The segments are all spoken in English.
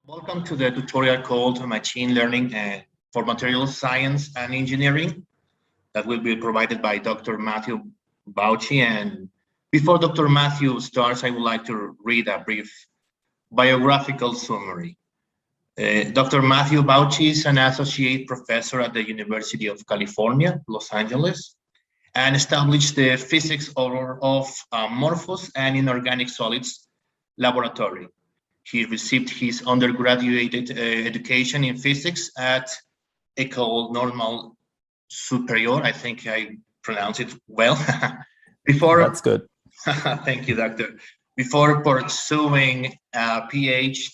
Welcome to the tutorial called Machine Learning for Materials Science and Engineering that will be provided by Dr. Mathieu Bauchy. And before Dr. Mathieu starts, I would like to read a brief biographical summary. Dr. Mathieu Bauchy is an associate professor at the University of California, Los Angeles, and established the physics of amorphous and inorganic solids laboratory. He received his undergraduate education in physics at École Normale Supérieure. I think I pronounced it well. That's good. Thank you, Doctor. Before pursuing a PhD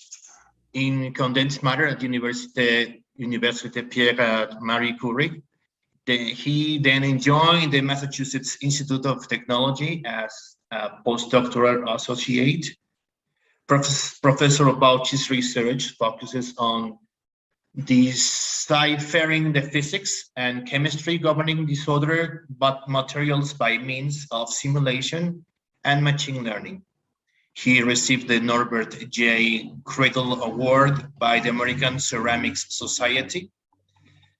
in condensed matter at Université Pierre Marie Curie, he then joined the Massachusetts Institute of Technology as a postdoctoral associate. Professor Bauchy's research focuses on deciphering the physics and chemistry governing disordered materials by means of simulation and machine learning. He received the Norbert J. Cradle Award by the American Ceramics Society,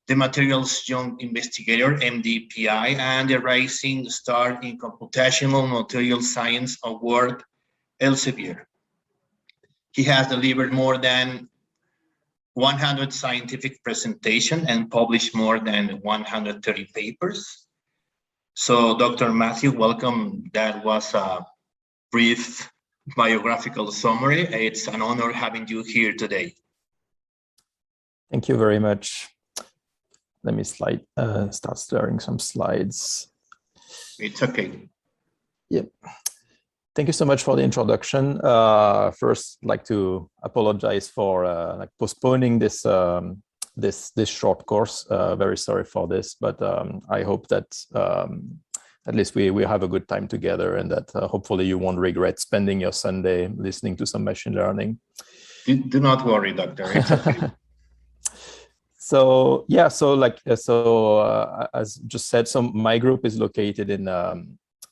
the Materials Young Investigator (MDPI), and the Rising Star in Computational Material Science Award Elsevier. He has delivered more than 100 scientific presentations and published more than 130 papers. So, Dr. Mathieu, welcome. That was a brief biographical summary. It's an honor having you here today. Thank you very much. Let me start sharing some slides. It's okay. Yep. Thank you so much for the introduction. First, I'd like to apologize for postponing this short course. Very sorry for this, but I hope that at least we have a good time together, and that hopefully you won't regret spending your Sunday listening to some machine learning. Do not worry, Doctor. It's okay. So yeah, as just said, my group is located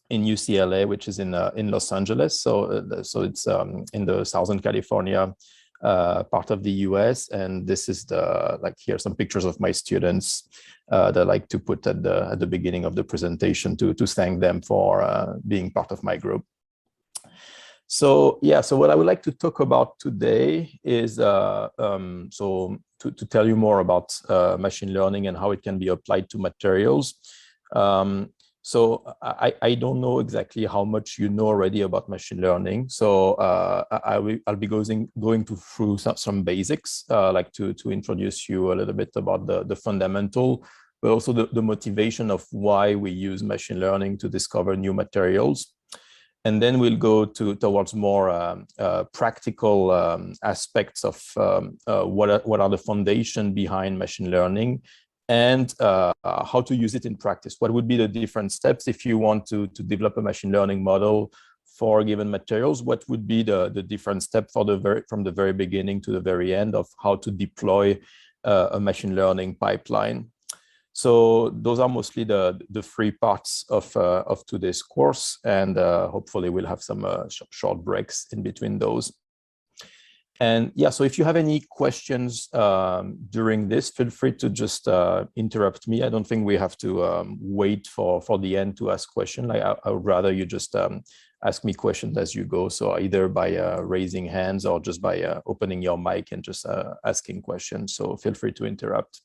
in UCLA, which is in Los Angeles. So it's in the Southern California part of the US. And this is here's some pictures of my students that I like to put at the beginning of the presentation to thank them for being part of my group. So yeah, so what I would like to talk about today is to tell you more about machine learning and how it can be applied to materials. So I don't know exactly how much you know already about machine learning. So I'll be going through some basics, like to introduce you a little bit about the fundamental, but also the motivation of why we use machine learning to discover new materials. And then we'll go towards more practical aspects of what are the foundation behind machine learning, and how to use it in practice. What would be the different steps if you want to develop a machine learning model for given materials? What would be the different step from the very beginning to the very end of how to deploy a machine learning pipeline? So those are mostly the three parts of today's course, and hopefully we'll have some short breaks in between those. And yeah, so if you have any questions during this, feel free to just interrupt me. I don't think we have to wait for the end to ask questions. I would rather you just ask me questions as you go. So either by raising hands or just by opening your mic and just asking questions. So feel free to interrupt.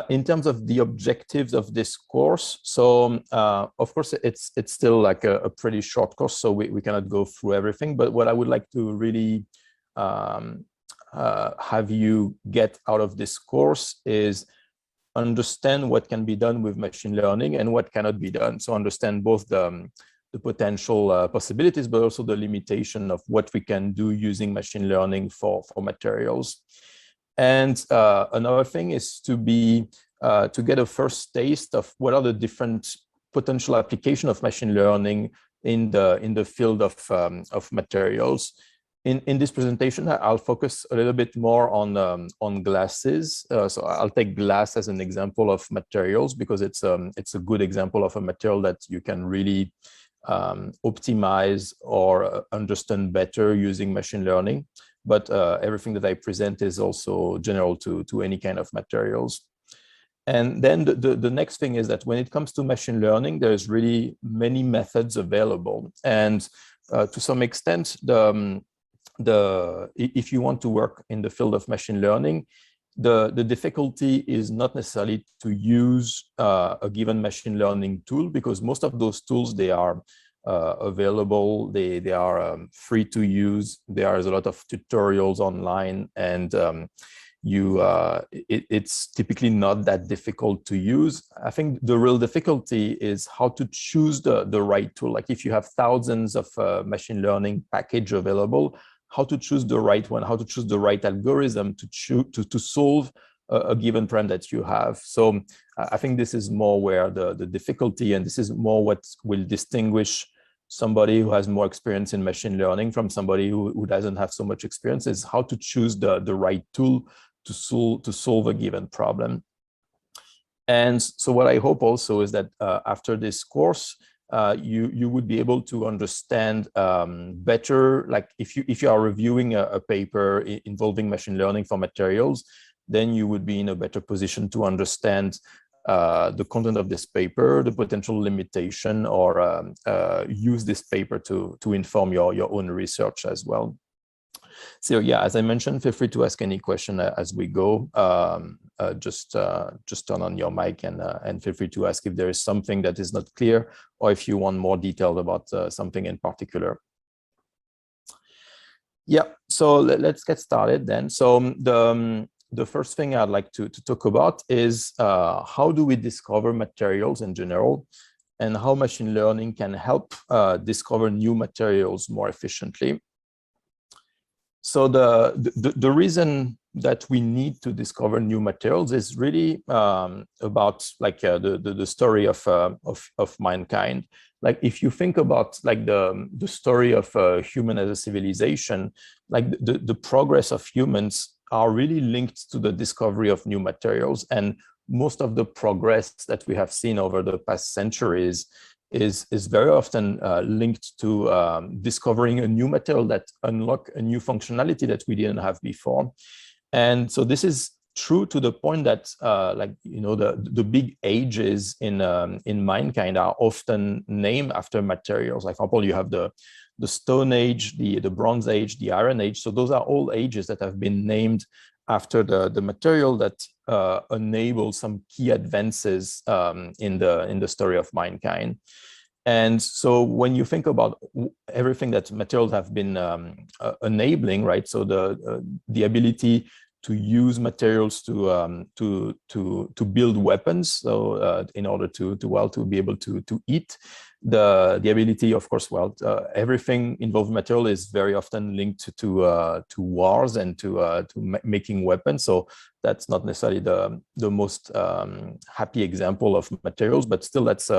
In terms of the objectives of this course, so of course it's still like a pretty short course, so we cannot go through everything. But what I would like to really have you get out of this course is understand what can be done with machine learning and what cannot be done. So understand both the potential possibilities, but also the limitation of what we can do using machine learning for materials. And another thing is to get a first taste of what are the different potential application of machine learning in the field of materials. In this presentation, I'll focus a little bit more on glasses. So I'll take glass as an example of materials because it's a good example of a material that you can really optimize or understand better using machine learning. But everything that I present is also general to any kind of materials. And then the next thing is that when it comes to machine learning, there's really many methods available. And to some extent, if you want to work in the field of machine learning, the difficulty is not necessarily to use a given machine learning tool, because most of those tools, they are available, they are free to use. There's a lot of tutorials online, and it's typically not that difficult to use. I think the real difficulty is how to choose the right tool. Like if you have thousands of machine learning package available, how to choose the right one, how to choose the right algorithm to solve a given problem that you have. So I think this is more where the difficulty, and this is more what will distinguish somebody who has more experience in machine learning from somebody who doesn't have so much experience, is how to choose the right tool to solve a given problem. And so what I hope also is that after this course, you would be able to understand better, like if you are reviewing a paper involving machine learning for materials, then you would be in a better position to understand the content of this paper, the potential limitation, or use this paper to inform your own research as well. So yeah, as I mentioned, feel free to ask any question as we go. Just turn on your mic and feel free to ask if there is something that is not clear, or if you want more detail about something in particular. Yeah, so let's get started then. So the first thing I'd like to talk about is how do we discover materials in general, and how machine learning can help discover new materials more efficiently. So the reason that we need to discover new materials is really about like the story of mankind. Like if you think about like the story of human as a civilization, like the progress of humans are really linked to the discovery of new materials, and most of the progress that we have seen over the past centuries is very often linked to discovering a new material that unlock a new functionality that we didn't have before. And so this is true to the point that like, you know, the big ages in mankind are often named after materials. Like, for example, you have the Stone Age, the Bronze Age, the Iron Age. So those are all ages that have been named after the material that enable some key advances in the story of mankind. And so when you think about everything that materials have been enabling, right? So the ability to use materials to build weapons, so in order to be able to eat, the ability, of course, everything involved material is very often linked to wars and to making weapons. So that's not necessarily the most happy example of materials, but still that's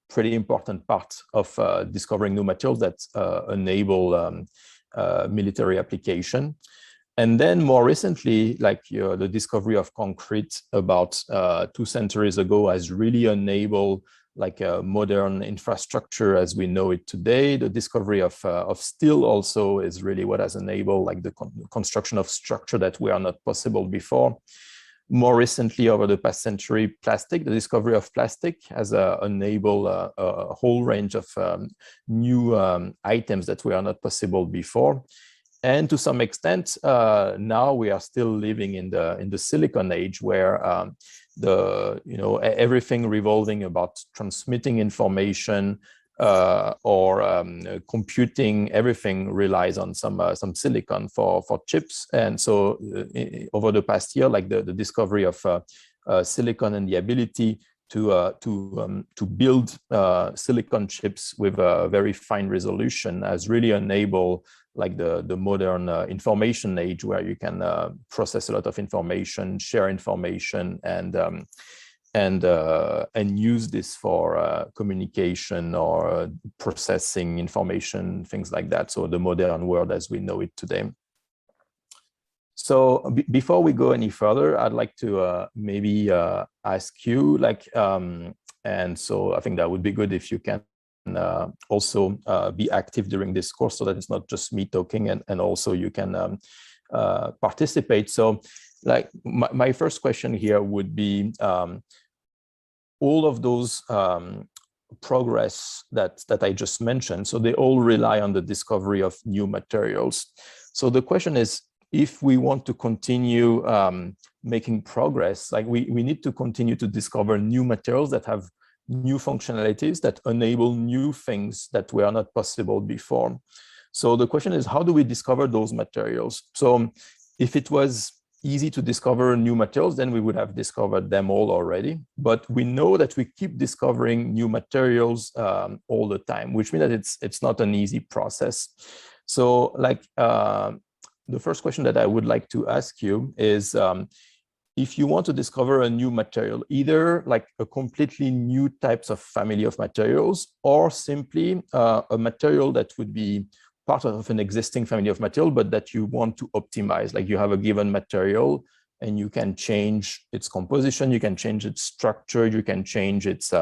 pretty important part of discovering new materials that enable military application. And then more recently, like the discovery of concrete about 2 centuries ago has really enabled like a modern infrastructure as we know it today. The discovery of steel also is really what has enabled like the construction of structure that were not possible before. More recently, over the past century, the discovery of plastic has enabled a whole range of new items that were not possible before. And to some extent, now we are still living in the Silicon Age, where everything revolving about transmitting information or computing, everything relies on some silicon for chips. And so over the past year, like the discovery of silicon and the ability to build silicon chips with a very fine resolution has really enabled like the modern information age, where you can process a lot of information, share information, and use this for communication or processing information, things like that. So the modern world as we know it today. So before we go any further, I'd like to maybe ask you, like, and so I think that would be good if you can also be active during this course, so that it's not just me talking, and also you can participate. So like my first question here would be, all of those progress that I just mentioned, so they all rely on the discovery of new materials. So the question is, if we want to continue making progress, like we need to continue to discover new materials that have new functionalities that enable new things that were not possible before. So the question is, how do we discover those materials? So if it was easy to discover new materials, then we would have discovered them all already. But we know that we keep discovering new materials all the time, which means that it's not an easy process. So like the first question that I would like to ask you is, if you want to discover a new material, either like a completely new types of family of materials, or simply a material that would be part of an existing family of material, but that you want to optimize, like you have a given material and you can change its composition, you can change its structure, you can change its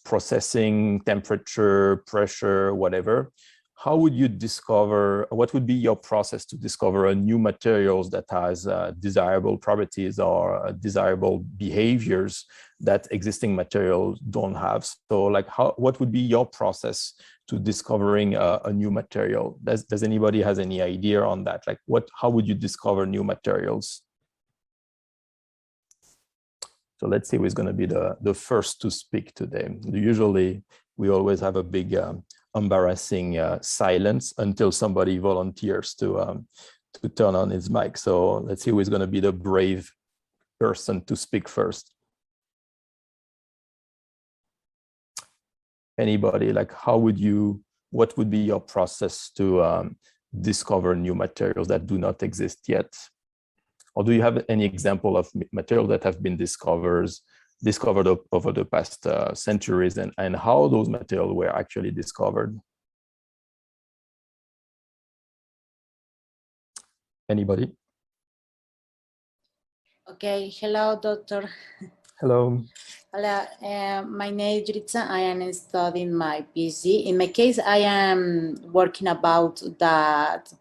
processing, temperature, pressure, whatever. How would you discover, what would be your process to discover a new materials that has desirable properties or desirable behaviors that existing materials don't have? So like what would be your process to discovering a new material? Does anybody has any idea on that? Like how would you discover new materials? So let's see who's going to be the first to speak today. Usually we always have a big embarrassing silence until somebody volunteers to turn on his mic. So let's see who is going to be the brave person to speak first. Anybody, like what would be your process to discover new materials that do not exist yet? Or do you have any example of materials that have been discovered over the past centuries, and how those materials were actually discovered? Anybody? Okay, hello, doctor. Hello. Hello, my name is Jritza. I am studying my PhD. In my case, I am working about that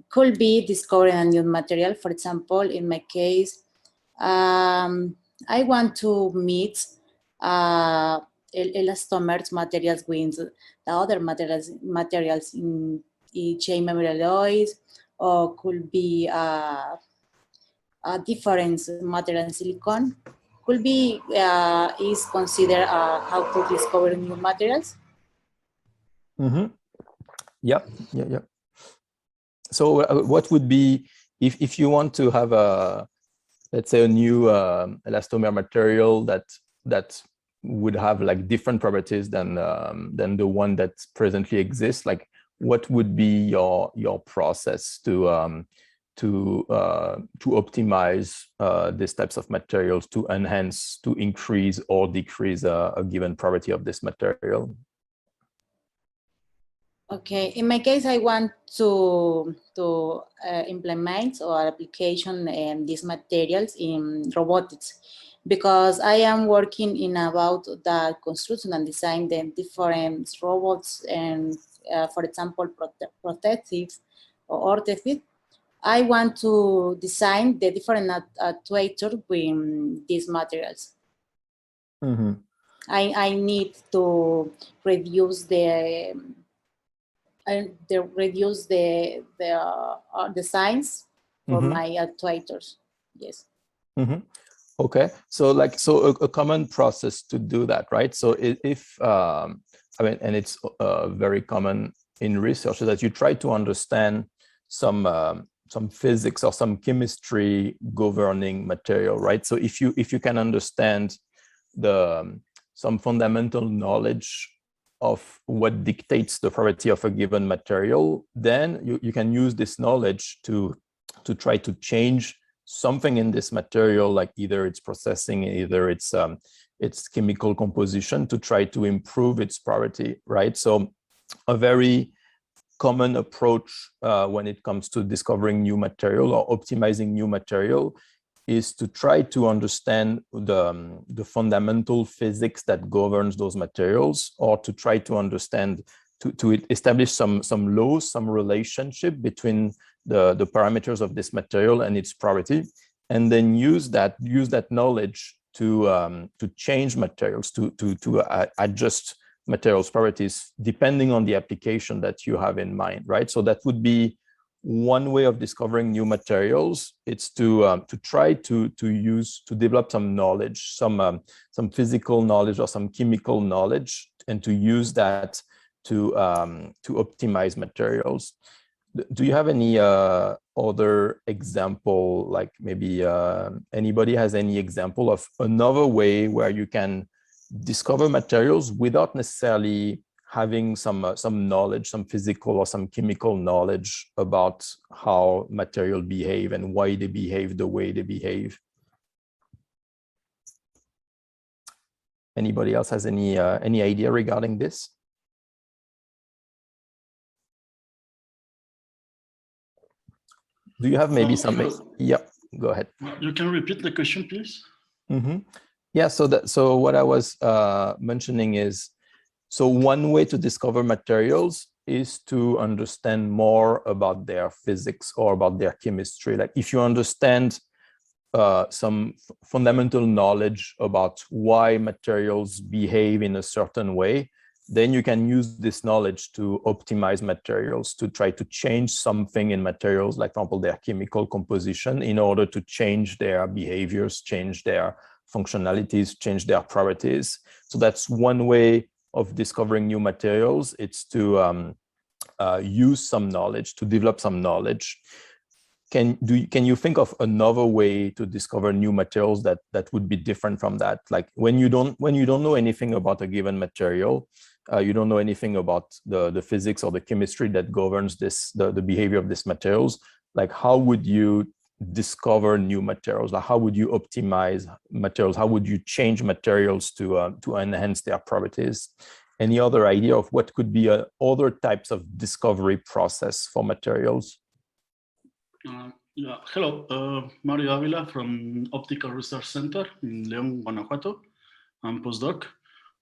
could be discovering a new material. For example, in my case, I want to meet elastomers materials with the other materials in chain membrane alloys, or could be a different material in silicon. Could be is considered how to discover new materials. Mm-hmm. Yeah. So what would be, if you want to have let's say a new elastomer material that would have like different properties than the one that presently exists, like what would be your process to optimize these types of materials to enhance, to increase or decrease a given property of this material? Okay, in my case, I want to implement or application these materials in robotics, because I am working in about the construction and design the different robots, and for example, protective or orthopedic. I want to design the different actuators with these materials. Mm-hmm. I need to reduce the signs for Mm-hmm. my actuators. Yes. Mm-hmm. Okay, so a common process to do that, right? So if I mean, and it's very common in research, so that you try to understand some physics or some chemistry governing material, right? So if you can understand some fundamental knowledge of what dictates the property of a given material, then you can use this knowledge to try to change something in this material, like either its processing, either its chemical composition, to try to improve its property, right? So a very common approach when it comes to discovering new material or optimizing new material is to try to understand the fundamental physics that governs those materials, or to try to understand, to establish some laws, some relationship between the parameters of this material and its property, and then use that knowledge to change materials, to adjust materials properties depending on the application that you have in mind, right? So that would be one way of discovering new materials. It's to try to develop some knowledge, some physical knowledge or some chemical knowledge, and to use that to optimize materials. Do you have any other example, like maybe anybody has any example of another way where you can discover materials without necessarily having some knowledge, some physical or some chemical knowledge about how materials behave and why they behave the way they behave? Anybody else has any idea regarding this? Do you have maybe some? Yeah, go ahead. You can repeat the question, please. Mm-hmm. Yeah. So what I was mentioning is, so one way to discover materials is to understand more about their physics or about their chemistry. Like if you understand some fundamental knowledge about why materials behave in a certain way, then you can use this knowledge to optimize materials, to try to change something in materials, like for example, their chemical composition, in order to change their behaviors, change their functionalities, change their properties. So that's one way of discovering new materials. It's to use some knowledge, to develop some knowledge. Can you think of another way to discover new materials that would be different from that? Like when you don't know anything about a given material, you don't know anything about the physics or the chemistry that governs the behavior of these materials. Like how would you discover new materials? Like how would you optimize materials? How would you change materials to enhance their properties? Any other idea of what could be other types of discovery process for materials? Yeah, hello, Mario Avila from Optical Research Center in León, Guanajuato. I'm postdoc.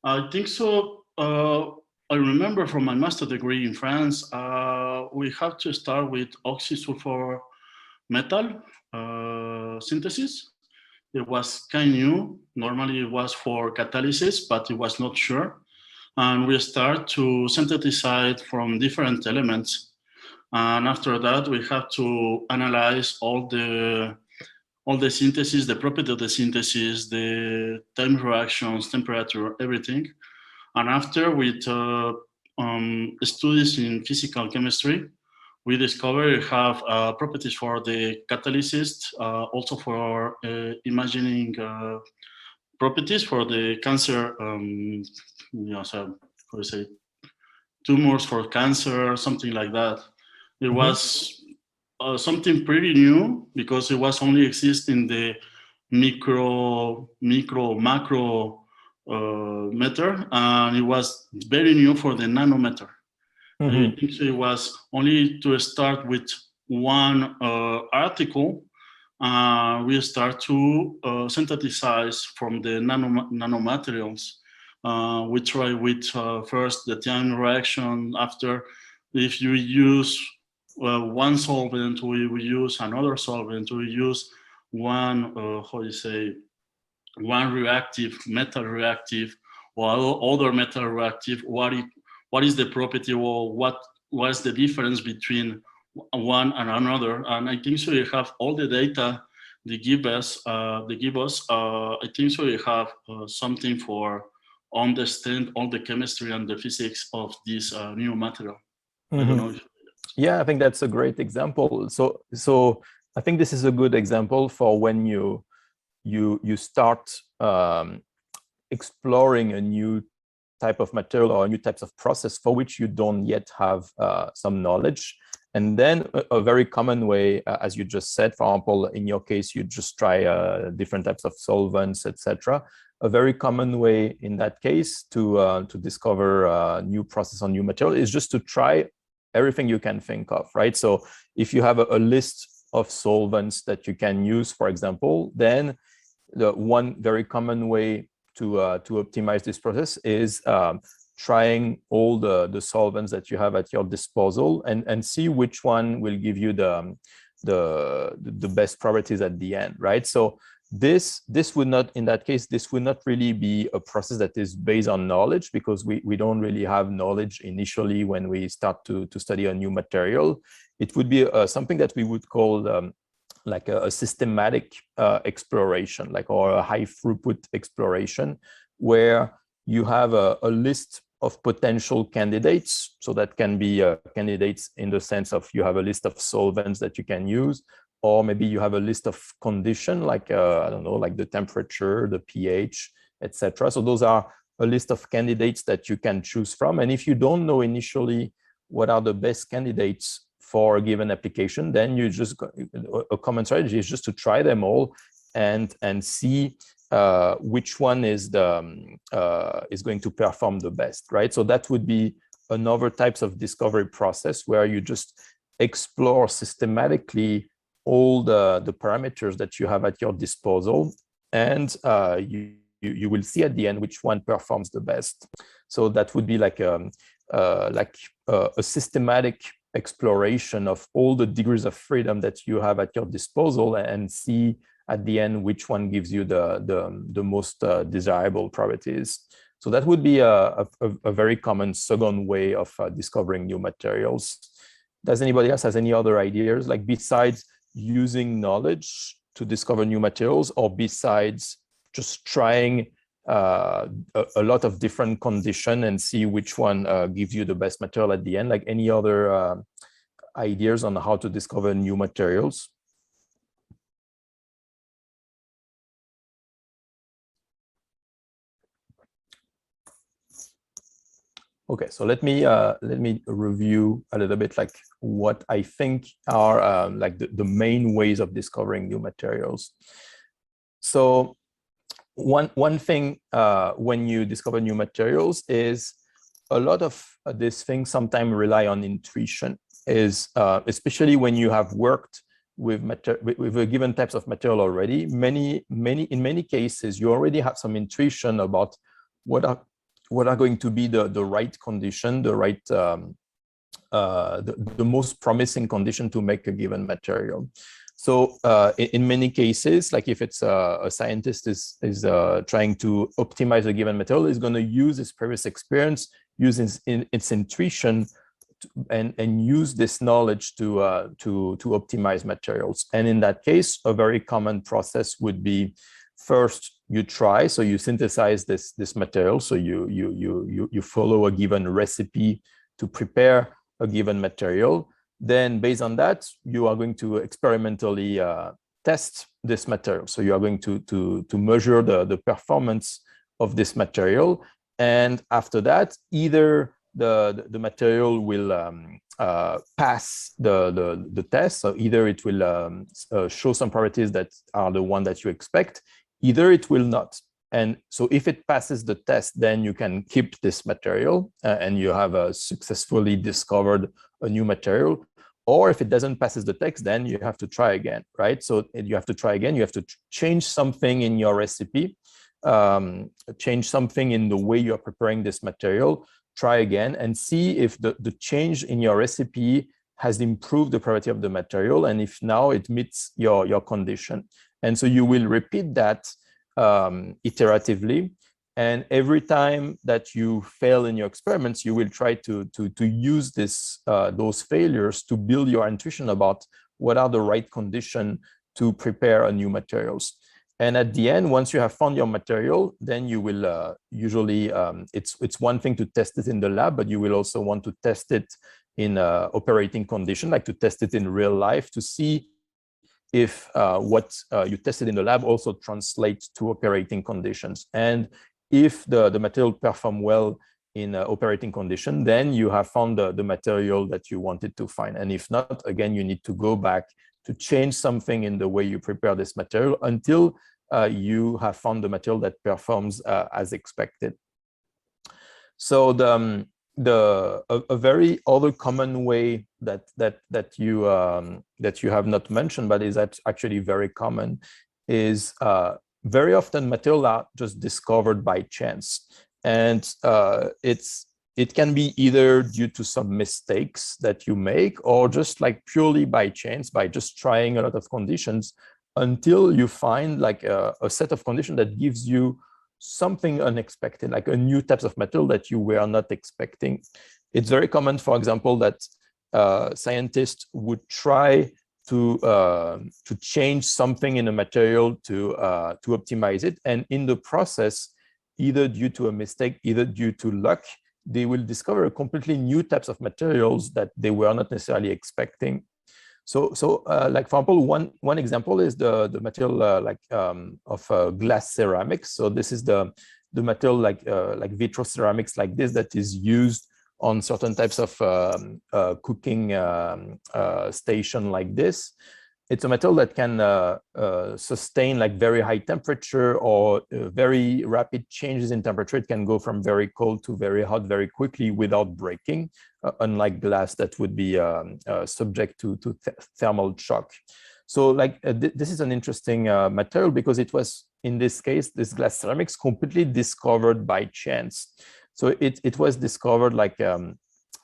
I think so. I remember from my master degree in France, we have to start with oxysulfur metal synthesis. It was kind of new. Normally it was for catalysis, but it was not sure. And we start to synthesize from different elements. And after that, we have to analyze all the synthesis, the property of the synthesis, the time reactions, temperature, everything. And after, with studies in physical chemistry, we discover we have properties for the catalyst, also for imagining properties for the cancer, so how do you say, tumors for cancer, something like that. It was something pretty new because it was only exist in the macro meter, and it was very new for the nanometer. I think so it was only to start with one article. We start to synthesize from the nanomaterials. We try with first the time reaction. After, if you use one solvent, we use another solvent. We use one one reactive, metal reactive, or other metal reactive. What is the property, or what is the difference between one and another? And I think so you have all the data they give us. I think so you have something for understand all the chemistry and the physics of this new material. I don't know if... Yeah, I think that's a great example. So I think this is a good example for when you start exploring a new type of material or new types of process for which you don't yet have some knowledge. And then a very common way, as you just said, for example, in your case, you just try different types of solvents, etc. A very common way in that case to discover a new process on new material is just to try everything you can think of, right? So if you have a list of solvents that you can use, for example, then the one very common way to optimize this process is trying all the solvents that you have at your disposal and see which one will give you the best properties at the end, right? So this would not, in that case, this would not really be a process that is based on knowledge, because we don't really have knowledge initially when we start to study a new material. It would be something that we would call like a systematic exploration, or a high throughput exploration, where you have a list of potential candidates. So that can be candidates in the sense of you have a list of solvents that you can use, or maybe you have a list of condition, like I don't know, like the temperature, the pH, etc. So those are a list of candidates that you can choose from. And if you don't know initially what are the best candidates for a given application, then you just, a common strategy is just to try them all and see which one is going to perform the best, right? So that would be another types of discovery process where you just explore systematically all the parameters that you have at your disposal, and you will see at the end which one performs the best. So that would be like a systematic exploration of all the degrees of freedom that you have at your disposal, and see at the end which one gives you the most desirable properties. So that would be a very common second way of discovering new materials. Does anybody else has any other ideas, like besides using knowledge to discover new materials, or besides just trying a lot of different conditions and see which one gives you the best material at the end? Like any other ideas on how to discover new materials? Okay, so let me review a little bit like what I think are like the main ways of discovering new materials. So one thing when you discover new materials is a lot of these things sometimes rely on intuition, is especially when you have worked with a given types of material already. In many cases, you already have some intuition about what are going to be the right condition, the right the most promising condition to make a given material. So in many cases, like if it's a scientist is trying to optimize a given material, is going to use his previous experience, use its intuition, and use this knowledge to optimize materials. And in that case, a very common process would be, first you try, so you synthesize this material, so you follow a given recipe to prepare a given material. Then based on that, you are going to experimentally test this material. So you are going to measure the performance of this material. And after that, either the material will pass the test, so either it will show some properties that are the one that you expect, either it will not. And so if it passes the test, then you can keep this material and you have successfully discovered a new material. Or if it doesn't pass the test, then you have to try again, right? So you have to try again. You have to change something in your recipe, change something in the way you're preparing this material, try again, and see if the change in your recipe has improved the property of the material, and if now it meets your condition. And so you will repeat that iteratively. And every time that you fail in your experiments, you will try to use those failures to build your intuition about what are the right conditions to prepare a new materials. And at the end, once you have found your material, then you will usually, it's one thing to test it in the lab, but you will also want to test it in operating condition, like to test it in real life, to see if what you tested in the lab also translates to operating conditions. And if the material perform well in operating condition, then you have found the material that you wanted to find. And if not, again, you need to go back to change something in the way you prepare this material until you have found the material that performs as expected. So a very other common way that you have not mentioned, but is actually very common, is very often materials are just discovered by chance, and it can be either due to some mistakes that you make, or just like purely by chance, by just trying a lot of conditions until you find like a set of conditions that gives you something unexpected, like a new types of material that you were not expecting. It's very common, for example, that scientists would try to change something in a material to optimize it, and in the process, either due to a mistake, either due to luck, they will discover completely new types of materials that they were not necessarily expecting. So like for example, one example is the material of glass ceramics. So this is the material like vitroceramics like this that is used on certain types of cooking station like this. It's a metal that can sustain like very high temperature or very rapid changes in temperature. It can go from very cold to very hot very quickly without breaking, unlike glass that would be subject to thermal shock. So like this is an interesting material because it was, in this case, this glass ceramics completely discovered by chance. So it was discovered like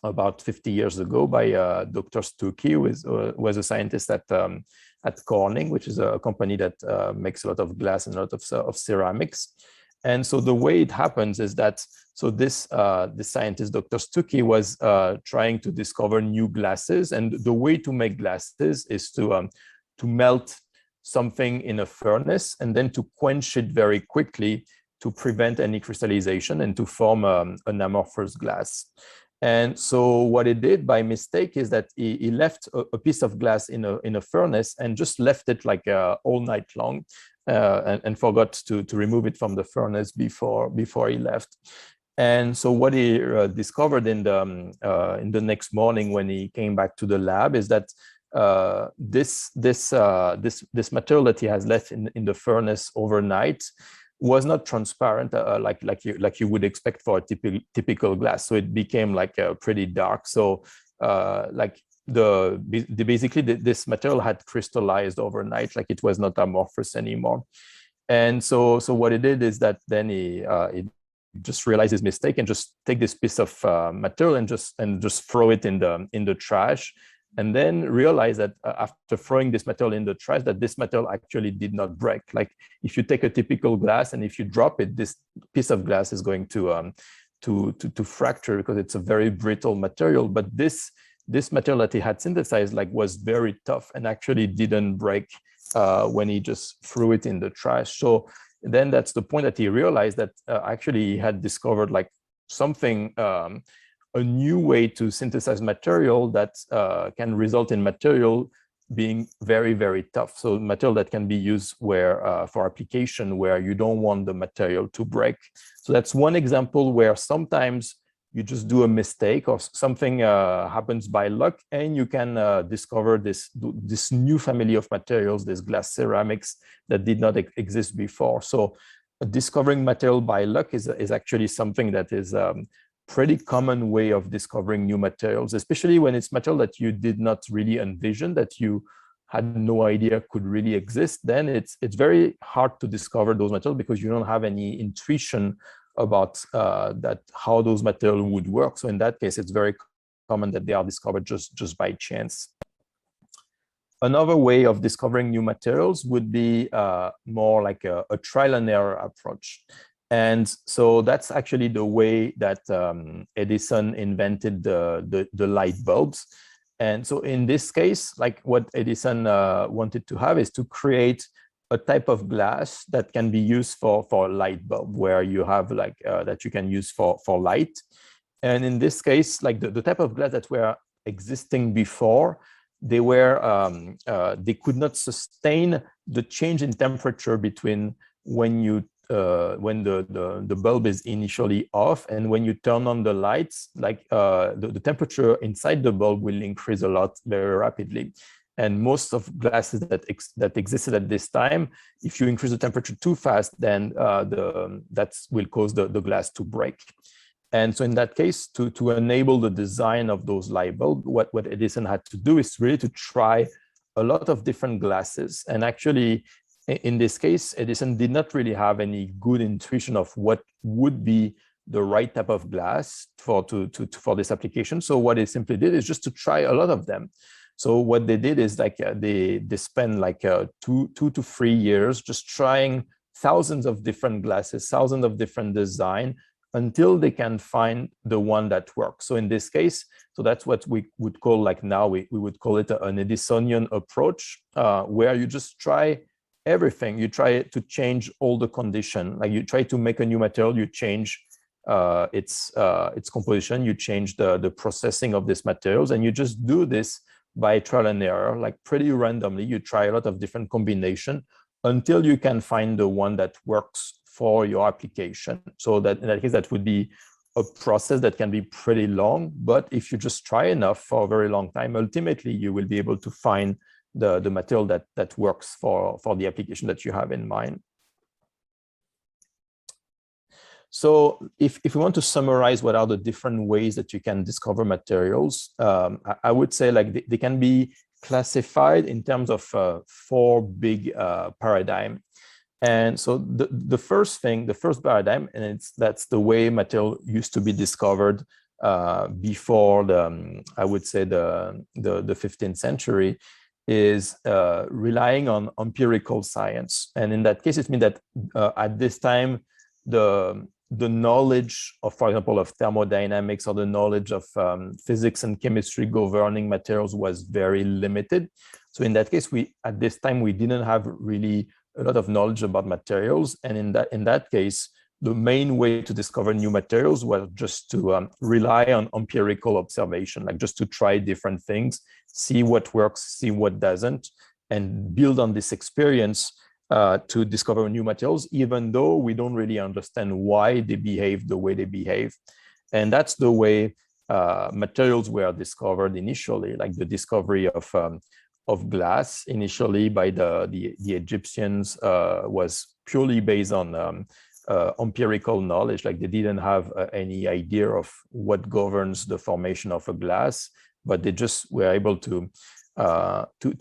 about 50 years ago by Dr. Stuckey, who was a scientist at Corning, which is a company that makes a lot of glass and a lot of ceramics. And so the way it happens is that, so this scientist, Dr. Stuckey, was trying to discover new glasses. And the way to make glasses is to melt something in a furnace and then to quench it very quickly to prevent any crystallization and to form an amorphous glass. And so what he did by mistake is that he left a piece of glass in a furnace and just left it like all night long and forgot to remove it from the furnace before he left. And so what he discovered in the next morning when he came back to the lab is that this material that he has left in the furnace overnight was not transparent like you would expect for a typical glass. So it became like pretty dark. So like basically this material had crystallized overnight, like it was not amorphous anymore. And so what he did is that then he just realized his mistake and just take this piece of material and just throw it in the trash. And then realize that after throwing this material in the trash, that this material actually did not break. Like if you take a typical glass and if you drop it, this piece of glass is going to fracture because it's a very brittle material. But this material that he had synthesized like was very tough and actually didn't break when he just threw it in the trash. So then that's the point that he realized that actually he had discovered like something, a new way to synthesize material that can result in material being very, very tough. So material that can be used where for application where you don't want the material to break. So that's one example where sometimes you just do a mistake or something happens by luck and you can discover this new family of materials, this glass ceramics that did not exist before. So discovering material by luck is actually something that is pretty common way of discovering new materials, especially when it's material that you did not really envision, that you had no idea could really exist. Then it's very hard to discover those materials because you don't have any intuition about how those materials would work. So in that case, it's very common that they are discovered just by chance. Another way of discovering new materials would be more like a trial and error approach. And so that's actually the way that Edison invented the light bulbs. And so in this case, like what Edison wanted to have is to create a type of glass that can be used for a light bulb, where you have like that you can use for light. And in this case, like the type of glass that were existing before, they could not sustain the change in temperature between when the bulb is initially off and when you turn on the lights, like the temperature inside the bulb will increase a lot very rapidly. And most of glasses that existed at this time, if you increase the temperature too fast, then that will cause the glass to break. And so in that case, to enable the design of those light bulbs, what Edison had to do is really to try a lot of different glasses. And actually, in this case, Edison did not really have any good intuition of what would be the right type of glass for this application. So what they simply did is just to try a lot of them. So what they did is like they spent like 2 to 3 years just trying thousands of different glasses, thousands of different design, until they can find the one that works. So in this case, so that's what we would call, like now we would call it an Edisonian approach, where you just try everything. You try to change all the condition. Like you try to make a new material, you change its composition, you change the processing of these materials, and you just do this by trial and error, like pretty randomly. You try a lot of different combination until you can find the one that works for your application. So that in that case, that would be a process that can be pretty long, but if you just try enough for a very long time, ultimately you will be able to find the material that works for the application that you have in mind. So if we want to summarize what are the different ways that you can discover materials, I would say like they can be classified in terms of 4 big paradigms. And so the first paradigm, and that's the way material used to be discovered before I would say the 15th century, is relying on empirical science. And in that case, it means that at this time, the knowledge of, for example, of thermodynamics or the knowledge of physics and chemistry governing materials was very limited. So in that case, at this time, we didn't have really a lot of knowledge about materials. And in that case, the main way to discover new materials was just to rely on empirical observation, like just to try different things, see what works, see what doesn't, and build on this experience to discover new materials, even though we don't really understand why they behave the way they behave. And that's the way materials were discovered initially, like the discovery of glass initially by the Egyptians was purely based on empirical knowledge. Like they didn't have any idea of what governs the formation of a glass, but they just were able to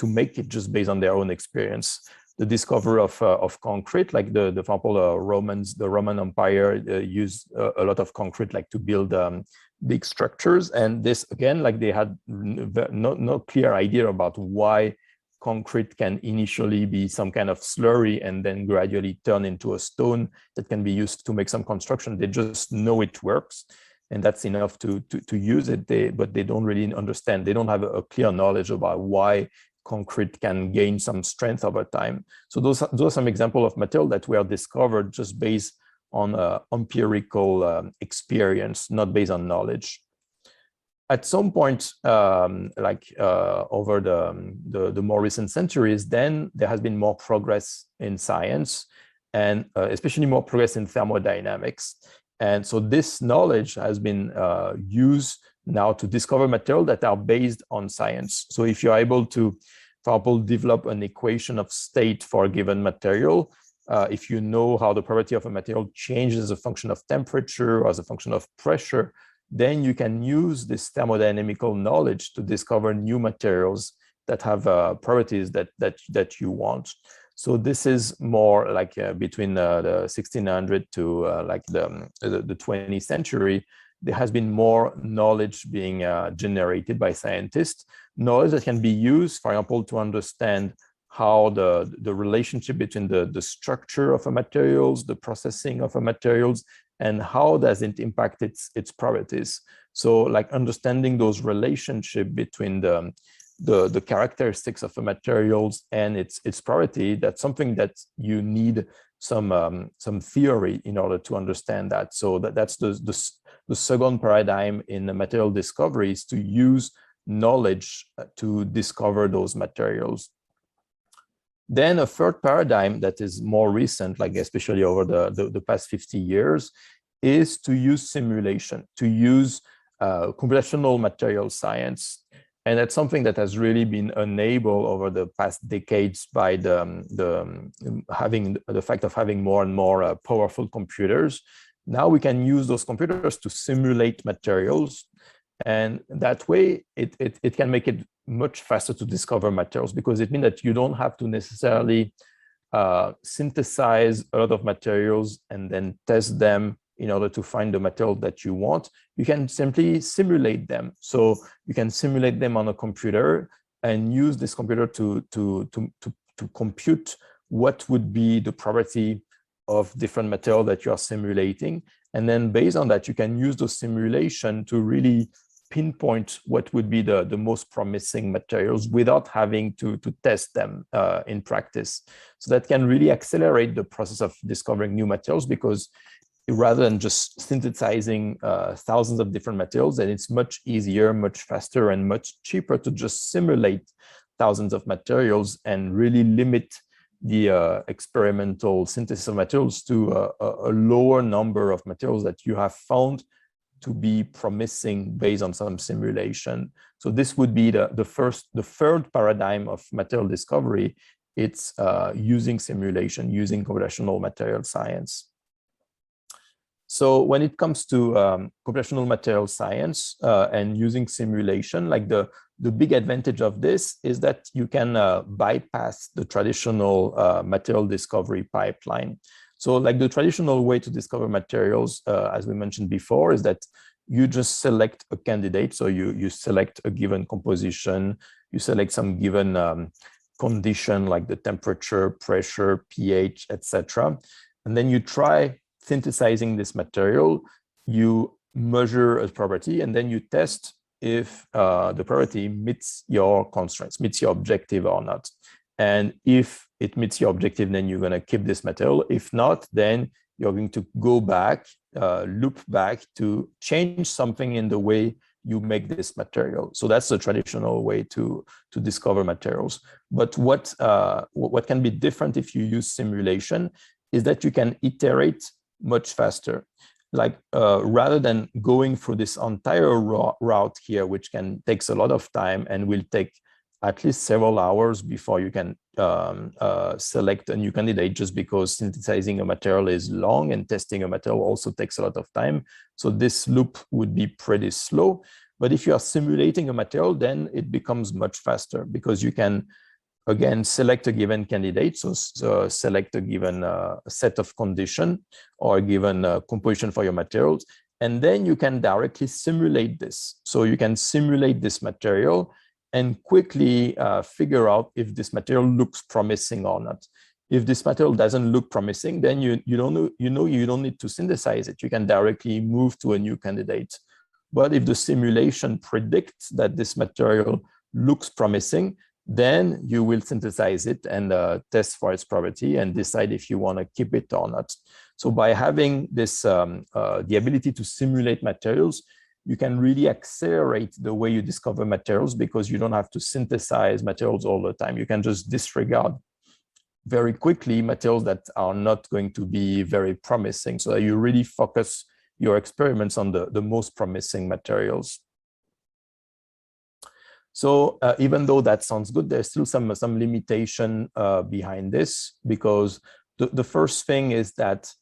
make it just based on their own experience. The discovery of concrete, like for example, the Roman Empire used a lot of concrete, like to build big structures. And this again, like they had no clear idea about why concrete can initially be some kind of slurry and then gradually turn into a stone that can be used to make some construction. They just know it works, and that's enough to use it. But they don't really understand. They don't have a clear knowledge about why concrete can gain some strength over time. So those are some examples of material that were discovered just based on empirical experience, not based on knowledge. At some point, over the more recent centuries, then there has been more progress in science, and especially more progress in thermodynamics. And so this knowledge has been used now to discover materials that are based on science. So if you're able to, for example, develop an equation of state for a given material, if you know how the property of a material changes as a function of temperature or as a function of pressure, then you can use this thermodynamical knowledge to discover new materials that have properties that you want. So this is more like between the 1600 to like the 20th century. There has been more knowledge being generated by scientists, knowledge that can be used, for example, to understand how the relationship between the structure of a materials, the processing of a materials, and how does it impact its properties. So like understanding those relationship between the characteristics of the materials and its property, that's something that you need some theory in order to understand that. So that's the second paradigm in the material discovery, is to use knowledge to discover those materials. Then a third paradigm that is more recent, like especially over the past 50 years, is to use simulation, to use computational material science. And that's something that has really been enabled over the past decades by the fact of having more and more powerful computers. Now we can use those computers to simulate materials. And that way, it can make it much faster to discover materials, because it means that you don't have to necessarily synthesize a lot of materials and then test them in order to find the material that you want. You can simply simulate them. So you can simulate them on a computer and use this computer to compute what would be the property of different material that you are simulating. And then based on that, you can use those simulation to really pinpoint what would be the most promising materials without having to test them in practice. So that can really accelerate the process of discovering new materials, because rather than just synthesizing thousands of different materials, then it's much easier, much faster, and much cheaper to just simulate thousands of materials and really limit the experimental synthesis of materials to a lower number of materials that you have found to be promising based on some simulation. So this would be the third paradigm of material discovery. It's using simulation, using computational material science. So when it comes to computational material science and using simulation, like the big advantage of this is that you can bypass the traditional material discovery pipeline. So like the traditional way to discover materials, as we mentioned before, is that you just select a candidate. So you select a given composition, you select some given condition like the temperature, pressure, pH, etc. And then you try synthesizing this material, you measure a property, and then you test if the property meets your constraints, meets your objective or not. And if it meets your objective, then you're going to keep this material. If not, then you're going to go back, loop back to change something in the way you make this material. So that's the traditional way to discover materials. But what can be different if you use simulation is that you can iterate much faster. Like rather than going through this entire route here, which takes a lot of time and will take at least several hours before you can select a new candidate, just because synthesizing a material is long and testing a material also takes a lot of time. So this loop would be pretty slow. But if you are simulating a material, then it becomes much faster, because you can, again, select a given candidate. So select a given set of condition or a given composition for your materials. And then you can directly simulate this. So you can simulate this material and quickly figure out if this material looks promising or not. If this material doesn't look promising, then you don't need to synthesize it. You can directly move to a new candidate. But if the simulation predicts that this material looks promising, then you will synthesize it and test for its property and decide if you want to keep it or not. So by having this, the ability to simulate materials, you can really accelerate the way you discover materials, because you don't have to synthesize materials all the time. You can just disregard very quickly materials that are not going to be very promising, so that you really focus your experiments on the most promising materials. So even though that sounds good, there's still some limitation behind this, because the first thing is that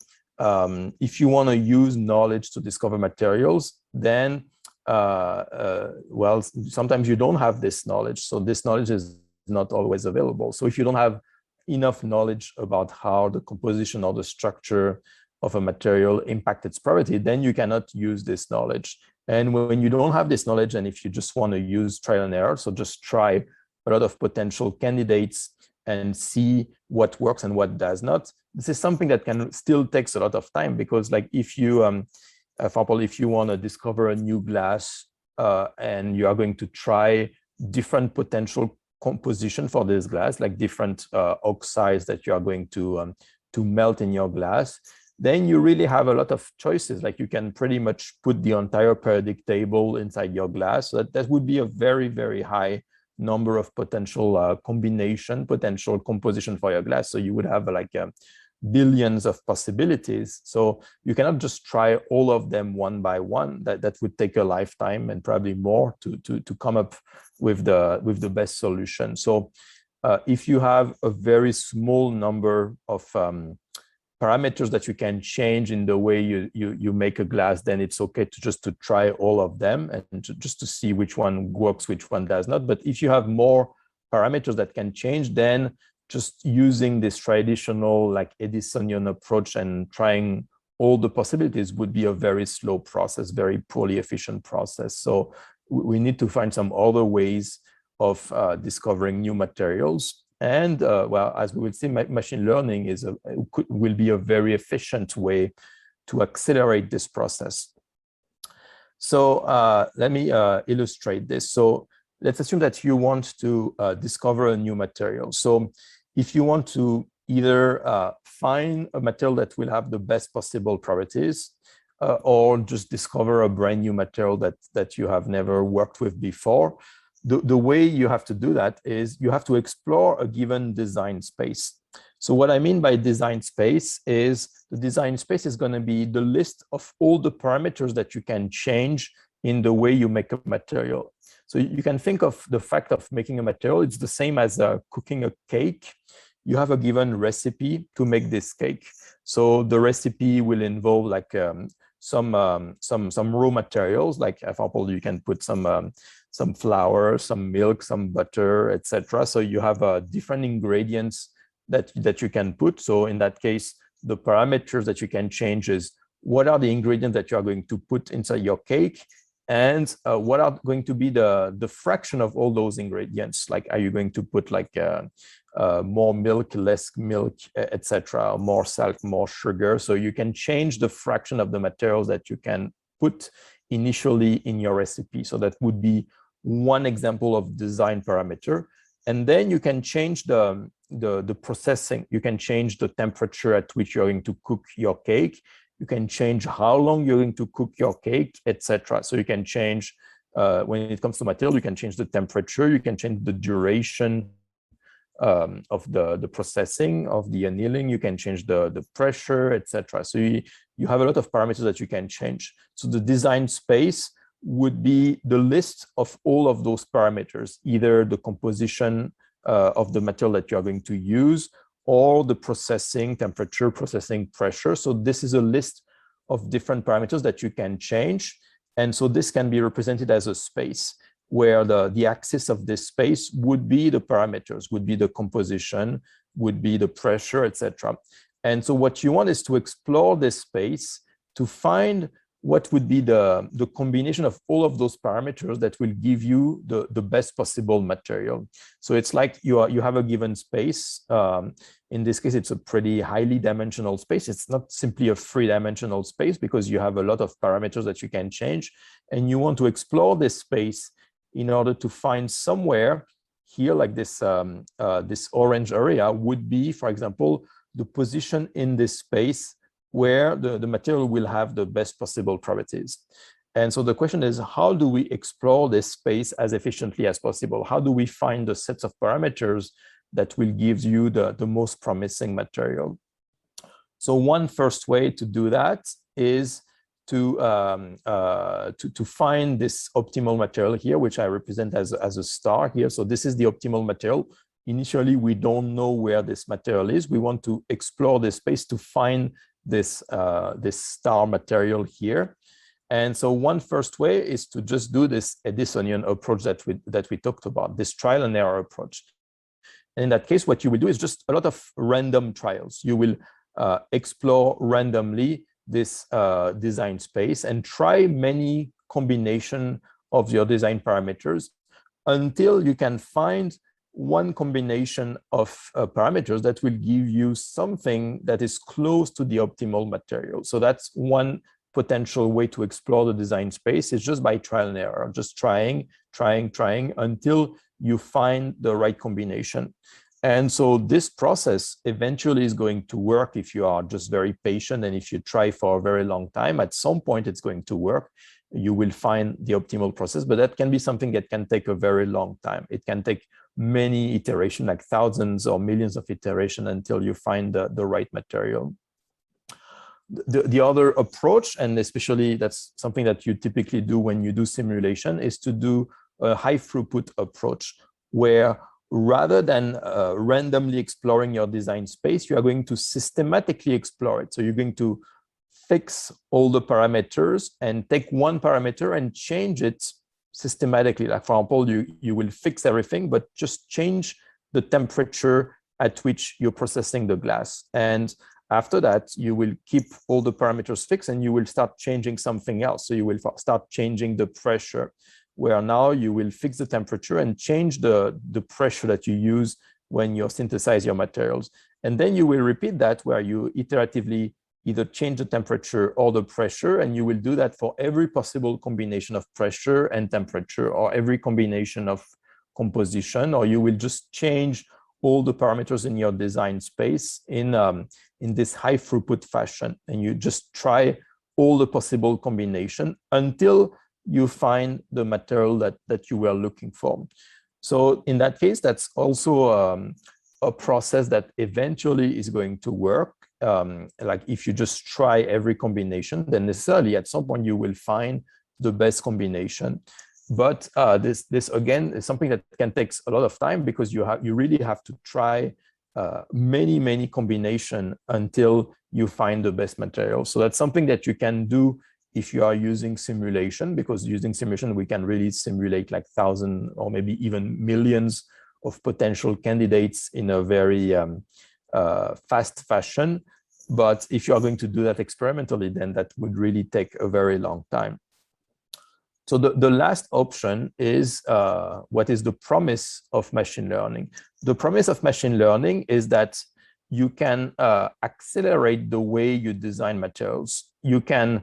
if you want to use knowledge to discover materials, then well, sometimes you don't have this knowledge. So this knowledge is not always available. So if you don't have enough knowledge about how the composition or the structure of a material impact its property, then you cannot use this knowledge. And when you don't have this knowledge, and if you just want to use trial and error, so just try a lot of potential candidates and see what works and what does not, this is something that can still takes a lot of time, because like if you, for example, if you want to discover a new glass and you are going to try different potential composition for this glass, like different oxides that you are going to melt in your glass, then you really have a lot of choices. Like you can pretty much put the entire periodic table inside your glass. So that would be a very, very high number of potential potential composition for your glass. So you would have like billions of possibilities. So you cannot just try all of them one by one. That would take a lifetime and probably more to come up with the best solution. So if you have a very small number of parameters that you can change in the way you make a glass, then it's okay to try all of them and just to see which one works, which one does not. But if you have more parameters that can change, then just using this traditional like Edisonian approach and trying all the possibilities would be a very slow process, very poorly efficient process. So we need to find some other ways of discovering new materials. And well, as we will see, machine learning will be a very efficient way to accelerate this process. So let me illustrate this. So let's assume that you want to discover a new material. So if you want to either find a material that will have the best possible properties, or just discover a brand new material that you have never worked with before, the way you have to do that is you have to explore a given design space. So what I mean by design space is the design space is going to be the list of all the parameters that you can change in the way you make a material. So you can think of the fact of making a material, it's the same as cooking a cake. You have a given recipe to make this cake. So the recipe will involve like some raw materials, like for example, you can put some flour, some milk, some butter, etc. So you have different ingredients that you can put. So in that case, the parameters that you can change is what are the ingredients that you are going to put inside your cake, and what are going to be the fraction of all those ingredients. Like, are you going to put like more milk, less milk, etc., more salt, more sugar? So you can change the fraction of the materials that you can put initially in your recipe. So that would be one example of design parameter. And then you can change the processing. You can change the temperature at which you're going to cook your cake. You can change how long you're going to cook your cake, etc. So you can change, when it comes to material, you can change the temperature, you can change the duration of the processing of the annealing, you can change the pressure, etc. So you have a lot of parameters that you can change. So the design space would be the list of all of those parameters, either the composition of the material that you are going to use, or the processing temperature, processing pressure. So this is a list of different parameters that you can change. And so this can be represented as a space where the axis of this space would be the parameters, would be the composition, would be the pressure, etc. And so what you want is to explore this space to find what would be the combination of all of those parameters that will give you the best possible material. So it's like you have a given space. In this case, it's a pretty highly dimensional space. It's not simply a three-dimensional space because you have a lot of parameters that you can change. And you want to explore this space in order to find somewhere here, like this, this orange area would be, for example, the position in this space where the material will have the best possible properties. And so the question is, how do we explore this space as efficiently as possible? How do we find the sets of parameters that will give you the most promising material? So one first way to do that is to find this optimal material here, which I represent as a star here. So this is the optimal material. Initially, we don't know where this material is. We want to explore this space to find this star material here. And so one first way is to just do this Edisonian approach that we talked about, this trial and error approach. And in that case, what you will do is just a lot of random trials. You will explore randomly this design space and try many combinations of your design parameters until you can find one combination of parameters that will give you something that is close to the optimal material. So that's one potential way to explore the design space, is just by trial and error, just trying until you find the right combination. And so this process eventually is going to work if you are just very patient, and if you try for a very long time. At some point it's going to work. You will find the optimal process, but that can be something that can take a very long time. It can take many iterations, like thousands or millions of iterations, until you find the right material. The other approach, and especially that's something that you typically do when you do simulation, is to do a high throughput approach, where rather than randomly exploring your design space, you are going to systematically explore it. So you're going to fix all the parameters and take one parameter and change it systematically. Like for example, you will fix everything, but just change the temperature at which you're processing the glass. And after that, you will keep all the parameters fixed and you will start changing something else. So you will start changing the pressure, where now you will fix the temperature and change the pressure that you use when you synthesize your materials. And then you will repeat that where you iteratively either change the temperature or the pressure, and you will do that for every possible combination of pressure and temperature, or every combination of composition, or you will just change all the parameters in your design space in this high throughput fashion. And you just try all the possible combination until you find the material that you were looking for. So in that case, that's also a process that eventually is going to work. Like if you just try every combination, then necessarily at some point you will find the best combination. But this again is something that can take a lot of time, because you really have to try many combinations until you find the best material. So that's something that you can do if you are using simulation, because using simulation we can really simulate like thousands or maybe even millions of potential candidates in a very fast fashion. But if you are going to do that experimentally, then that would really take a very long time. So the last option is what is the promise of machine learning. The promise of machine learning is that you can accelerate the way you design materials. You can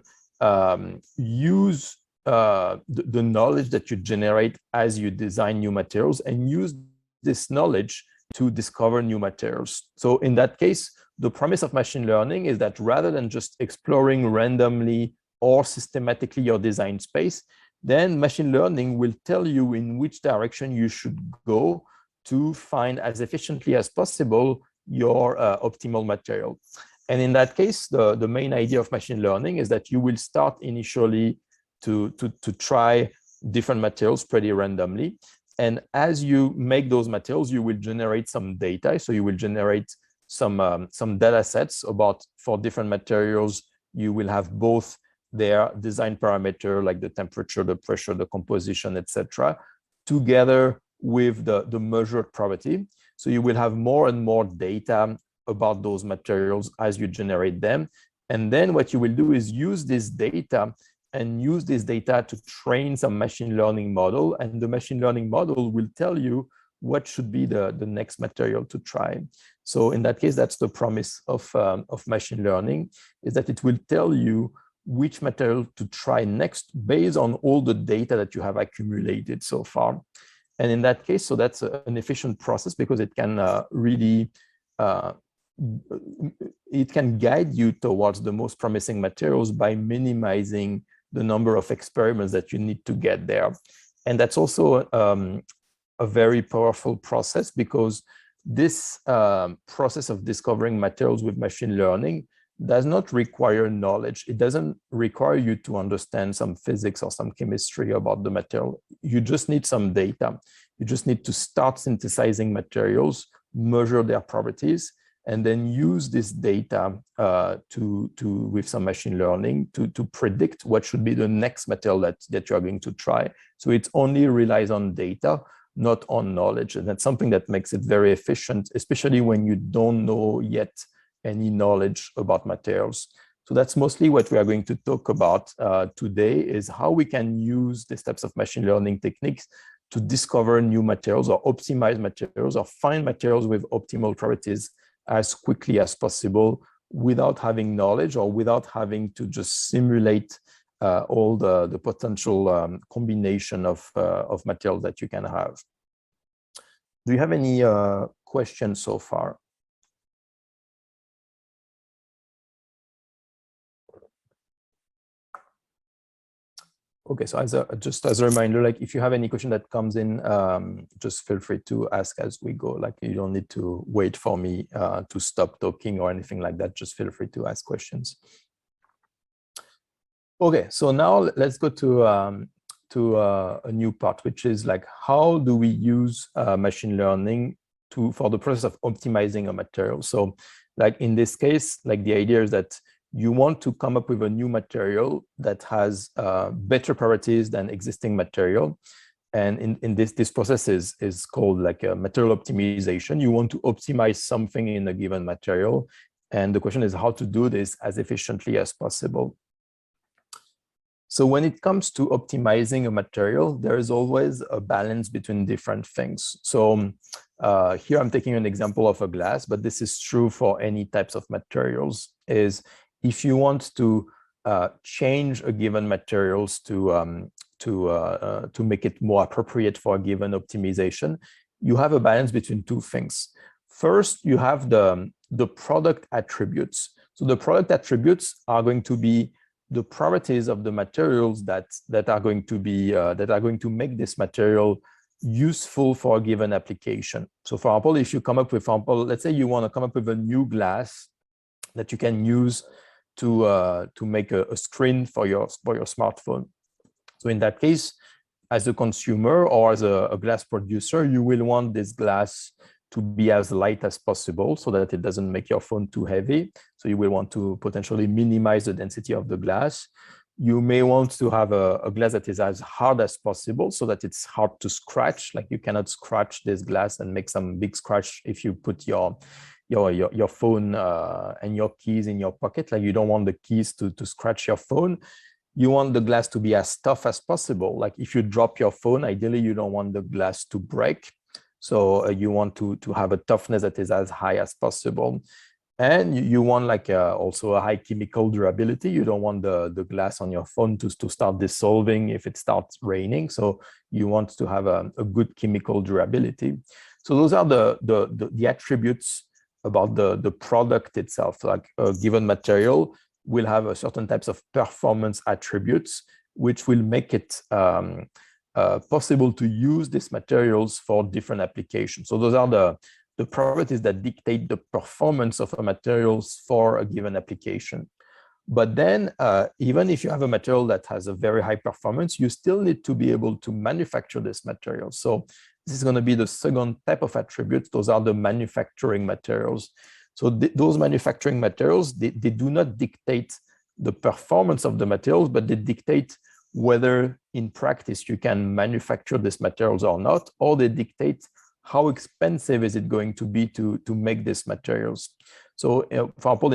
use the knowledge that you generate as you design new materials and use this knowledge to discover new materials. So in that case, the promise of machine learning is that rather than just exploring randomly or systematically your design space, then machine learning will tell you in which direction you should go to find as efficiently as possible your optimal material. And in that case, the main idea of machine learning is that you will start initially to try different materials pretty randomly. And as you make those materials, you will generate some data. So you will generate some data sets for different materials. You will have both their design parameter, like the temperature, the pressure, the composition, etc., together with the measured property. So you will have more and more data about those materials as you generate them. And then what you will do is use this data to train some machine learning model. And the machine learning model will tell you what should be the next material to try. So in that case, that's the promise of machine learning, is that it will tell you which material to try next based on all the data that you have accumulated so far. And in that case, so that's an efficient process, because it can really it can guide you towards the most promising materials by minimizing the number of experiments that you need to get there. And that's also a very powerful process, because this process of discovering materials with machine learning does not require knowledge. It doesn't require you to understand some physics or some chemistry about the material. You just need some data. You just need to start synthesizing materials, measure their properties, and then use this data with some machine learning to predict what should be the next material that you are going to try. So it only relies on data, not on knowledge. And that's something that makes it very efficient, especially when you don't know yet any knowledge about materials. So that's mostly what we are going to talk about today, is how we can use these types of machine learning techniques to discover new materials or optimize materials or find materials with optimal properties as quickly as possible without having knowledge or without having to just simulate all the potential combination of materials that you can have. Do you have any questions so far? Okay, so just as a reminder, like if you have any question that comes in, just feel free to ask as we go. Like you don't need to wait for me to stop talking or anything like that. Just feel free to ask questions. Okay, so now let's go to to a new part, which is like, how do we use machine learning for the process of optimizing a material? So like in this case, like the idea is that you want to come up with a new material that has better properties than existing material. And in this process is called like a material optimization. You want to optimize something in a given material. And the question is how to do this as efficiently as possible. So when it comes to optimizing a material, there is always a balance between different things. So here I'm taking an example of a glass, but this is true for any types of materials, is if you want to change a given materials to make it more appropriate for a given optimization, you have a balance between two things. First, you have the product attributes. So the product attributes are going to be the properties of the materials that are going to make this material useful for a given application. So for example, if you come up with, let's say you want to come up with a new glass that you can use to make a screen for your smartphone. So in that case, as a consumer or as a glass producer, you will want this glass to be as light as possible so that it doesn't make your phone too heavy. So you will want to potentially minimize the density of the glass. You may want to have a glass that is as hard as possible so that it's hard to scratch. Like you cannot scratch this glass and make some big scratch if you put your phone and your keys in your pocket. Like you don't want the keys to scratch your phone. You want the glass to be as tough as possible. Like if you drop your phone, ideally you don't want the glass to break. So you want to have a toughness that is as high as possible. And you want like also a high chemical durability. You don't want the glass on your phone to start dissolving if it starts raining. So you want to have a good chemical durability. So those are the attributes about the product itself. Like a given material will have a certain types of performance attributes, which will make it possible to use these materials for different applications. So those are the properties that dictate the performance of a materials for a given application. But then even if you have a material that has a very high performance, you still need to be able to manufacture this material. So this is going to be the second type of attributes. Those are the manufacturing materials. So those manufacturing materials, they do not dictate the performance of the materials, but they dictate whether in practice you can manufacture these materials or not, or they dictate how expensive is it going to be to make these materials. So for example,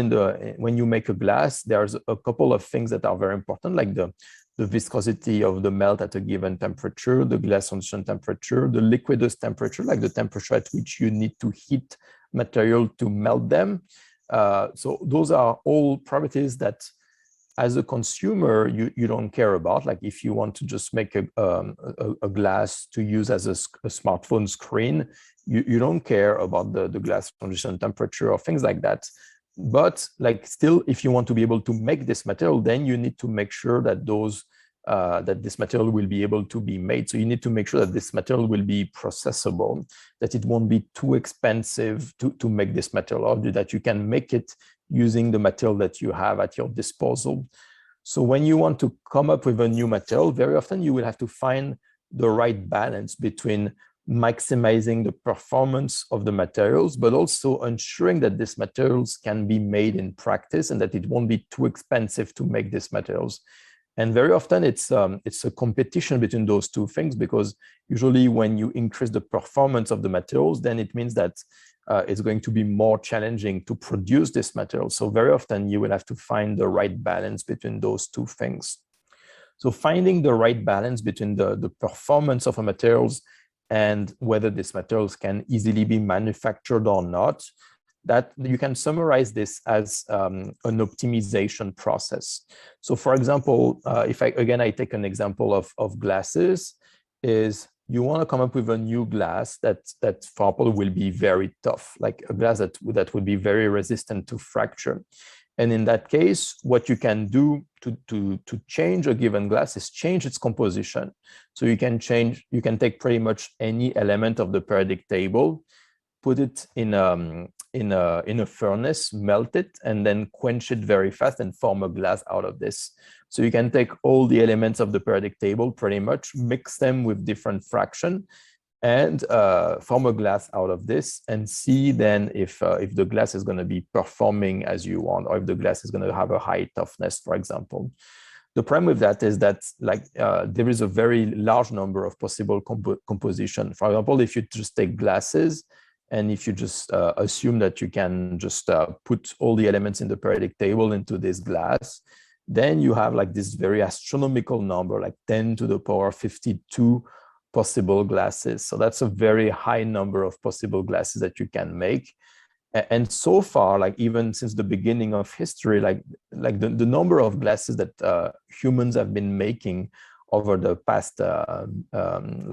when you make a glass, there's a couple of things that are very important, like the viscosity of the melt at a given temperature, the glass transition temperature, the liquidus temperature, like the temperature at which you need to heat material to melt them. So those are all properties that as a consumer, you don't care about. Like if you want to just make a glass to use as a smartphone screen, you don't care about the glass transition temperature or things like that. But like still, if you want to be able to make this material, then you need to make sure that that this material will be able to be made. So you need to make sure that this material will be processable, that it won't be too expensive to make this material, or that you can make it using the material that you have at your disposal. So when you want to come up with a new material, very often you will have to find the right balance between maximizing the performance of the materials, but also ensuring that these materials can be made in practice and that it won't be too expensive to make these materials. And very often it's a competition between those two things, because usually when you increase the performance of the materials, then it means that it's going to be more challenging to produce this material. So very often you will have to find the right balance between those two things. So finding the right balance between the performance of a materials and whether these materials can easily be manufactured or not, that you can summarize this as an optimization process. So for example, if I take an example of glasses, is you want to come up with a new glass that for example will be very tough, like a glass that would be very resistant to fracture. And in that case, what you can do to change a given glass is change its composition. So you can take pretty much any element of the periodic table, put it in a furnace, melt it, and then quench it very fast and form a glass out of this. So you can take all the elements of the periodic table, pretty much mix them with different fraction, and form a glass out of this, and see then if the glass is going to be performing as you want, or if the glass is going to have a high toughness, for example. The problem with that is that there is a very large number of possible composition. For example, if you just take glasses, and if you just assume that you can just put all the elements in the periodic table into this glass, then you have like this very astronomical number, like 10 to the power 52 possible glasses. So that's a very high number of possible glasses that you can make. And so far, like even since the beginning of history, like the number of glasses that humans have been making over the past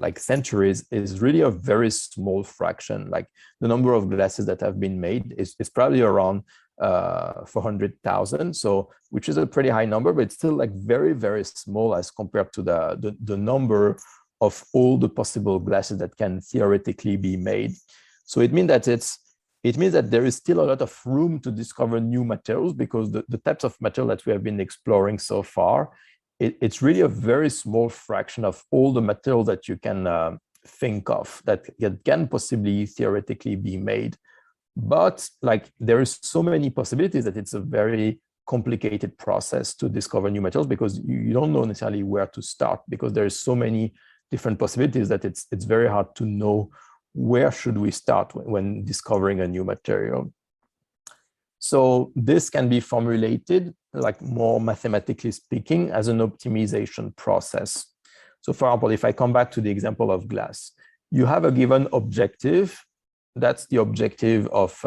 like centuries is really a very small fraction. Like the number of glasses that have been made is probably around 400,000, so which is a pretty high number, but it's still like very, very small as compared to the number of all the possible glasses that can theoretically be made. So it means that there is still a lot of room to discover new materials, because the types of material that we have been exploring so far, it's really a very small fraction of all the material that you can think of that can possibly theoretically be made. But like there is so many possibilities that it's a very complicated process to discover new materials, because you don't know necessarily where to start, because there's so many different possibilities that it's very hard to know where should we start when discovering a new material. So this can be formulated, like more mathematically speaking, as an optimization process. So for example, if I come back to the example of glass, you have a given objective. That's the objective of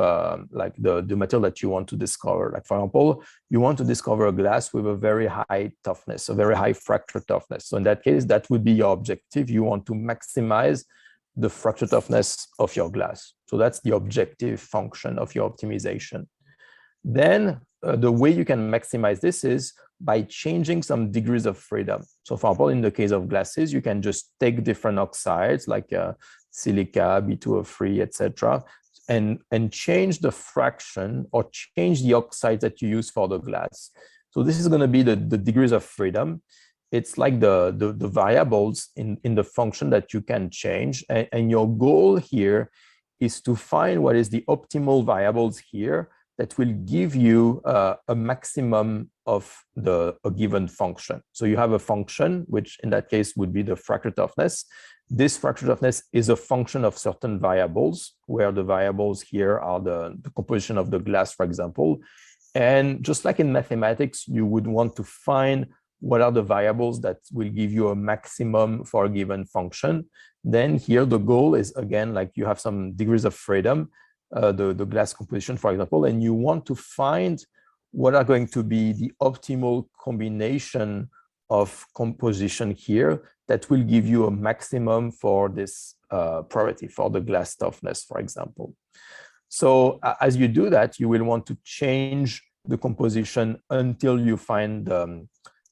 like the material that you want to discover. Like for example, you want to discover a glass with a very high toughness, a very high fracture toughness. So in that case, that would be your objective. You want to maximize the fracture toughness of your glass. So that's the objective function of your optimization. Then the way you can maximize this is by changing some degrees of freedom. So for example, in the case of glasses, you can just take different oxides like silica, B2O3, etc., and change the fraction or change the oxides that you use for the glass. So this is going to be the degrees of freedom. It's like the variables in the function that you can change. And your goal here is to find what is the optimal variables here that will give you a maximum of a given function. So you have a function, which in that case would be the fracture toughness. This fracture toughness is a function of certain variables, where the variables here are the composition of the glass, for example. And just like in mathematics, you would want to find what are the variables that will give you a maximum for a given function. Then here the goal is, again, like you have some degrees of freedom, the glass composition, for example, and you want to find what are going to be the optimal combination of composition here that will give you a maximum for this property, for the glass toughness, for example. So as you do that, you will want to change the composition until you find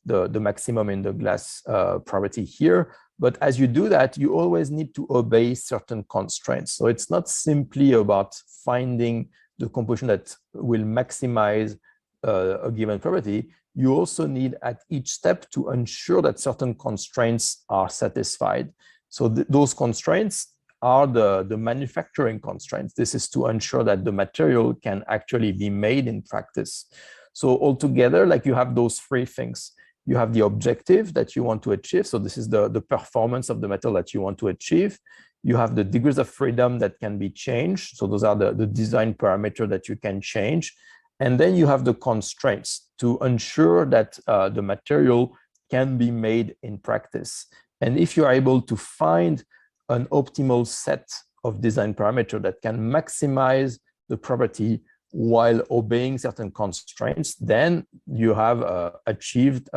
the maximum in the glass property here. But as you do that, you always need to obey certain constraints. So it's not simply about finding the composition that will maximize a given property. You also need at each step to ensure that certain constraints are satisfied. So those constraints are the manufacturing constraints. This is to ensure that the material can actually be made in practice. So altogether, like you have those three things. You have the objective that you want to achieve. So this is the performance of the metal that you want to achieve. You have the degrees of freedom that can be changed. So those are the design parameter that you can change. And then you have the constraints to ensure that the material can be made in practice. And if you are able to find an optimal set of design parameters that can maximize the property while obeying certain constraints, then you have achieved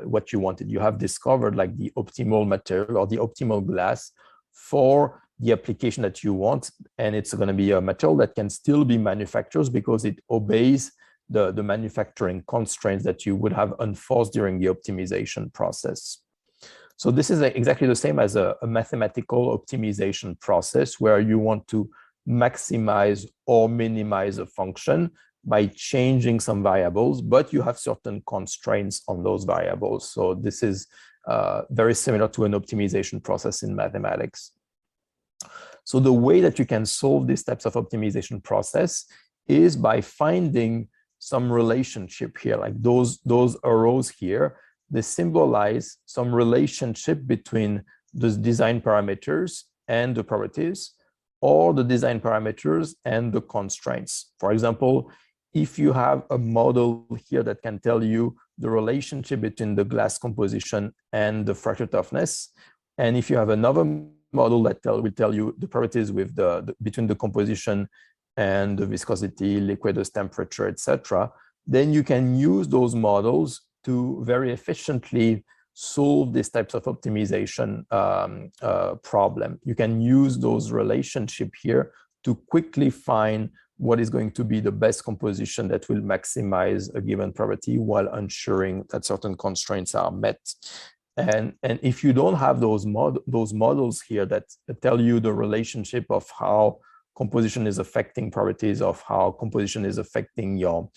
what you wanted. You have discovered like the optimal material or the optimal glass for the application that you want. And it's going to be a material that can still be manufactured because it obeys the manufacturing constraints that you would have enforced during the optimization process. So this is exactly the same as a mathematical optimization process where you want to maximize or minimize a function by changing some variables, but you have certain constraints on those variables. So this is very similar to an optimization process in mathematics. So the way that you can solve these types of optimization process is by finding some relationship here, like those arrows here. They symbolize some relationship between the design parameters and the properties, or the design parameters and the constraints. For example, if you have a model here that can tell you the relationship between the glass composition and the fracture toughness, and if you have another model that will tell you the properties with between the composition and the viscosity, liquidus temperature, etc., then you can use those models to very efficiently solve these types of optimization problem. You can use those relationships here to quickly find what is going to be the best composition that will maximize a given property while ensuring that certain constraints are met. And if you don't have those models here that tell you the relationship of how composition is affecting properties, of how composition is affecting your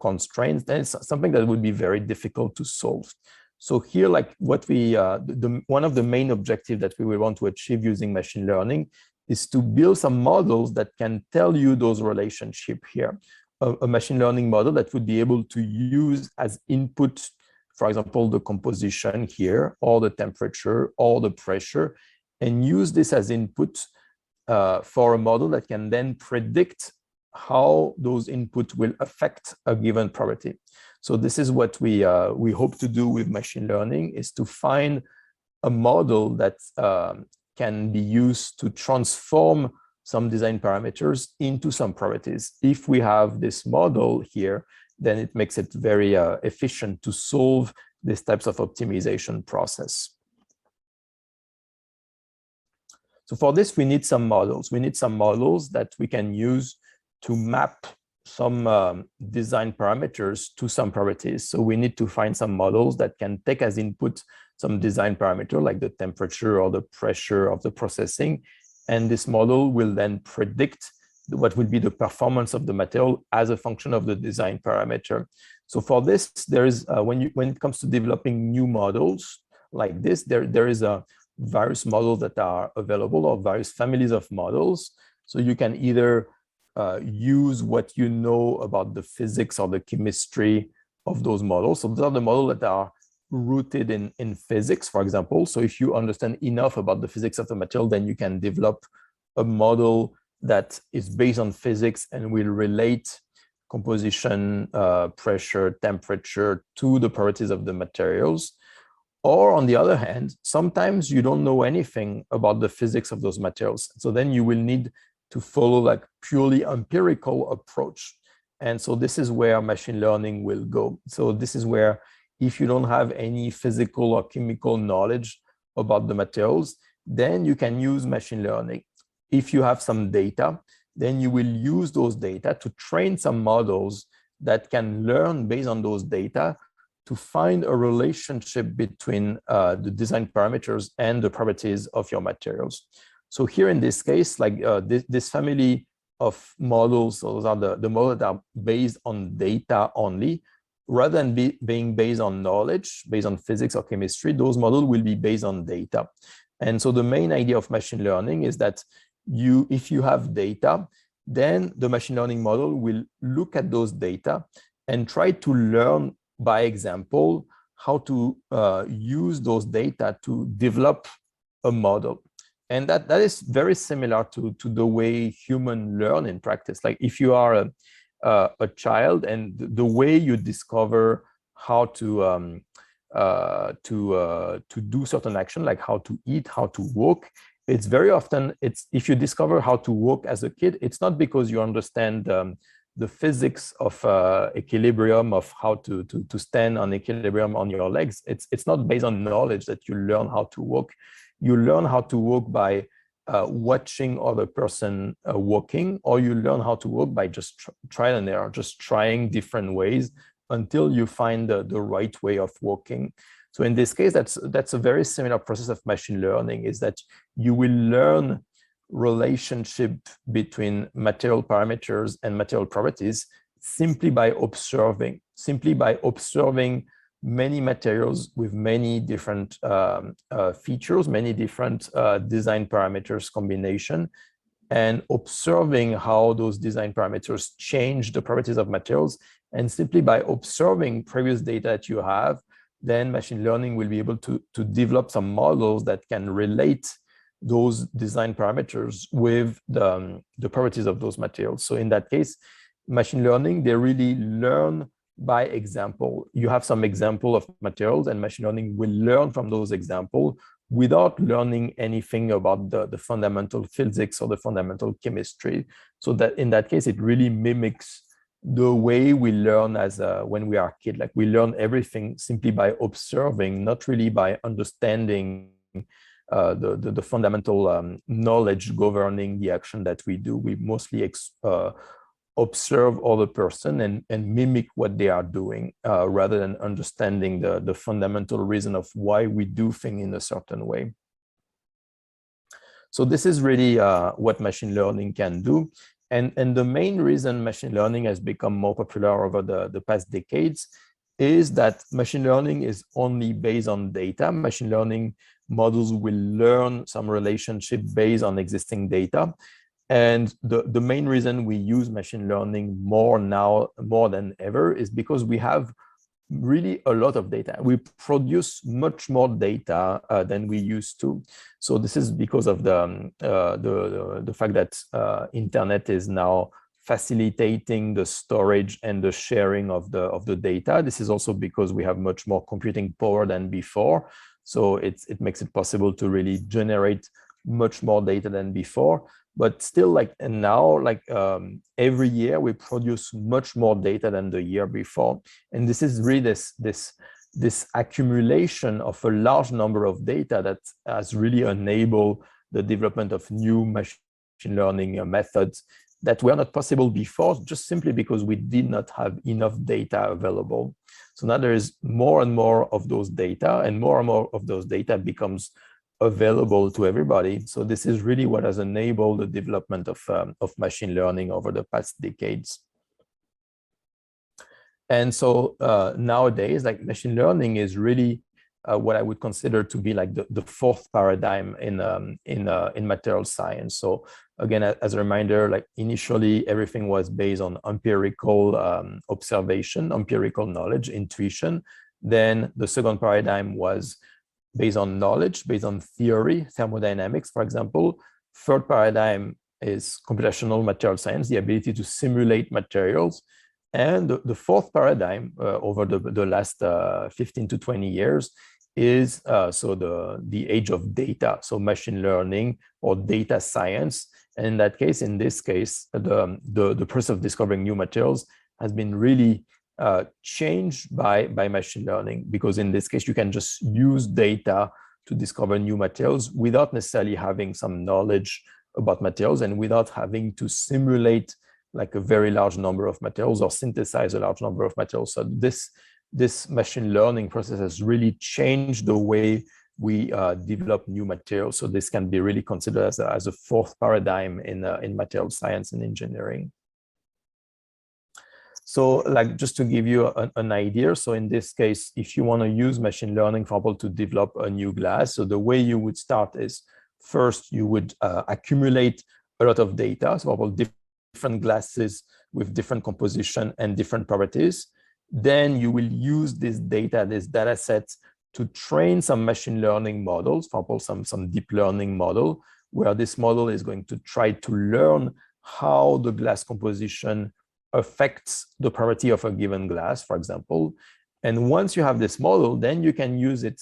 constraints, then it's something that would be very difficult to solve. So here, like what we, one of the main objectives that we will want to achieve using machine learning is to build some models that can tell you those relationships here. A machine learning model that would be able to use as input, for example, the composition here, or the temperature, or the pressure, and use this as input for a model that can then predict how those inputs will affect a given property. So this is what we hope to do with machine learning, is to find a model that can be used to transform some design parameters into some properties. If we have this model here, then it makes it very efficient to solve these types of optimization process. So for this, we need some models. We need some models that we can use to map some design parameters to some properties. So we need to find some models that can take as input some design parameter, like the temperature or the pressure of the processing. And this model will then predict what will be the performance of the material as a function of the design parameter. So for this, there is when it comes to developing new models like this, there is a various models that are available, or various families of models. So you can either use what you know about the physics or the chemistry of those models. So those are the models that are rooted in physics, for example. So if you understand enough about the physics of the material, then you can develop a model that is based on physics and will relate composition, pressure, temperature to the properties of the materials. Or on the other hand, sometimes you don't know anything about the physics of those materials. So then you will need to follow like purely empirical approach. And so this is where machine learning will go. So this is where, if you don't have any physical or chemical knowledge about the materials, then you can use machine learning. If you have some data, then you will use those data to train some models that can learn based on those data to find a relationship between the design parameters and the properties of your materials. So here in this case, like this family of models, those are the models that are based on data only, rather than being based on knowledge, based on physics or chemistry, those models will be based on data. And so the main idea of machine learning is that if you have data, then the machine learning model will look at those data and try to learn by example how to use those data to develop a model. And that is very similar to the way humans learn in practice. Like if you are a child, and the way you discover how to do certain action, like how to eat, how to walk, it's very often, if you discover how to walk as a kid, it's not because you understand the physics of equilibrium, of how to stand on equilibrium on your legs. It's not based on knowledge that you learn how to walk. You learn how to walk by watching other person walking, or you learn how to walk by just trial and error, just trying different ways until you find the right way of walking. So in this case, that's a very similar process of machine learning, is that you will learn relationship between material parameters and material properties simply by observing many materials with many different features, many different design parameters combination, and observing how those design parameters change the properties of materials. And simply by observing previous data that you have, then machine learning will be able to develop some models that can relate those design parameters with the properties of those materials. So in that case, machine learning, they really learn by example. You have some example of materials, and machine learning will learn from those examples without learning anything about the fundamental physics or the fundamental chemistry. So that in that case, it really mimics the way we learn as when we are a kid. Like, we learn everything simply by observing, not really by understanding the fundamental knowledge governing the action that we do. We mostly observe other person and mimic what they are doing rather than understanding the fundamental reason of why we do things in a certain way. So this is really what machine learning can do. And the main reason machine learning has become more popular over the past decades is that machine learning is only based on data. Machine learning models will learn some relationship based on existing data. And the main reason we use machine learning more now, more than ever, is because we have really a lot of data. We produce much more data than we used to. So this is because of the fact that internet is now facilitating the storage and the sharing of the data. This is also because we have much more computing power than before. So it makes it possible to really generate much more data than before. But still, like, and now, like, every year we produce much more data than the year before. And this is really this accumulation of a large number of data that has really enabled the development of new machine learning methods that were not possible before, just simply because we did not have enough data available. So now there is more and more of those data, and more of those data becomes available to everybody. So this is really what has enabled the development of machine learning over the past decades. And so nowadays, like, machine learning is really what I would consider to be like the fourth paradigm in material science. So again, as a reminder, like, initially everything was based on empirical observation, empirical knowledge, intuition. Then the second paradigm was based on knowledge, based on theory, thermodynamics, for example. Third paradigm is computational material science, the ability to simulate materials. And the fourth paradigm over the last 15 to 20 years is so the age of data, so machine learning or data science. And in that case, in this case, the process of discovering new materials has been really changed by machine learning, because in this case, you can just use data to discover new materials without necessarily having some knowledge about materials and without having to simulate like a very large number of materials or synthesize a large number of materials. So this machine learning process has really changed the way we develop new materials. So this can be really considered as a fourth paradigm in material science and engineering. So, like, just to give you an idea, so in this case, if you want to use machine learning, for example, to develop a new glass, so the way you would start is first you would accumulate a lot of data, so for example, different glasses with different composition and different properties. Then you will use this data sets to train some machine learning models, for example, some deep learning model, where this model is going to try to learn how the glass composition affects the property of a given glass, for example. And once you have this model, then you can use it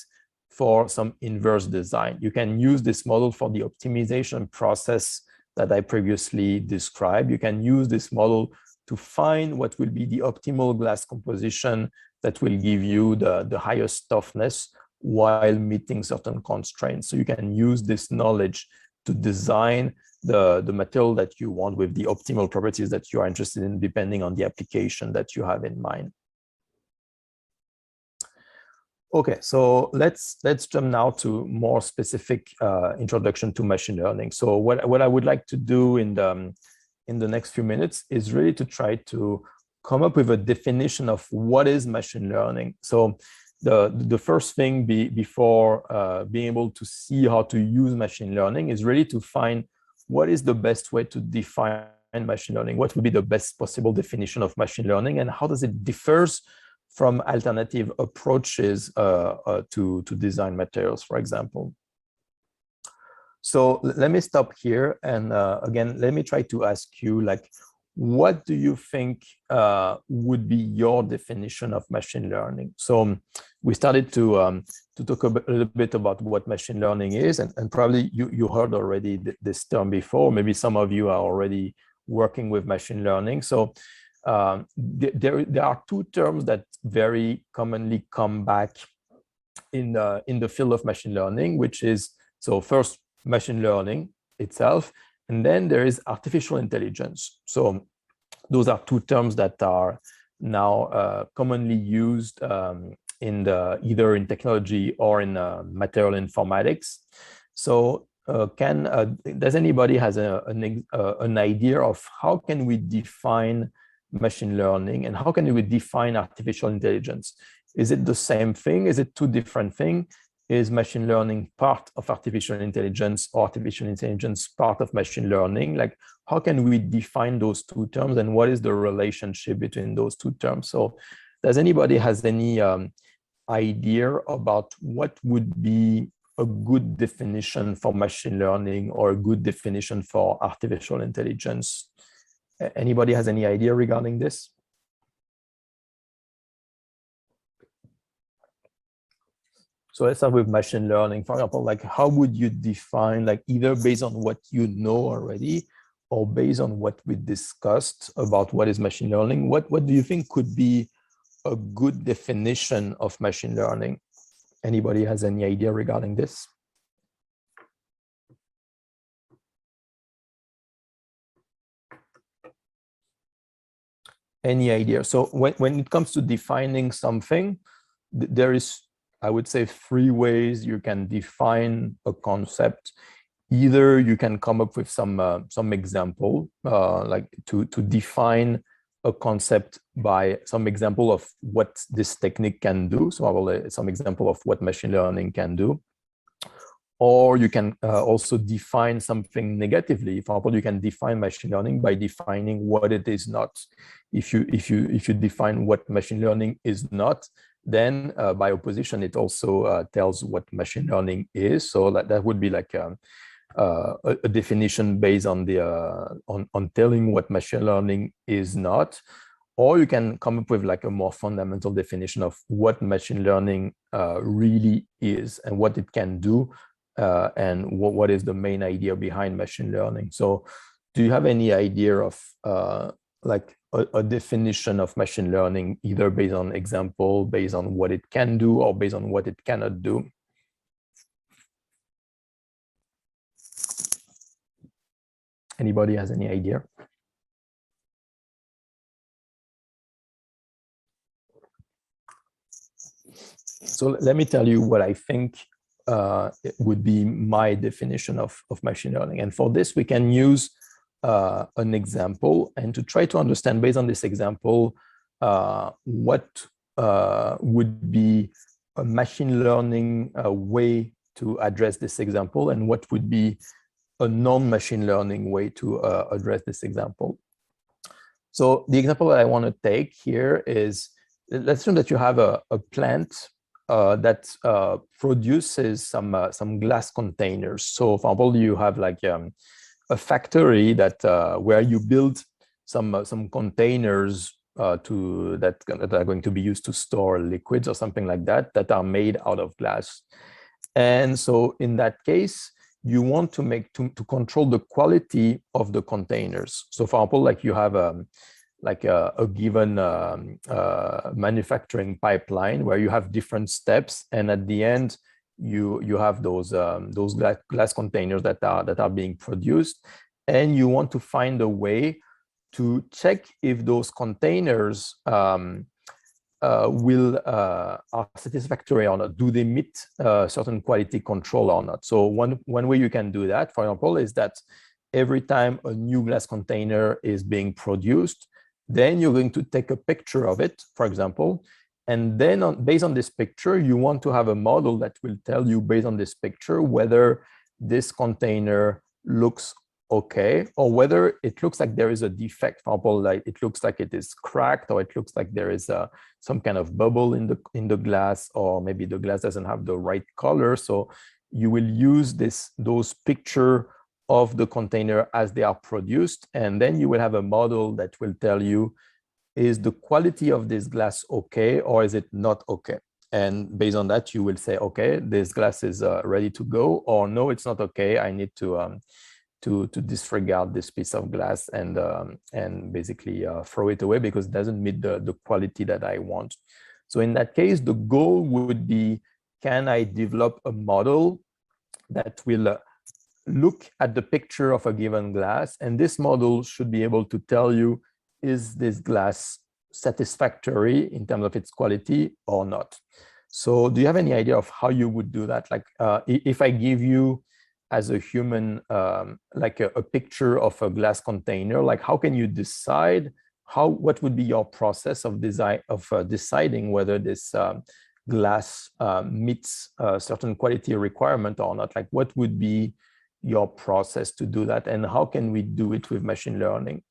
for some inverse design. You can use this model for the optimization process that I previously described. You can use this model to find what will be the optimal glass composition that will give you the highest toughness while meeting certain constraints. So you can use this knowledge to design the material that you want with the optimal properties that you are interested in, depending on the application that you have in mind. Okay, so let's jump now to more specific introduction to machine learning. So what I would like to do in the next few minutes is really to try to come up with a definition of what is machine learning. So the first thing before being able to see how to use machine learning is really to find what is the best way to define machine learning, what would be the best possible definition of machine learning, and how does it differs from alternative approaches to design materials, for example. So let me stop here. And again, let me try to ask you, like, what do you think would be your definition of machine learning? So we started to talk a little bit about what machine learning is, and probably you heard already this term before. Maybe some of you are already working with machine learning. So there are two terms that very commonly come back in the field of machine learning, which is, so first, machine learning itself, and then there is artificial intelligence. So those are two terms that are now commonly used either in technology or in material informatics. So does anybody has an idea of how can we define machine learning and how can we define artificial intelligence? Is it the same thing? Is it two different things? Is machine learning part of artificial intelligence or artificial intelligence part of machine learning? Like, how can we define those two terms and what is the relationship between those two terms? So does anybody has any idea about what would be a good definition for machine learning or a good definition for artificial intelligence? Anybody has any idea regarding this? So let's start with machine learning. For example, like, how would you define, like, either based on what you know already or based on what we discussed about what is machine learning, what do you think could be a good definition of machine learning? Anybody has any idea regarding this? Any idea? So when it comes to defining something, there is, I would say, three ways you can define a concept. Either you can come up with some example, like to define a concept by some example of what this technique can do. So I will some example of what machine learning can do. Or you can also define something negatively. For example, you can define machine learning by defining what it is not. If you define what machine learning is not, then by opposition, it also tells what machine learning is. So that would be like a definition based on the on telling what machine learning is not. Or you can come up with like a more fundamental definition of what machine learning really is and what it can do, and what is the main idea behind machine learning. So do you have any idea of like a definition of machine learning, either based on example, based on what it can do, or based on what it cannot do? Anybody has any idea? So let me tell you what I think it would be my definition of machine learning. And for this, we can use an example, and to try to understand based on this example, what would be a machine learning way to address this example, and what would be a non-machine learning way to address this example. So the example that I want to take here is, let's assume that you have a plant that produces some glass containers. So for example, you have like a factory that where you build some containers that are going to be used to store liquids or something like that are made out of glass. And so in that case, you want to control the quality of the containers. So for example, like you have a given manufacturing pipeline where you have different steps, and at the end you have those glass containers that are being produced, and you want to find a way to check if those containers are satisfactory or not. Do they meet certain quality control or not? So one way you can do that, for example, is that every time a new glass container is being produced, Then you're going to take a picture of it, for example, and then based on this picture, you want to have a model that will tell you based on this picture whether this container looks okay or whether it looks like there is a defect. For example, like it looks like it is cracked, or it looks like there is some kind of bubble in the glass, or maybe the glass doesn't have the right color. So you will use those picture of the container as they are produced, and then you will have a model that will tell you, is the quality of this glass okay, or is it not okay? And based on that, you will say, okay, this glass is ready to go, or no, it's not okay. I need to disregard this piece of glass and basically throw it away because it doesn't meet the quality that I want. So in that case, the goal would be, can I develop a model that will look at the picture of a given glass, and this model should be able to tell you, is this glass satisfactory in terms of its quality or not? So do you have any idea of how you would do that? Like if I give you as a human, like a picture of a glass container, like how can you decide what would be your process of deciding whether this glass meets a certain quality requirement or not? Like what would be your process to do that, and how can we do it with machine learning?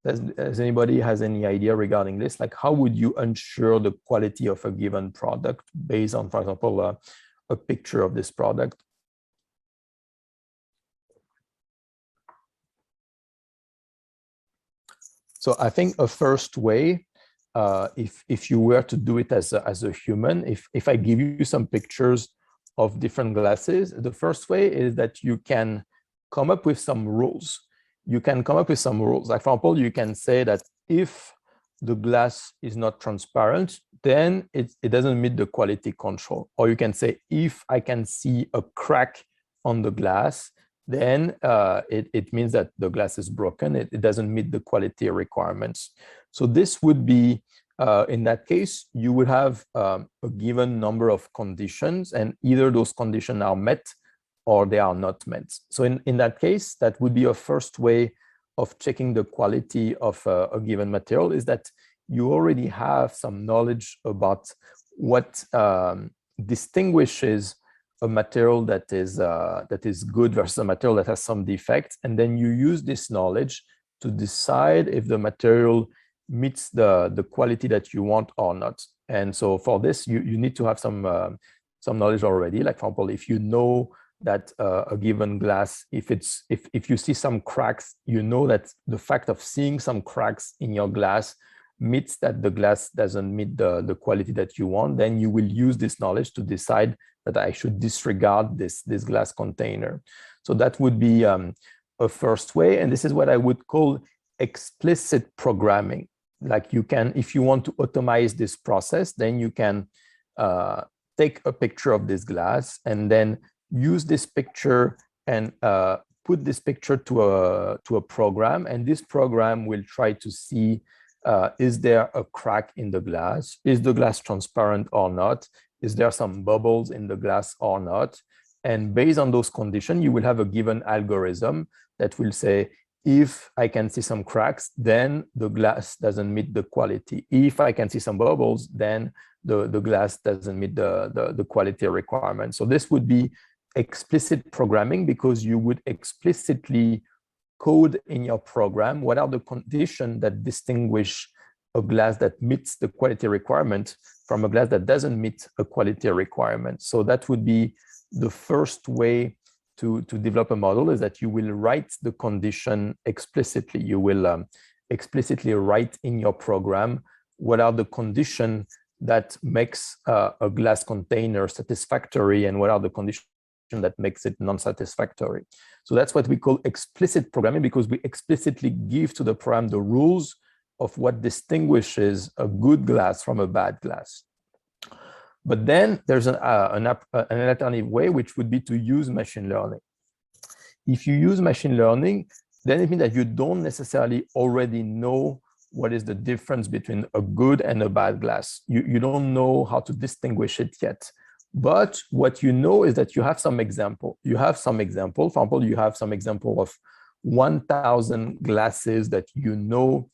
Does anybody has any idea regarding this? Like how would you ensure the quality of a given product based on, for example, a picture of this product? So I think a first way, if you were to do it as a human, if I give you some pictures of different glasses, the first way is that you can come up with some rules. You can come up with some rules. Like for example, you can say that if the glass is not transparent, then it doesn't meet the quality control. Or you can say, if I can see a crack on the glass, then it means that the glass is broken. It doesn't meet the quality requirements. So this would be, in that case, you would have a given number of conditions, and either those conditions are met or they are not met. So in that case, that would be a first way of checking the quality of a given material, is that you already have some knowledge about what distinguishes a material that is good versus a material that has some defects, and then you use this knowledge to decide if the material meets the quality that you want or not. And so for this, you need to have some knowledge already. Like for example, if you know that a given glass, if you see some cracks, you know that the fact of seeing some cracks in your glass means that the glass doesn't meet the quality that you want, then you will use this knowledge to decide that I should disregard this glass container. So that would be a first way, and this is what I would call explicit programming. Like you can, if you want to automate this process, then you can take a picture of this glass and then use this picture and put this picture to a program, and this program will try to see, is there a crack in the glass? Is the glass transparent or not? Is there some bubbles in the glass or not? And based on those conditions, you will have a given algorithm that will say, if I can see some cracks, then the glass doesn't meet the quality. If I can see some bubbles, then the glass doesn't meet the quality requirement. So this would be explicit programming, because you would explicitly code in your program what are the conditions that distinguish a glass that meets the quality requirement from a glass that doesn't meet a quality requirement. So that would be the first way to develop a model, is that you will write the condition explicitly. You will explicitly write in your program what are the conditions that makes a glass container satisfactory and what are the conditions that makes it non-satisfactory. So that's what we call explicit programming, because we explicitly give to the program the rules of what distinguishes a good glass from a bad glass. But then there's an alternative way, which would be to use machine learning. If you use machine learning, then it means that you don't necessarily already know what is the difference between a good and a bad glass. You don't know how to distinguish it yet. But what you know is that you have some example. You have some example. For example, you have some example of 1,000 glasses that you know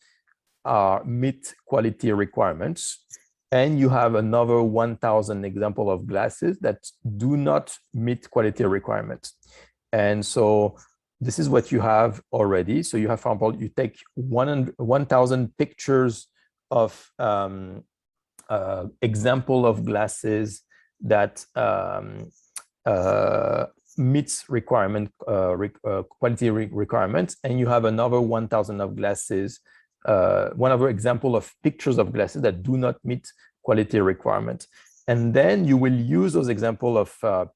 are meet quality requirements, and you have another 1,000 example of glasses that do not meet quality requirements. And so this is what you have already. So you have, for example, you take 1,000 pictures of example of glasses that meets quality requirements, and you have another 1,000 of glasses, one other example of pictures of glasses that do not meet quality requirements. And then you will use those example of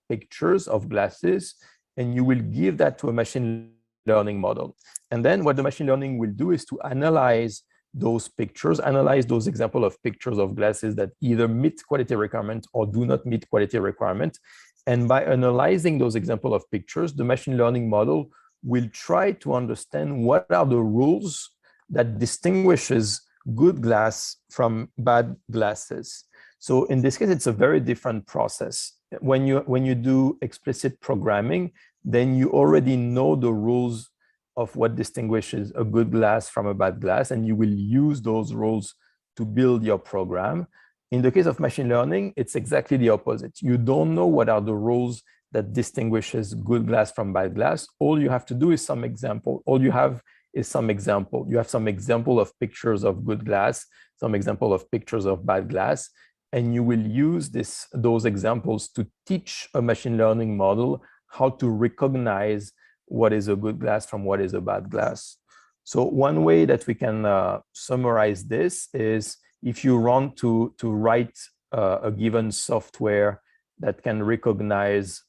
pictures of glasses, and you will give that to a machine learning model. And then what the machine learning will do is to analyze those pictures, analyze those example of pictures of glasses that either meet quality requirement or do not meet quality requirement. And by analyzing those example of pictures, the machine learning model will try to understand what are the rules that distinguishes good glass from bad glasses. So in this case, it's a very different process. When you do explicit programming, then you already know the rules of what distinguishes a good glass from a bad glass, and you will use those rules to build your program. In the case of machine learning, it's exactly the opposite. You don't know what are the rules that distinguishes good glass from bad glass. All you have to do is some example. All you have is some example. You have some example of pictures of good glass, some example of pictures of bad glass, and you will use those examples to teach a machine learning model how to recognize what is a good glass from what is a bad glass. So one way that we can summarize this is if you want to write a given software that can recognize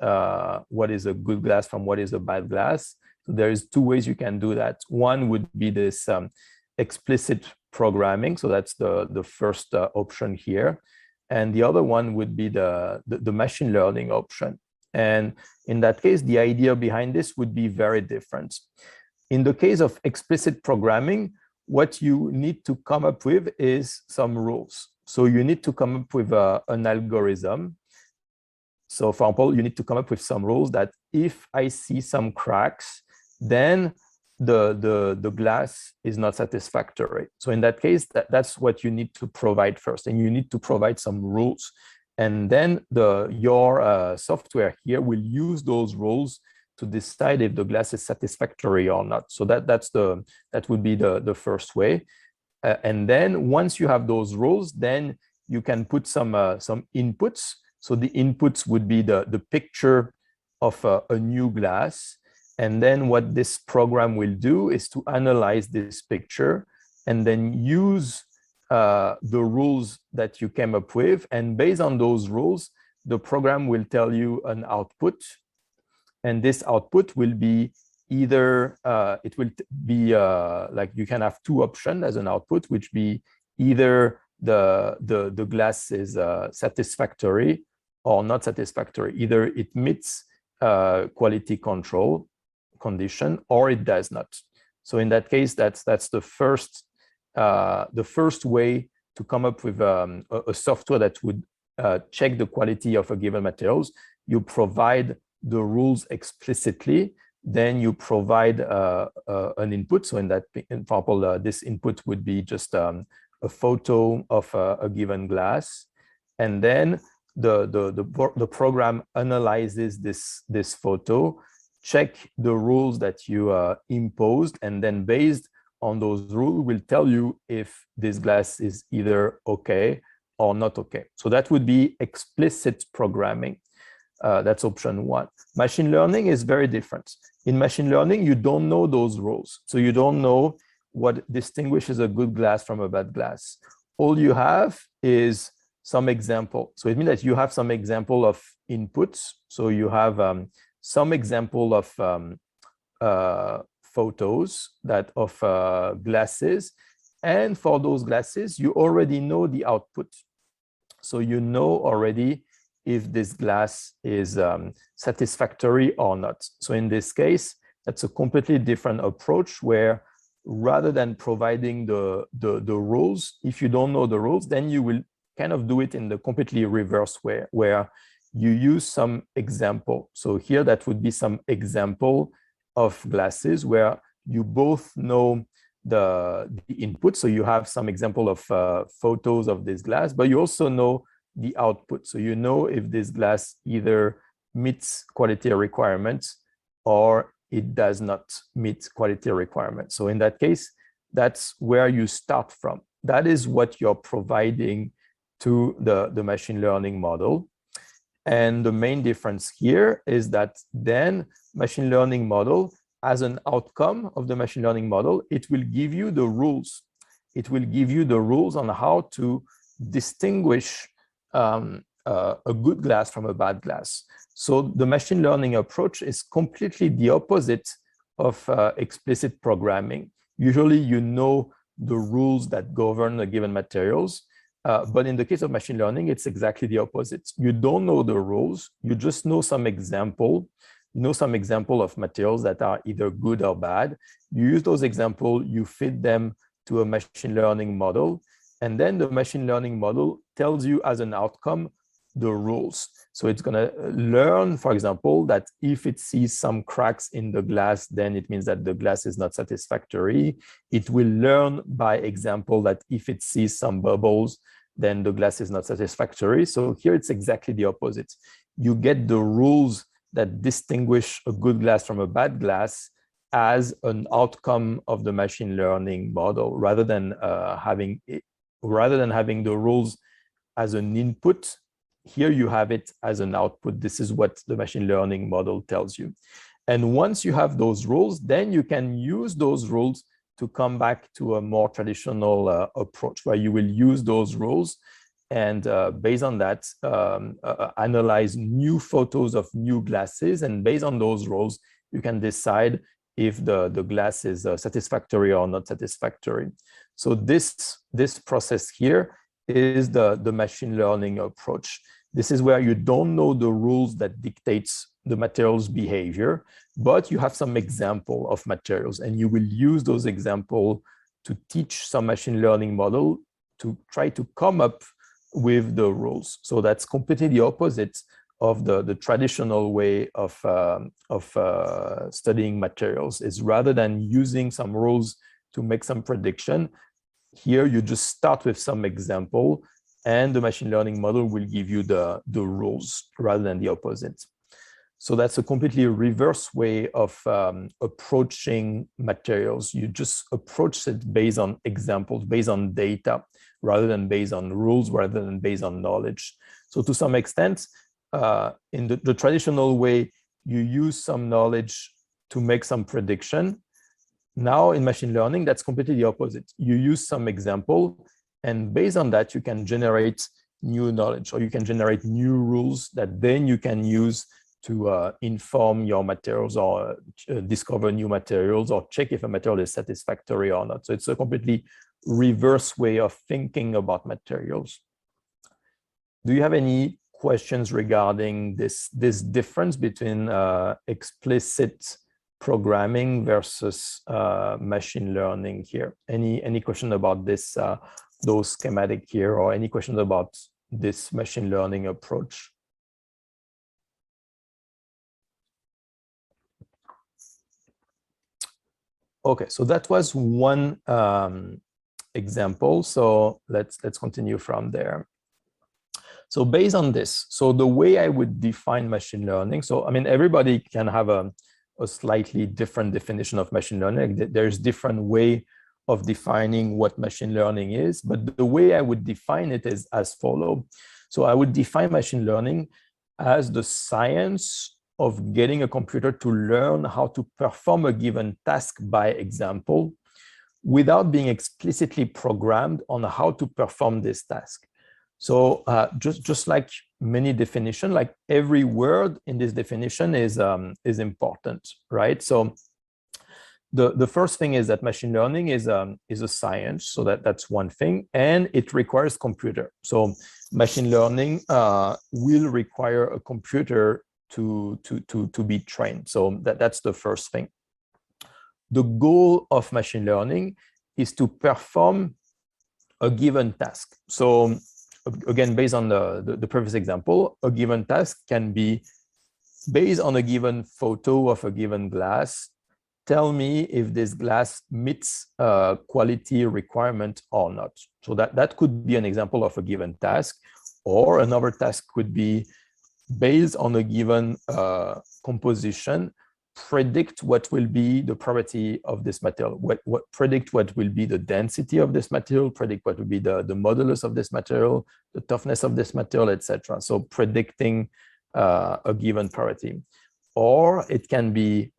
what is a good glass from what is a bad glass, so there is two ways you can do that. One would be this explicit programming. So that's the first option here. And the other one would be the machine learning option. And in that case, the idea behind this would be very different. In the case of explicit programming, what you need to come up with is some rules. So you need to come up with an algorithm. So for example, you need to come up with some rules that if I see some cracks, then the glass is not satisfactory. So in that case, that's what you need to provide first. And you need to provide some rules. And then your software here will use those rules to decide if the glass is satisfactory or not. So that would be the first way. And then once you have those rules, then you can put some inputs. So the inputs would be the picture of a new glass. And then what this program will do is to analyze this picture and then use the rules that you came up with. And based on those rules, the program will tell you an output. And this output will be either, it will be like you can have two options as an output, which be either the glass is satisfactory or not satisfactory. Either it meets quality control condition or it does not. So in that case, that's the first way to come up with a software that would check the quality of a given materials. You provide the rules explicitly, then you provide an input. So in that, for example, this input would be just a photo of a given glass, and then the program analyzes this photo, check the rules that you imposed, and then based on those rules will tell you if this glass is either okay or not okay. So that would be explicit programming. That's option one. Machine learning is very different. In machine learning, you don't know those rules. So you don't know what distinguishes a good glass from a bad glass. All you have is some example. So it means that you have some example of inputs. So you have some example of photos of glasses. And for those glasses, you already know the output. So you know already if this glass is satisfactory or not. So in this case, that's a completely different approach where rather than providing the rules, if you don't know the rules, then you will kind of do it in the completely reverse way, where you use some example. So here that would be some example of glasses where you both know the input. So you have some example of photos of this glass, but you also know the output. So you know if this glass either meets quality requirements or it does not meet quality requirements. So in that case, that's where you start from. That is what you're providing to the machine learning model. And the main difference here is that then machine learning model, as an outcome of the machine learning model, it will give you the rules. It will give you the rules on how to distinguish a good glass from a bad glass. So the machine learning approach is completely the opposite of explicit programming. Usually you know the rules that govern a given materials, but in the case of machine learning, it's exactly the opposite. You don't know the rules, you just know some example. You know some example of materials that are either good or bad. You use those examples, you feed them to a machine learning model, and then the machine learning model tells you as an outcome the rules. So it's going to learn, for example, that if it sees some cracks in the glass, then it means that the glass is not satisfactory. It will learn by example that if it sees some bubbles, then the glass is not satisfactory. So here it's exactly the opposite. You get the rules that distinguish a good glass from a bad glass as an outcome of the machine learning model, rather than having the rules as an input. Here you have it as an output. This is what the machine learning model tells you. And once you have those rules, then you can use those rules to come back to a more traditional approach, where you will use those rules and based on that, analyze new photos of new glasses. And based on those rules, you can decide if the glass is satisfactory or not satisfactory. So this process here is the machine learning approach. This is where you don't know the rules that dictates the material's behavior, but you have some example of materials, and you will use those examples to teach some machine learning model to try to come up with the rules. So that's completely the opposite of the traditional way of studying materials. Is rather than using some rules to make some prediction, here you just start with some example, and the machine learning model will give you the rules rather than the opposite. So that's a completely reverse way of approaching materials. You just approach it based on examples, based on data, rather than based on rules, rather than based on knowledge. So to some extent, in the traditional way, you use some knowledge to make some prediction. Now in machine learning, that's completely the opposite. You use some example, and based on that, you can generate new knowledge, or you can generate new rules that then you can use to inform your materials, or discover new materials, or check if a material is satisfactory or not. So it's a completely reverse way of thinking about materials. Do you have any questions regarding this difference between explicit programming versus machine learning here? Any question about this, those schematic here, or any questions about this machine learning approach? Okay, so that was one example. So let's continue from there. So based on this, so the way I would define machine learning, so I mean, everybody can have a slightly different definition of machine learning. There's different way of defining what machine learning is, but the way I would define it is as follows. So I would define machine learning as the science of getting a computer to learn how to perform a given task by example, without being explicitly programmed on how to perform this task. So just like many definitions, like every word in this definition is important, right? So the first thing is that machine learning is a science, so that's one thing, and it requires computer. So machine learning will require a computer to be trained. So that's the first thing. The goal of machine learning is to perform a given task. So again, based on the previous example, a given task can be based on a given photo of a given glass. tell me if this glass meets quality requirement or not. So that could be an example of a given task, or another task could be based on a given composition, predict what will be the property of this material, predict what will be the density of this material, predict what will be the modulus of this material, the toughness of this material, etc. So predicting a given property. Or it can be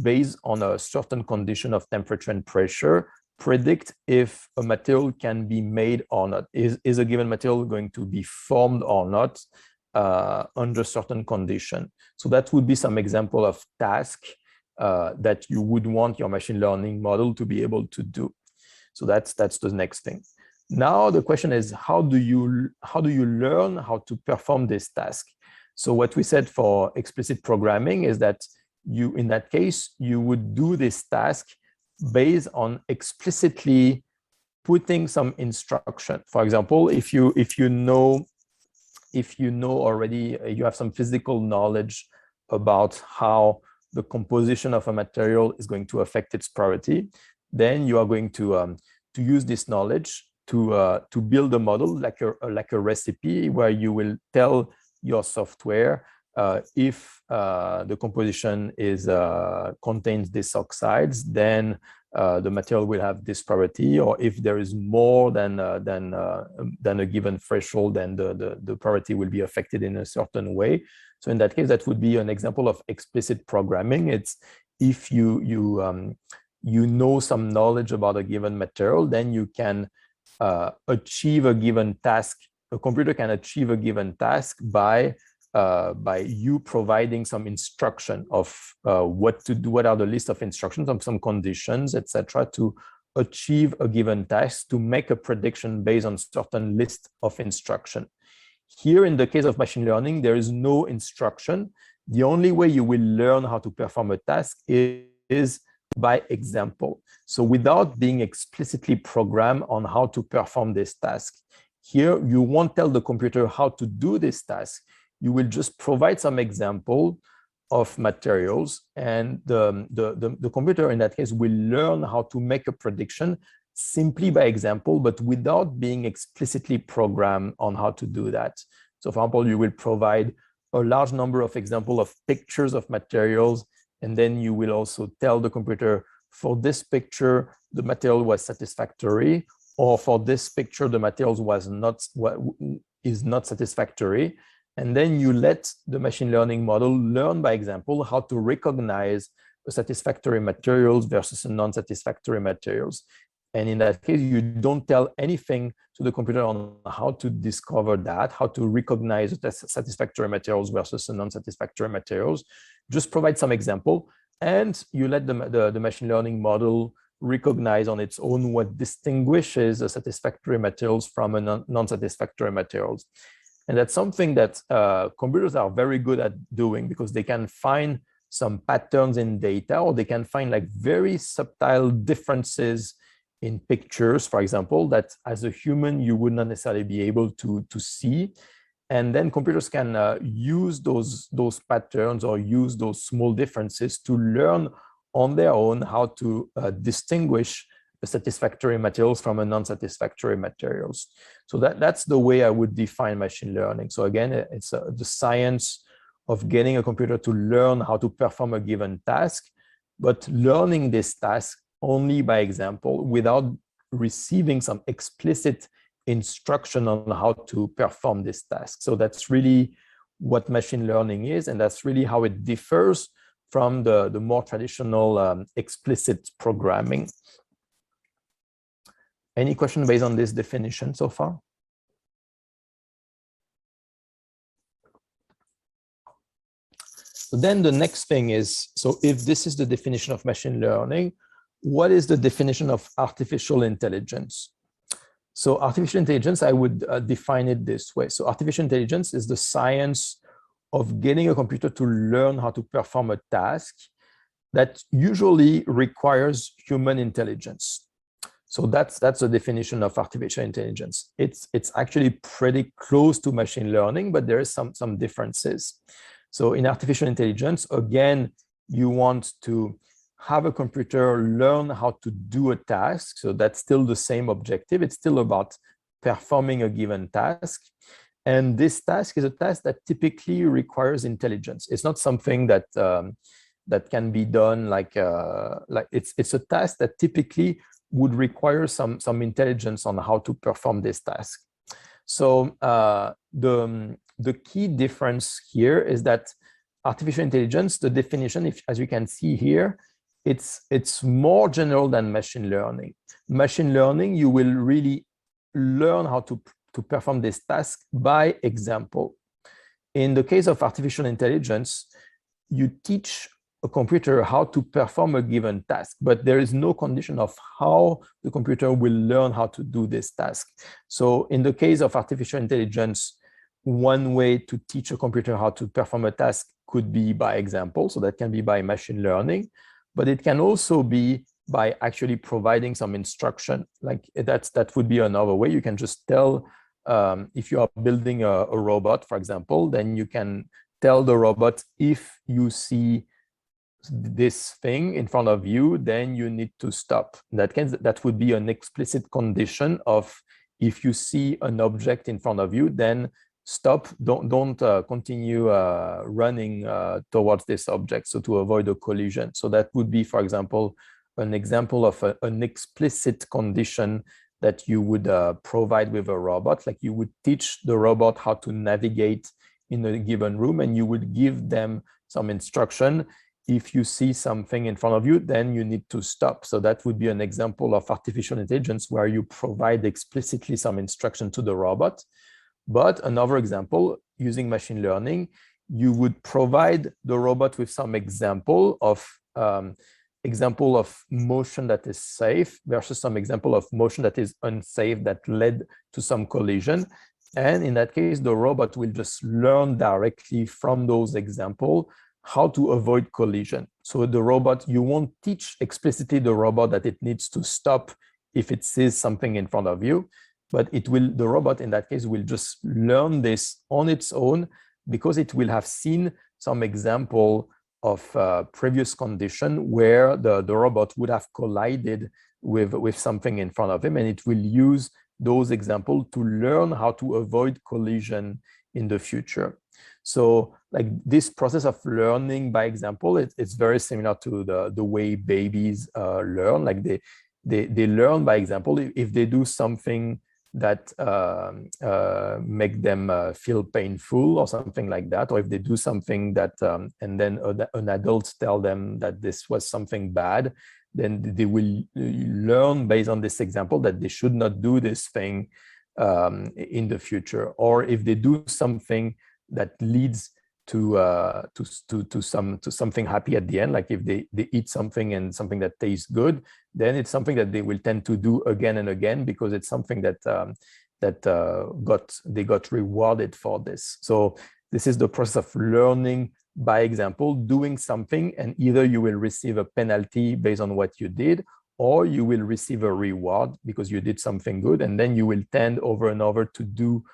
based on a certain condition of temperature and pressure, predict if a material can be made or not. Is a given material going to be formed or not under certain condition? So that would be some example of task that you would want your machine learning model to be able to do. So that's the next thing. Now the question is, how do you learn how to perform this task? So what we said for explicit programming is that in that case, you would do this task based on explicitly putting some instruction. For example, if you know already, you have some physical knowledge about how the composition of a material is going to affect its property, then you are going to use this knowledge to build a model like a recipe, where you will tell your software if the composition contains these oxides, then the material will have this property, or if there is more than a given threshold, then the property will be affected in a certain way. So in that case, that would be an example of explicit programming. It's if you know some knowledge about a given material, then you can achieve a given task. A computer can achieve a given task by you providing some instruction of what to do, what are the list of instructions of some conditions, etc., to achieve a given task, to make a prediction based on certain list of instruction. Here, in the case of machine learning, there is no instruction. The only way you will learn how to perform a task is by example. So without being explicitly programmed on how to perform this task. Here, you won't tell the computer how to do this task. You will just provide some example of materials, and the computer in that case will learn how to make a prediction simply by example, but without being explicitly programmed on how to do that. So for example, you will provide a large number of examples of pictures of materials, and then you will also tell the computer, for this picture, the material was satisfactory, or for this picture, the materials is not satisfactory. And then you let the machine learning model learn by example how to recognize the satisfactory materials versus non-satisfactory materials. And in that case, you don't tell anything to the computer on how to discover that, how to recognize the satisfactory materials versus the non-satisfactory materials. Just provide some example, and you let the machine learning model recognize on its own what distinguishes the satisfactory materials from non-satisfactory materials. And that's something that computers are very good at doing, because they can find some patterns in data, or they can find like very subtle differences in pictures, for example, that as a human, you would not necessarily be able to see. And then computers can use those patterns or use those small differences to learn on their own how to distinguish the satisfactory materials from a non-satisfactory materials. So that's the way I would define machine learning. So again, it's the science of getting a computer to learn how to perform a given task, but learning this task only by example without receiving some explicit instruction on how to perform this task. So that's really what machine learning is, and that's really how it differs from the more traditional explicit programming. Any question based on this definition so far? So then the next thing is, so if this is the definition of machine learning, what is the definition of artificial intelligence? So artificial intelligence, I would define it this way. So artificial intelligence is the science of getting a computer to learn how to perform a task that usually requires human intelligence. So that's the definition of artificial intelligence. It's actually pretty close to machine learning, but there is some differences. So in artificial intelligence, again, you want to have a computer learn how to do a task. So that's still the same objective. It's still about performing a given task. And this task is a task that typically requires intelligence. It's not something that that can be done like it's a task that typically would require some intelligence on how to perform this task. So the key difference here is that artificial intelligence, the definition, as you can see here, it's more general than machine learning. Machine learning, you will really learn how to perform this task by example. In the case of artificial intelligence, you teach a computer how to perform a given task, but there is no condition of how the computer will learn how to do this task. So in the case of artificial intelligence, one way to teach a computer how to perform a task could be by example. So that can be by machine learning, but it can also be by actually providing some instruction. Like that would be another way. You can just tell, if you are building a robot, for example, then you can tell the robot, if you see this thing in front of you, then you need to stop. That would be an explicit condition of, if you see an object in front of you, then stop, don't continue running towards this object, so to avoid a collision. So that would be, for example, an example of an explicit condition that you would provide with a robot. Like you would teach the robot how to navigate in a given room, and you would give them some instruction. If you see something in front of you, then you need to stop. So that would be an example of artificial intelligence where you provide explicitly some instruction to the robot. But another example, using machine learning, you would provide the robot with some example of motion that is safe versus some example of motion that is unsafe that led to some collision. And in that case, the robot will just learn directly from those examples how to avoid collision. So the robot, you won't teach explicitly the robot that it needs to stop if it sees something in front of you, but the robot in that case will just learn this on its own, because it will have seen some example of previous condition where the robot would have collided with something in front of him, and it will use those examples to learn how to avoid collision in the future. So like this process of learning by example, it's very similar to the way babies learn. Like they learn by example. If they do something that make them feel painful or something like that, or if they do something that and then an adult tell them that this was something bad, then they will learn based on this example that they should not do this thing in the future. Or if they do something that leads to something happy at the end, like if they eat something and something that tastes good, then it's something that they will tend to do again and again, because it's something that they got rewarded for this. So this is the process of learning by example, doing something, and either you will receive a penalty based on what you did, or you will receive a reward because you did something good, and then you will tend over and over to do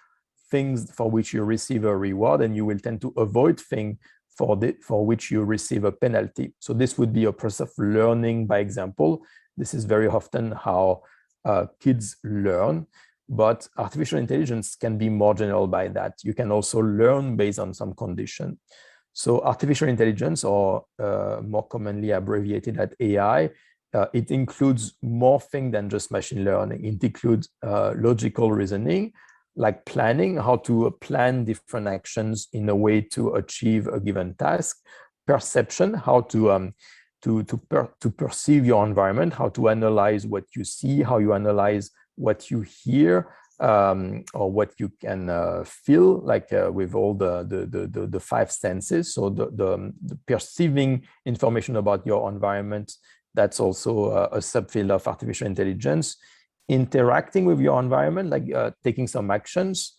things for which you receive a reward, and you will tend to avoid things for which you receive a penalty. So this would be a process of learning by example. This is very often how kids learn, but artificial intelligence can be more general by that. You can also learn based on some condition. So artificial intelligence, or more commonly abbreviated as AI, it includes more things than just machine learning. It includes logical reasoning, like planning, how to plan different actions in a way to achieve a given task. Perception, how to perceive your environment, how to analyze what you see, how you analyze what you hear, or what you can feel, like with all the five senses. So the perceiving information about your environment, that's also a subfield of artificial intelligence. Interacting with your environment, like taking some actions.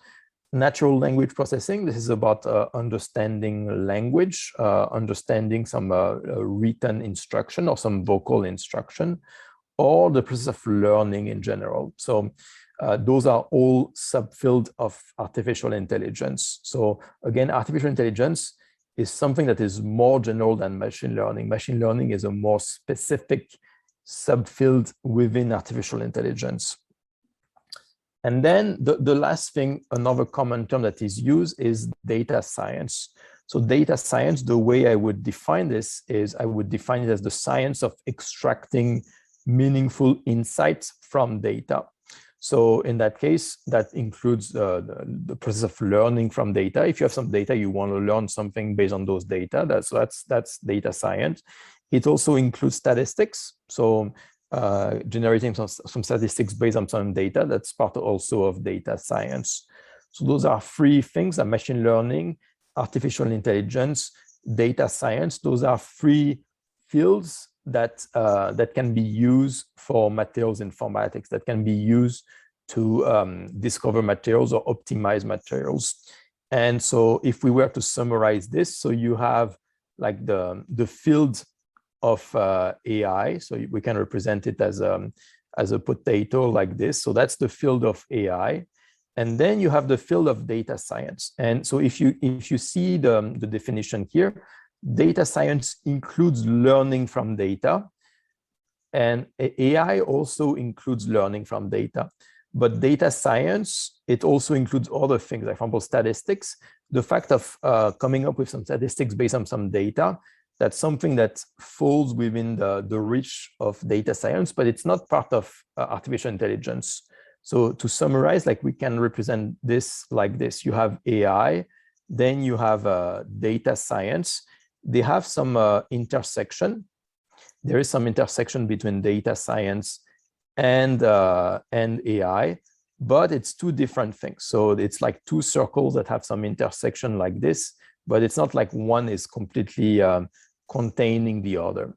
Natural language processing, this is about understanding language, understanding some written instruction or some vocal instruction, or the process of learning in general. So those are all subfields of artificial intelligence. So again, artificial intelligence is something that is more general than machine learning. Machine learning is a more specific subfield within artificial intelligence. And then the last thing, another common term that is used is data science. So data science, the way I would define this is I would define it as the science of extracting meaningful insights from data. So in that case, that includes the process of learning from data. If you have some data, you want to learn something based on those data, that's data science. It also includes statistics. So generating some statistics based on some data, that's part also of data science. So those are three things: machine learning, artificial intelligence, data science. Those are three fields that that can be used for materials informatics, that can be used to discover materials or optimize materials. And so if we were to summarize this, so you have like the field of AI. So we can represent it as a potato like this. So that's the field of AI. And then you have the field of data science. And so if you see the definition here, data science includes learning from data, and AI also includes learning from data. But data science, it also includes other things, like for example, statistics. The fact of coming up with some statistics based on some data, that's something that falls within the reach of data science, but it's not part of artificial intelligence. So to summarize, like we can represent this like this. You have AI, then you have data science. They have some intersection. There is some intersection between data science and AI, but it's two different things. So it's like two circles that have some intersection like this, but it's not like one is completely containing the other.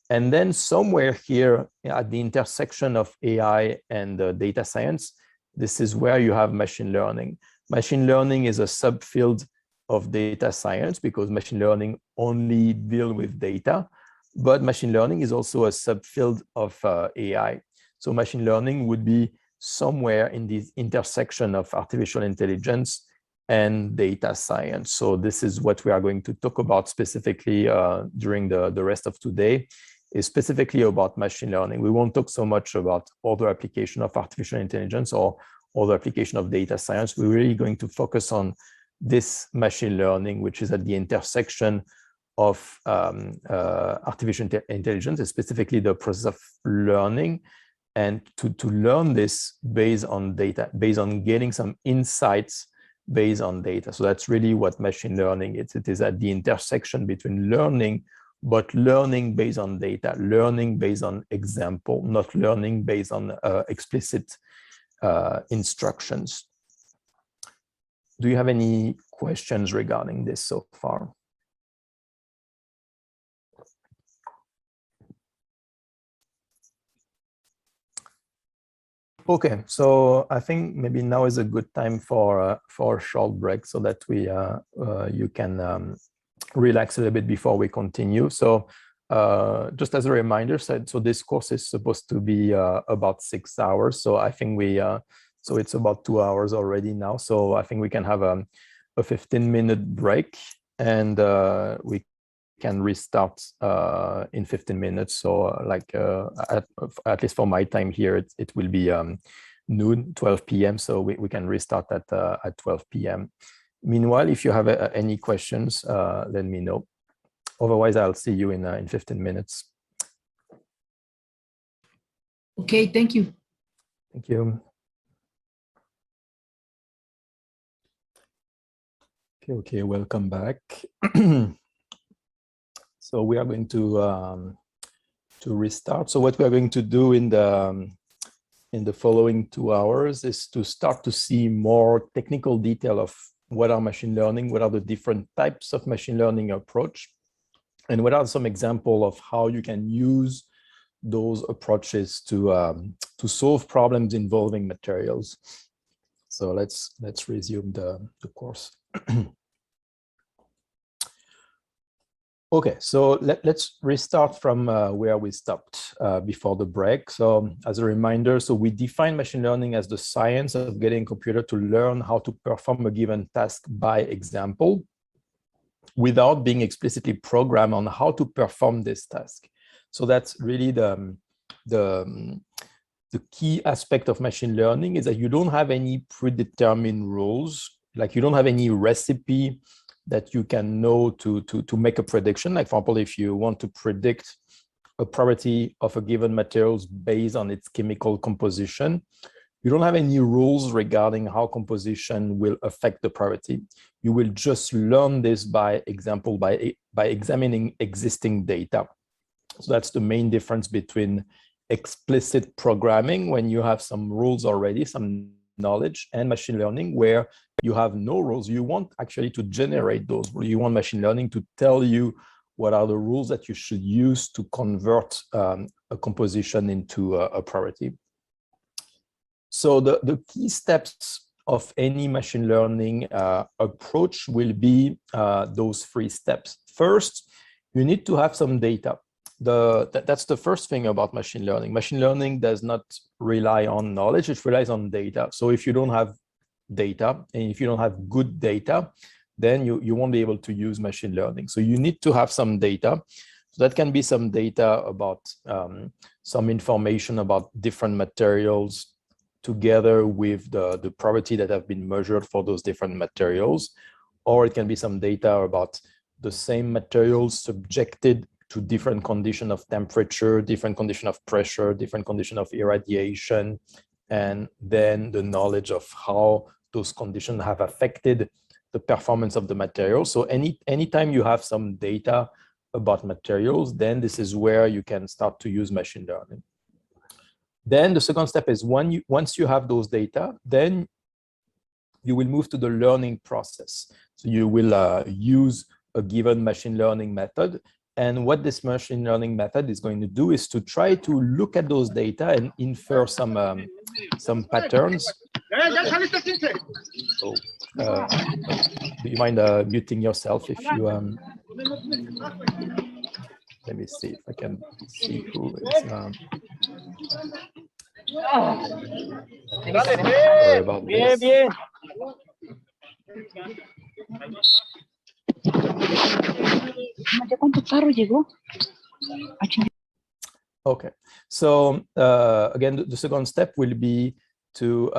And then somewhere here at the intersection of AI and data science, this is where you have machine learning. Machine learning is a subfield of data science because machine learning only deals with data, but machine learning is also a subfield of AI. So machine learning would be somewhere in the intersection of artificial intelligence and data science. So this is what we are going to talk about specifically during the rest of today, is specifically about machine learning. We won't talk so much about other application of artificial intelligence or other application of data science. We're really going to focus on this machine learning, which is at the intersection of artificial intelligence, and specifically the process of learning, and to learn this based on data, based on getting some insights based on data. So that's really what machine learning is. It is at the intersection between learning, but learning based on data, learning based on example, not learning based on explicit instructions. Do you have any questions regarding this so far? Okay, so I think maybe now is a good time for a short break so that we you can relax a little bit before we continue. So just as a reminder, so this course is supposed to be about 6 hours. So I think so it's about 2 hours already now. So I think we can have a 15-minute break, and we can restart in 15 minutes. So like at least for my time here, it will be noon, 12 p.m. So we can restart at 12 p.m. Meanwhile, if you have any questions, let me know. Otherwise, I'll see you in 15 minutes. Okay, thank you. Thank you. Okay, welcome back. So we are going to restart. So what we are going to do in the following 2 hours is to start to see more technical detail of what are machine learning, what are the different types of machine learning approach, and what are some examples of how you can use those approaches to solve problems involving materials. So let's resume the course. Okay, so let's restart from where we stopped before the break. So as a reminder, so we define machine learning as the science of getting a computer to learn how to perform a given task by example. without being explicitly programmed on how to perform this task. So that's really the key aspect of machine learning, is that you don't have any predetermined rules, like you don't have any recipe that you can know to make a prediction. Like, for example, if you want to predict a property of a given materials based on its chemical composition, you don't have any rules regarding how composition will affect the property. You will just learn this by example, by examining existing data. So that's the main difference between explicit programming, when you have some rules already, some knowledge, and machine learning, where you have no rules. You want actually to generate those. You want machine learning to tell you what are the rules that you should use to convert a composition into a property. So the key steps of any machine learning approach will be those 3 steps. First, you need to have some data. That's the first thing about machine learning. Machine learning does not rely on knowledge, it relies on data. So if you don't have data, and if you don't have good data, then you won't be able to use machine learning. So you need to have some data. So that can be some data about some information about different materials, together with the property that have been measured for those different materials. Or it can be some data about the same materials subjected to different condition of temperature, different condition of pressure, different condition of irradiation, and then the knowledge of how those conditions have affected the performance of the material. So anytime you have some data about materials, then this is where you can start to use machine learning. Then the second step is once you have those data, then you will move to the learning process. So you will use a given machine learning method. And what this machine learning method is going to do is to try to look at those data and infer some patterns. So, do you mind muting yourself if you... let me see if I can see who is... sorry about this. Okay, so again, the second step will be to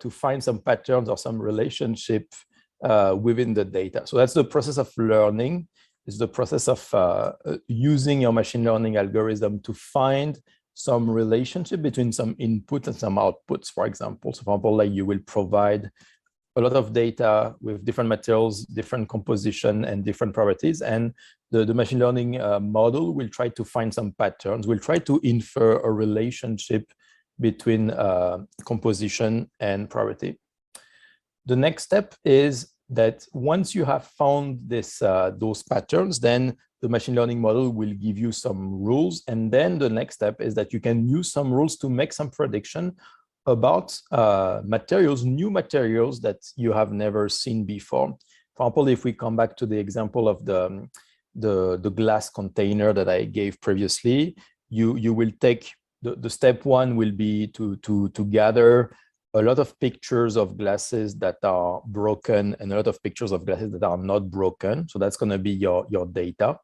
find some patterns or some relationship within the data. So that's the process of learning. It's the process of using your machine learning algorithm to find some relationship between some inputs and some outputs, for example. So for example, like you will provide a lot of data with different materials, different composition, and different properties. And the machine learning model will try to find some patterns, will try to infer a relationship between composition and property. The next step is that once you have found those patterns, then the machine learning model will give you some rules. And then the next step is that you can use some rules to make some prediction about materials, new materials that you have never seen before. For example, if we come back to the example of the glass container that I gave previously, you will take the step 1 will be to gather a lot of pictures of glasses that are broken and a lot of pictures of glasses that are not broken. So that's going to be your data.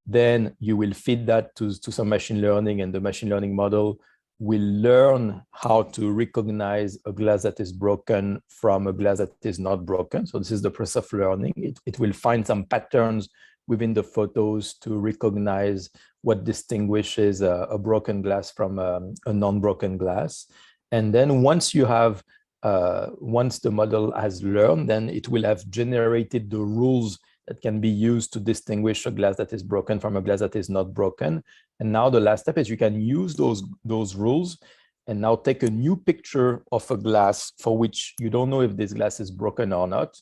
Then you will feed that to some machine learning, and the machine learning model will learn how to recognize a glass that is broken from a glass that is not broken. So this is the process of learning. It will find some patterns within the photos to recognize what distinguishes a broken glass from a non-broken glass. And then once the model has learned, then it will have generated the rules that can be used to distinguish a glass that is broken from a glass that is not broken. And now the last step is you can use those rules and now take a new picture of a glass for which you don't know if this glass is broken or not.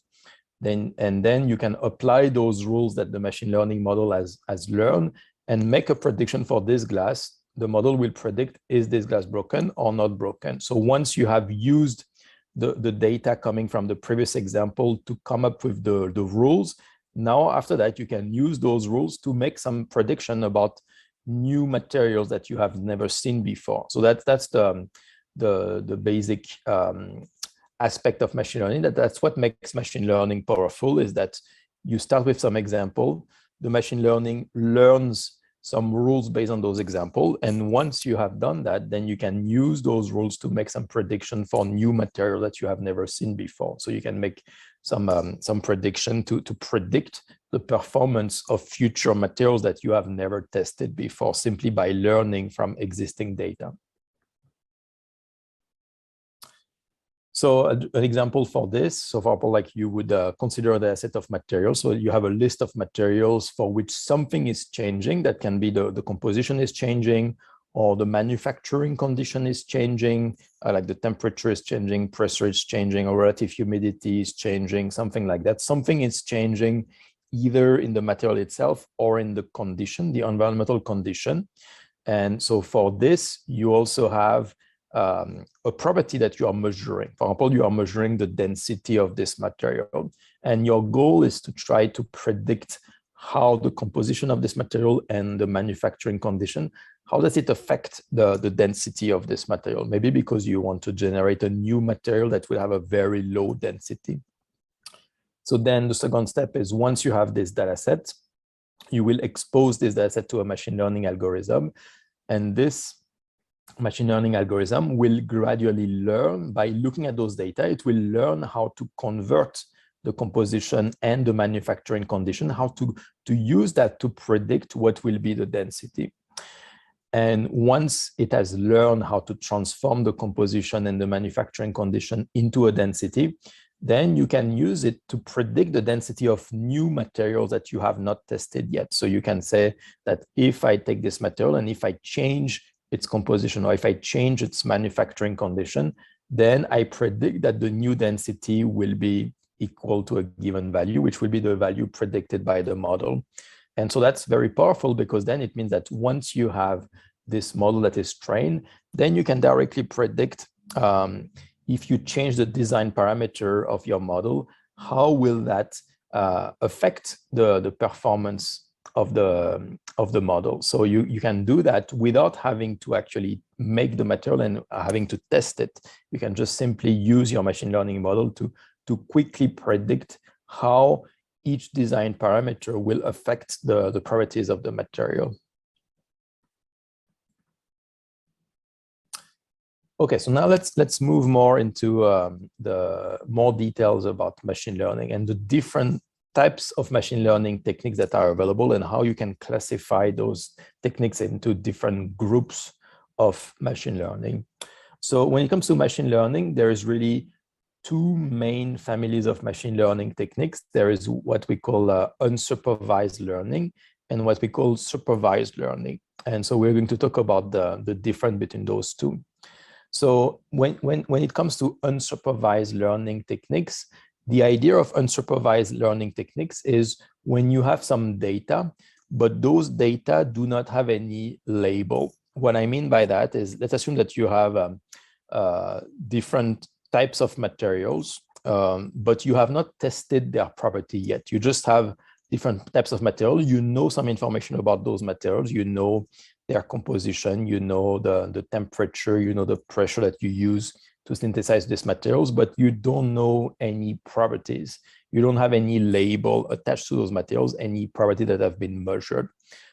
And then you can apply those rules that the machine learning model has learned and make a prediction for this glass. The model will predict, is this glass broken or not broken? So once you have used the data coming from the previous example to come up with the rules, now after that, you can use those rules to make some prediction about new materials that you have never seen before. So that's the basic aspect of machine learning. That's what makes machine learning powerful, is that you start with some example. The machine learning learns some rules based on those examples. And once you have done that, then you can use those rules to make some prediction for new material that you have never seen before. So you can make some prediction to predict the performance of future materials that you have never tested before, simply by learning from existing data. So an example for this, so for example, like you would consider the set of materials. So you have a list of materials for which something is changing. That can be the composition is changing, or the manufacturing condition is changing, like the temperature is changing, pressure is changing, or relative humidity is changing, something like that. Something is changing either in the material itself or in the condition, the environmental condition. And so for this, you also have a property that you are measuring. For example, you are measuring the density of this material, and your goal is to try to predict how the composition of this material and the manufacturing condition, how does it affect the density of this material? Maybe because you want to generate a new material that will have a very low density. So then the second step is, once you have this data set, you will expose this data set to a machine learning algorithm, and this machine learning algorithm will gradually learn by looking at those data. It will learn how to convert the composition and the manufacturing condition, how to use that to predict what will be the density. And once it has learned how to transform the composition and the manufacturing condition into a density, then you can use it to predict the density of new materials that you have not tested yet. So you can say that if I take this material and if I change its composition, or if I change its manufacturing condition, then I predict that the new density will be equal to a given value, which will be the value predicted by the model. And so that's very powerful, because then it means that once you have this model that is trained, then you can directly predict if you change the design parameter of your model, how will that affect the performance of the model. So you can do that without having to actually make the material and having to test it. You can just simply use your machine learning model to quickly predict how each design parameter will affect the properties of the material. Okay, so now let's move more into the more details about machine learning and the different types of machine learning techniques that are available, and how you can classify those techniques into different groups of machine learning. So when it comes to machine learning, there is really two main families of machine learning techniques. There is what we call unsupervised learning and what we call supervised learning. And so we're going to talk about the difference between those two. So when it comes to unsupervised learning techniques, the idea of unsupervised learning techniques is when you have some data, but those data do not have any label. What I mean by that is, let's assume that you have different types of materials, but you have not tested their property yet. You just have different types of material. You know some information about those materials. You know their composition, you know the temperature, you know the pressure that you use to synthesize these materials, but you don't know any properties. You don't have any label attached to those materials, any property that have been measured.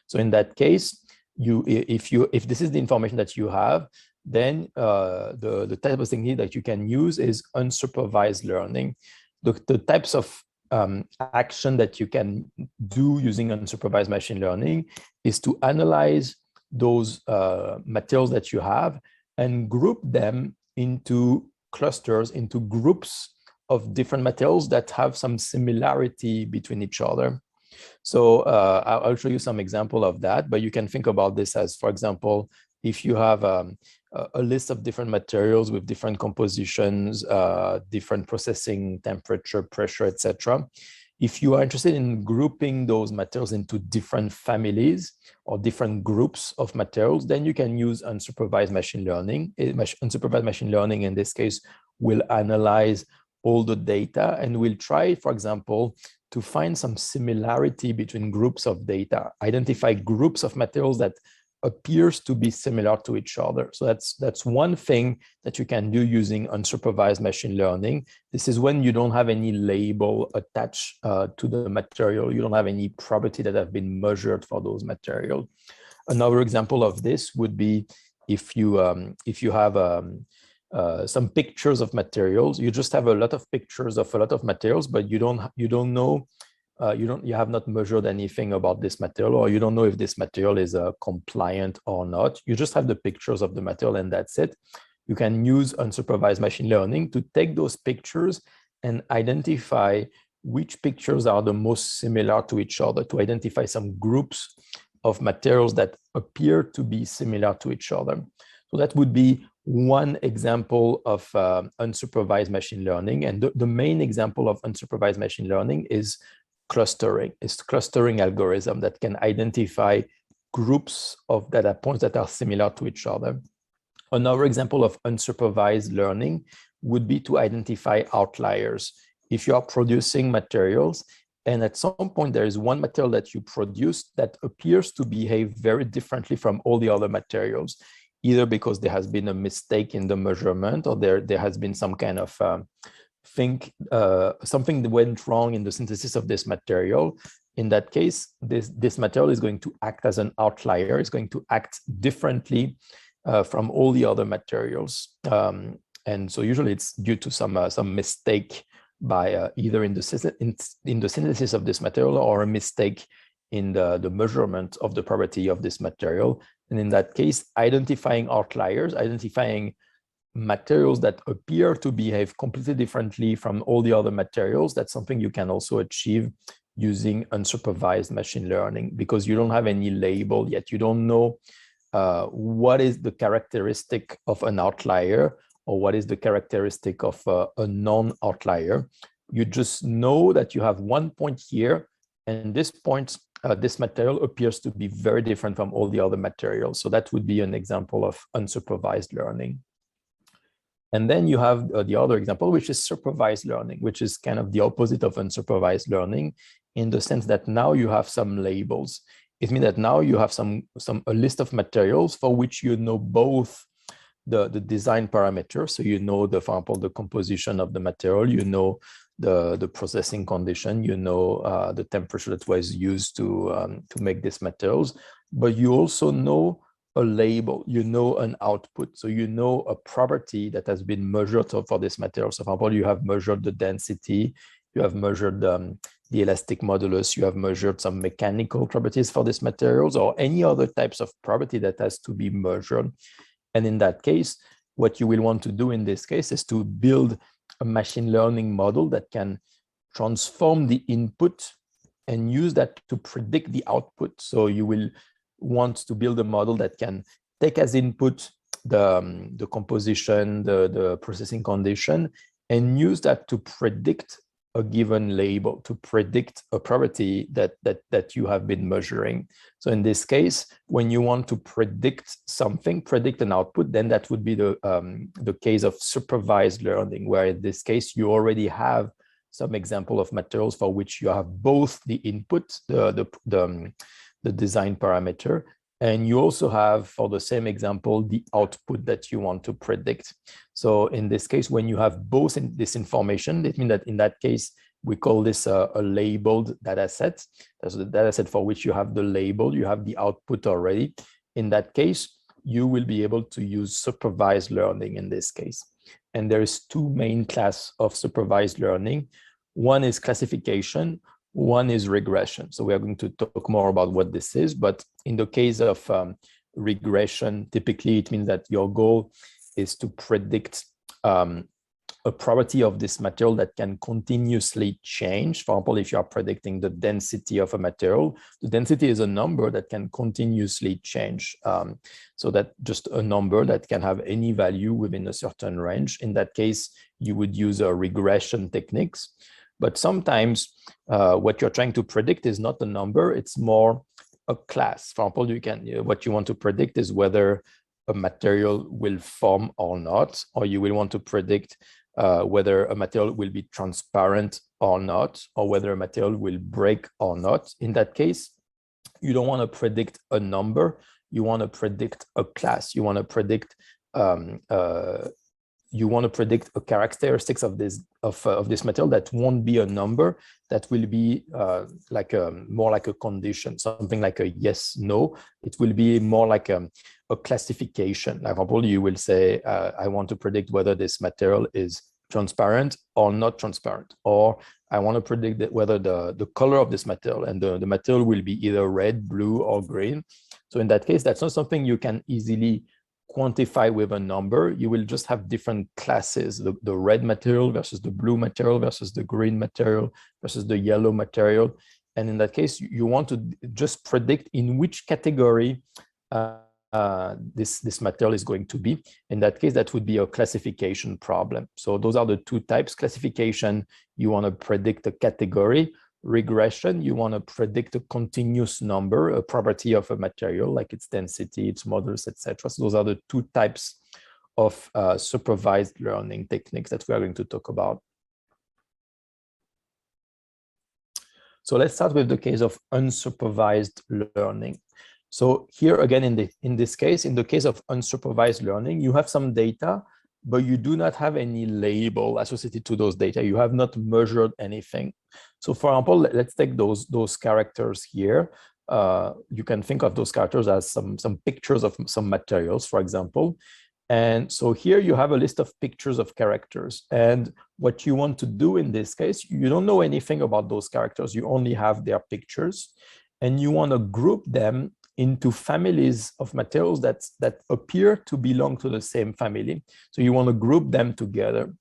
So in that case, if this is the information that you have, then the type of technique that you can use is unsupervised learning. The types of action that you can do using unsupervised machine learning is to analyze those materials that you have and group them into clusters, into groups of different materials that have some similarity between each other. So I'll show you some example of that, but you can think about this as, for example, if you have a list of different materials with different compositions, different processing temperature, pressure, etc. If you are interested in grouping those materials into different families or different groups of materials, then you can use unsupervised machine learning. Unsupervised machine learning, in this case, will analyze all the data and will try, for example, to find some similarity between groups of data, identify groups of materials that appears to be similar to each other. So that's one thing that you can do using unsupervised machine learning. This is when you don't have any label attached to the material. You don't have any property that have been measured for those materials. Another example of this would be if you have some pictures of materials. You just have a lot of pictures of a lot of materials, but you have not measured anything about this material, or you don't know if this material is compliant or not. You just have the pictures of the material and that's it. You can use unsupervised machine learning to take those pictures and identify which pictures are the most similar to each other, to identify some groups of materials that appear to be similar to each other. So that would be one example of unsupervised machine learning. And the main example of unsupervised machine learning is clustering. It's clustering algorithm that can identify groups of data points that are similar to each other. Another example of unsupervised learning would be to identify outliers. If you are producing materials and at some point there is one material that you produce that appears to behave very differently from all the other materials, either because there has been a mistake in the measurement or there has been some kind of something that went wrong in the synthesis of this material. In that case, this material is going to act as an outlier. It's going to act differently from all the other materials. And so usually it's due to some mistake by either in the synthesis of this material or a mistake in the measurement of the property of this material. And in that case, identifying outliers, identifying materials that appear to behave completely differently from all the other materials, that's something you can also achieve using unsupervised machine learning, because you don't have any label yet. You don't know what is the characteristic of an outlier or what is the characteristic of a non-outlier. You just know that you have one point here, and this point, this material appears to be very different from all the other materials. So that would be an example of unsupervised learning. And then you have the other example, which is supervised learning, which is kind of the opposite of unsupervised learning, in the sense that now you have some labels. It means that now you have a list of materials for which you know both the design parameters. So you know, for example, the composition of the material, you know the processing condition, you know the temperature that was used to make these materials, but you also know a label, you know an output. So you know a property that has been measured for this material. So for example, you have measured the density, you have measured the elastic modulus, you have measured some mechanical properties for these materials, or any other types of property that has to be measured. And in that case, what you will want to do in this case is to build a machine learning model that can transform the input and use that to predict the output. So you will want to build a model that can take as input the composition, the processing condition, and use that to predict a given label, to predict a property that you have been measuring. So in this case, when you want to predict something, predict an output, then that would be the case of supervised learning, where in this case, you already have some example of materials for which you have both the input, the design parameter, and you also have, for the same example, the output that you want to predict. So in this case, when you have both this information, it means that in that case, we call this a labeled data set. That's the data set for which you have the label, you have the output already. In that case, you will be able to use supervised learning in this case. And there is two main classes of supervised learning. One is classification, one is regression. So we are going to talk more about what this is, but in the case of regression, typically it means that your goal is to predict a property of this material that can continuously change. For example, if you are predicting the density of a material, the density is a number that can continuously change. So that just a number that can have any value within a certain range. In that case, you would use regression techniques. But sometimes what you're trying to predict is not a number, it's more a class. For example, what you want to predict is whether a material will form or not, or you will want to predict whether a material will be transparent or not, or whether a material will break or not. In that case, you don't want to predict a number, you want to predict a class, you want to predict a characteristics of this material that won't be a number, that will be more like a condition, something like a yes, no. It will be more like a classification. Like, for example, you will say, I want to predict whether this material is transparent or not transparent, or I want to predict that whether the color of this material, and the material will be either red, blue, or green. So in that case, that's not something you can easily quantify with a number. You will just have different classes, the red material versus the blue material versus the green material versus the yellow material. And in that case, you want to just predict in which category this material is going to be. In that case, that would be a classification problem. So those are the two types. Classification, you want to predict a category. Regression, you want to predict a continuous number, a property of a material, like its density, its modulus, etc. So those are the two types of supervised learning techniques that we are going to talk about. So let's start with the case of unsupervised learning. So here again, in this case, in the case of unsupervised learning, you have some data, but you do not have any label associated to those data. You have not measured anything. So for example, let's take those characters here. You can think of those characters as some pictures of some materials, for example. And so here you have a list of pictures of characters. And what you want to do in this case, you don't know anything about those characters. You only have their pictures. And you want to group them into families of materials that appear to belong to the same family. So you want to group them together.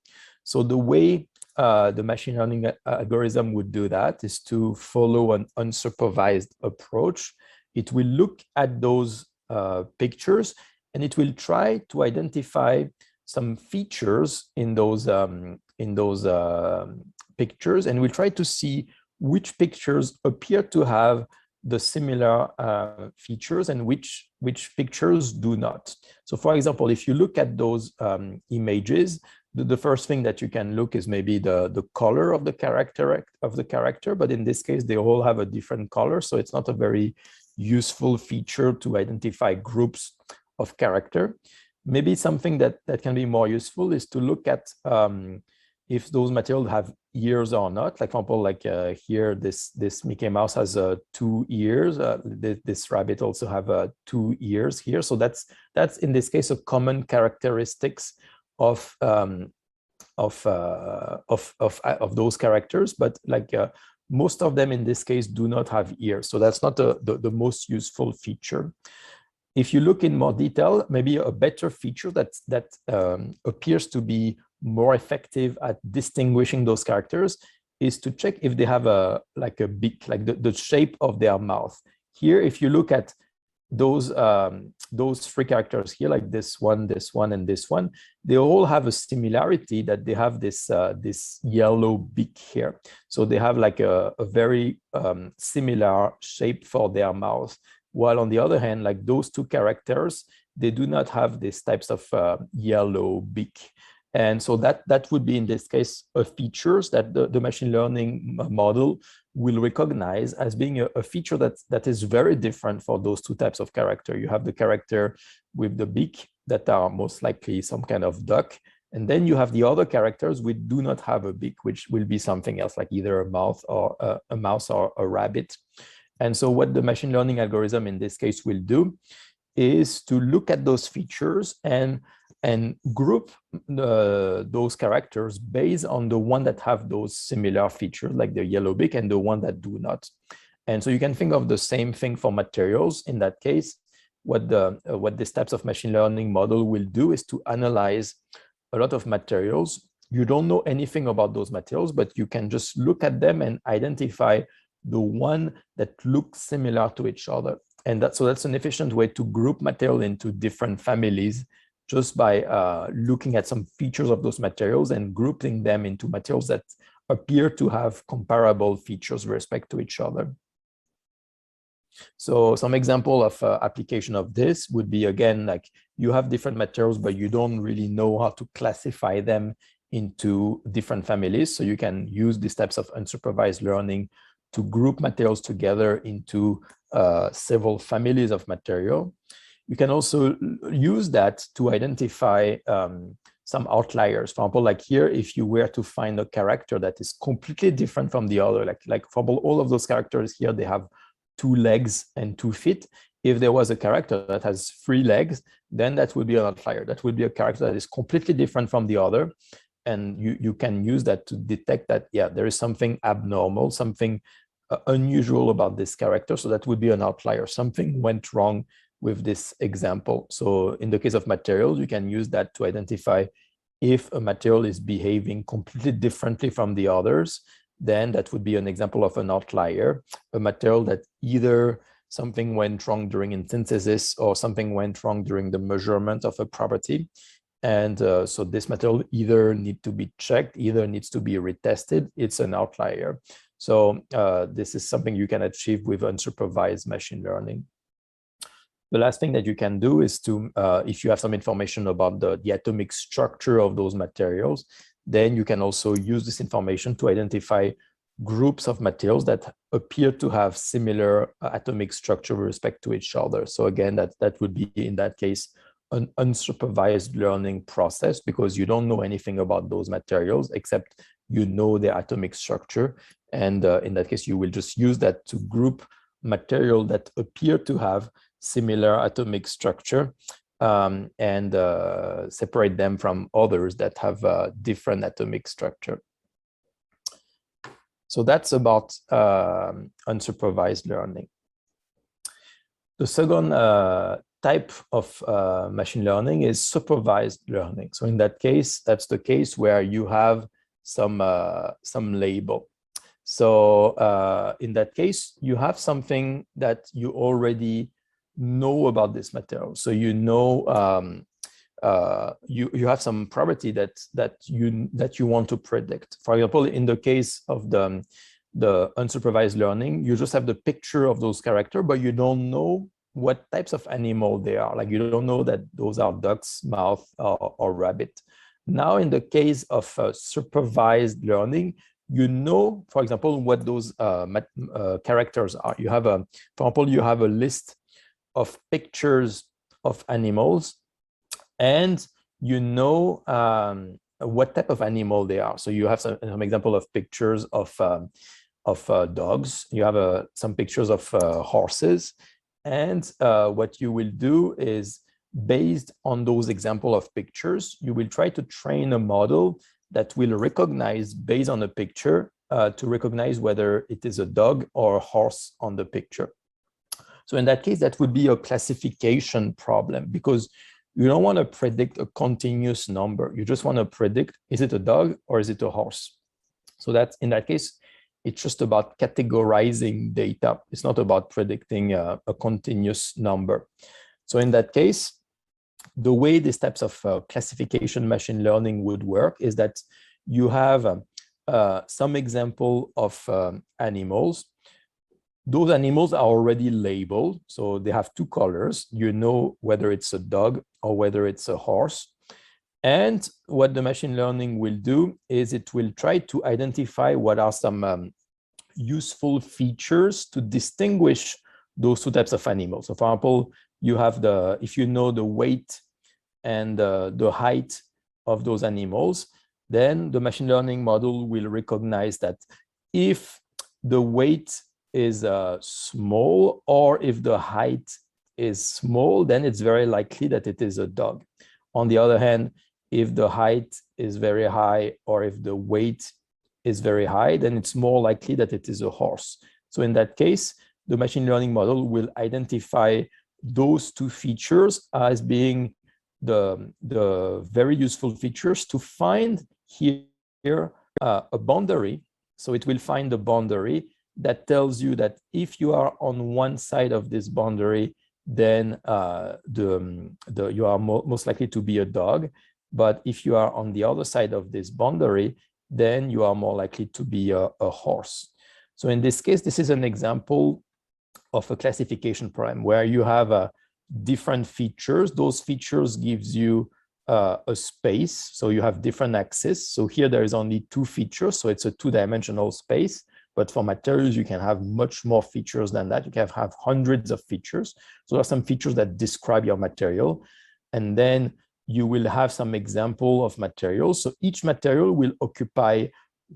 So the way the machine learning algorithm would do that is to follow an unsupervised approach. It will look at those pictures, and it will try to identify some features in those pictures, and we'll try to see which pictures appear to have the similar features and which pictures do not. So for example, if you look at those images, the first thing that you can look is maybe the color of the character, but in this case, they all have a different color. So it's not a very useful feature to identify groups of character. Maybe something that can be more useful is to look at if those materials have ears or not. Like, for example, like here, this Mickey Mouse has 2 ears. This rabbit also have 2 ears here. So that's in this case a common characteristics of those characters, but like most of them in this case do not have ears. So that's not the most useful feature. If you look in more detail, maybe a better feature that appears to be more effective at distinguishing those characters is to check if they have a beak, like the shape of their mouth. Here, if you look at those 3 characters here, like this one, and this one, they all have a similarity that they have this yellow beak here. So they have like a very similar shape for their mouth. While on the other hand, like those 2 characters, they do not have these types of yellow beak. And so that would be, in this case, a features that the machine learning model will recognize as being a feature that is very different for those 2 types of character. You have the character with the beak that are most likely some kind of duck. And then you have the other characters which do not have a beak, which will be something else, like either a mouse or a rabbit. And so what the machine learning algorithm in this case will do is to look at those features and group those characters based on the one that have those similar features, like the yellow beak, and the one that do not. And so you can think of the same thing for materials. In that case, what these types of machine learning model will do is to analyze a lot of materials. You don't know anything about those materials, but you can just look at them and identify the one that looks similar to each other. And that's an efficient way to group material into different families, just by looking at some features of those materials and grouping them into materials that appear to have comparable features with respect to each other. So some example of application of this would be, again, like you have different materials, but you don't really know how to classify them into different families. So you can use these types of unsupervised learning to group materials together into several families of material. You can also use that to identify some outliers. For example, like here, if you were to find a character that is completely different from the other, like for example, all of those characters here, they have 2 legs and 2 feet. If there was a character that has 3 legs, then that would be an outlier. That would be a character that is completely different from the other. And you can use that to detect that, yeah, there is something abnormal, something unusual about this character. So that would be an outlier. Something went wrong with this example. So in the case of materials, you can use that to identify if a material is behaving completely differently from the others, then that would be an example of an outlier, a material that either something went wrong during synthesis or something went wrong during the measurement of a property. And so this material either needs to be checked, either needs to be retested. It's an outlier. So this is something you can achieve with unsupervised machine learning. The last thing that you can do is to, if you have some information about the atomic structure of those materials, then you can also use this information to identify groups of materials that appear to have similar atomic structure with respect to each other. So again, that would be, in that case, an unsupervised learning process, because you don't know anything about those materials except you know their atomic structure. And in that case, you will just use that to group material that appear to have similar atomic structure and separate them from others that have different atomic structure. So that's about unsupervised learning. The second type of machine learning is supervised learning. So in that case, that's the case where you have some label. So in that case, you have something that you already know about this material. So you know you have some property that you want to predict. For example, in the case of the unsupervised learning, you just have the picture of those characters, but you don't know what types of animal they are. Like you don't know that those are ducks, mouse, or rabbit. Now, in the case of supervised learning, you know, for example, what those characters are. You have for example, you have a list of pictures of animals, and you know what type of animal they are. So you have some example of pictures of dogs. You have some pictures of horses, and what you will do is, based on those example of pictures, you will try to train a model that will recognize, based on a picture, to recognize whether it is a dog or a horse on the picture. So in that case, that would be a classification problem, because you don't want to predict a continuous number. You just want to predict, is it a dog or is it a horse? So that's, in that case, it's just about categorizing data. It's not about predicting a continuous number. So in that case, the way these types of classification machine learning would work is that you have some example of animals. Those animals are already labeled, so they have 2 colors. You know whether it's a dog or whether it's a horse. And what the machine learning will do is it will try to identify what are some useful features to distinguish those 2 types of animals. So for example, you have if you know the weight and the height of those animals, then the machine learning model will recognize that if the weight is small, or if the height is small, then it's very likely that it is a dog. On the other hand, if the height is very high, or if the weight is very high, then it's more likely that it is a horse. So in that case, the machine learning model will identify those 2 features as being the very useful features to find here a boundary. So it will find a boundary that tells you that if you are on one side of this boundary, then you are most likely to be a dog. But if you are on the other side of this boundary, then you are more likely to be a horse. So in this case, this is an example of a classification problem where you have different features. Those features gives you a space. So you have different axes. So here there is only 2 features. So it's a 2-dimensional space. But for materials, you can have much more features than that. You can have hundreds of features. So there are some features that describe your material. And then you will have some example of materials. So each material will occupy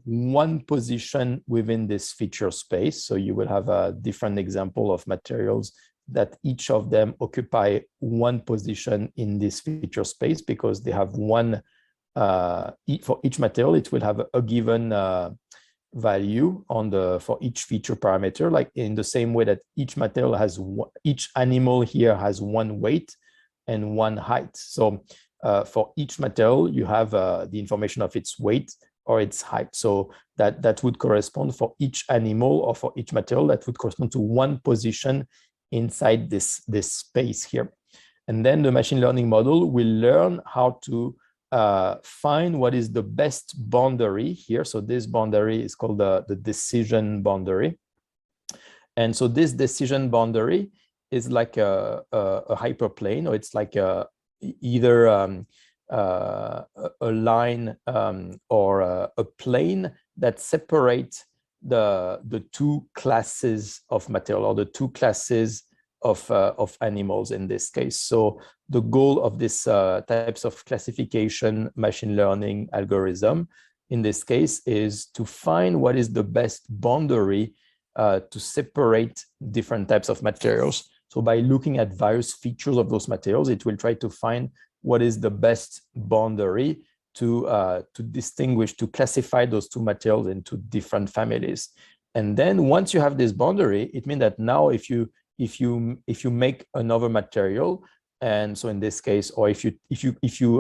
one position within this feature space. So you will have a different example of materials that each of them occupy one position in this feature space because they have one, for each material, it will have a given value on for each feature parameter, like in the same way that each material has each animal here has one weight and one height. So for each material, you have the information of its weight or its height. So that would correspond for each animal or for each material, that would correspond to one position inside this space here. And then the machine learning model will learn how to find what is the best boundary here. So this boundary is called the decision boundary. And so this decision boundary is like a hyperplane, or it's like either a line or a plane that separates the two classes of material, or the two classes of animals in this case. So the goal of this types of classification machine learning algorithm in this case is to find what is the best boundary to separate different types of materials. So by looking at various features of those materials, it will try to find what is the best boundary to distinguish, to classify those two materials into different families. And then once you have this boundary, it means that now if you make another material, and so in this case, or if you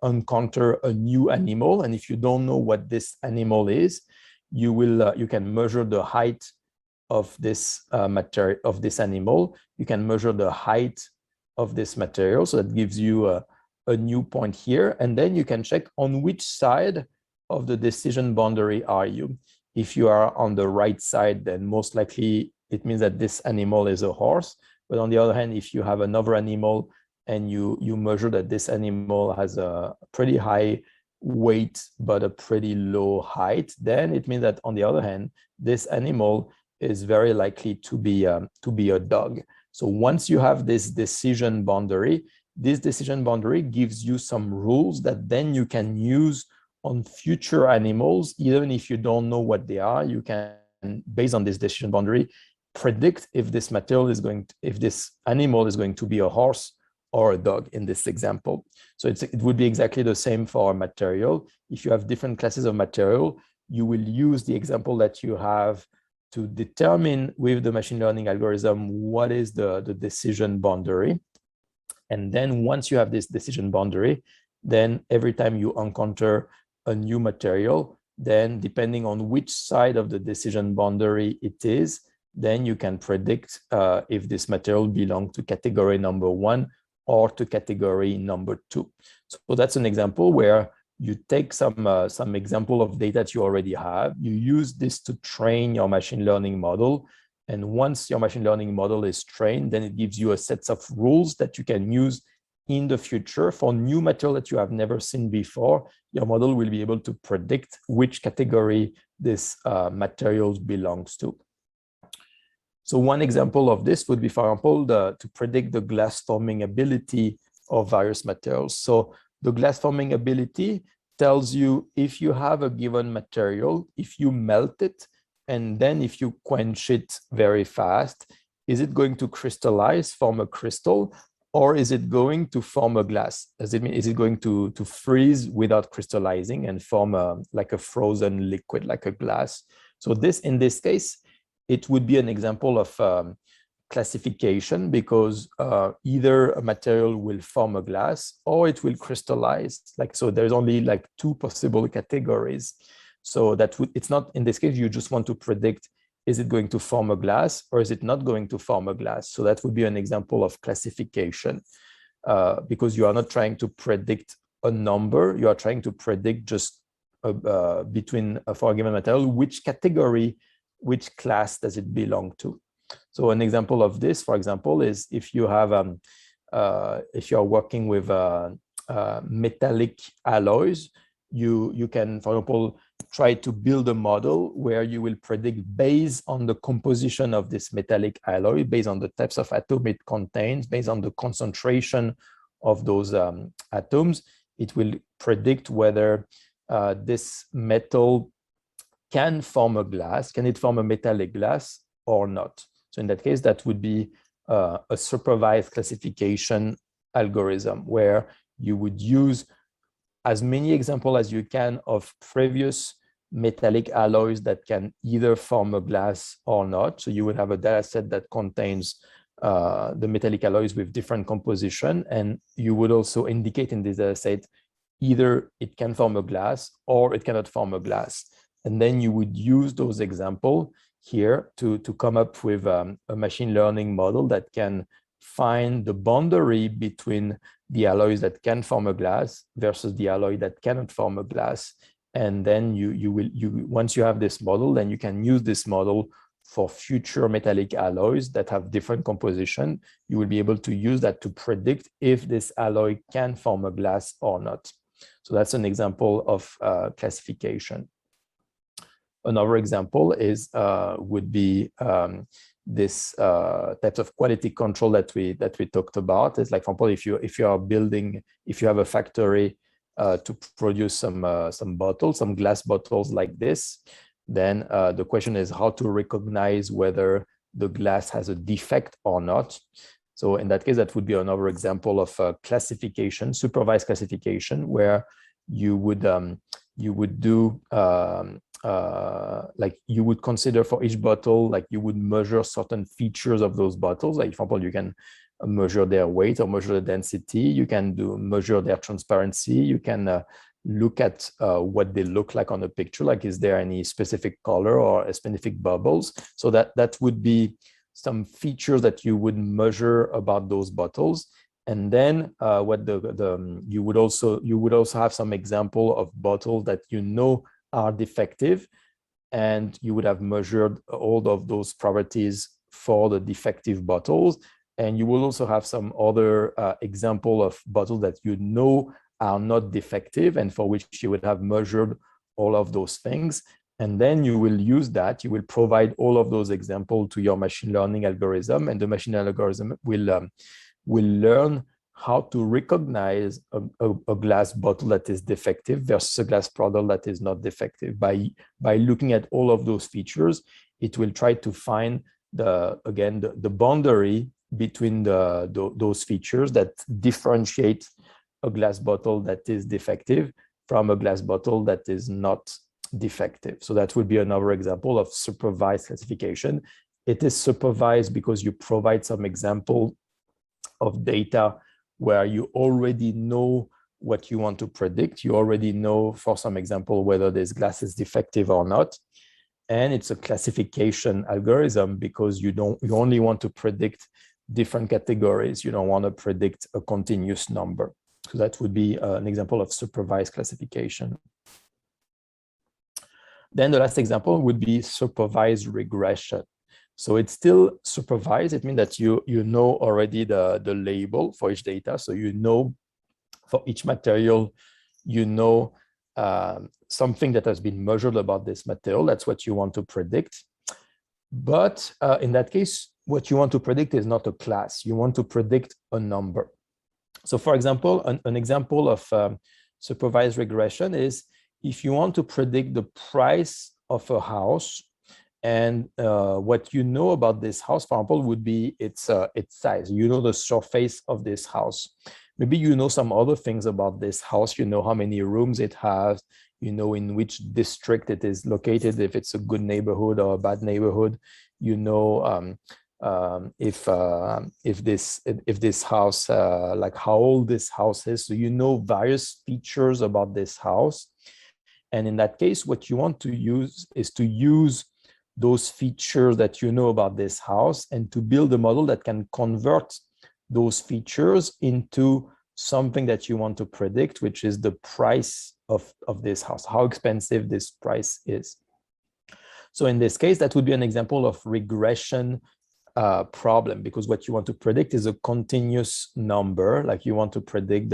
encounter a new animal, and if you don't know what this animal is, you can measure the height of this material, of this animal. You can measure the height of this material, so that gives you a new point here, and then you can check on which side of the decision boundary are you. If you are on the right side, then most likely it means that this animal is a horse. But on the other hand, if you have another animal and you measure that this animal has a pretty high weight but a pretty low height, then it means that on the other hand, this animal is very likely to be a dog. So once you have this decision boundary gives you some rules that then you can use on future animals. Even if you don't know what they are, you can, based on this decision boundary, predict if this material is if this animal is going to be a horse or a dog in this example. So it would be exactly the same for a material. If you have different classes of material, you will use the example that you have to determine with the machine learning algorithm what is the decision boundary. And then once you have this decision boundary, then every time you encounter a new material, then depending on which side of the decision boundary it is, then you can predict if this material belongs to category number 1 or to category number 2. So that's an example where you take some example of data that you already have, you use this to train your machine learning model. And once your machine learning model is trained, then it gives you a set of rules that you can use in the future for new material that you have never seen before. Your model will be able to predict which category this materials belongs to. So one example of this would be, for example, to predict the glass forming ability of various materials. So the glass forming ability tells you if you have a given material, if you melt it, and then if you quench it very fast, is it going to crystallize, form a crystal, or is it going to form a glass? Does it mean, is it going to freeze without crystallizing and form like a frozen liquid, like a glass? So in this case, it would be an example of classification, because either a material will form a glass or it will crystallize. So there's only like 2 possible categories. So it's not, in this case, you just want to predict, is it going to form a glass or is it not going to form a glass? So that would be an example of classification, because you are not trying to predict a number, you are trying to predict just between, for a given material, which category, which class does it belong to. So an example of this, for example, is if you have, if you are working with metallic alloys, you can, for example, try to build a model where you will predict based on the composition of this metallic alloy, based on the types of atom it contains, based on the concentration of those atoms, it will predict whether this metal can form a glass, can it form a metallic glass or not. So in that case, that would be a supervised classification algorithm where you would use as many examples as you can of previous metallic alloys that can either form a glass or not. So you would have a data set that contains the metallic alloys with different composition, and you would also indicate in this data set either it can form a glass or it cannot form a glass. And then you would use those examples here to come up with a machine learning model that can find the boundary between the alloys that can form a glass versus the alloy that cannot form a glass. And then once you have this model, then you can use this model for future metallic alloys that have different composition. You will be able to use that to predict if this alloy can form a glass or not. So that's an example of classification. Another example is would be this types of quality control that we talked about. It's like, for example, if you have a factory to produce some bottles, some glass bottles like this, then the question is how to recognize whether the glass has a defect or not. So in that case, that would be another example of classification, supervised classification, where you would do like you would consider for each bottle, like you would measure certain features of those bottles. Like, for example, you can measure their weight or measure the density. You can measure their transparency. You can look at what they look like on the picture. Like, is there any specific color or specific bubbles? So that would be some features that you would measure about those bottles. And then you would also have some example of bottles that you know are defective, and you would have measured all of those properties for the defective bottles. And you will also have some other example of bottles that you know are not defective and for which you would have measured all of those things. And then you will use that, you will provide all of those examples to your machine learning algorithm, and the machine learning algorithm will learn how to recognize a glass bottle that is defective versus a glass bottle that is not defective. By looking at all of those features, it will try to find the boundary between those features that differentiate a glass bottle that is defective from a glass bottle that is not defective. So that would be another example of supervised classification. It is supervised because you provide some example of data where you already know what you want to predict. You already know, for some example, whether this glass is defective or not. And it's a classification algorithm because you only want to predict different categories. You don't want to predict a continuous number. So that would be an example of supervised classification. Then the last example would be supervised regression. So it's still supervised. It means that you know already the label for each data. So you know for each material, you know something that has been measured about this material. That's what you want to predict. But in that case, what you want to predict is not a class. You want to predict a number. So for example, an example of supervised regression is if you want to predict the price of a house, and what you know about this house, for example, would be its size. You know the surface of this house. Maybe you know some other things about this house. You know how many rooms it has. You know in which district it is located, if it's a good neighborhood or a bad neighborhood. You know if this house, like how old this house is. So you know various features about this house. And in that case, what you want to use is to use those features that you know about this house and to build a model that can convert those features into something that you want to predict, which is the price of this house, how expensive this price is. So in this case, that would be an example of regression problem, because what you want to predict is a continuous number. Like you want to predict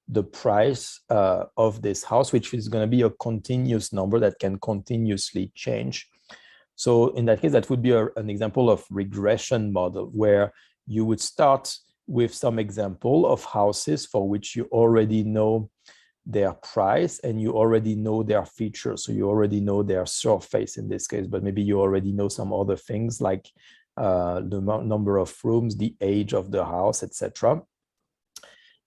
the price of this house, which is going to be a continuous number that can continuously change. So in that case, that would be an example of regression model, where you would start with some example of houses for which you already know their price and you already know their features. So you already know their surface in this case, but maybe you already know some other things like the number of rooms, the age of the house, etc.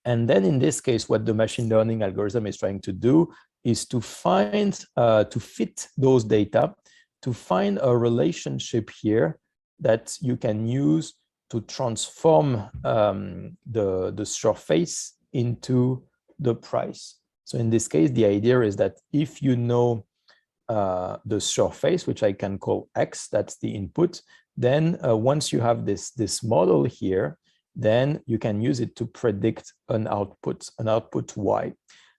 And then in this case, what the machine learning algorithm is trying to do is to find, to fit those data, to find a relationship here that you can use to transform the surface into the price. So in this case, the idea is that if you know the surface, which I can call X, that's the input, then once you have this model here, then you can use it to predict an output Y.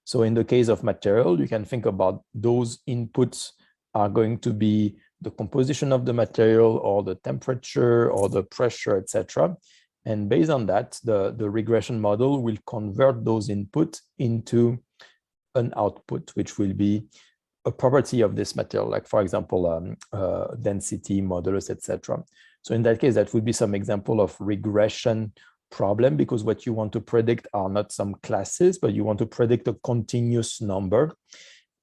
So in the case of material, you can think about those inputs are going to be the composition of the material or the temperature or the pressure, etc. And based on that, the regression model will convert those inputs into an output, which will be a property of this material, like for example, density, modulus, etc. So in that case, that would be some example of regression problem, because what you want to predict are not some classes, but you want to predict a continuous number.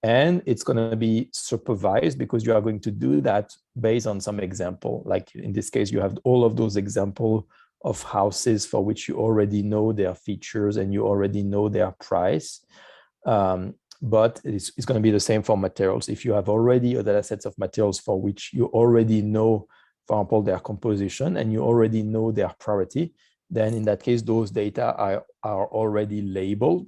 And it's going to be supervised because you are going to do that based on some example. Like in this case, you have all of those examples of houses for which you already know their features and you already know their price. But it's going to be the same for materials. If you have already a data set of materials for which you already know, for example, their composition and you already know their priority, then in that case, those data are already labeled.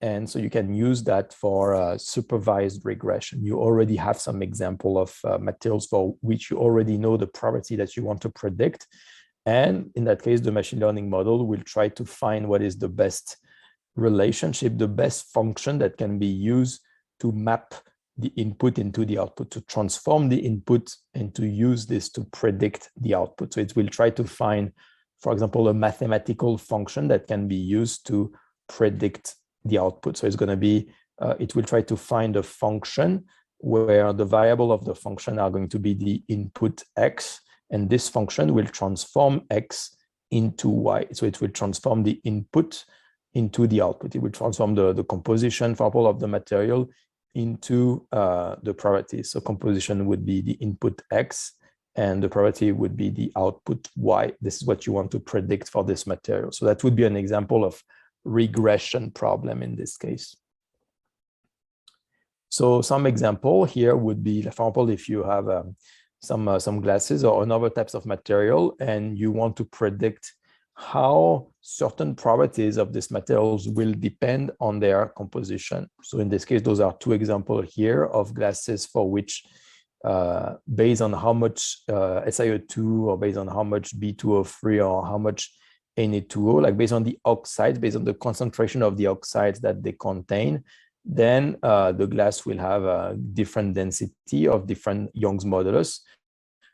And so you can use that for supervised regression. You already have some example of materials for which you already know the priority that you want to predict. And in that case, the machine learning model will try to find what is the best relationship, the best function that can be used to map the input into the output, to transform the input and to use this to predict the output. So it will try to find, for example, a mathematical function that can be used to predict the output. So it's going to be, it will try to find a function where the variable of the function are going to be the input X, and this function will transform X into Y. So it will transform the input into the output. It will transform the composition, for example, of the material into the priorities. So composition would be the input X, and the priority would be the output Y. This is what you want to predict for this material. So that would be an example of regression problem in this case. So some example here would be, for example, if you have some glasses or other types of material and you want to predict how certain properties of these materials will depend on their composition. So in this case, those are two examples here of glasses for which based on how much SiO2 or based on how much B2O3 or how much Na2O, like based on the oxides, based on the concentration of the oxides that they contain, then the glass will have a different density of different Young's modulus.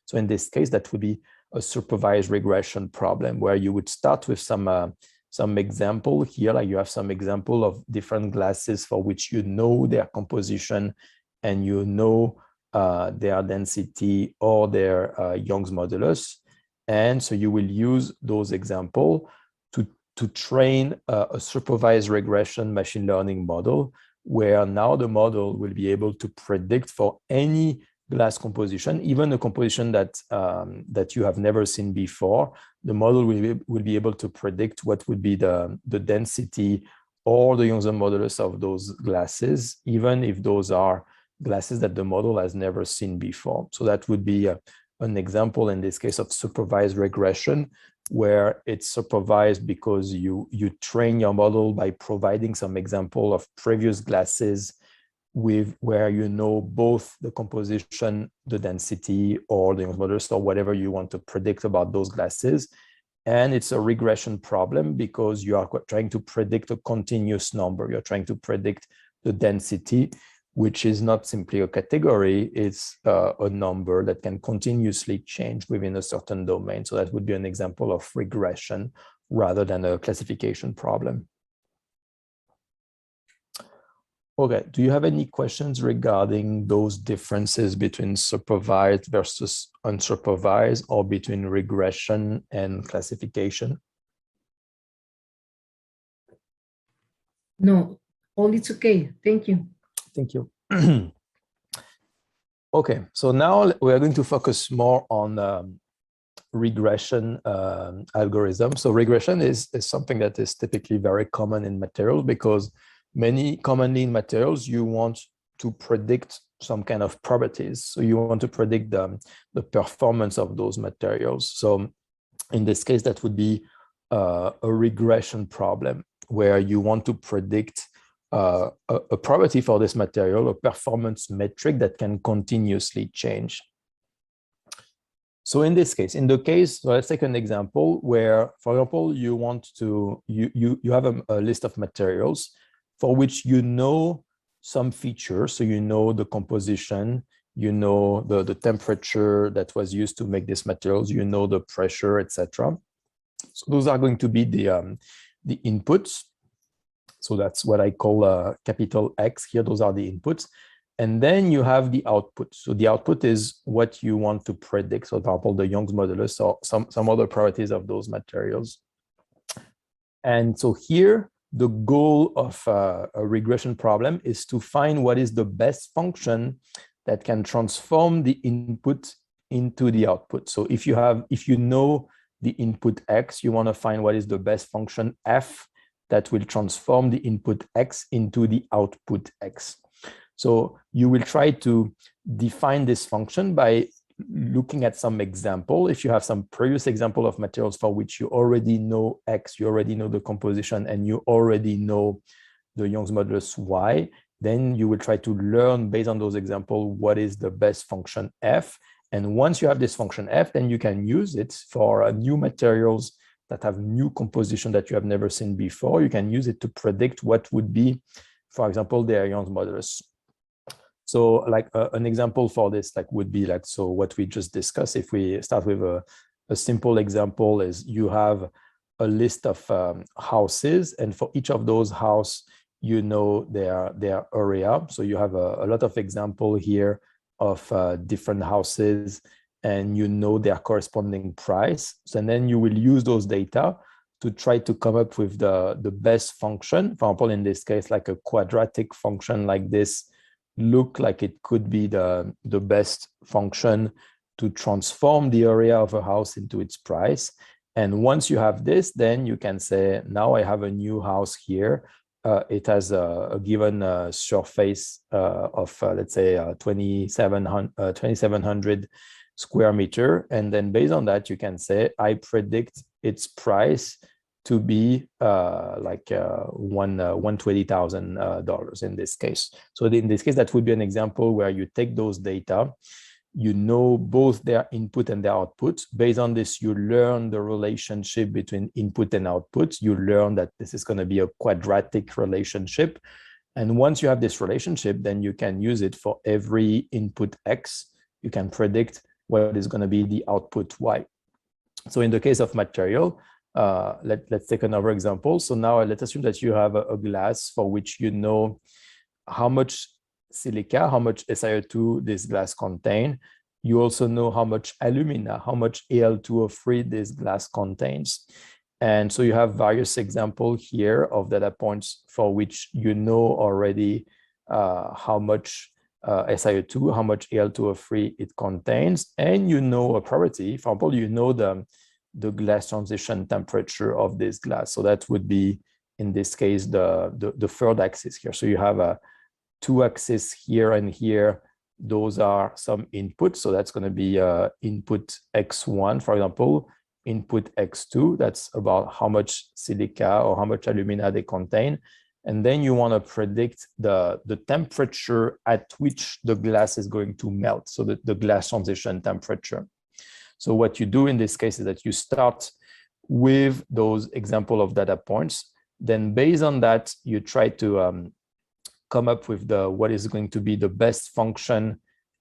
So in this case, that would be a supervised regression problem where you would start with some example here, like you have some example of different glasses for which you know their composition and you know their density or their Young's modulus. And so you will use those examples to train a supervised regression machine learning model, where now the model will be able to predict for any glass composition, even a composition that you have never seen before. The model will be able to predict what would be the density or the Young's modulus of those glasses, even if those are glasses that the model has never seen before. So that would be an example in this case of supervised regression, where it's supervised because you train your model by providing some example of previous glasses with where you know both the composition, the density, or the Young's modulus, or whatever you want to predict about those glasses. And it's a regression problem because you are trying to predict a continuous number. You're trying to predict the density, which is not simply a category, it's a number that can continuously change within a certain domain. So that would be an example of regression rather than a classification problem. Okay, do you have any questions regarding those differences between supervised versus unsupervised, or between regression and classification? No, all it's okay. Thank you. Thank you. Okay, so now we are going to focus more on regression algorithm. So regression is something that is typically very common in materials, because commonly in materials, you want to predict some kind of properties. So you want to predict the performance of those materials. So in this case, that would be a regression problem, where you want to predict a property for this material, a performance metric that can continuously change. So in this case, so let's take an example where, for example, you want to, you have a list of materials for which you know some features. So you know the composition, you know the temperature that was used to make these materials, you know the pressure, etc. So those are going to be the inputs. So that's what I call capital X here. Those are the inputs. And then you have the output. So the output is what you want to predict. So for example, the Young's modulus or some other properties of those materials. And so here, the goal of a regression problem is to find what is the best function that can transform the input into the output. So if you know the input X, you want to find what is the best function F that will transform the input X into the output X. So you will try to define this function by looking at some example. If you have some previous example of materials for which you already know X, you already know the composition, and you already know the Young's modulus Y, then you will try to learn based on those examples what is the best function F. And once you have this function F, then you can use it for new materials that have new composition that you have never seen before. You can use it to predict what would be, for example, their Young's modulus. So like an example for this would be so what we just discussed. If we start with a simple example, is you have a list of houses, and for each of those houses, you know their area. So you have a lot of example here of different houses, and you know their corresponding price. So, and then you will use those data to try to come up with the best function. For example, in this case, like a quadratic function like this look like it could be the best function to transform the area of a house into its price. And once you have this, then you can say, now I have a new house here. It has a given surface of, let's say, 2,700 square meter. And then based on that, you can say, I predict its price to be $120,000 in this case. So in this case, that would be an example where you take those data, you know both their input and their output. Based on this, you learn the relationship between input and output. You learn that this is going to be a quadratic relationship. And once you have this relationship, then you can use it for every input X. You can predict what is going to be the output Y. So in the case of material, let's take another example. So now let's assume that you have a glass for which you know how much silica, how much SiO2 this glass contains. You also know how much alumina, how much Al2O3 this glass contains. And so you have various examples here of data points for which you know already how much SiO2, how much Al2O3 it contains, and you know a property. For example, you know the glass transition temperature of this glass. So that would be, in this case, the third axis here. So you have two axes here and here. Those are some inputs. So that's going to be input X1, for example, input X2. That's about how much silica or how much alumina they contain. And then you want to predict the temperature at which the glass is going to melt. So the glass transition temperature. So what you do in this case is that you start with those example of data points. Then based on that, you try to come up with what is going to be the best function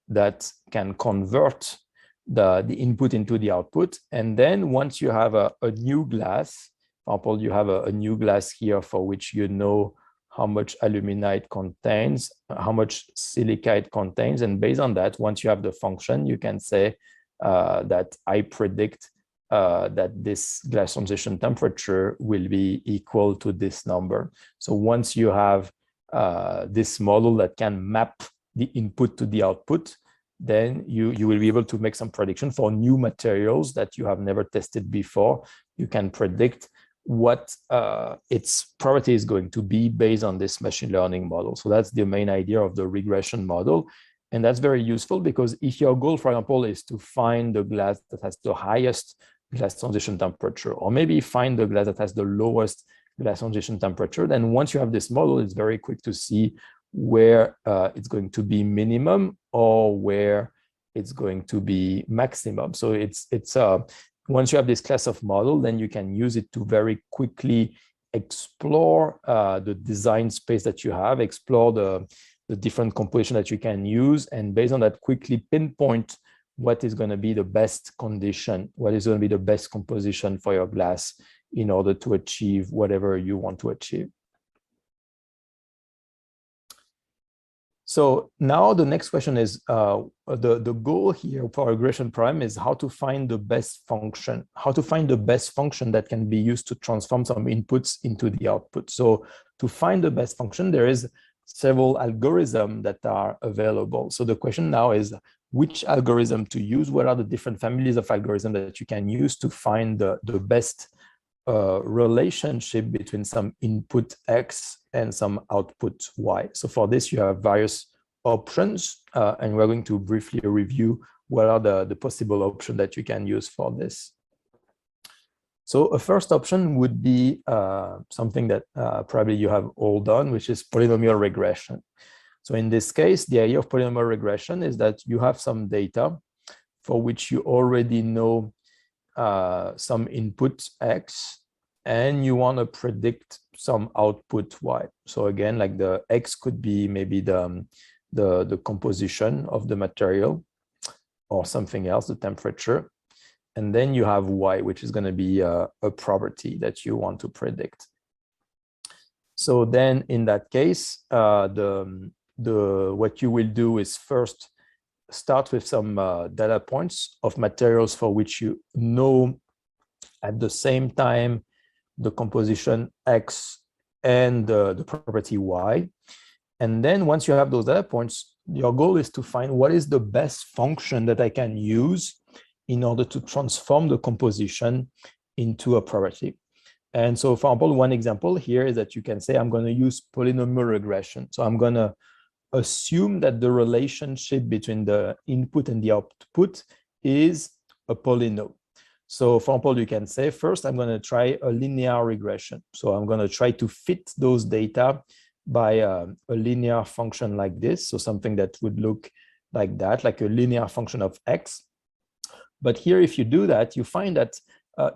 that can convert the input into the output. And then once you have a new glass, for example, you have a new glass here for which you know how much aluminite contains, how much silicate contains. And based on that, once you have the function, you can say that I predict that this glass transition temperature will be equal to this number. So once you have this model that can map the input to the output, then you will be able to make some prediction for new materials that you have never tested before. You can predict what its property is going to be based on this machine learning model. So that's the main idea of the regression model. And that's very useful because if your goal, for example, is to find the glass that has the highest glass transition temperature, or maybe find the glass that has the lowest glass transition temperature, then once you have this model, it's very quick to see where it's going to be minimum or where it's going to be maximum. So it's once you have this class of model, then you can use it to very quickly explore the design space that you have, explore the different composition that you can use, and based on that, quickly pinpoint what is going to be the best condition, what is going to be the best composition for your glass in order to achieve whatever you want to achieve. So now the next question is, the goal here for regression problem is how to find the best function, that can be used to transform some inputs into the output. So to find the best function, there is several algorithms that are available. So the question now is which algorithm to use, what are the different families of algorithms that you can use to find the best relationship between some input X and some output Y. So for this, you have various options, and we're going to briefly review what are the possible options that you can use for this. So a first option would be something that probably you have all done, which is polynomial regression. So in this case, the idea of polynomial regression is that you have some data for which you already know some input X, and you want to predict some output Y. So again, like the X could be maybe the composition of the material or something else, the temperature. And then you have Y, which is going to be a property that you want to predict. So then in that case, what you will do is first start with some data points of materials for which you know at the same time the composition X and the property Y. And then once you have those data points, your goal is to find what is the best function that I can use in order to transform the composition into a property. And so, for example, one example here is that you can say, I'm going to use polynomial regression. So I'm going to assume that the relationship between the input and the output is a polynomial. So for example, you can say, first, I'm going to try a linear regression. So I'm going to try to fit those data by a linear function like this. So something that would look like that, like a linear function of X. But here, if you do that, you find that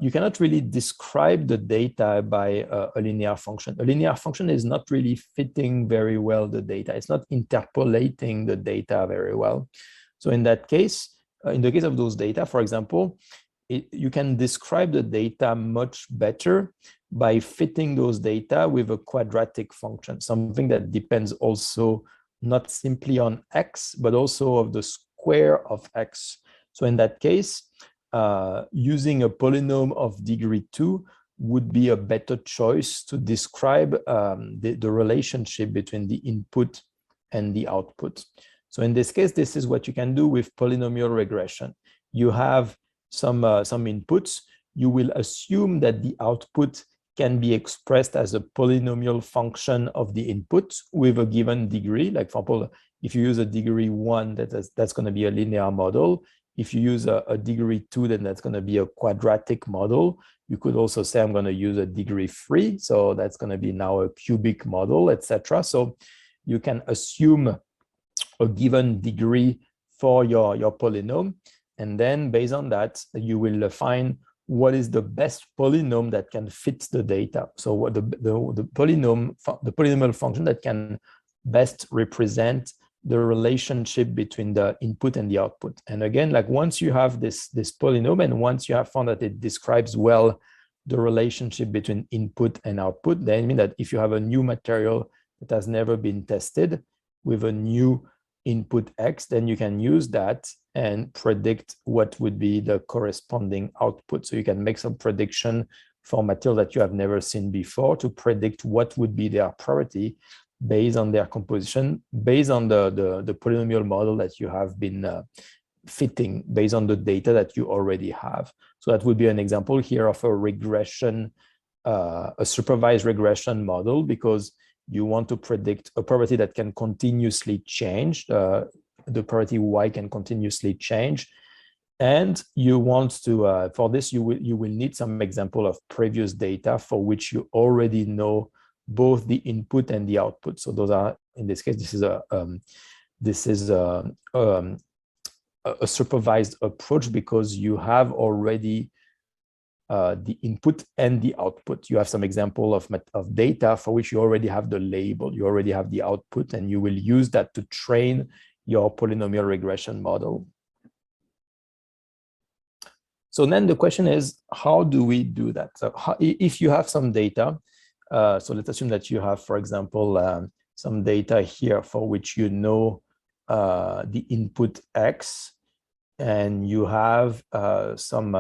you cannot really describe the data by a linear function. A linear function is not really fitting very well the data. It's not interpolating the data very well. So in that case, in the case of those data, for example, you can describe the data much better by fitting those data with a quadratic function, something that depends also not simply on X, but also of the square of X. So in that case, using a polynomial of degree 2 would be a better choice to describe the relationship between the input and the output. So in this case, this is what you can do with polynomial regression. You have some inputs. You will assume that the output can be expressed as a polynomial function of the input with a given degree. Like, for example, if you use a degree 1, that's going to be a linear model. If you use a degree 2, then that's going to be a quadratic model. You could also say, I'm going to use a degree 3. So that's going to be now a cubic model, etc. So you can assume a given degree for your polynomial. And then based on that, you will find what is the best polynomial that can fit the data. So what the polynomial function that can best represent the relationship between the input and the output. And again, like once you have this polynomial, and once you have found that it describes well the relationship between input and output, then I mean that if you have a new material that has never been tested with a new input X, then you can use that and predict what would be the corresponding output. So you can make some prediction for material that you have never seen before to predict what would be their property based on their composition, based on the polynomial model that you have been fitting based on the data that you already have. So that would be an example here of a regression, a supervised regression model, because you want to predict a property that can continuously change. The property Y can continuously change. And you want to, for this, you will need some example of previous data for which you already know both the input and the output. So those are, in this case, this is a supervised approach because you have already the input and the output. You have some example of data for which you already have the label, you already have the output, and you will use that to train your polynomial regression model. So then the question is, how do we do that? So if you have some data, so let's assume that you have, for example, some data here for which you know the input X, and you have some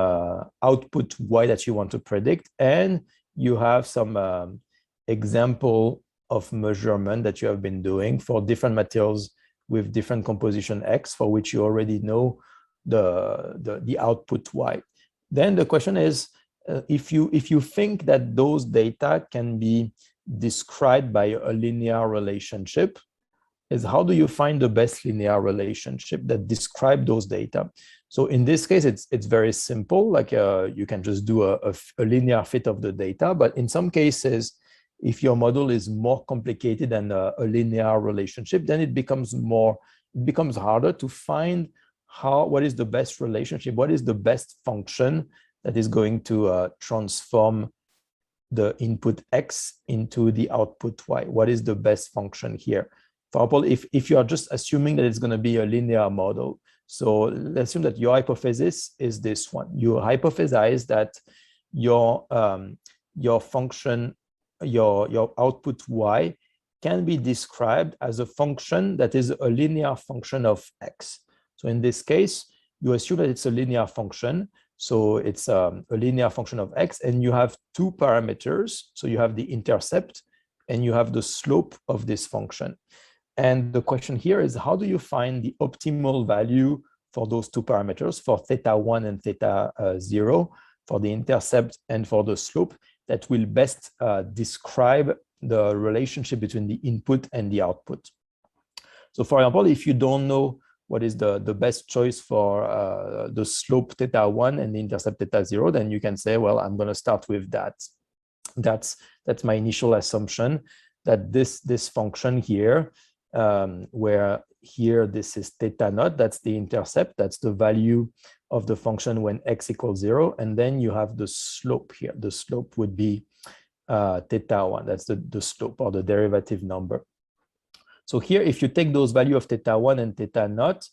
output Y that you want to predict, and you have some example of measurement that you have been doing for different materials with different composition X for which you already know the output Y. Then the question is, if you think that those data can be described by a linear relationship, is how do you find the best linear relationship that describe those data? So in this case, it's very simple. Like you can just do a linear fit of the data. But in some cases, if your model is more complicated than a linear relationship, then it becomes harder to find what is the best relationship, what is the best function that is going to transform the input X into the output Y. What is the best function here? For example, if you are just assuming that it's going to be a linear model, so let's assume that your hypothesis is this one. You hypothesize that your function, your output Y can be described as a function that is a linear function of X. So in this case, you assume that it's a linear function. So it's a linear function of X, and you have two parameters. So you have the intercept and you have the slope of this function. And the question here is, how do you find the optimal value for those two parameters, for θ1 and θ0, for the intercept and for the slope, that will best describe the relationship between the input and the output? So for example, if you don't know what is the best choice for the slope θ1 and the intercept θ0, then you can say, well, I'm going to start with that. That's my initial assumption, that this function here, where here this is θ0, that's the intercept, that's the value of the function when x equals 0, and then you have the slope here. The slope would be θ1, that's the slope or the derivative number. So here, if you take those value of θ1 and θ0,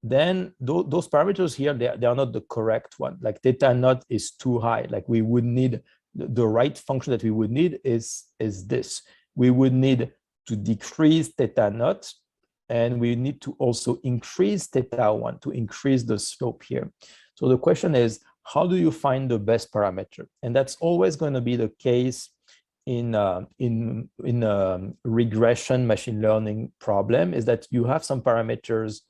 then those parameters here, they are not the correct one. Like θ0 is too high. Like we would need, the right function that we would need is this. We would need to decrease θ0, and we need to also increase θ1 to increase the slope here. So the question is, how do you find the best parameter? And that's always going to be the case in regression machine learning problem, is that you have some parameters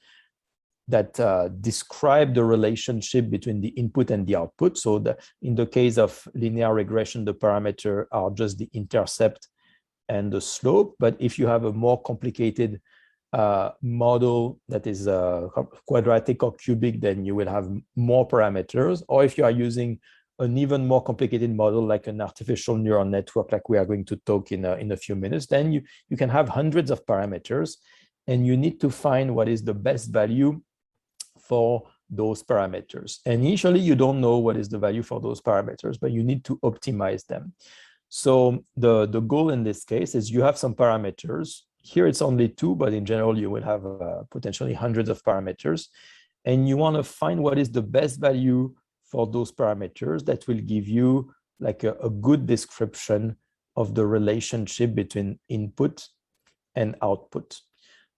that describe the relationship between the input and the output. So in the case of linear regression, the parameter are just the intercept and the slope. But if you have a more complicated model that is quadratic or cubic, then you will have more parameters. Or if you are using an even more complicated model like an artificial neural network, like we are going to talk in a few minutes, then you can have hundreds of parameters, and you need to find what is the best value for those parameters. And initially, you don't know what is the value for those parameters, but you need to optimize them. So the goal in this case is you have some parameters. Here it's only two, but in general, you will have potentially hundreds of parameters. And you want to find what is the best value for those parameters that will give you like a good description of the relationship between input and output.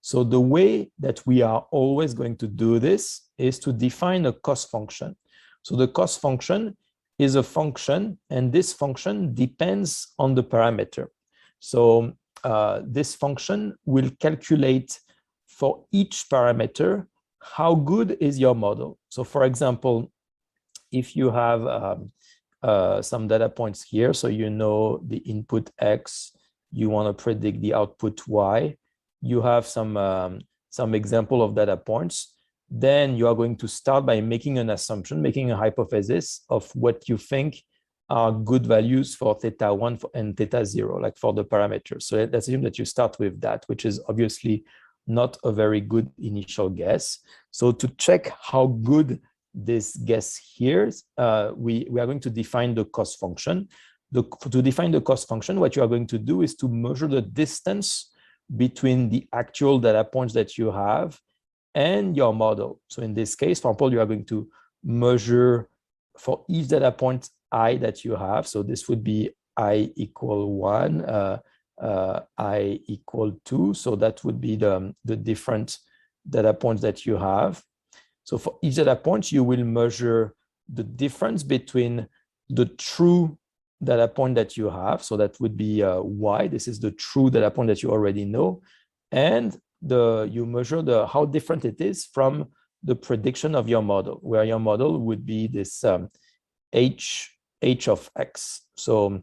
So the way that we are always going to do this is to define a cost function. So the cost function is a function, and this function depends on the parameter. So this function will calculate for each parameter how good is your model. So for example, if you have some data points here, so you know the input X, you want to predict the output Y, you have some example of data points, then you are going to start by making an assumption, making a hypothesis of what you think are good values for theta 1 and theta 0, like for the parameters. So let's assume that you start with that, which is obviously not a very good initial guess. So to check how good this guess here, we are going to define the cost function. To define the cost function, what you are going to do is to measure the distance between the actual data points that you have and your model. So in this case, for example, you are going to measure for each data point I that you have. So this would be I equal 1, I equal 2. So that would be the different data points that you have. So for each data point, you will measure the difference between the true data point that you have. So that would be Y. This is the true data point that you already know. And you measure how different it is from the prediction of your model, where your model would be this H of X. So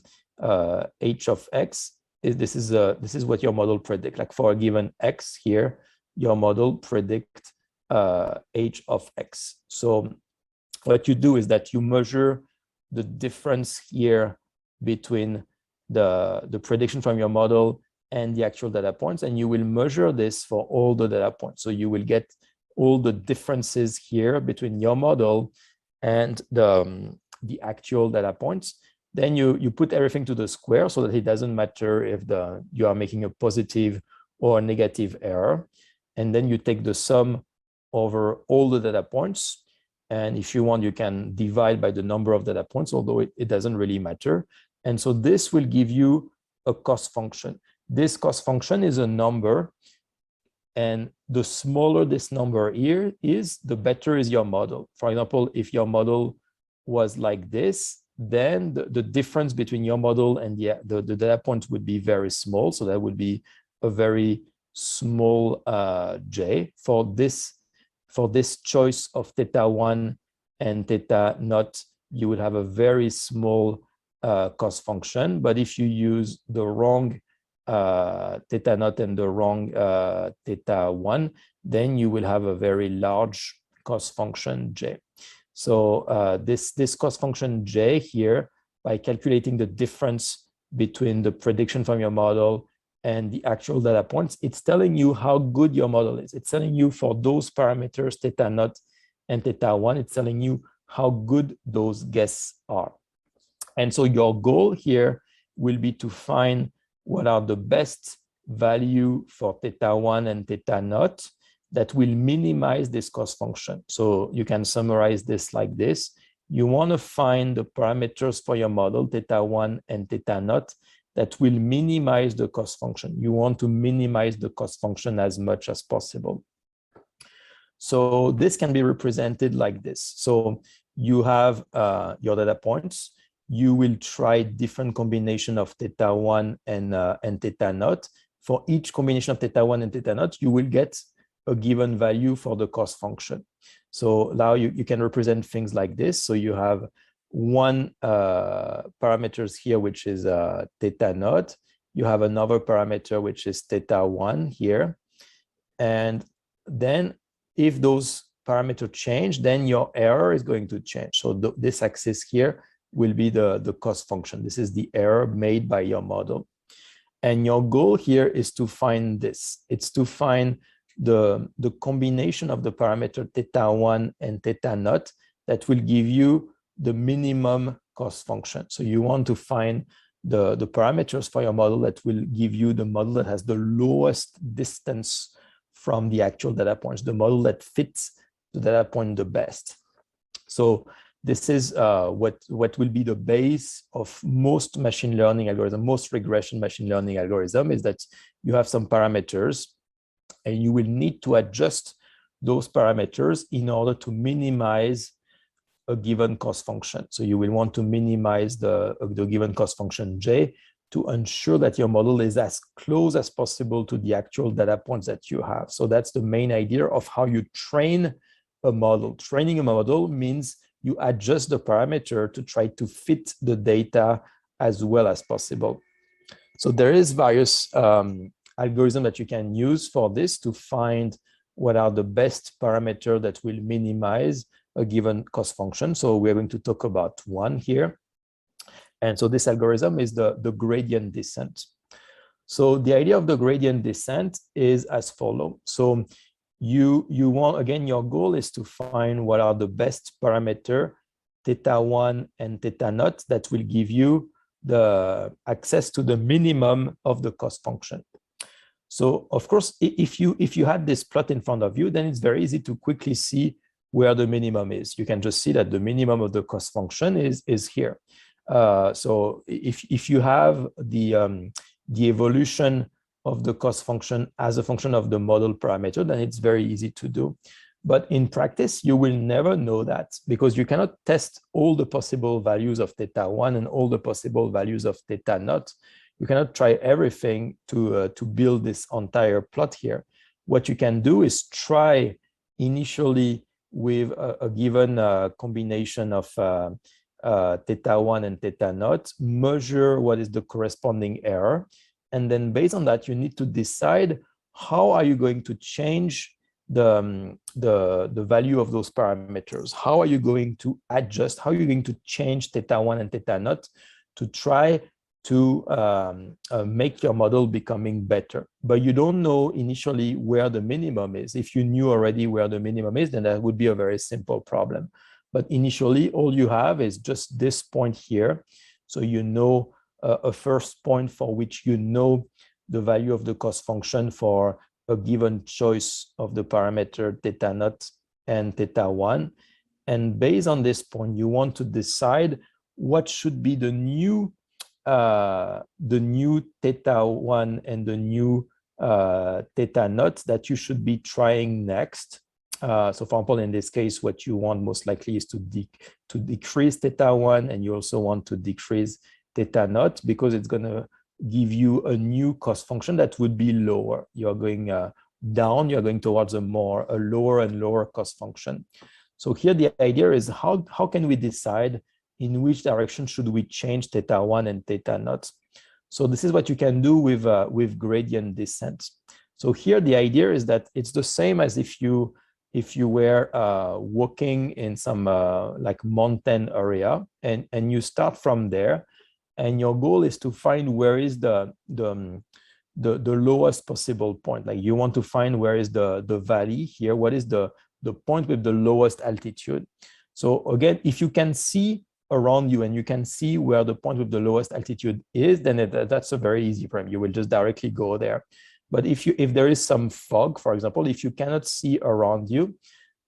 H of X this is what your model predict. Like for a given X here, your model predict H of X. So what you do is that you measure the difference here between the prediction from your model and the actual data points, and you will measure this for all the data points. So you will get all the differences here between your model and the actual data points. Then you put everything to the square so that it doesn't matter if you are making a positive or a negative error. And then you take the sum over all the data points. And if you want, you can divide by the number of data points, although it doesn't really matter. And so this will give you a cost function. This cost function is a number. And the smaller this number here is, the better is your model. For example, if your model was like this, then the difference between your model and the data points would be very small. So that would be a very small j. For this choice of theta 1 and theta naught, you would have a very small cost function. But if you use the wrong theta naught and the wrong theta 1, then you will have a very large cost function j. So this cost function j here, by calculating the difference between the prediction from your model and the actual data points, it's telling you how good your model is. It's telling you for those parameters, theta naught and theta 1, it's telling you how good those guesses are. And so your goal here will be to find what are the best value for theta 1 and theta naught that will minimize this cost function. So you can summarize this like this. You want to find the parameters for your model, theta 1 and theta naught, that will minimize the cost function. You want to minimize the cost function as much as possible. So this can be represented like this. So you have your data points. You will try different combination of theta 1 and theta naught. For each combination of theta 1 and theta naught, you will get a given value for the cost function. So now you can represent things like this. So you have one parameters here, which is theta naught. You have another parameter, which is theta 1 here. And then if those parameters change, then your error is going to change. So this axis here will be the cost function. This is the error made by your model. And your goal here is to find this. It's to find the combination of the parameter theta 1 and theta naught that will give you the minimum cost function. So you want to find the parameters for your model that will give you the model that has the lowest distance from the actual data points, the model that fits the data point the best. So this is what will be the base of most machine learning algorithm, most regression machine learning algorithm, is that you have some parameters and you will need to adjust those parameters in order to minimize a given cost function. So you will want to minimize the given cost function j to ensure that your model is as close as possible to the actual data points that you have. So that's the main idea of how you train a model. Training a model means you adjust the parameter to try to fit the data as well as possible. So there is various algorithms that you can use for this to find what are the best parameters that will minimize a given cost function. So we're going to talk about one here. And so this algorithm is the gradient descent. So the idea of the gradient descent is as follows. So you want, again, your goal is to find what are the best parameter, theta 1 and theta naught, that will give you the access to the minimum of the cost function. So of course, if you had this plot in front of you, then it's very easy to quickly see where the minimum is. You can just see that the minimum of the cost function is here. So if you have the evolution of the cost function as a function of the model parameter, then it's very easy to do. But in practice, you will never know that because you cannot test all the possible values of theta 1 and all the possible values of theta naught. You cannot try everything to build this entire plot here. What you can do is try initially with a given combination of theta 1 and theta naught, measure what is the corresponding error. And then based on that, you need to decide how are you going to change the value of those parameters. How are you going to adjust? How are you going to change theta 1 and theta naught to try to make your model becoming better? But you don't know initially where the minimum is. If you knew already where the minimum is, then that would be a very simple problem. But initially, all you have is just this point here. So you know a first point for which you know the value of the cost function for a given choice of the parameter theta naught and theta 1. And based on this point, you want to decide what should be the new theta 1 and the new theta naught that you should be trying next. So for example, in this case, what you want most likely is to decrease theta 1, and you also want to decrease theta naught because it's going to give you a new cost function that would be lower. You're going down, you're going towards a lower and lower cost function. So here the idea is how can we decide in which direction should we change theta 1 and theta naught? So this is what you can do with gradient descent. So here the idea is that it's the same as if you were walking in some like mountain area and you start from there, and your goal is to find where is the lowest possible point. Like you want to find where is the valley here, what is the point with the lowest altitude. So again, if you can see around you and you can see where the point with the lowest altitude is, then that's a very easy problem. You will just directly go there. But if there is some fog, for example, if you cannot see around you,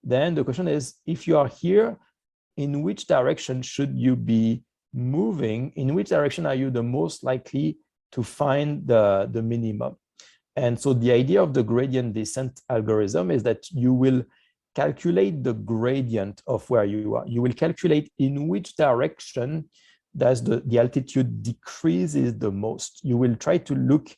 then the question is, if you are here, in which direction should you be moving? In which direction are you the most likely to find the minimum? And so the idea of the gradient descent algorithm is that you will calculate the gradient of where you are. You will calculate in which direction does the altitude decreases the most. You will try to look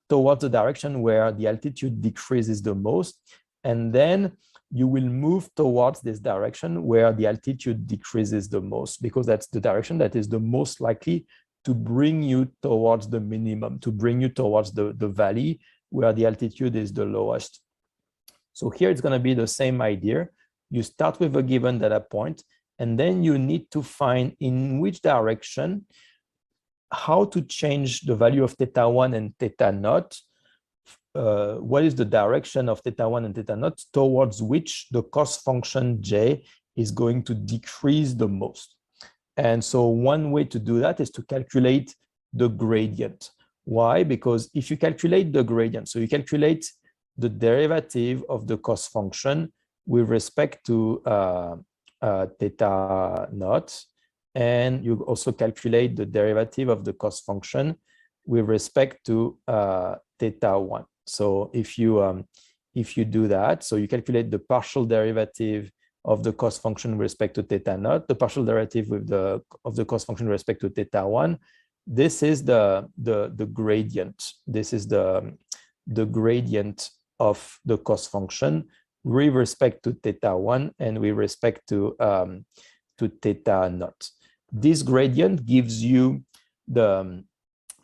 towards the direction where the altitude decreases the most, and then you will move towards this direction where the altitude decreases the most, because that's the direction that is the most likely to bring you towards the minimum, to bring you towards the valley where the altitude is the lowest. So here it's going to be the same idea. You start with a given data point, and then you need to find in which direction, how to change the value of theta 1 and theta naught. What is the direction of theta 1 and theta naught towards which the cost function j is going to decrease the most. And so one way to do that is to calculate the gradient. Why? Because if you calculate the gradient, so you calculate the derivative of the cost function with respect to theta naught, and you also calculate the derivative of the cost function with respect to theta 1. So if you do that, so you calculate the partial derivative of the cost function with respect to theta naught, the partial derivative of the cost function with respect to theta 1. This is the gradient. This is the gradient of the cost function with respect to theta 1 and with respect to theta naught. This gradient gives you the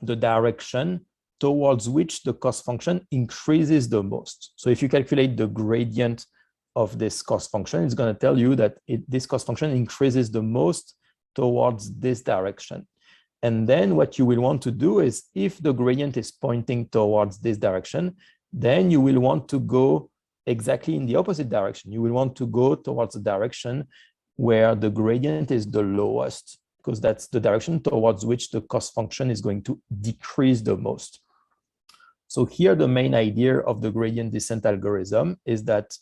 direction towards which the cost function increases the most. So if you calculate the gradient of this cost function, it's going to tell you that this cost function increases the most towards this direction. And then what you will want to do is, if the gradient is pointing towards this direction, then you will want to go exactly in the opposite direction. You will want to go towards the direction where the gradient is the lowest, because that's the direction towards which the cost function is going to decrease the most. So here, the main idea of the gradient descent algorithm is that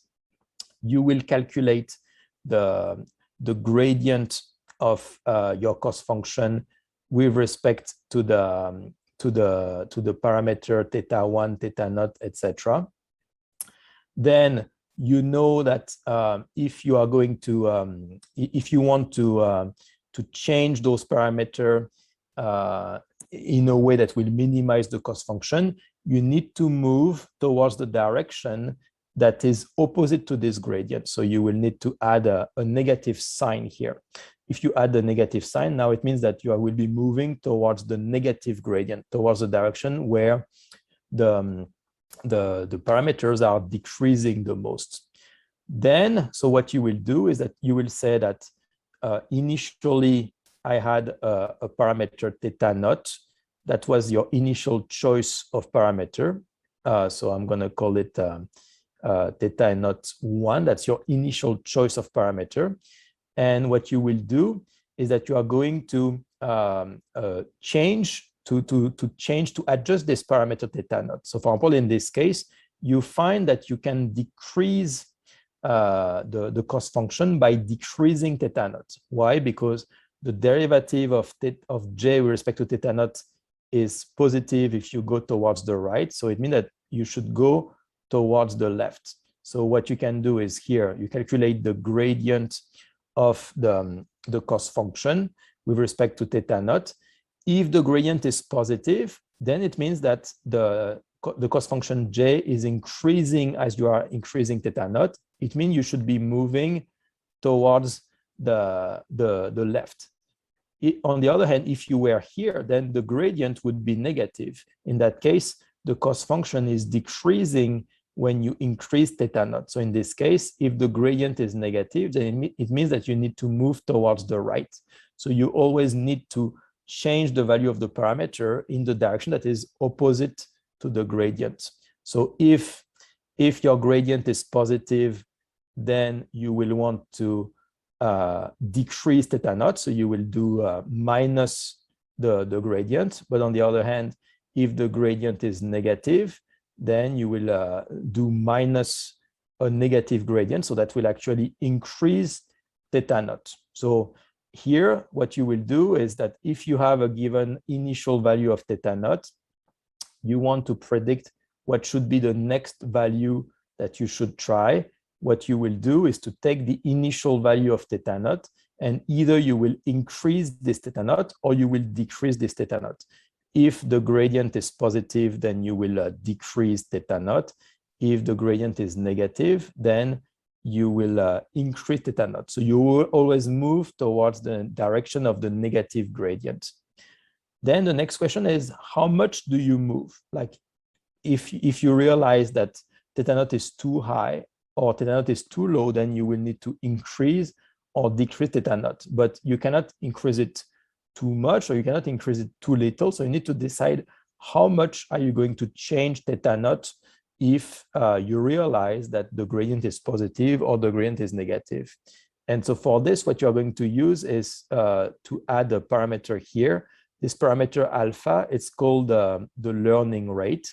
you will calculate the gradient of your cost function with respect to the parameter theta 1, theta naught, etc. Then you know that if you are going to if you want to change those parameters in a way that will minimize the cost function, you need to move towards the direction that is opposite to this gradient. So you will need to add a negative sign here. If you add the negative sign, now it means that you will be moving towards the negative gradient, towards the direction where the parameters are decreasing the most. Then, so what you will do is that you will say that initially I had a parameter theta naught. That was your initial choice of parameter. So I'm going to call it theta naught 1. That's your initial choice of parameter. And what you will do is that you are going to change to adjust this parameter theta naught. So for example, in this case, you find that you can decrease the cost function by decreasing theta naught. Why? Because the derivative of j with respect to theta naught is positive if you go towards the right. So it means that you should go towards the left. So what you can do is here, you calculate the gradient of the cost function with respect to theta naught. If the gradient is positive, then it means that the cost function j is increasing as you are increasing theta naught. It means you should be moving towards the left. On the other hand, if you were here, then the gradient would be negative. In that case, the cost function is decreasing when you increase theta naught. So in this case, if the gradient is negative, then it means that you need to move towards the right. So you always need to change the value of the parameter in the direction that is opposite to the gradient. So if your gradient is positive, then you will want to decrease theta naught. So you will do minus the gradient. But on the other hand, if the gradient is negative, then you will do minus a negative gradient. So that will actually increase theta naught. So here, what you will do is that if you have a given initial value of theta naught, you want to predict what should be the next value that you should try. What you will do is to take the initial value of theta naught, and either you will increase this theta naught or you will decrease this theta naught. If the gradient is positive, then you will decrease theta naught. If the gradient is negative, then you will increase theta naught. So you will always move towards the direction of the negative gradient. Then the next question is, how much do you move? Like if you realize that theta naught is too high or theta naught is too low, then you will need to increase or decrease theta naught. But you cannot increase it too much or you cannot increase it too little. So you need to decide how much are you going to change theta naught if you realize that the gradient is positive or the gradient is negative. And so for this, what you're going to use is to add a parameter here. This parameter alpha, it's called the learning rate.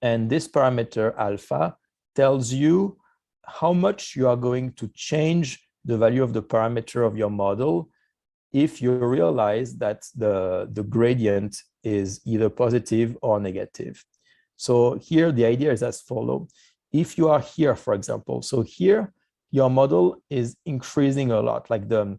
And this parameter alpha tells you how much you are going to change the value of the parameter of your model if you realize that the gradient is either positive or negative. So here the idea is as follows. If you are here, for example, so here your model is increasing a lot, like the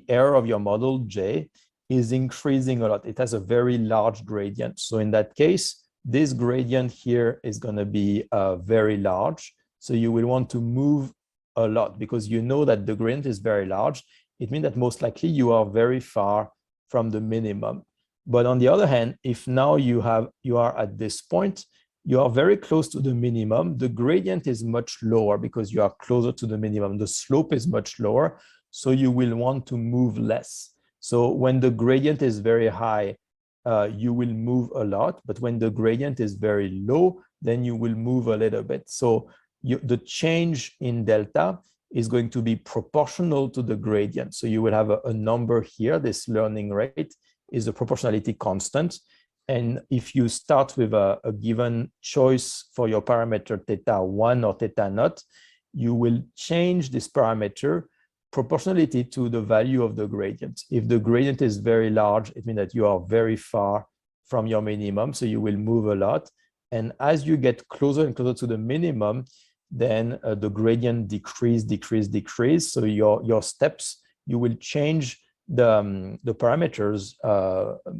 error of your model, J, is increasing a lot. It has a very large gradient. So in that case, this gradient here is going to be very large. So you will want to move a lot because you know that the gradient is very large. It means that most likely you are very far from the minimum. But on the other hand, if now you are at this point, you are very close to the minimum, the gradient is much lower because you are closer to the minimum. The slope is much lower, so you will want to move less. So when the gradient is very high, you will move a lot, but when the gradient is very low, then you will move a little bit. So the change in delta is going to be proportional to the gradient. So you will have a number here. This learning rate is a proportionality constant. And if you start with a given choice for your parameter theta 1 or theta naught, you will change this parameter proportionality to the value of the gradient. If the gradient is very large, it means that you are very far from your minimum, so you will move a lot. And as you get closer and closer to the minimum, then the gradient decrease. So your steps, you will change the parameters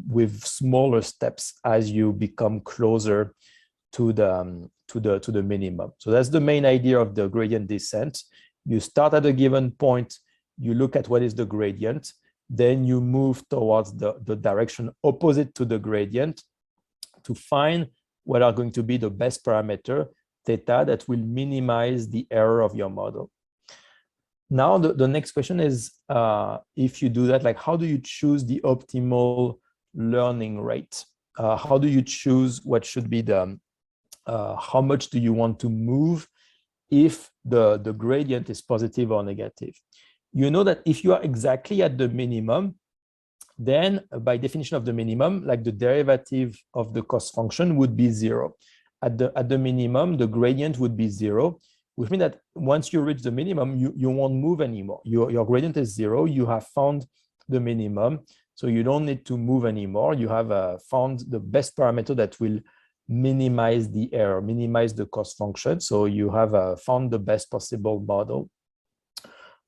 with smaller steps as you become closer to the minimum. So that's the main idea of the gradient descent. You start at a given point, you look at what is the gradient, then you move towards the direction opposite to the gradient to find what are going to be the best parameter, theta, that will minimize the error of your model. Now, the next question is, if you do that, like how do you choose the optimal learning rate? How do you choose what should be the, how much do you want to move if the gradient is positive or negative? You know that if you are exactly at the minimum, then by definition of the minimum, like the derivative of the cost function would be 0. At the minimum, the gradient would be 0, which means that once you reach the minimum, you won't move anymore. Your gradient is 0. You have found the minimum, so you don't need to move anymore. You have found the best parameter that will minimize the error, minimize the cost function. So you have found the best possible model.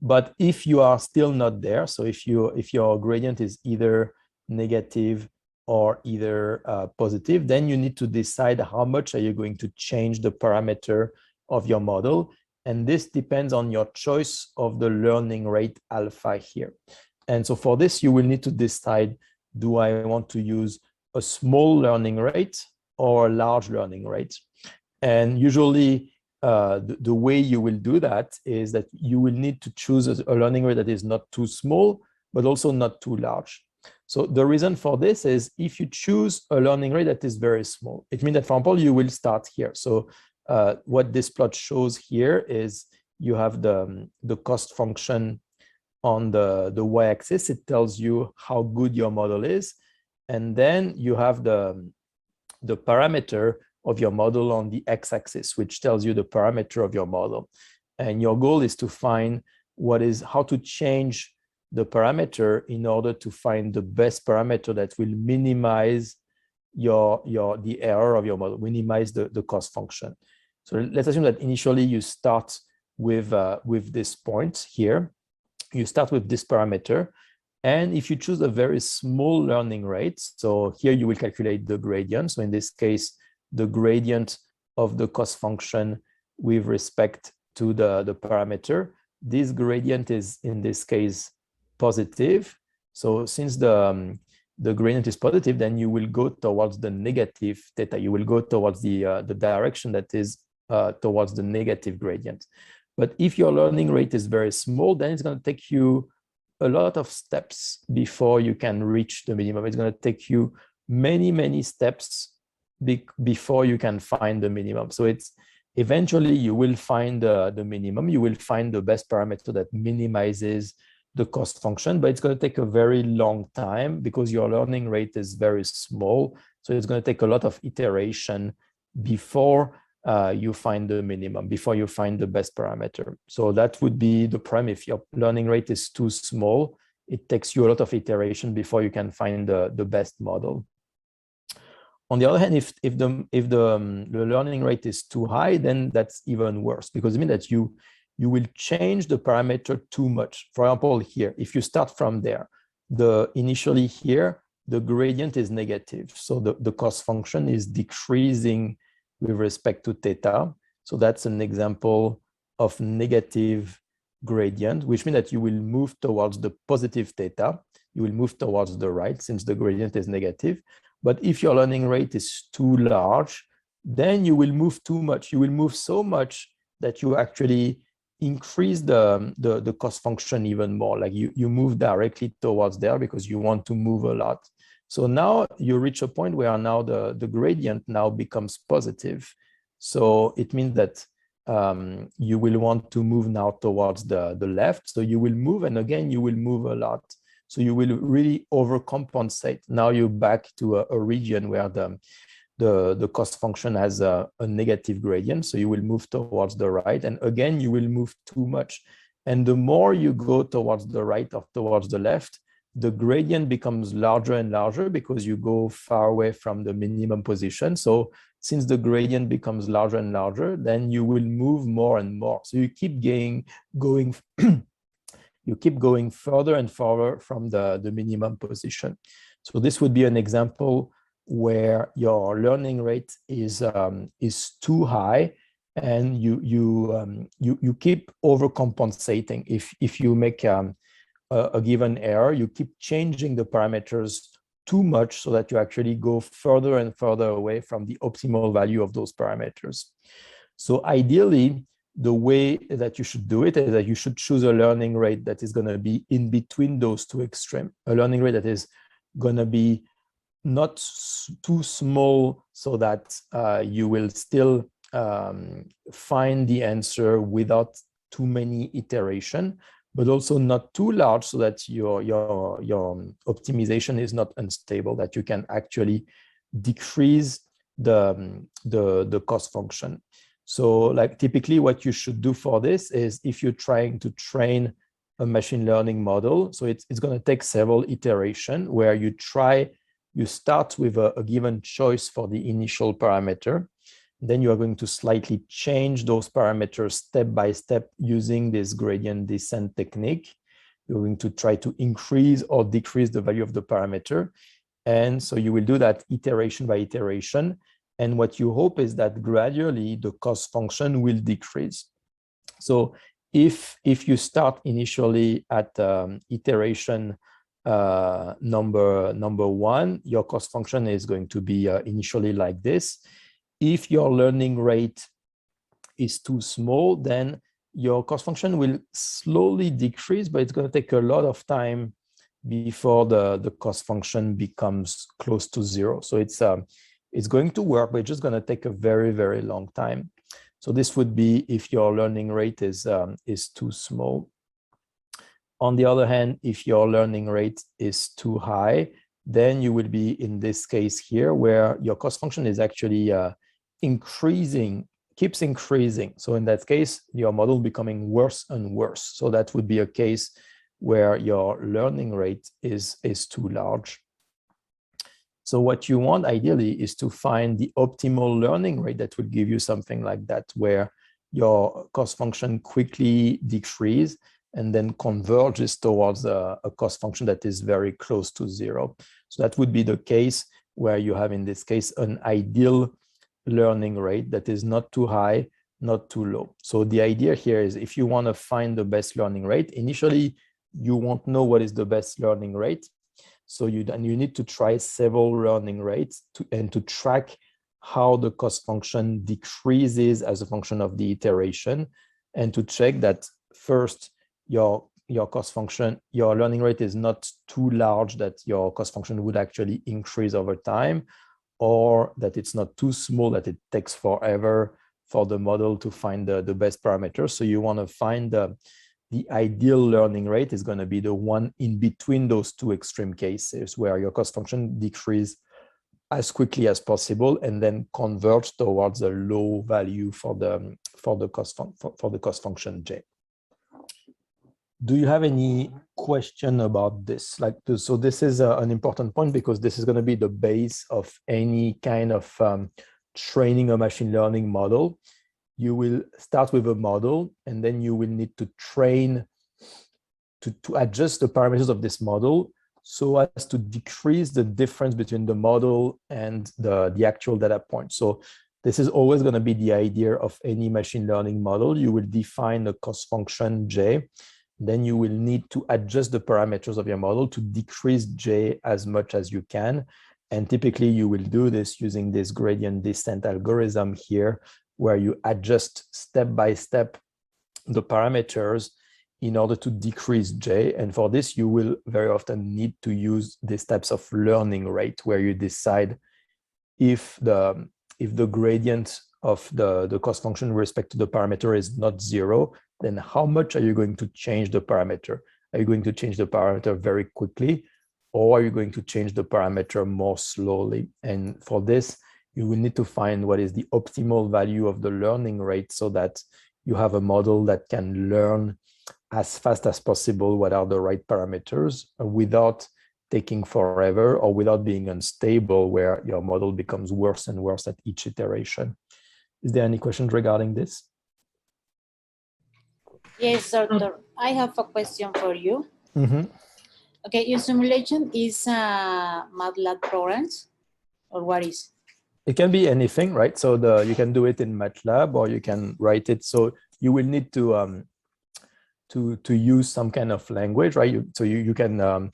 But if you are still not there, so if your gradient is either negative or either positive, then you need to decide how much are you going to change the parameter of your model. And this depends on your choice of the learning rate alpha here. And so for this, you will need to decide, do I want to use a small learning rate or a large learning rate? And usually the way you will do that is that you will need to choose a learning rate that is not too small, but also not too large. So the reason for this is if you choose a learning rate that is very small, it means that, for example, you will start here. So what this plot shows here is you have the cost function on the y-axis. It tells you how good your model is. And then you have the parameter of your model on the x-axis, which tells you the parameter of your model. And your goal is to find how to change the parameter in order to find the best parameter that will minimize the error of your model, minimize the cost function. So let's assume that initially you start with this point here. You start with this parameter. And if you choose a very small learning rate, so here you will calculate the gradient. So in this case, the gradient of the cost function with respect to the parameter. This gradient is, in this case, positive. So since the gradient is positive, then you will go towards the negative theta. You will go towards the direction that is towards the negative gradient. But if your learning rate is very small, then it's going to take you a lot of steps before you can reach the minimum. It's going to take you many, many steps before you can find the minimum. So it's eventually you will find the minimum. You will find the best parameter that minimizes the cost function, but it's going to take a very long time because your learning rate is very small. So it's going to take a lot of iteration before you find the minimum before you find the best parameter. So that would be the prime. If your learning rate is too small, it takes you a lot of iteration before you can find the best model. On the other hand, if the learning rate is too high, then that's even worse, because it means that you will change the parameter too much. For example, here, if you start from there, initially here, the gradient is negative. So the cost function is decreasing with respect to theta. So that's an example of negative gradient, which means that you will move towards the positive theta. You will move towards the right since the gradient is negative. But if your learning rate is too large, then you will move too much. You will move so much that you actually increase the cost function even more. Like you move directly towards there because you want to move a lot. So now you reach a point where now the gradient now becomes positive. So it means that you will want to move now towards the left. So you will move, and again, you will move a lot. So you will really overcompensate. Now you're back to a region where the cost function has a negative gradient. So you will move towards the right. And again, you will move too much. And the more you go towards the right or towards the left, the gradient becomes larger and larger because you go far away from the minimum position. So since the gradient becomes larger and larger, then you will move more and more. So you keep going you keep going further and further from the minimum position. So this would be an example where your learning rate is too high, and you keep overcompensating. If you make a given error, you keep changing the parameters too much so that you actually go further and further away from the optimal value of those parameters. So ideally, the way that you should do it is that you should choose a learning rate that is going to be in between those two extremes, a learning rate that is going to be not too small so that you will still find the answer without too many iteration, but also not too large so that your optimization is not unstable, that you can actually decrease the cost function. So like typically what you should do for this is, if you're trying to train a machine learning model, so it's going to take several iterations where you start with a given choice for the initial parameter. Then you are going to slightly change those parameters step by step using this gradient descent technique. You're going to try to increase or decrease the value of the parameter. And so you will do that iteration by iteration. And what you hope is that gradually the cost function will decrease. So if you start initially at iteration number one, your cost function is going to be initially like this. If your learning rate is too small, then your cost function will slowly decrease, but it's going to take a lot of time before the cost function becomes close to zero. So it's going to work, but it's just going to take a very, very long time. So this would be if your learning rate is too small. On the other hand, if your learning rate is too high, then you will be in this case here where your cost function is actually keeps increasing. So in that case, your model becoming worse and worse. So that would be a case where your learning rate is too large. So what you want ideally is to find the optimal learning rate that will give you something like that, where your cost function quickly decreases and then converges towards a cost function that is very close to zero. So that would be the case where you have, in this case, an ideal learning rate that is not too high, not too low. So the idea here is, if you want to find the best learning rate, initially you won't know what is the best learning rate. So you need to try several learning rates to track how the cost function decreases as a function of the iteration, and to check that first your cost function, your learning rate is not too large that your cost function would actually increase over time, or that it's not too small that it takes forever for the model to find the best parameters. So you want to find the ideal learning rate is going to be the one in between those two extreme cases, where your cost function decreases as quickly as possible and then converge towards a low value for the cost function J. Do you have any question about this? So this is an important point because this is going to be the base of any kind of training a machine learning model. You will start with a model and then you will need to train to adjust the parameters of this model so as to decrease the difference between the model and the actual data point. So this is always going to be the idea of any machine learning model. You will define a cost function J. Then you will need to adjust the parameters of your model to decrease J as much as you can. And typically you will do this using this gradient descent algorithm here, where you adjust step by step the parameters in order to decrease J. And for this, you will very often need to use these types of learning rate, where you decide if the gradient of the cost function with respect to the parameter is not 0, then how much are you going to change the parameter? Are you going to change the parameter very quickly, or are you going to change the parameter more slowly? And for this, you will need to find what is the optimal value of the learning rate so that you have a model that can learn as fast as possible what are the right parameters without taking forever or without being unstable, where your model becomes worse and worse at each iteration. Is there any questions regarding this? Yes, doctor. I have a question for you. Mm-hmm. Okay, your simulation is MATLAB programs, or what is? It can be anything, right? So you can do it in MATLAB or you can write it. So you will need to use some kind of language, right? You can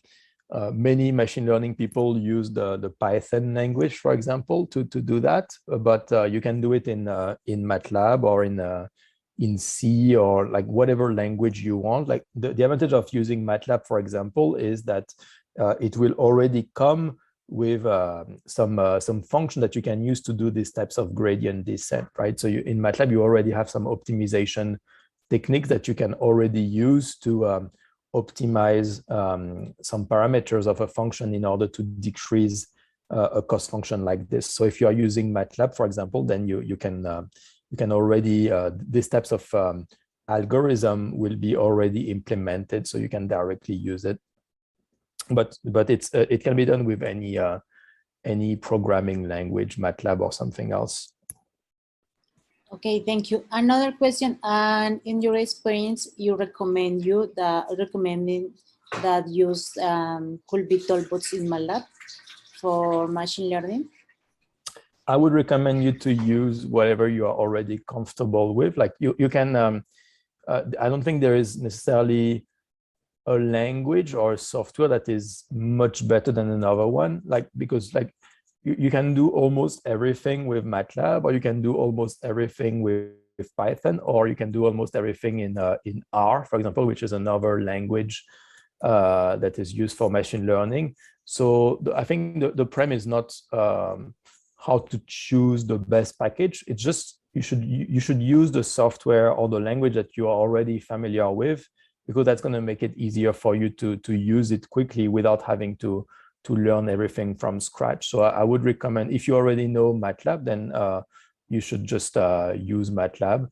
many machine learning people use the Python language, for example, to do that. But you can do it in MATLAB or in C or like whatever language you want. Like the advantage of using MATLAB, for example, is that it will already come with some function that you can use to do these types of gradient descent, right? So in MATLAB, you already have some optimization techniques that you can already use to optimize some parameters of a function in order to decrease a cost function like this. So if you are using MATLAB, for example, then you can already, these types of algorithm will be already implemented, so you can directly use it. But it can be done with any programming language, MATLAB or something else. Okay, thank you. Another question, and in your experience, you recommending that use could be toolbox in MATLAB for machine learning? I would recommend you to use whatever you are already comfortable with. Like you can, I don't think there is necessarily a language or a software that is much better than another one, because you can do almost everything with MATLAB, or you can do almost everything with Python, or you can do almost everything in R, for example, which is another language that is used for machine learning. So I think the premise is not how to choose the best package. It's just you should use the software or the language that you are already familiar with, because that's going to make it easier for you to use it quickly without having to learn everything from scratch. So I would recommend, if you already know MATLAB, then you should just use MATLAB.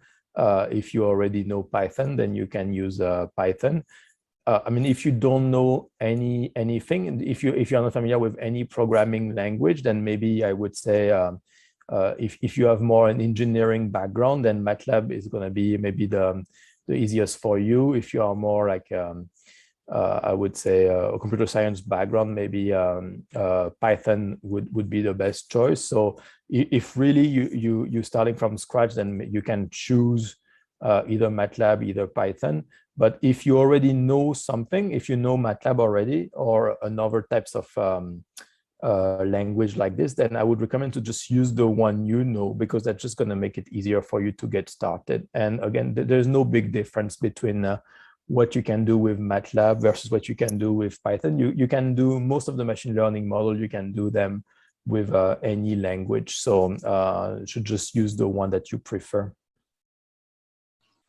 If you already know Python, then you can use Python. I mean, if you don't know anything, if you're not familiar with any programming language, then maybe I would say if you have more an engineering background, then MATLAB is going to be maybe the easiest for you. If you are more like I would say a computer science background, maybe Python would be the best choice. So if really you're starting from scratch, then you can choose either MATLAB, either Python. But if you already know something, if you know MATLAB already or another types of language like this, then I would recommend to just use the one you know, because that's just going to make it easier for you to get started. And again, there's no big difference between what you can do with MATLAB versus what you can do with Python. You can do most of the machine learning model, you can do them with any language. So you should just use the one that you prefer.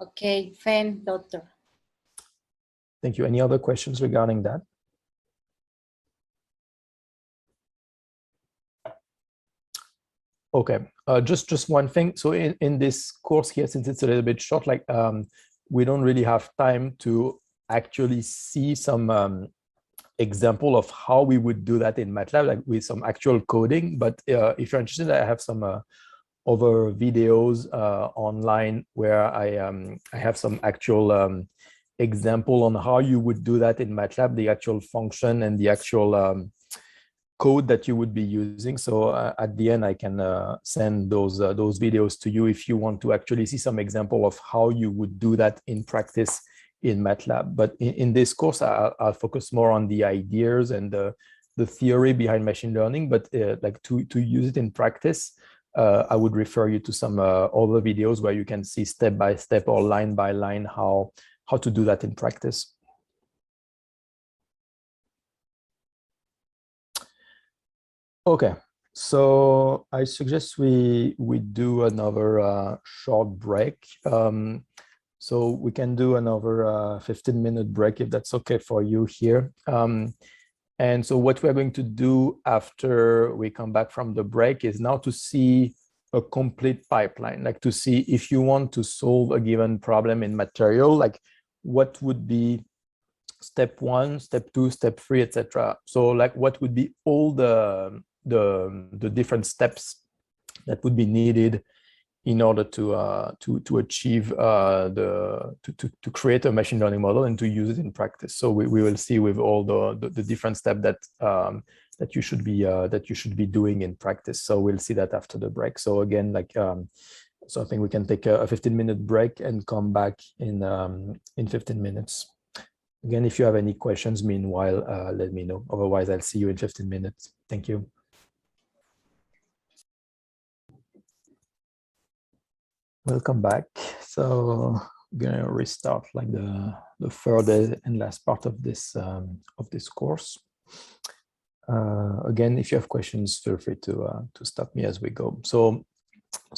Okay, fine, doctor. Thank you. Any other questions regarding that? Okay, just one thing. So in this course here, since it's a little bit short, like we don't really have time to actually see some example of how we would do that in MATLAB, like with some actual coding. But if you're interested, I have some other videos online where I have some actual example on how you would do that in MATLAB, the actual function and the actual code that you would be using. So at the end, I can send those videos to you if you want to actually see some example of how you would do that in practice in MATLAB. But in this course, I'll focus more on the ideas and the theory behind machine learning. But like to use it in practice, I would refer you to some other videos where you can see step by step or line by line how to do that in practice. Okay, so I suggest we do another short break. So we can do another 15-minute break if that's okay for you here. And so what we're going to do after we come back from the break is now to see a complete pipeline, like to see if you want to solve a given problem in material, like what would be step 1, step 2, step 3, etc. So like what would be all the different steps that would be needed in order to achieve to create a machine learning model and to use it in practice. So we will see with all the different steps that you should be doing in practice. So we'll see that after the break. So again, like so I think we can take a 15-minute break and come back in 15 minutes. Again, if you have any questions, meanwhile, let me know. Otherwise, I'll see you in 15 minutes. Thank you. Welcome back. So I'm gonna restart like the third and last part of this course. Again, if you have questions, feel free to stop me as we go. So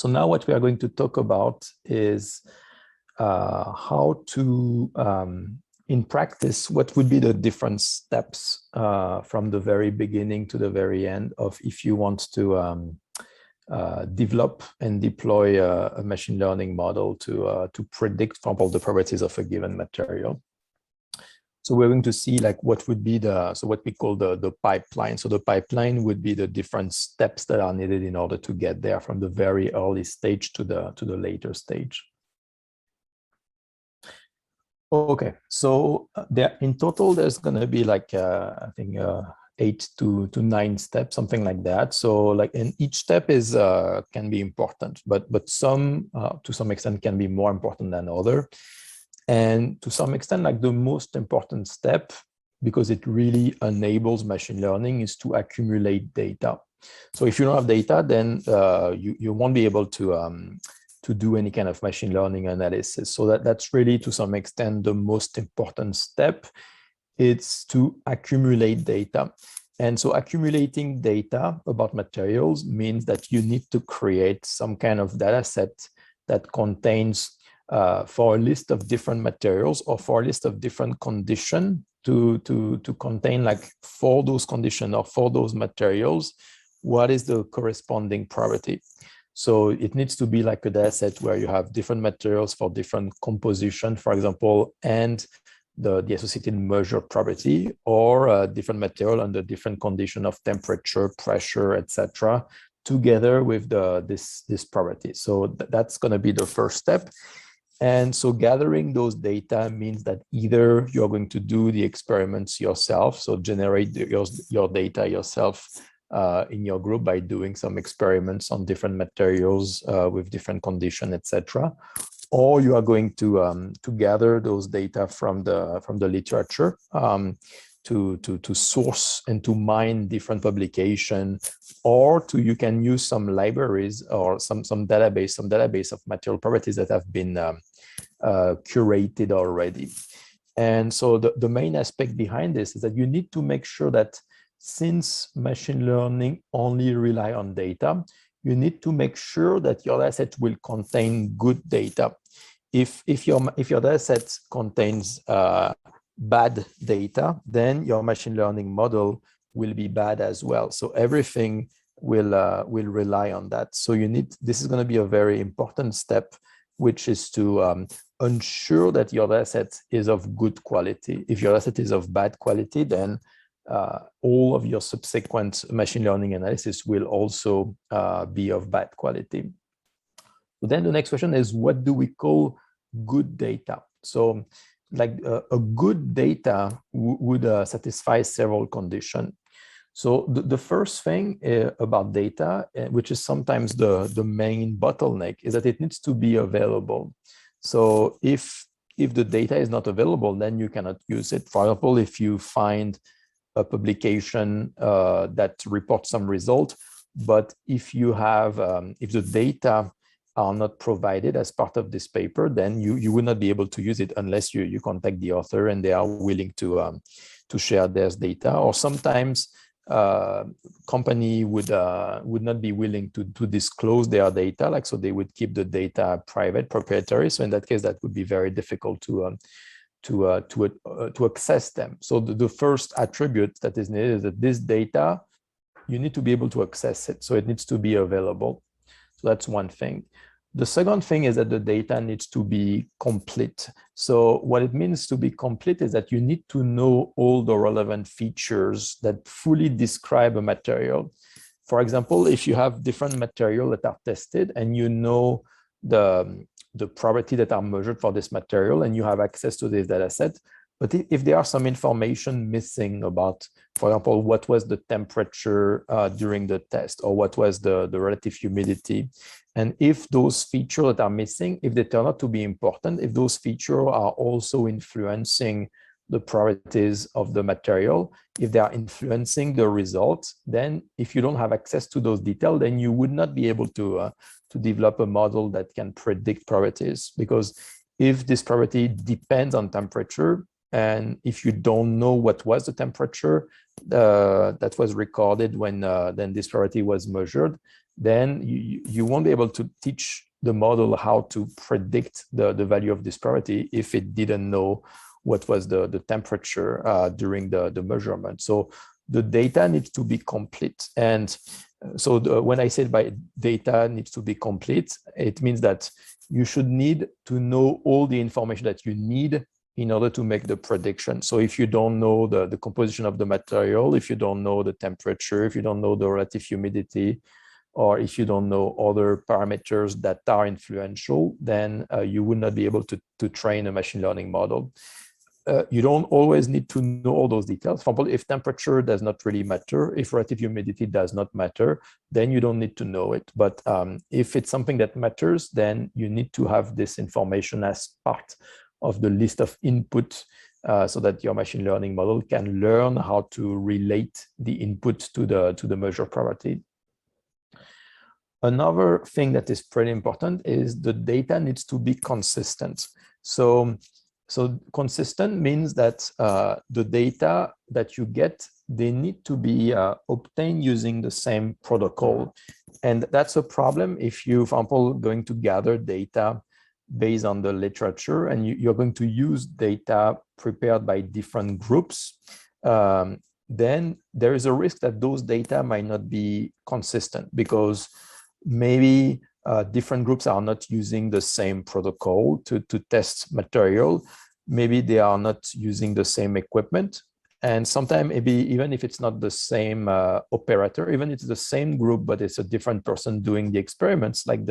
now what we are going to talk about is how to in practice, what would be the different steps from the very beginning to the very end of if you want to develop and deploy a machine learning model to predict, for example, the properties of a given material. So we're going to see like what would be what we call the pipeline. So the pipeline would be the different steps that are needed in order to get there from the very early stage to the later stage. Okay, so there in total, there's going to be like, I think 8 to 9 steps, something like that. So like, and each step is can be important, but some to some extent can be more important than other. And to some extent, like the most important step, because it really enables machine learning, is to accumulate data. So if you don't have data, then you won't be able to do any kind of machine learning analysis. So that's really, to some extent, the most important step. It's to accumulate data. And so accumulating data about materials means that you need to create some kind of data set that contains, for a list of different materials or for a list of different conditions, to contain like for those conditions or for those materials, what is the corresponding property. So it needs to be like a data set where you have different materials for different composition, for example, and the associated measure property, or a different material under different condition of temperature, pressure, etc., together with this property. So that's going to be the first step. And so gathering those data means that either you're going to do the experiments yourself, so generate your data yourself in your group by doing some experiments on different materials with different conditions, etc., or you are going to gather those data from the literature to source and to mine different publications, or you can use some libraries or some database of material properties that have been curated already. And so the main aspect behind this is that you need to make sure that, since machine learning only rely on data, you need to make sure that your data set will contain good data. If your data set contains bad data, then your machine learning model will be bad as well. So everything will rely on that. So this is going to be a very important step, which is to ensure that your dataset is of good quality. If your dataset is of bad quality, then all of your subsequent machine learning analysis will also be of bad quality. Then the next question is, what do we call good data? So like a good data would satisfy several conditions. So the first thing about data, which is sometimes the main bottleneck, is that it needs to be available. So if the data is not available, then you cannot use it. For example, if you find a publication that reports some result, but if you have, if the data are not provided as part of this paper, then you would not be able to use it unless you contact the author and they are willing to share their data. Or sometimes company would not be willing to disclose their data, like, so they would keep the data private, proprietary. So in that case, that would be very difficult to access them. So the first attribute that is needed is that this data, you need to be able to access it. So it needs to be available. So that's one thing. The second thing is that the data needs to be complete. So what it means to be complete is that you need to know all the relevant features that fully describe a material. For example, if you have different material that are tested and you know the property that are measured for this material and you have access to this data set, but if there are some information missing about, for example, what was the temperature during the test, or what was the relative humidity, and if those features that are missing, if they turn out to be important, if those features are also influencing the properties of the material, if they are influencing the results, then if you don't have access to those details, then you would not be able to develop a model that can predict properties. Because if this property depends on temperature, and if you don't know what was the temperature that was recorded when then this property was measured, then you won't be able to teach the model how to predict the value of this property if it didn't know what was the temperature during the measurement. So the data needs to be complete. And so when I said by data needs to be complete, it means that you should need to know all the information that you need in order to make the prediction. So if you don't know the composition of the material, if you don't know the temperature, if you don't know the relative humidity, or if you don't know other parameters that are influential, then you would not be able to train a machine learning model. You don't always need to know all those details. For example, if temperature does not really matter, if relative humidity does not matter, then you don't need to know it. But if it's something that matters, then you need to have this information as part of the list of input so that your machine learning model can learn how to relate the input to the measure property. Another thing that is pretty important is the data needs to be consistent. So consistent means that the data that you get, they need to be obtained using the same protocol. And that's a problem if you, for example, going to gather data based on the literature and you're going to use data prepared by different groups, then there is a risk that those data might not be consistent because maybe different groups are not using the same protocol to test material. Maybe they are not using the same equipment. And sometimes maybe even if it's not the same operator, even if it's the same group, but it's a different person doing the experiments, like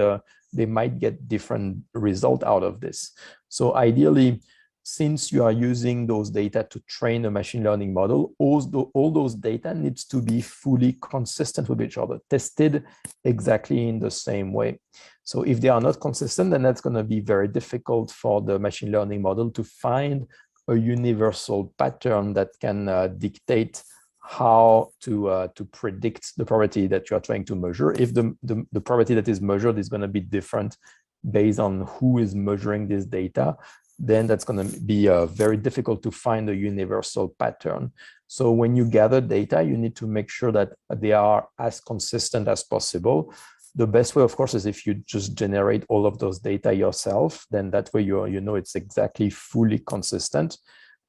they might get different result out of this. So ideally, since you are using those data to train a machine learning model, all those data needs to be fully consistent with each other, tested exactly in the same way. So if they are not consistent, then that's going to be very difficult for the machine learning model to find a universal pattern that can dictate how to predict the property that you are trying to measure. If the property that is measured is going to be different based on who is measuring this data, then that's going to be very difficult to find a universal pattern. So when you gather data, you need to make sure that they are as consistent as possible. The best way, of course, is if you just generate all of those data yourself, then that way you know it's exactly fully consistent.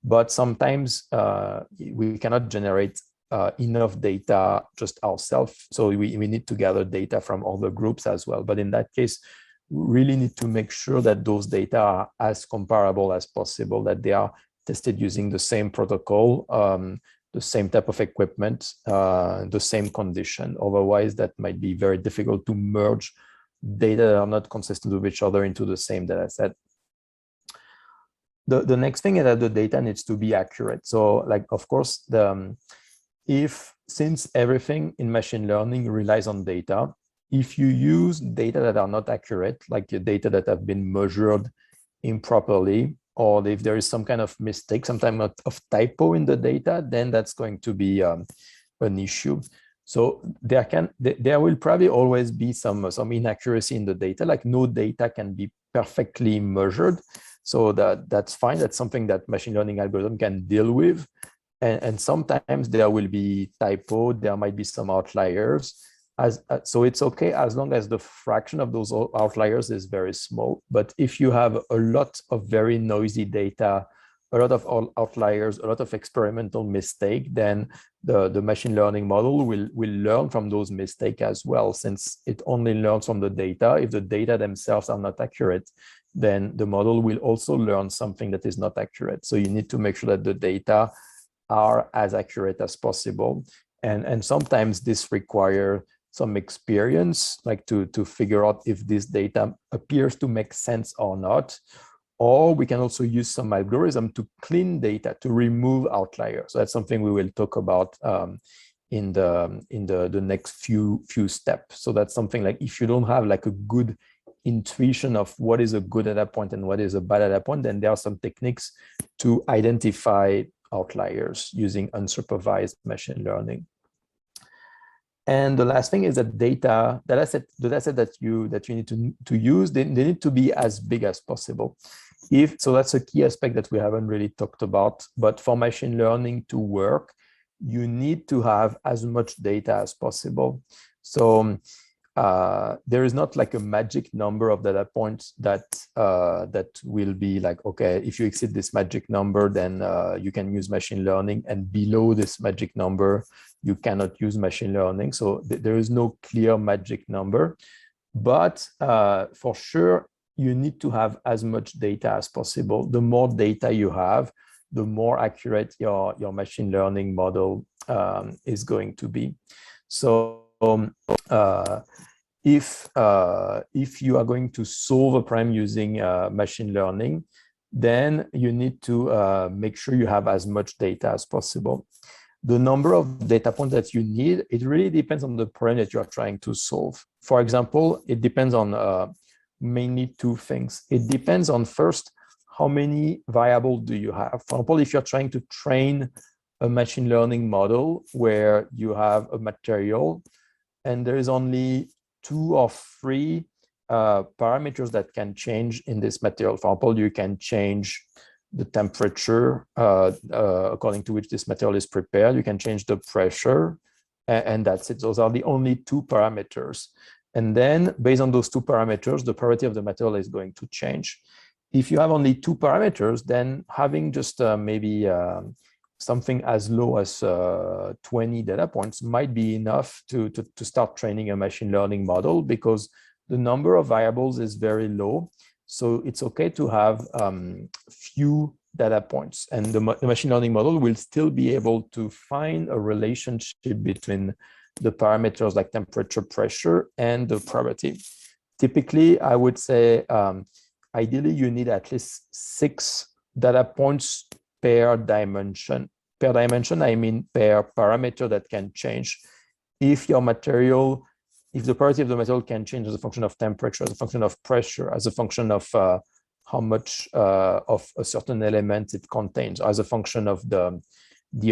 But sometimes we cannot generate enough data just ourselves. So we need to gather data from other groups as well. But in that case, we really need to make sure that those data are as comparable as possible, that they are tested using the same protocol, the same type of equipment, the same condition. Otherwise, that might be very difficult to merge data that are not consistent with each other into the same data set. The next thing is that the data needs to be accurate. So, like, of course, since everything in machine learning relies on data, if you use data that are not accurate, like the data that have been measured improperly, or if there is some kind of mistake, some kind of typo in the data, then that's going to be an issue. So there will probably always be some inaccuracy in the data, like no data can be perfectly measured. So that's fine. That's something that machine learning algorithm can deal with. And sometimes there will be typo, there might be some outliers. So it's okay as long as the fraction of those outliers is very small. But if you have a lot of very noisy data, a lot of outliers, a lot of experimental mistake, then the machine learning model will learn from those mistakes as well, since it only learns from the data. If the data themselves are not accurate, then the model will also learn something that is not accurate. So you need to make sure that the data are as accurate as possible. And sometimes this requires some experience, like to figure out if this data appears to make sense or not. Or we can also use some algorithm to clean data, to remove outliers. So that's something we will talk about in the next few steps. So that's something like, if you don't have like a good intuition of what is a good data point and what is a bad data point, then there are some techniques to identify outliers using unsupervised machine learning. And the last thing is that the data set that you need to use, they need to be as big as possible. So that's a key aspect that we haven't really talked about. But for machine learning to work, you need to have as much data as possible. So there is not like a magic number of data points that will be like, okay, if you exceed this magic number, then you can use machine learning, and below this magic number, you cannot use machine learning. So there is no clear magic number, but for sure, you need to have as much data as possible. The more data you have, the more accurate your machine learning model is going to be. So if you are going to solve a problem using machine learning, then you need to make sure you have as much data as possible. The number of data points that you need, it really depends on the problem that you are trying to solve. For example, it depends on mainly two things. It depends on, first, how many variables do you have? For example, if you're trying to train a machine learning model where you have a material and there is only 2 or 3 parameters that can change in this material. For example, you can change the temperature according to which this material is prepared. You can change the pressure, and that's it. Those are the only 2 parameters. And then based on those 2 parameters, the property of the material is going to change. If you have only 2 parameters, then having just maybe something as low as 20 data points might be enough to start training a machine learning model, because the number of variables is very low. So it's okay to have few data points, and the machine learning model will still be able to find a relationship between the parameters like temperature, pressure, and the probability. Typically, I would say, ideally, you need at least 6 data points per dimension. Per dimension, I mean per parameter that can change. If your material, if the property of the material can change as a function of temperature, as a function of pressure, as a function of how much of a certain element it contains, as a function of the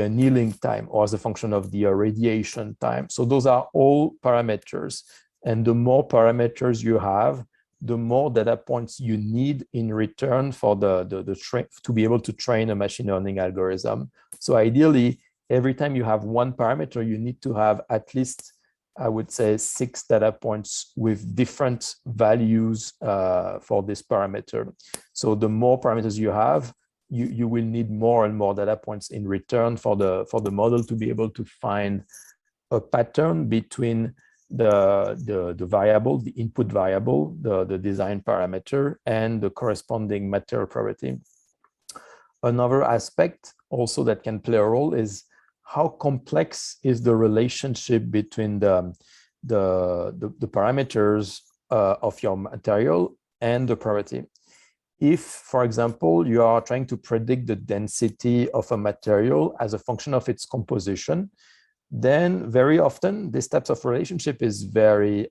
annealing time, or as a function of the radiation time. So those are all parameters. And the more parameters you have, the more data points you need in return for to be able to train a machine learning algorithm. So ideally, every time you have 1 parameter, you need to have at least, I would say, 6 data points with different values for this parameter. So the more parameters you have, you will need more and more data points in return for the model to be able to find a pattern between the variable, the input variable, the design parameter, and the corresponding material property. Another aspect also that can play a role is how complex is the relationship between the parameters of your material and the property. If, for example, you are trying to predict the density of a material as a function of its composition, then very often this type of relationship is very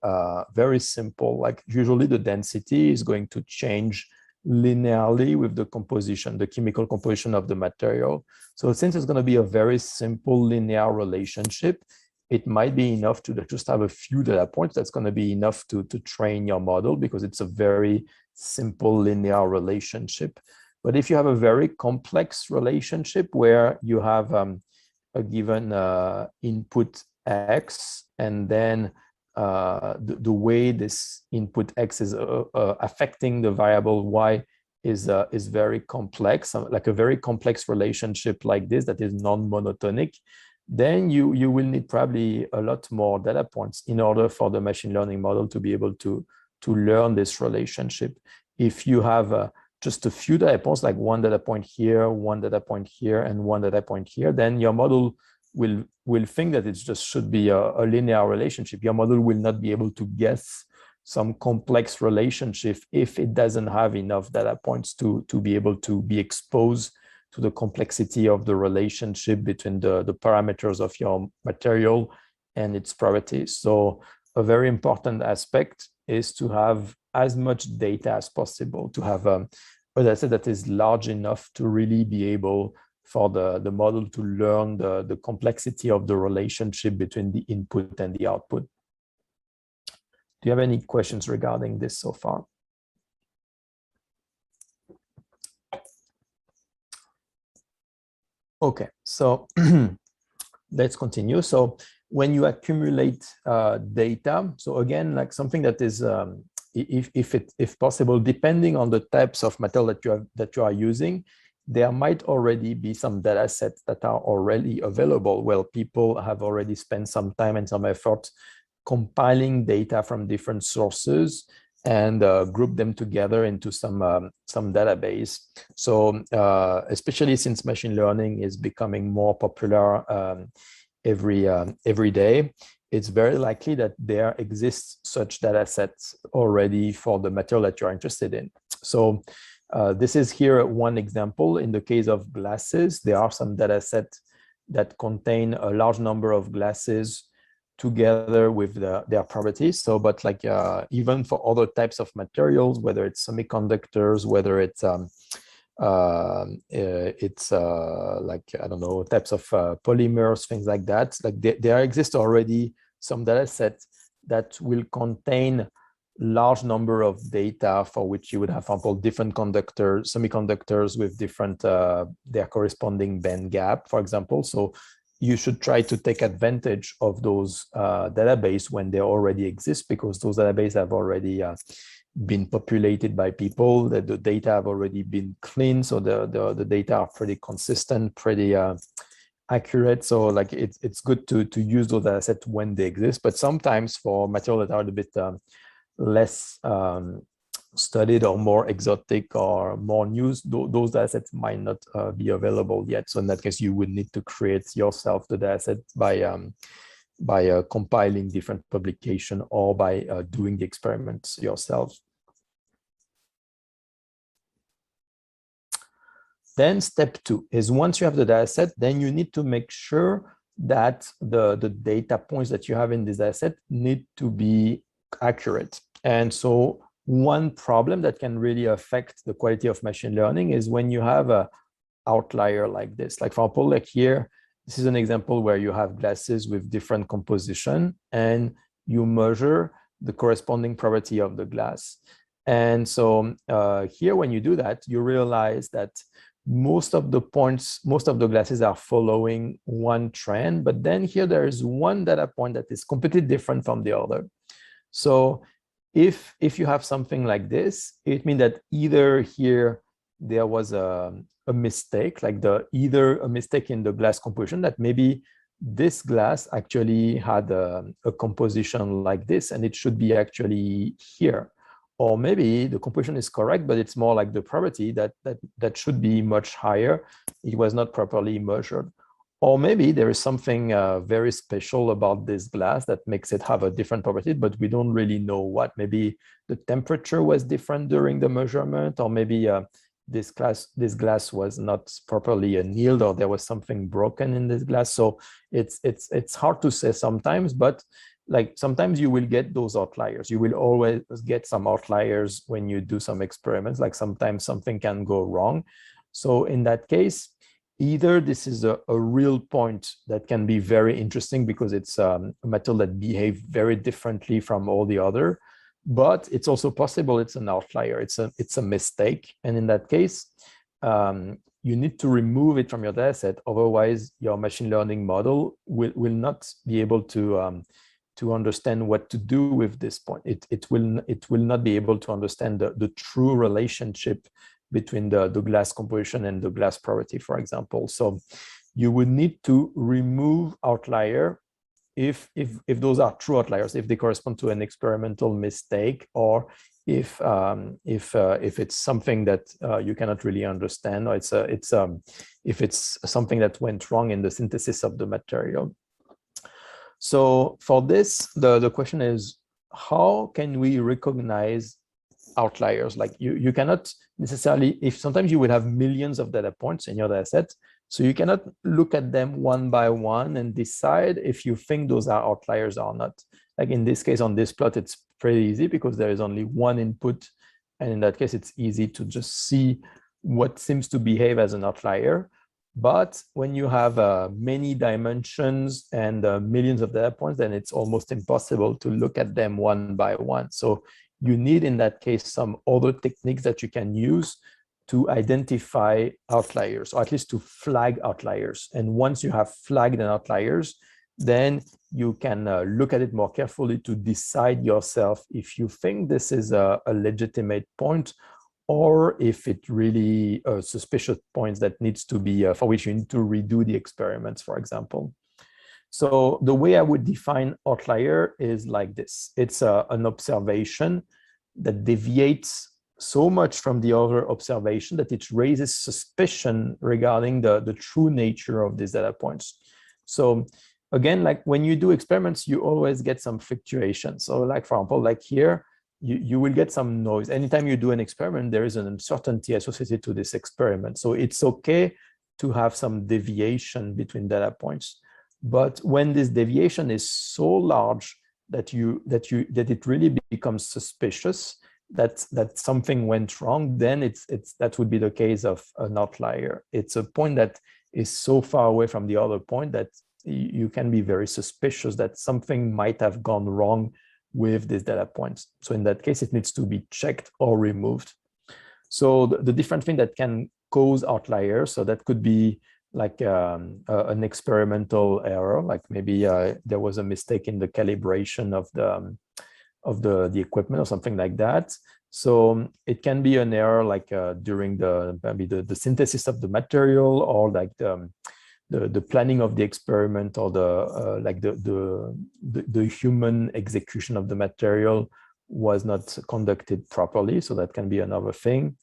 simple. Like usually the density is going to change linearly with the composition, the chemical composition of the material. So since it's going to be a very simple linear relationship, it might be enough to just have a few data points. That's going to be enough to train your model because it's a very simple linear relationship. But if you have a very complex relationship where you have a given input X, and then the way this input X is affecting the variable Y is very complex, like a very complex relationship like this that is non-monotonic, then you will need probably a lot more data points in order for the machine learning model to be able to learn this relationship. If you have just a few data points, like one data point here, one data point here, and one data point here, then your model will think that it just should be a linear relationship. Your model will not be able to guess some complex relationship if it doesn't have enough data points to be able to be exposed to the complexity of the relationship between the parameters of your material and its properties. So a very important aspect is to have as much data as possible, to have a data that is large enough to really be able for the model to learn the complexity of the relationship between the input and the output. Do you have any questions regarding this so far? Okay, so let's continue. So when you accumulate data, so again, like something that is, if possible, depending on the types of material that you are using, there might already be some data sets that are already available. Well, people have already spent some time and some effort compiling data from different sources and group them together into some database. So especially since machine learning is becoming more popular every day, it's very likely that there exists such data sets already for the material that you're interested in. So this is here one example. In the case of glasses, there are some data sets that contain a large number of glasses together with their properties. So, but like even for other types of materials, whether it's semiconductors, whether it's like, I don't know, types of polymers, things like that, like there exists already some data sets that will contain large number of data for which you would have, for example, different semiconductors with different their corresponding band gap, for example. So you should try to take advantage of those database when they already exist, because those databases have already been populated by people, that the data have already been cleaned, so the data are pretty consistent, pretty accurate. So like it's good to use those data sets when they exist, but sometimes for material that are a bit less studied or more exotic or more news, those data sets might not be available yet. So in that case, you would need to create yourself the data set by compiling different publication or by doing the experiments yourself. Then step 2 is, once you have the data set, then you need to make sure that the data points that you have in this data set need to be accurate. And so one problem that can really affect the quality of machine learning is when you have an outlier like this. Like for example, like here, this is an example where you have glasses with different composition and you measure the corresponding property of the glass. And so here, when you do that, you realize that most of the points, most of the glasses are following one trend, but then here there is one data point that is completely different from the other. So if you have something like this, it means that either here there was a mistake, like either a mistake in the glass composition, that maybe this glass actually had a composition like this, and it should be actually here. Or maybe the composition is correct, but it's more like the property that should be much higher. It was not properly measured. Or maybe there is something very special about this glass that makes it have a different property, but we don't really know what. Maybe the temperature was different during the measurement, or maybe this glass was not properly annealed, or there was something broken in this glass. So it's hard to say sometimes, but like sometimes you will get those outliers. You will always get some outliers when you do some experiments, like sometimes something can go wrong. So in that case, either this is a real point that can be very interesting because it's a material that behaves very differently from all the other, but it's also possible it's an outlier, it's a mistake. And in that case, you need to remove it from your data set. Otherwise, your machine learning model will not be able to understand what to do with this point. It will not be able to understand the true relationship between the glass composition and the glass property, for example. So you would need to remove outlier if those are true outliers, if they correspond to an experimental mistake, or if it's something that you cannot really understand, or if it's something that went wrong in the synthesis of the material. So for this, the question is, how can we recognize outliers? Like you cannot necessarily, if sometimes you will have millions of data points in your data set, so you cannot look at them one by one and decide if you think those are outliers or not. Like in this case, on this plot, it's pretty easy because there is only one input. And in that case, it's easy to just see what seems to behave as an outlier. But when you have many dimensions and millions of data points, then it's almost impossible to look at them one by one. So you need, in that case, some other techniques that you can use to identify outliers, or at least to flag outliers. And once you have flagged an outliers, then you can look at it more carefully to decide yourself if you think this is a legitimate point, or if it really suspicious points that needs to be, for which you need to redo the experiments, for example. So the way I would define outlier is like this. It's an observation that deviates so much from the other observation that it raises suspicion regarding the true nature of these data points. So again, like when you do experiments, you always get some fluctuations. So like, for example, like here, you will get some noise. Anytime you do an experiment, there is an uncertainty associated to this experiment. So it's okay to have some deviation between data points. But when this deviation is so large that it really becomes suspicious that something went wrong, then that would be the case of an outlier. It's a point that is so far away from the other point that you can be very suspicious that something might have gone wrong with these data points. So in that case, it needs to be checked or removed. So the different thing that can cause outliers, so that could be like an experimental error, like maybe there was a mistake in the calibration of the equipment or something like that. So it can be an error like during maybe the synthesis of the material, or like the planning of the experiment, or the human execution of the material was not conducted properly. So that can be another thing.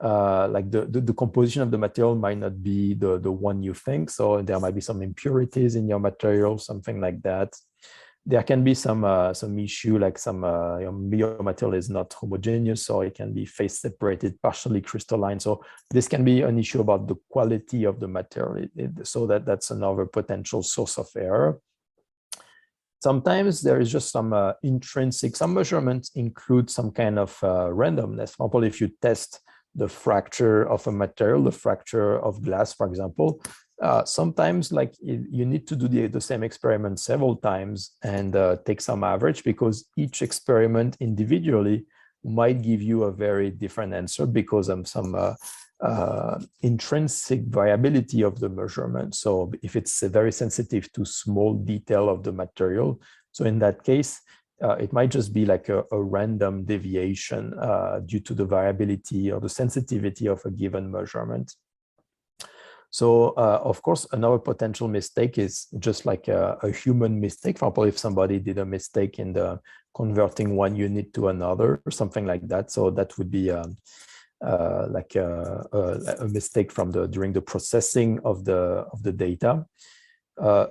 Like the composition of the material might not be the one you think. So there might be some impurities in your material, something like that. There can be some issue, like your material is not homogeneous, or it can be phase separated, partially crystalline. So this can be an issue about the quality of the material. So that's another potential source of error. Sometimes there is just some some measurements include some kind of randomness. For example, if you test the fracture of a material, the fracture of glass, for example, sometimes like you need to do the same experiment several times and take some average, because each experiment individually might give you a very different answer because of some intrinsic variability of the measurement. So if it's very sensitive to small detail of the material, so in that case, it might just be like a random deviation due to the variability or the sensitivity of a given measurement. So of course, another potential mistake is just like a human mistake. For example, if somebody did a mistake in the converting one unit to another or something like that. So that would be like a mistake from during the processing of the data.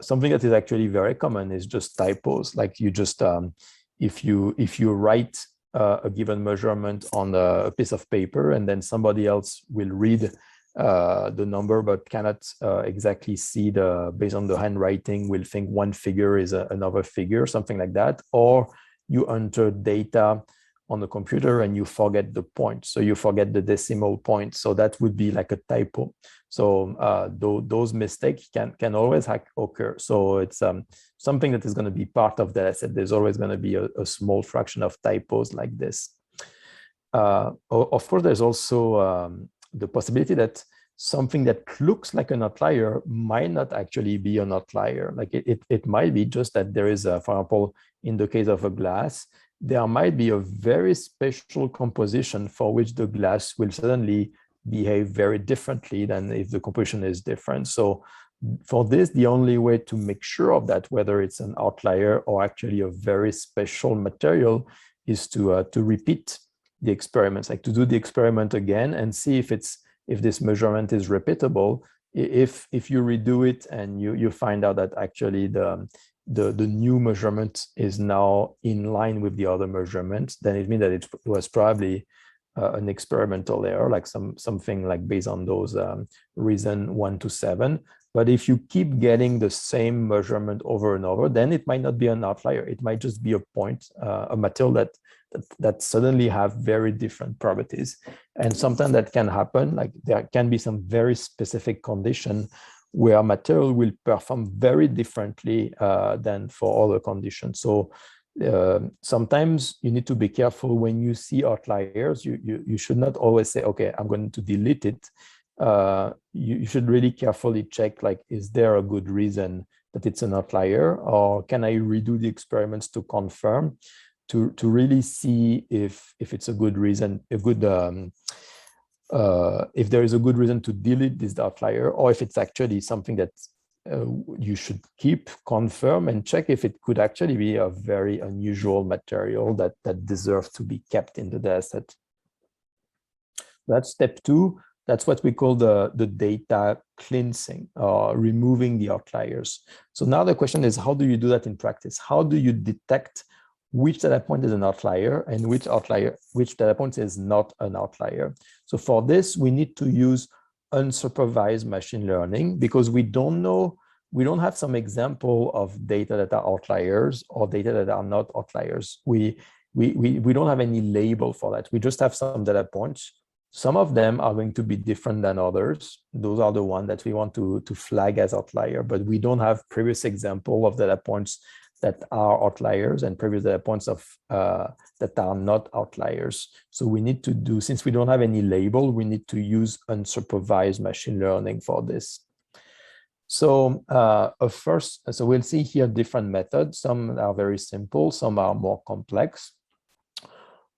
Something that is actually very common is just typos. Like you just if you write a given measurement on a piece of paper and then somebody else will read the number but cannot exactly see based on the handwriting, will think one figure is another figure, something like that. Or you enter data on the computer and you forget the point, so you forget the decimal point, so that would be like a typo. So those mistakes can always occur. So it's something that is going to be part of that. I said there's always going to be a small fraction of typos like this. Of course, there's also the possibility that something that looks like an outlier might not actually be an outlier. Like it might be just that there is, for example, in the case of a glass, there might be a very special composition for which the glass will suddenly behave very differently than if the composition is different. So for this, the only way to make sure of that, whether it's an outlier or actually a very special material, is to repeat the experiments, like to do the experiment again and see if this measurement is repeatable. If you redo it and you find out that actually the new measurement is now in line with the other measurement, then it means that it was probably an experimental error, like something like based on those reason 1 to 7. But if you keep getting the same measurement over and over, then it might not be an outlier. It might just be a point, a material that suddenly have very different properties. And sometimes that can happen, like there can be some very specific condition where material will perform very differently than for other conditions. So sometimes you need to be careful when you see outliers. You should not always say, okay, I'm going to delete it. You should really carefully check, like, is there a good reason that it's an outlier, or can I redo the experiments to confirm, to really see if it's a good reason, if there is a good reason to delete this outlier, or if it's actually something that you should keep, confirm, and check if it could actually be a very unusual material that deserves to be kept in the data set. That's step 2. That's what we call the data cleansing, or removing the outliers. So now the question is, how do you do that in practice? How do you detect which data point is an outlier and which data point is not an outlier? So for this, we need to use unsupervised machine learning, because we don't have some example of data that are outliers or data that are not outliers. We don't have any label for that. We just have some data points. Some of them are going to be different than others. Those are the ones that we want to flag as outlier, but we don't have previous example of data points that are outliers and previous data points of that are not outliers. So we need to do, since we don't have any label, we need to use unsupervised machine learning for this. So so we'll see here different methods. Some are very simple, some are more complex.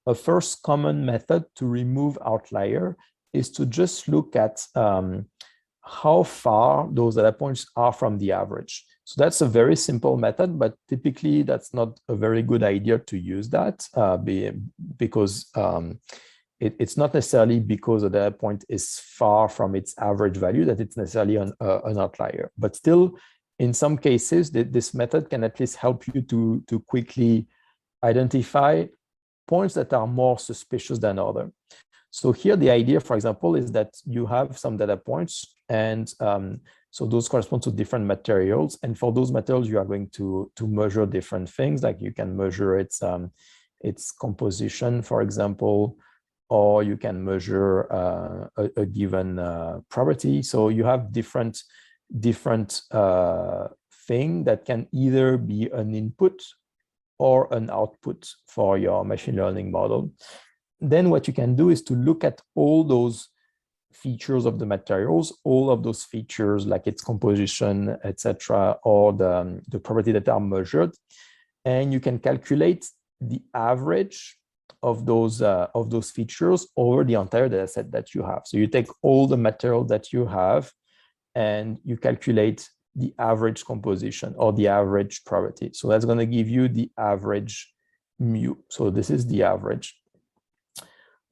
A first common method to remove outlier is to just look at how far those data points are from the average. So that's a very simple method, but typically that's not a very good idea to use that because it's not necessarily because the data point is far from its average value that it's necessarily an outlier. But still, in some cases, this method can at least help you to quickly identify points that are more suspicious than others. So here the idea, for example, is that you have some data points, and so those correspond to different materials. And for those materials, you are going to measure different things, like you can measure its composition, for example, or you can measure a given property. So you have different thing that can either be an input or an output for your machine learning model. Then what you can do is to look at all those features of the materials, all of those features like its composition, etc., or the property that are measured, and you can calculate the average of those features over the entire data set that you have. So you take all the material that you have and you calculate the average composition or the average probability. So that's going to give you the average mu. So this is the average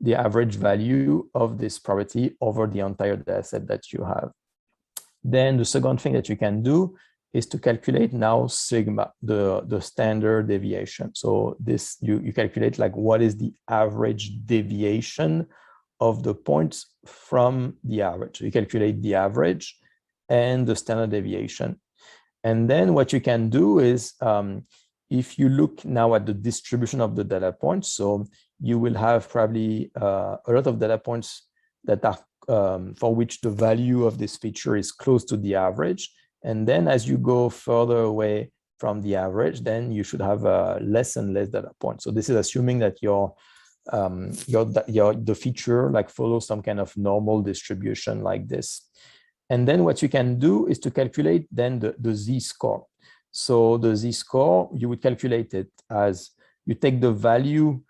value of this probability over the entire data set that you have. Then the second thing that you can do is to calculate now sigma, the standard deviation. So this, you calculate like what is the average deviation of the points from the average. So you calculate the average and the standard deviation. And then what you can do is, if you look now at the distribution of the data points, so you will have probably a lot of data points that are for which the value of this feature is close to the average. And then as you go further away from the average, then you should have less and less data points. So this is assuming that the feature like follows some kind of normal distribution like this. And then what you can do is to calculate then the z-score. So the z-score, you would calculate it as you take the value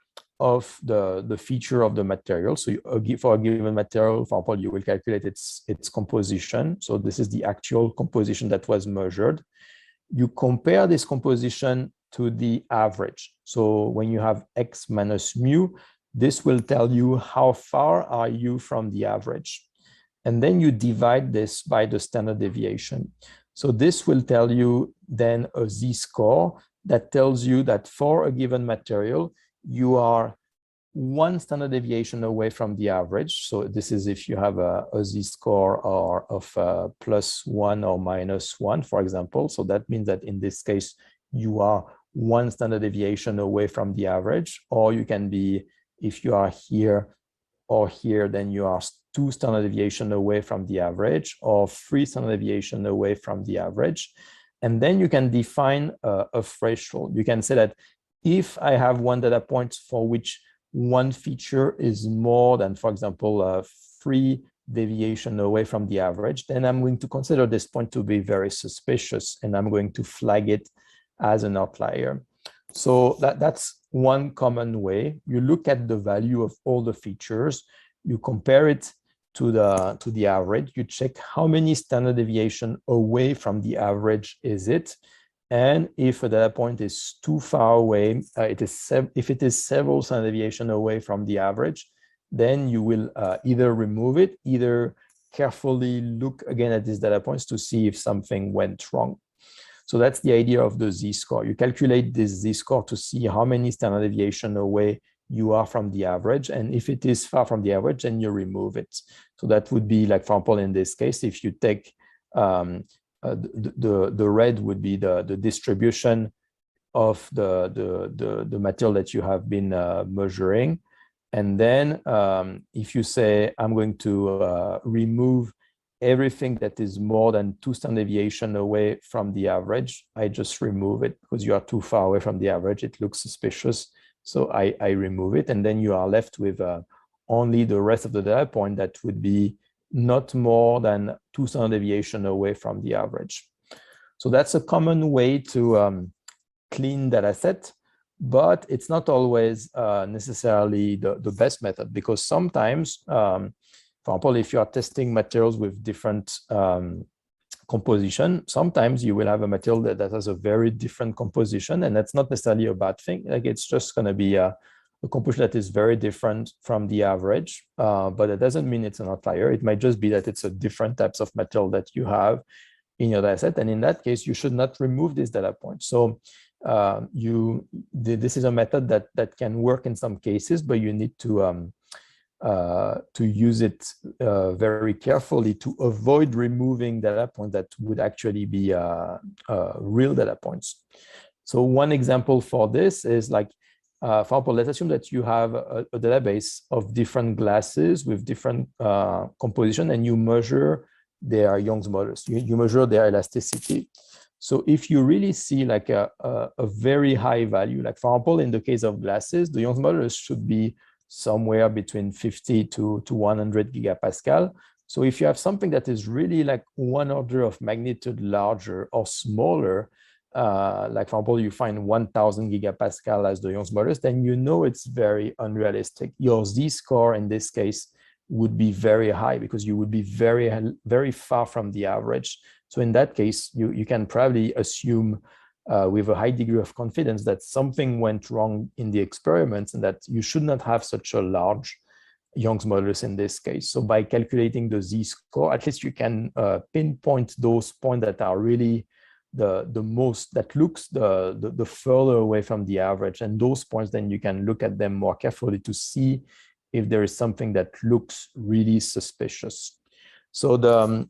of the feature of the material. So for a given material, for example, you will calculate its composition. So this is the actual composition that was measured. You compare this composition to the average. So when you have x minus mu, this will tell you how far are you from the average. And then you divide this by the standard deviation. So this will tell you then a z-score that tells you that for a given material, you are one standard deviation away from the average. So this is if you have a z-score of +1 or -1, for example. So that means that in this case, you are one standard deviation away from the average, or you can be, if you are here or here, then you are 2 standard deviation away from the average, or 3 standard deviation away from the average. And then you can define a threshold. You can say that if I have one data point for which one feature is more than, for example, 3 deviation away from the average, then I'm going to consider this point to be very suspicious, and I'm going to flag it as an outlier. So that's one common way. You look at the value of all the features, you compare it to the average, you check how many standard deviation away from the average is it, and if a data point is too far away, if it is several standard deviation away from the average, then you will either remove it, either carefully look again at these data points to see if something went wrong. So that's the idea of the z-score. You calculate this z-score to see how many standard deviation away you are from the average. And if it is far from the average, then you remove it. So that would be like, for example, in this case, if you take the red would be the distribution of the material that you have been measuring. And then if you say, I'm going to remove everything that is more than 2 standard deviation away from the average, I just remove it because you are too far away from the average. It looks suspicious. So I remove it. And then you are left with only the rest of the data point that would be not more than 2 standard deviation away from the average. So that's a common way to clean data set, but it's not always necessarily the best method, because sometimes, for example, if you are testing materials with different composition, sometimes you will have a material that has a very different composition, and that's not necessarily a bad thing. Like, it's just going to be a composition that is very different from the average, but it doesn't mean it's an outlier. It might just be that it's a different types of material that you have in your data set, and in that case, you should not remove this data point. So this is a method that can work in some cases, but you need to use it very carefully to avoid removing data points that would actually be real data points. So one example for this is like, for example, let's assume that you have a database of different glasses with different composition, and you measure their Young's modulus. You measure their elasticity. So if you really see like a very high value, like for example, in the case of glasses, the Young's modulus should be somewhere between 50 to 100 gigapascal. So if you have something that is really like 1 order of magnitude larger or smaller, like for example, you find 1000 gigapascal as the Young's modulus, then you know it's very unrealistic. Your z-score in this case would be very high because you would be very far from the average. So in that case, you can probably assume with a high degree of confidence that something went wrong in the experiments and that you should not have such a large Young's modulus in this case. So by calculating the z-score, at least you can pinpoint those points that are really the most, that looks the further away from the average. And those points, then you can look at them more carefully to see if there is something that looks really suspicious. So the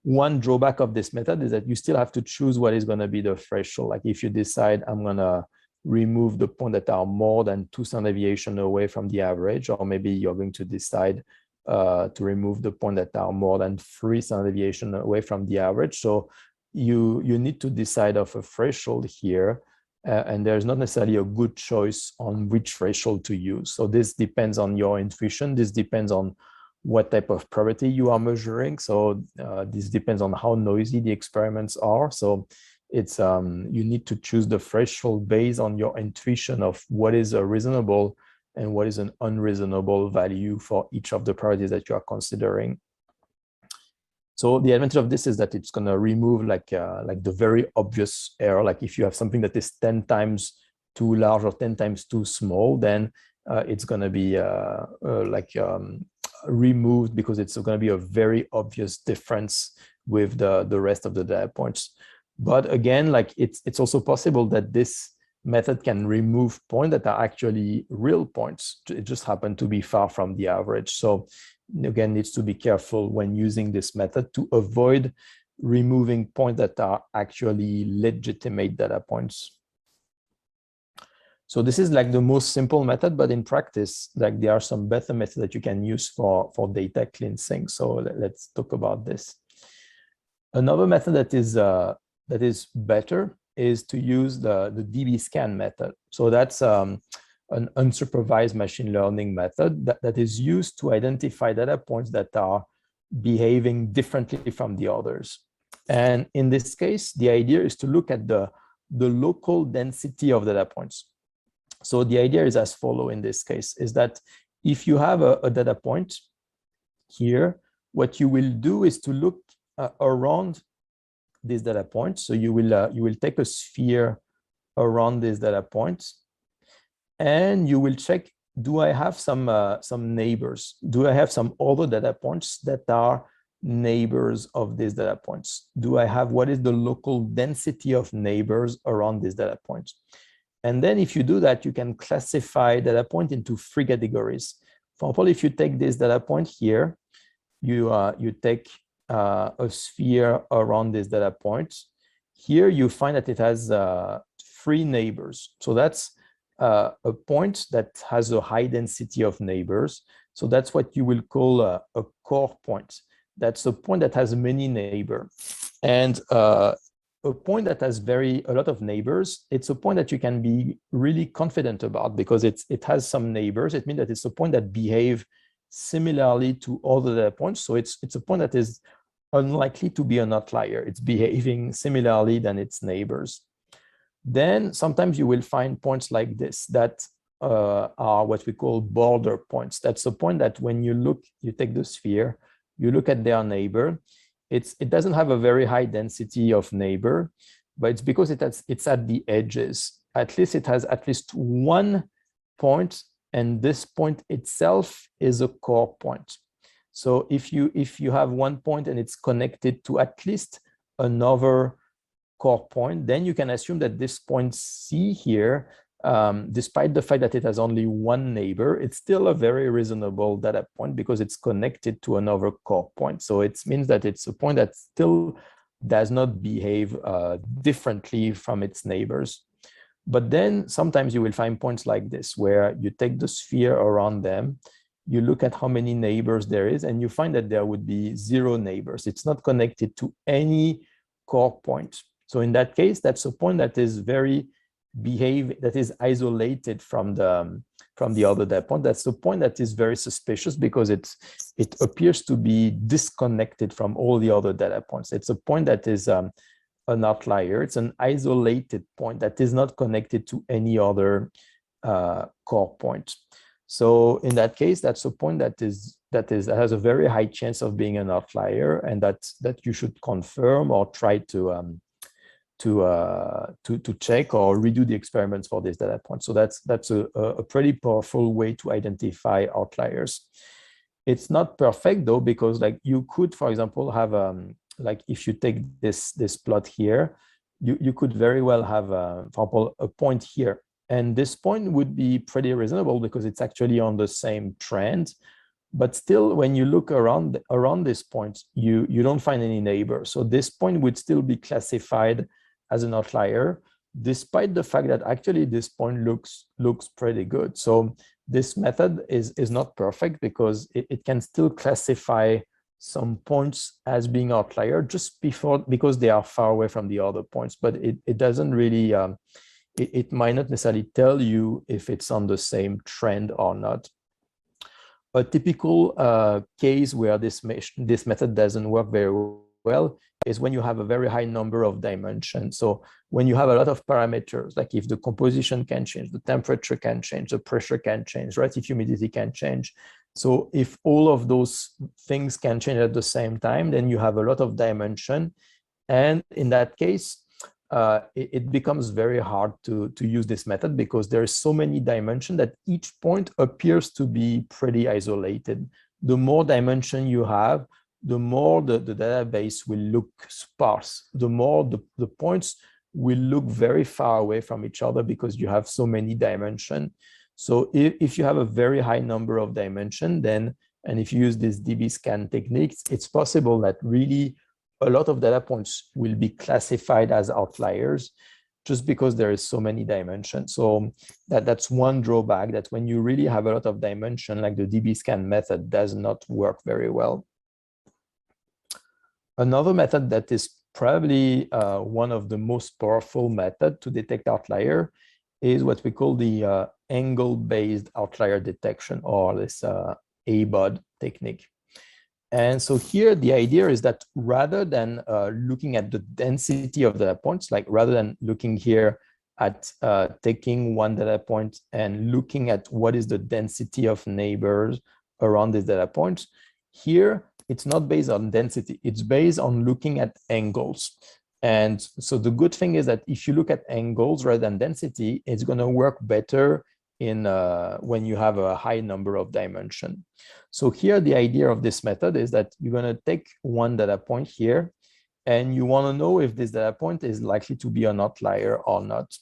one drawback of this method is that you still have to choose what is going to be the threshold. Like if you decide I'm going to remove the points that are more than 2 standard deviations away from the average, or maybe you're going to decide to remove the points that are more than 3 standard deviations away from the average. So you need to decide of a threshold here, and there's not necessarily a good choice on which threshold to use. So this depends on your intuition. This depends on what type of probability you are measuring. So this depends on how noisy the experiments are. So it's you need to choose the threshold based on your intuition of what is a reasonable and what is an unreasonable value for each of the probabilities that you are considering. So the advantage of this is that it's going to remove like the very obvious error. Like if you have something that is 10 times too large or 10 times too small, then it's going to be removed because it's going to be a very obvious difference with the rest of the data points. But again, like it's also possible that this method can remove points that are actually real points. It just happened to be far from the average. So again, needs to be careful when using this method to avoid removing points that are actually legitimate data points. So this is like the most simple method, but in practice, like there are some better methods that you can use for data cleansing. So let's talk about this. Another method that is better is to use the DB scan method. So that's an unsupervised machine learning method that is used to identify data points that are behaving differently from the others. And in this case, the idea is to look at the local density of data points. So the idea is as follows in this case, is that if you have a data point here, what you will do is to look around this data point. So you will take a sphere around this data point, and you will check, do I have some neighbors? Do I have some other data points that are neighbors of these data points? Do I have, what is the local density of neighbors around these data points? And then if you do that, you can classify data point into 3 categories. For example, if you take this data point here, you take a sphere around this data point. Here you find that it has 3 neighbors. So that's a point that has a high density of neighbors. So that's what you will call a core point. That's a point that has many neighbors. And a point that has a lot of neighbors, it's a point that you can be really confident about because it has some neighbors. It means that it's a point that behave similarly to other data points. So it's a point that is unlikely to be an outlier. It's behaving similarly than its neighbors. Then sometimes you will find points like this that are what we call border points. That's a point that when you take the sphere, you look at their neighbor, it doesn't have a very high density of neighbor, but it's because it's at the edges. At least it has at least one point, and this point itself is a core point. So if you have one point and it's connected to at least another core point, then you can assume that this point C here, despite the fact that it has only one neighbor, it's still a very reasonable data point because it's connected to another core point. So it means that it's a point that still does not behave differently from its neighbors. But then sometimes you will find points like this, where you take the sphere around them, you look at how many neighbors there is, and you find that there would be 0 neighbors. It's not connected to any core point. So in that case, that's a point that is that is isolated from the other data point. That's the point that is very suspicious because it appears to be disconnected from all the other data points. It's a point that is an outlier. It's an isolated point that is not connected to any other core point. So in that case, that's a point that has a very high chance of being an outlier, and that you should confirm or try to check or redo the experiments for this data point. So that's a pretty powerful way to identify outliers. It's not perfect though, because like you could, for example, have like if you take this plot here, you could very well have, for example, a point here. And this point would be pretty reasonable because it's actually on the same trend. But still, when you look around this point, you don't find any neighbor. So this point would still be classified as an outlier, despite the fact that actually this point looks pretty good. So this method is not perfect because it can still classify some points as being outlier just because they are far away from the other points, but it doesn't really, it might not necessarily tell you if it's on the same trend or not. A typical case where this method doesn't work very well is when you have a very high number of dimensions. So when you have a lot of parameters, like if the composition can change, the temperature can change, the pressure can change, relative humidity can change. So if all of those things can change at the same time, then you have a lot of dimension. And in that case, it becomes very hard to use this method because there is so many dimensions that each point appears to be pretty isolated. The more dimension you have, the more the database will look sparse, the more the points will look very far away from each other because you have so many dimensions. So if you have a very high number of dimensions, then, and if you use this DB scan techniques, it's possible that really a lot of data points will be classified as outliers just because there is so many dimensions. So that's one drawback, that when you really have a lot of dimension, like the DB scan method does not work very well. Another method that is probably one of the most powerful methods to detect outlier is what we call the angle-based outlier detection, or this ABOD technique. And so here the idea is that rather than looking at the density of data points, like rather than looking here at taking one data point and looking at what is the density of neighbors around this data point, here it's not based on density, it's based on looking at angles. And so the good thing is that if you look at angles rather than density, it's going to work better in when you have a high number of dimensions. So here the idea of this method is that you're going to take one data point here, and you want to know if this data point is likely to be an outlier or not.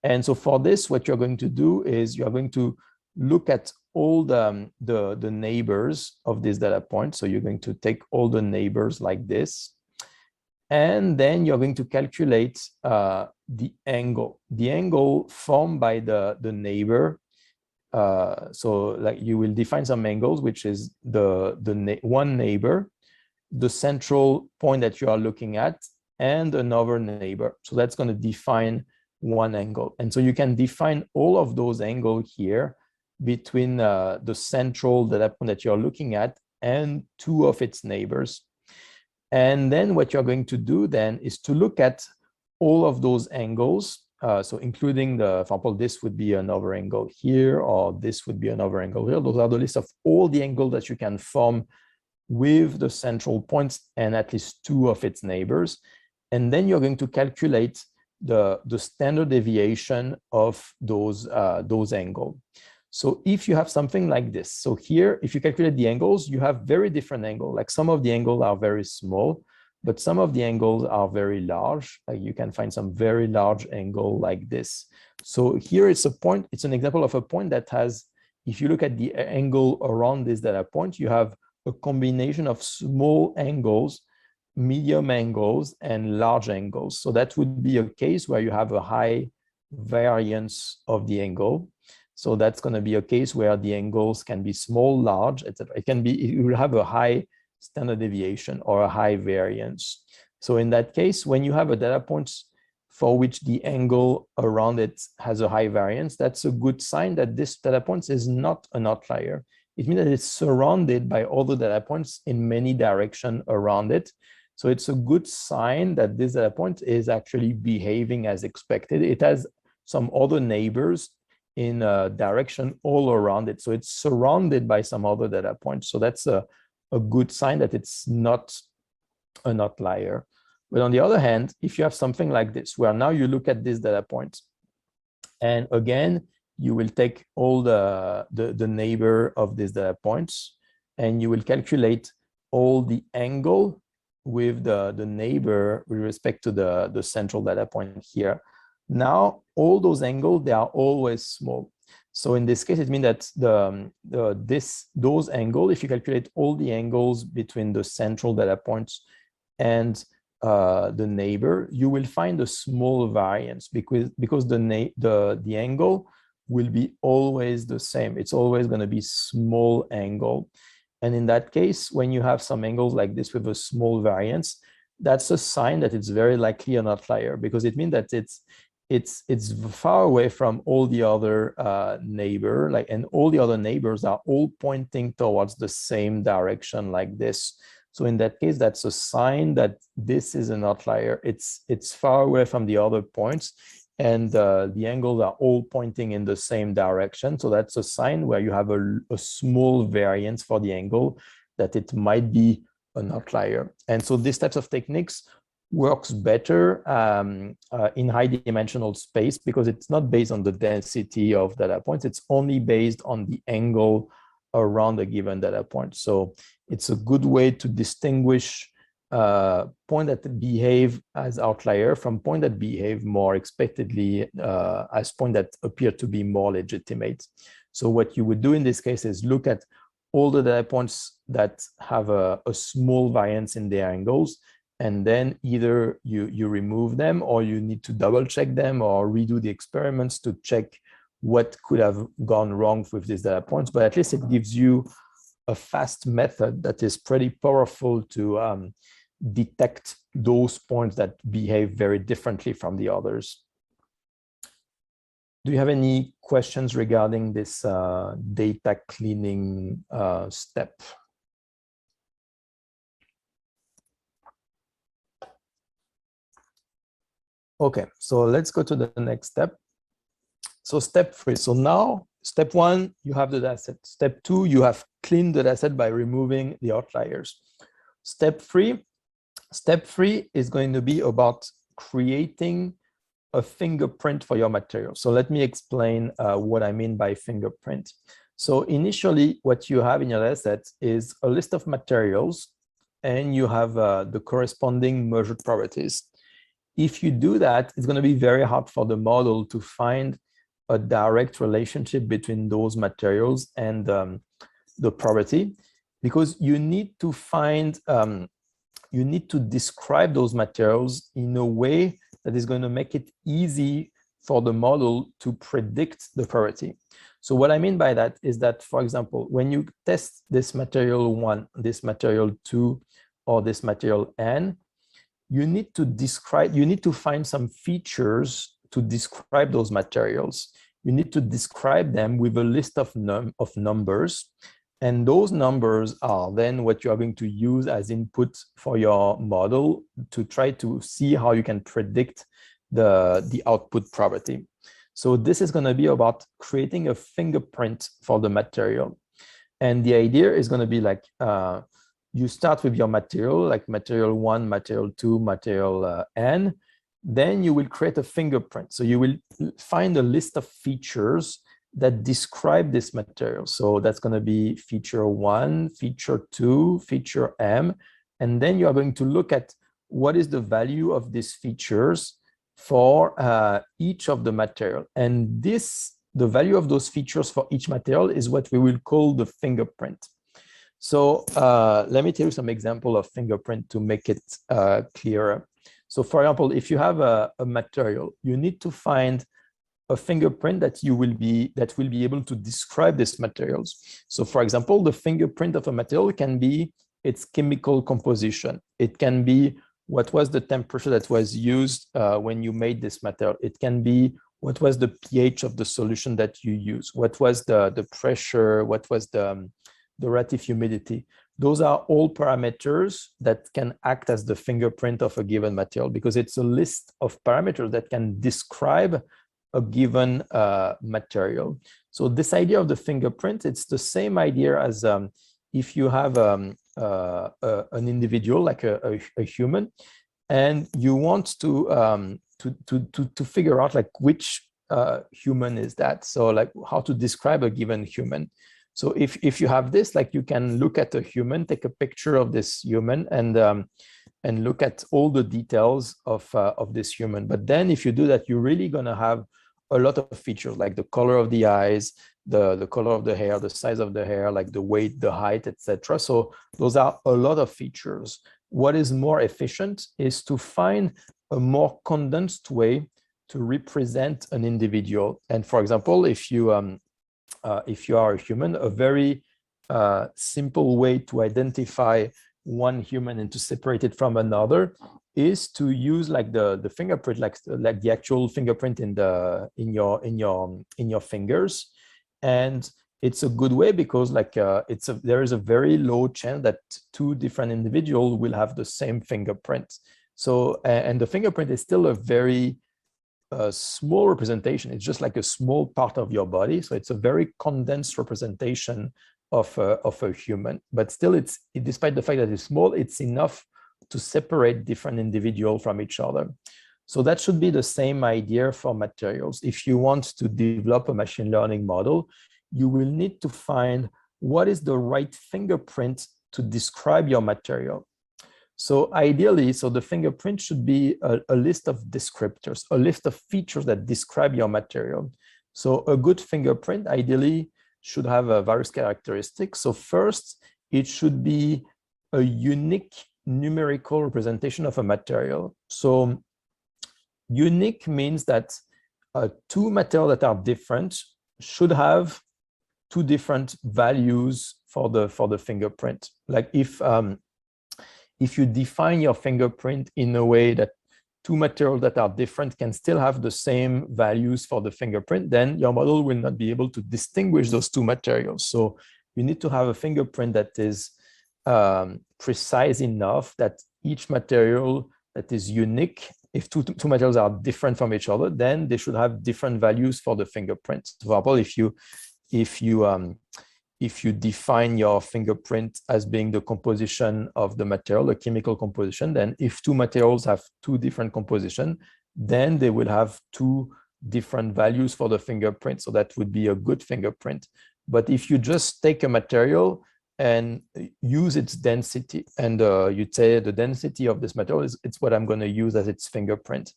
And so for this, what you're going to do is you're going to look at all the neighbors of this data point. So you're going to take all the neighbors like this, and then you're going to calculate the angle formed by the neighbor. So like you will define some angles, which is one neighbor, the central point that you are looking at, and another neighbor. So that's going to define one angle. And so you can define all of those angles here between the central data point that you're looking at and two of its neighbors. And then what you're going to do then is to look at all of those angles. So including for example, this would be another angle here, or this would be another angle here. Those are the list of all the angles that you can form with the central points and at least two of its neighbors. And then you're going to calculate the standard deviation of those angles. So if you have something like this, so here, if you calculate the angles, you have very different angles. Like some of the angles are very small, but some of the angles are very large. Like you can find some very large angle like this. So here it's a point, it's an example of a point that has, if you look at the angle around this data point, you have a combination of small angles, medium angles, and large angles. So that would be a case where you have a high variance of the angle. So that's going to be a case where the angles can be small, large, etc. It will have a high standard deviation or a high variance. So in that case, when you have a data point for which the angle around it has a high variance, that's a good sign that this data point is not an outlier. It means that it's surrounded by other data points in many directions around it. So it's a good sign that this data point is actually behaving as expected. It has some other neighbors in a direction all around it. So it's surrounded by some other data points. So that's a good sign that it's not an outlier. But on the other hand, if you have something like this, where now you look at this data point, and again, you will take all the neighbor of these data points, and you will calculate all the angle with the neighbor with respect to the central data point here. Now, all those angles, they are always small. So in this case, it means that those angles, if you calculate all the angles between the central data points and the neighbor, you will find a small variance because the angle will be always the same. It's always going to be small angle. And in that case, when you have some angles like this with a small variance, that's a sign that it's very likely an outlier, because it means that it's far away from all the other neighbor, and all the other neighbors are all pointing towards the same direction like this. So in that case, that's a sign that this is an outlier. It's far away from the other points, and the angles are all pointing in the same direction. So that's a sign where you have a small variance for the angle, that it might be an outlier. And so these types of techniques works better in high dimensional space, because it's not based on the density of data points. It's only based on the angle around a given data point. So it's a good way to distinguish points that behave as outlier from points that behave more expectedly as points that appear to be more legitimate. So what you would do in this case is look at all the data points that have a small variance in their angles, and then either you remove them, or you need to double check them or redo the experiments to check what could have gone wrong with these data points. But at least it gives you a fast method that is pretty powerful to detect those points that behave very differently from the others. Do you have any questions regarding this data cleaning step? Okay, so let's go to the next step. So step 3. So now, step 1, you have the dataset. Step 2, you have cleaned the dataset by removing the outliers. Step 3 is going to be about creating a fingerprint for your material. So let me explain what I mean by fingerprint. So initially, what you have in your dataset is a list of materials, and you have the corresponding measured properties. If you do that, it's going to be very hard for the model to find a direct relationship between those materials and the property, because you need to find, you need to describe those materials in a way that is going to make it easy for the model to predict the property. So what I mean by that is that, for example, when you test this material 1, this material 2, or this material n, you need to find some features to describe those materials. You need to describe them with a list of numbers. And those numbers are then what you are going to use as input for your model to try to see how you can predict the output property. So this is going to be about creating a fingerprint for the material. And the idea is going to be like, you start with your material, like material 1, material 2, material n. Then you will create a fingerprint. So you will find a list of features that describe this material. So that's going to be feature 1, feature 2, feature m. And then you are going to look at what is the value of these features for each of the material. And the value of those features for each material is what we will call the fingerprint. So let me tell you some example of fingerprint to make it clearer. So for example, if you have a material, you need to find a fingerprint that will be able to describe these materials. So for example, the fingerprint of a material can be its chemical composition. It can be what was the temperature that was used when you made this material. It can be what was the pH of the solution that you use, what was the pressure, what was the relative humidity. those are all parameters that can act as the fingerprint of a given material, because it's a list of parameters that can describe a given material. So this idea of the fingerprint, it's the same idea as if you have an individual, like a human, and you want to figure out like which human is that. So like how to describe a given human. So if you have this, like you can look at a human, take a picture of this human, and look at all the details of this human. But then if you do that, you're really gonna have a lot of features, like the color of the eyes, the color of the hair, the size of the hair, like the weight, the height, etc. So those are a lot of features. What is more efficient is to find a more condensed way to represent an individual. And for example, if you are a human, a very simple way to identify one human and to separate it from another is to use like the fingerprint, like the actual fingerprint in your fingers. And it's a good way because like there is a very low chance that two different individuals will have the same fingerprint. So and the fingerprint is still a very small representation. It's just like a small part of your body. So it's a very condensed representation of a human. But still, despite the fact that it's small, it's enough to separate different individuals from each other. So that should be the same idea for materials. If you want to develop a machine learning model, you will need to find what is the right fingerprint to describe your material. So ideally, so the fingerprint should be a list of descriptors, a list of features that describe your material. So a good fingerprint ideally should have various characteristics. So first, it should be a unique numerical representation of a material. So unique means that two materials that are different should have two different values for the fingerprint. Like if you define your fingerprint in a way that two materials that are different can still have the same values for the fingerprint, then your model will not be able to distinguish those two materials. So you need to have a fingerprint that is precise enough that each material that is unique, if two materials are different from each other, then they should have different values for the fingerprint. For example, if you define your fingerprint as being the composition of the material, the chemical composition, then if two materials have two different composition, then they will have two different values for the fingerprint. So that would be a good fingerprint. But if you just take a material and use its density, and you'd say the density of this material it's what I'm going to use as its fingerprint,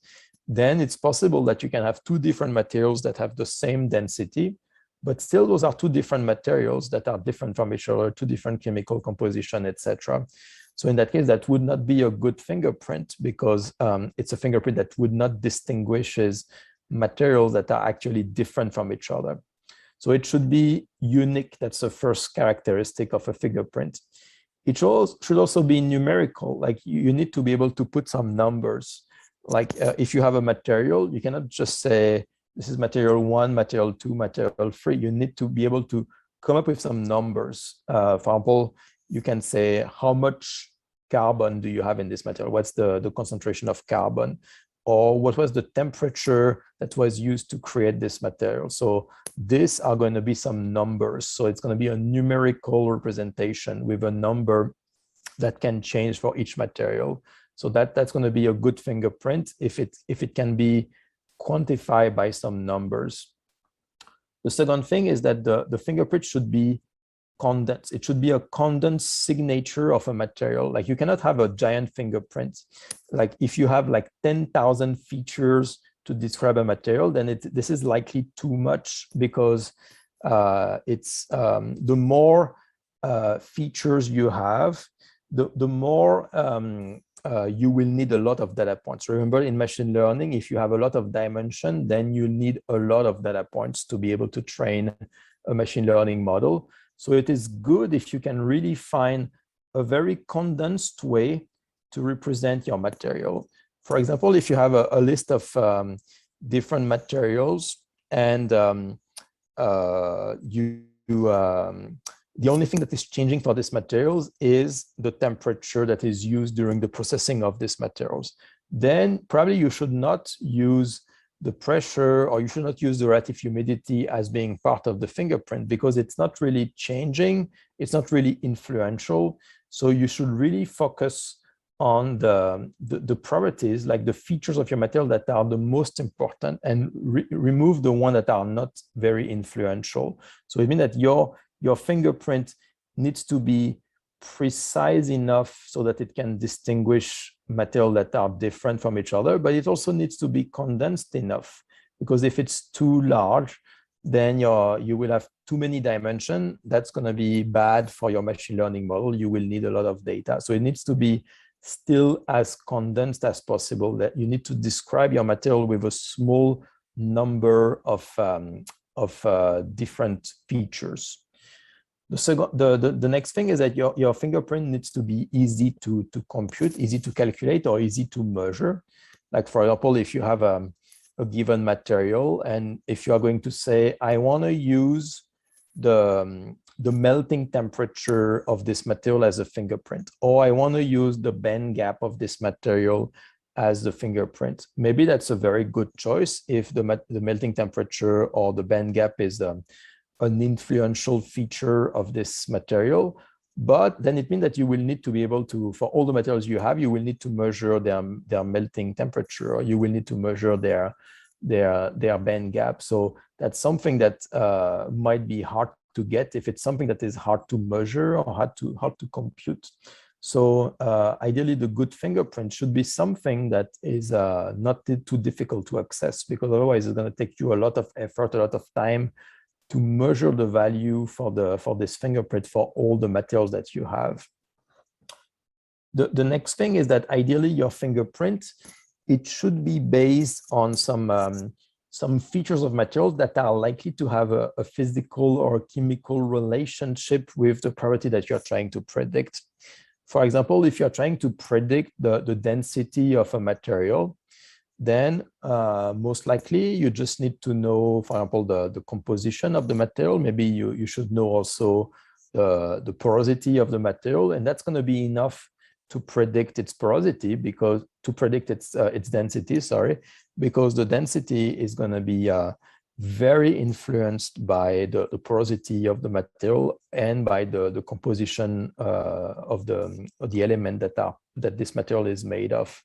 then it's possible that you can have two different materials that have the same density, but still those are two different materials that are different from each other, two different chemical composition, etc. So in that case, that would not be a good fingerprint because it's a fingerprint that would not distinguish materials that are actually different from each other. So it should be unique. That's the first characteristic of a fingerprint. It should also be numerical. Like you need to be able to put some numbers. Like if you have a material, you cannot just say, this is material 1, material 2, material 3. You need to be able to come up with some numbers. For example, you can say, how much carbon do you have in this material? What's the concentration of carbon? Or what was the temperature that was used to create this material? So these are going to be some numbers. So it's going to be a numerical representation with a number that can change for each material. So that's going to be a good fingerprint if it can be quantified by some numbers. The second thing is that the fingerprint should be condensed. It should be a condensed signature of a material. Like you cannot have a giant fingerprint. Like if you have like 10,000 features to describe a material, then this is likely too much because the more features you have, the more you will need a lot of data points. Remember, in machine learning, if you have a lot of dimension, then you need a lot of data points to be able to train a machine learning model. So it is good if you can really find a very condensed way to represent your material. For example, if you have a list of different materials and The only thing that is changing for these materials is the temperature that is used during the processing of these materials. Then probably you should not use the pressure, or you should not use the relative humidity as being part of the fingerprint, because it's not really changing, it's not really influential. So you should really focus on the properties, like the features of your material that are the most important, and remove the one that are not very influential. So it means that your fingerprint needs to be precise enough so that it can distinguish material that are different from each other, but it also needs to be condensed enough, because if it's too large, then you will have too many dimensions. That's going to be bad for your machine learning model. You will need a lot of data. So it needs to be still as condensed as possible, that you need to describe your material with a small number of different features. The next thing is that your fingerprint needs to be easy to compute, easy to calculate, or easy to measure. Like, for example, if you have a given material, and if you are going to say, I want to use the melting temperature of this material as a fingerprint, or I want to use the band gap of this material as the fingerprint. Maybe that's a very good choice if the melting temperature or the band gap is an influential feature of this material. But then it means that you will need to be able to, for all the materials you have, you will need to measure their melting temperature, or you will need to measure their band gap. So that's something that might be hard to get if it's something that is hard to measure or hard to compute. So ideally, the good fingerprint should be something that is not too difficult to access, because otherwise it's going to take you a lot of effort, a lot of time to measure the value for this fingerprint for all the materials that you have. The next thing is that ideally your fingerprint, it should be based on some features of materials that are likely to have a physical or chemical relationship with the property that you're trying to predict. For example, if you're trying to predict the density of a material, then most likely you just need to know, for example, the composition of the material. Maybe you should know also the porosity of the material, and that's going to be enough to predict its porosity, because to predict its density, sorry, because the density is going to be very influenced by the porosity of the material and by the composition of the element that this material is made of.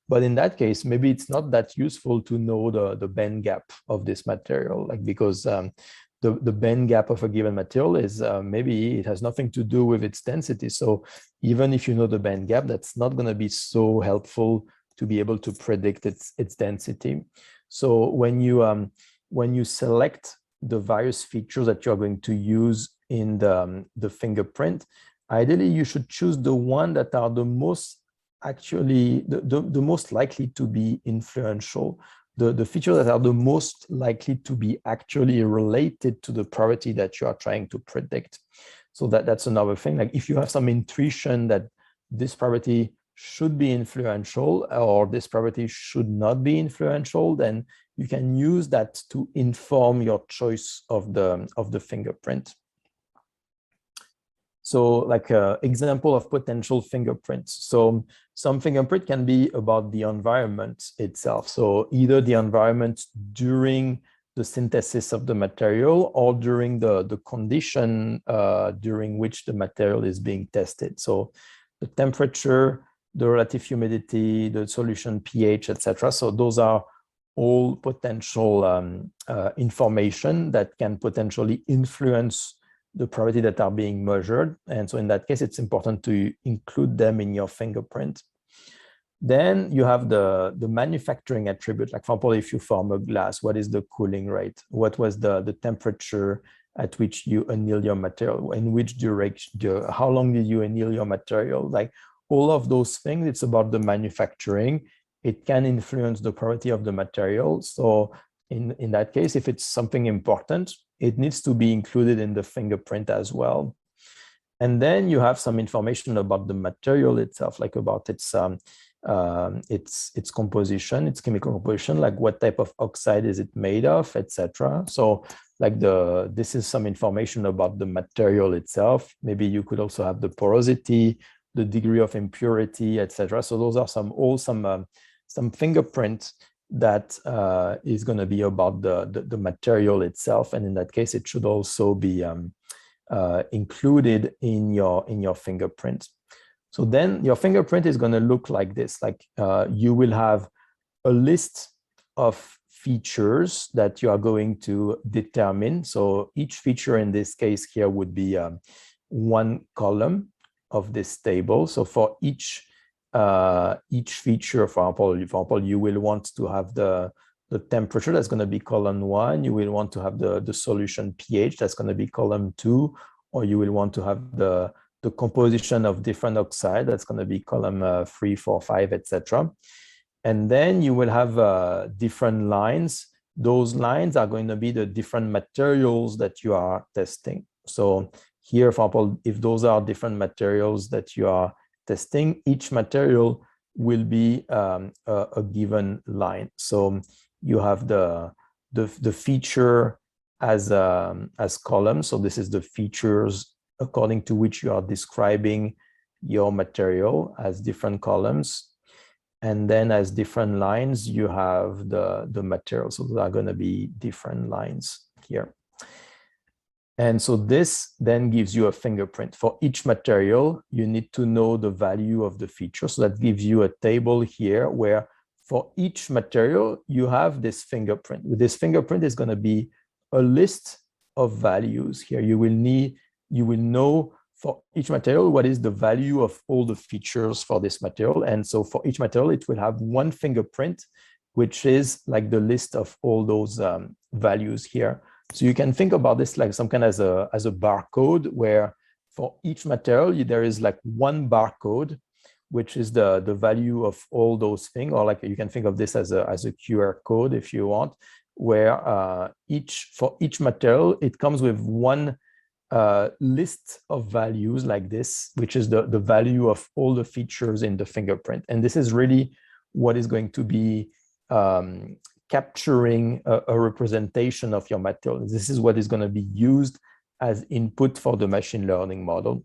But in that case, maybe it's not that useful to know the band gap of this material, like, because the band gap of a given material is maybe it has nothing to do with its density. So even if you know the band gap, that's not going to be so helpful to be able to predict its density. So when you select the various features that you're going to use in the fingerprint, ideally you should choose the one that are the most the most likely to be influential, the features that are the most likely to be actually related to the property that you are trying to predict. So that's another thing. Like, if you have some intuition that this property should be influential or this property should not be influential, then you can use that to inform your choice of the fingerprint. So, like an example of potential fingerprints. So some fingerprint can be about the environment itself. So either the environment during the synthesis of the material or during the condition during which the material is being tested. So the temperature, the relative humidity, the solution pH, etc. So those are all potential information that can potentially influence the property that are being measured. And so in that case, it's important to include them in your fingerprint. Then you have the manufacturing attribute. Like, for example, if you form a glass, what is the cooling rate? What was the temperature at which you anneal your material? In which direction? How long did you anneal your material? Like, all of those things, it's about the manufacturing. It can influence the property of the material. So in that case, if it's something important, it needs to be included in the fingerprint as well. And then you have some information about the material itself, like about its its composition, its chemical composition, like what type of oxide is it made of, etc. So like this is some information about the material itself. Maybe you could also have the porosity, the degree of impurity, etc. So those are some fingerprints that is going to be about the material itself, and in that case, it should also be included in your fingerprint. So then your fingerprint is going to look like this. Like you will have a list of features that you are going to determine. So each feature in this case here would be one column of this table. So for each feature, for example, you will want to have the temperature, that's going to be column 1. You will want to have the solution pH, that's going to be column 2, or you will want to have the composition of different oxide, that's going to be column 3, 4, 5, etc. And then you will have different lines. Those lines are going to be the different materials that you are testing. So here, for example, if those are different materials that you are testing, each material will be a given line. So you have the feature as columns. So this is the features according to which you are describing your material as different columns. And then as different lines, you have the material. So those are going to be different lines here. And so this then gives you a fingerprint. For each material, you need to know the value of the feature. So that gives you a table here where for each material, you have this fingerprint. With this fingerprint is going to be a list of values here. You will know for each material what is the value of all the features for this material. And so for each material, it will have one fingerprint, which is like the list of all those values here. So you can think about this like some kind as a barcode, where for each material, there is like one barcode, which is the value of all those things, or like you can think of this as a QR code if you want, where for each material, it comes with one list of values like this, which is the value of all the features in the fingerprint. And this is really what is going to be capturing a representation of your material. This is what is going to be used as input for the machine learning model.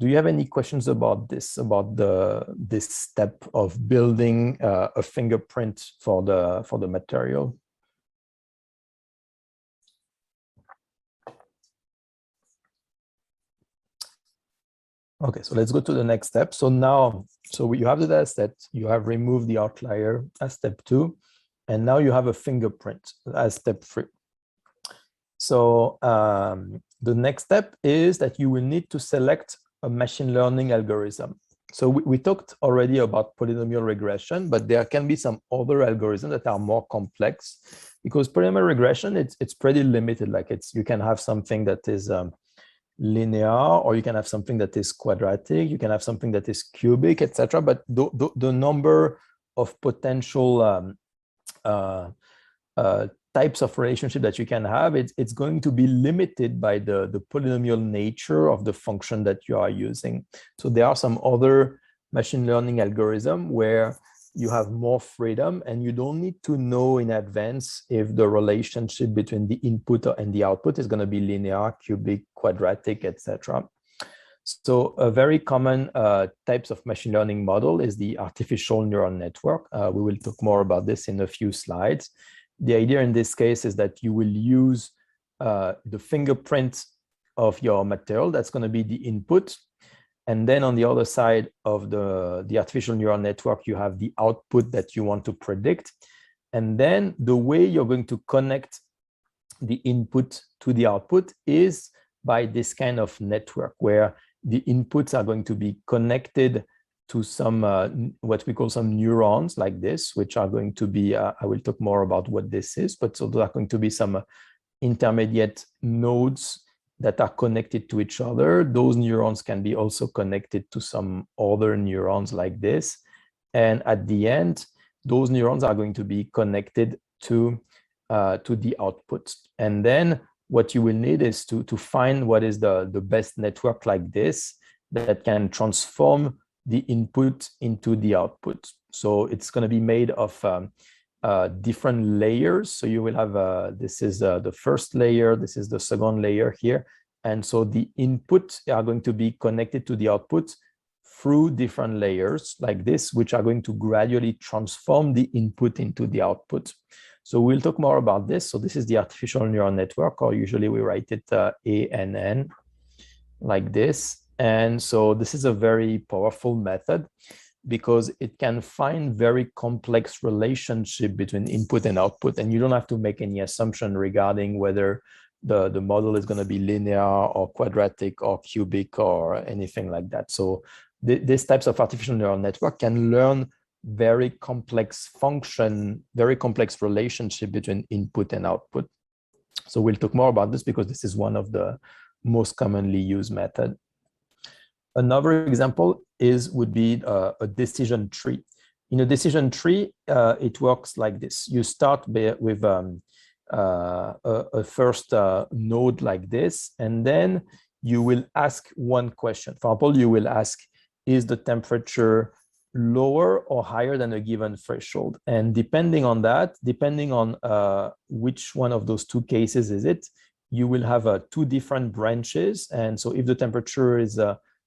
Do you have any questions about this, about this step of building a fingerprint for the material? Okay, so let's go to the next step. So now, you have the data set, you have removed the outlier as step 2, and now you have a fingerprint as step 3. So the next step is that you will need to select a machine learning algorithm. So we talked already about polynomial regression, but there can be some other algorithms that are more complex, because polynomial regression, it's pretty limited. Like you can have something that is linear, or you can have something that is quadratic, you can have something that is cubic, etc. But the number of potential types of relationship that you can have, it's going to be limited by the polynomial nature of the function that you are using. So there are some other machine learning algorithm where you have more freedom, and you don't need to know in advance if the relationship between the input and the output is going to be linear, cubic, quadratic, etc. So a very common types of machine learning model is the artificial neural network. We will talk more about this in a few slides. The idea in this case is that you will use the fingerprint of your material. That's going to be the input. And then on the other side of the artificial neural network, you have the output that you want to predict. And then the way you're going to connect the input to the output is by this kind of network, where the inputs are going to be connected to some, what we call some neurons like this, which are going to be, I will talk more about what this is, but so there are going to be some intermediate nodes that are connected to each other. Those neurons can be also connected to some other neurons like this. And at the end, those neurons are going to be connected to the output. And then what you will need is to find what is the best network like this that can transform the input into the output. So it's going to be made of different layers. So you will have, this is the first layer, this is the second layer here. And so the inputs are going to be connected to the output through different layers like this, which are going to gradually transform the input into the output. So we'll talk more about this. So this is the artificial neural network, or usually we write it ANN like this. And so this is a very powerful method because it can find very complex relationship between input and output. And you don't have to make any assumption regarding whether the model is going to be linear or quadratic or cubic or anything like that. So these types of artificial neural network can learn very complex function, very complex relationship between input and output. So we'll talk more about this because this is one of the most commonly used method. Another example would be a decision tree. In a decision tree, it works like this. You start with a first node like this, and then you will ask one question. For example, you will ask, is the temperature lower or higher than a given threshold? And depending on that, depending on which one of those two cases is it, you will have two different branches. And so if the temperature is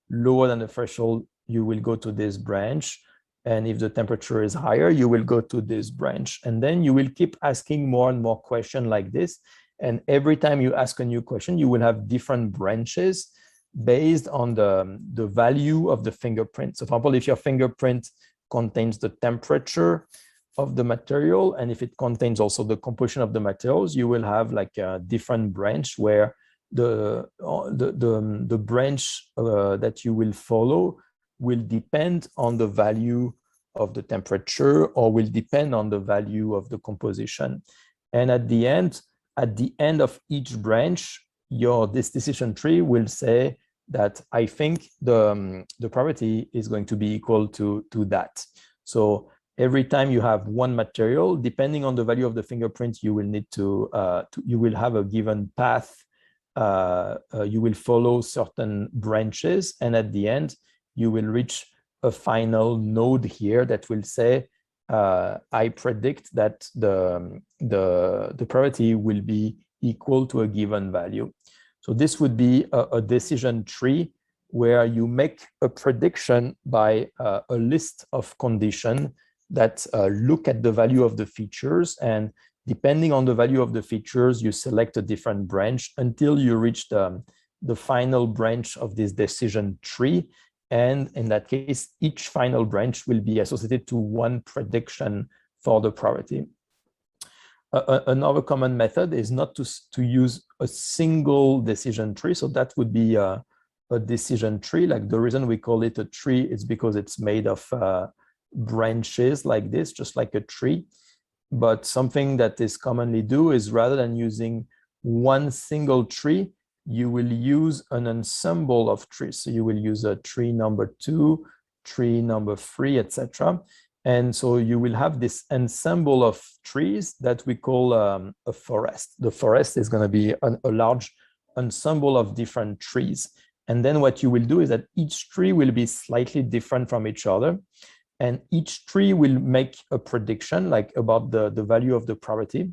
lower than the threshold, you will go to this branch. And if the temperature is higher, you will go to this branch. And then you will keep asking more and more questions like this. And every time you ask a new question, you will have different branches based on the value of the fingerprint. So for example, if your fingerprint contains the temperature of the material, and if it contains also the composition of the materials, you will have like a different branch where the branch that you will follow will depend on the value of the temperature or will depend on the value of the composition. And at the end of each branch, this decision tree will say that I think the probability is going to be equal to that. So every time you have one material, depending on the value of the fingerprint, you will need you will have a given path. You will follow certain branches, and at the end, you will reach a final node here that will say, I predict that the probability will be equal to a given value. So this would be a decision tree where you make a prediction by a list of conditions that look at the value of the features, and depending on the value of the features, you select a different branch until you reach the final branch of this decision tree. And in that case, each final branch will be associated to one prediction for the probability. Another common method is not to use a single decision tree. So that would be a decision tree. Like the reason we call it a tree is because it's made of branches like this, just like a tree. But something that is commonly do is rather than using one single tree, you will use an ensemble of trees. So you will use a tree number 2, tree number 3, etc. And so you will have this ensemble of trees that we call a forest. The forest is going to be a large ensemble of different trees. And then what you will do is that each tree will be slightly different from each other. And each tree will make a prediction like about the value of the probability.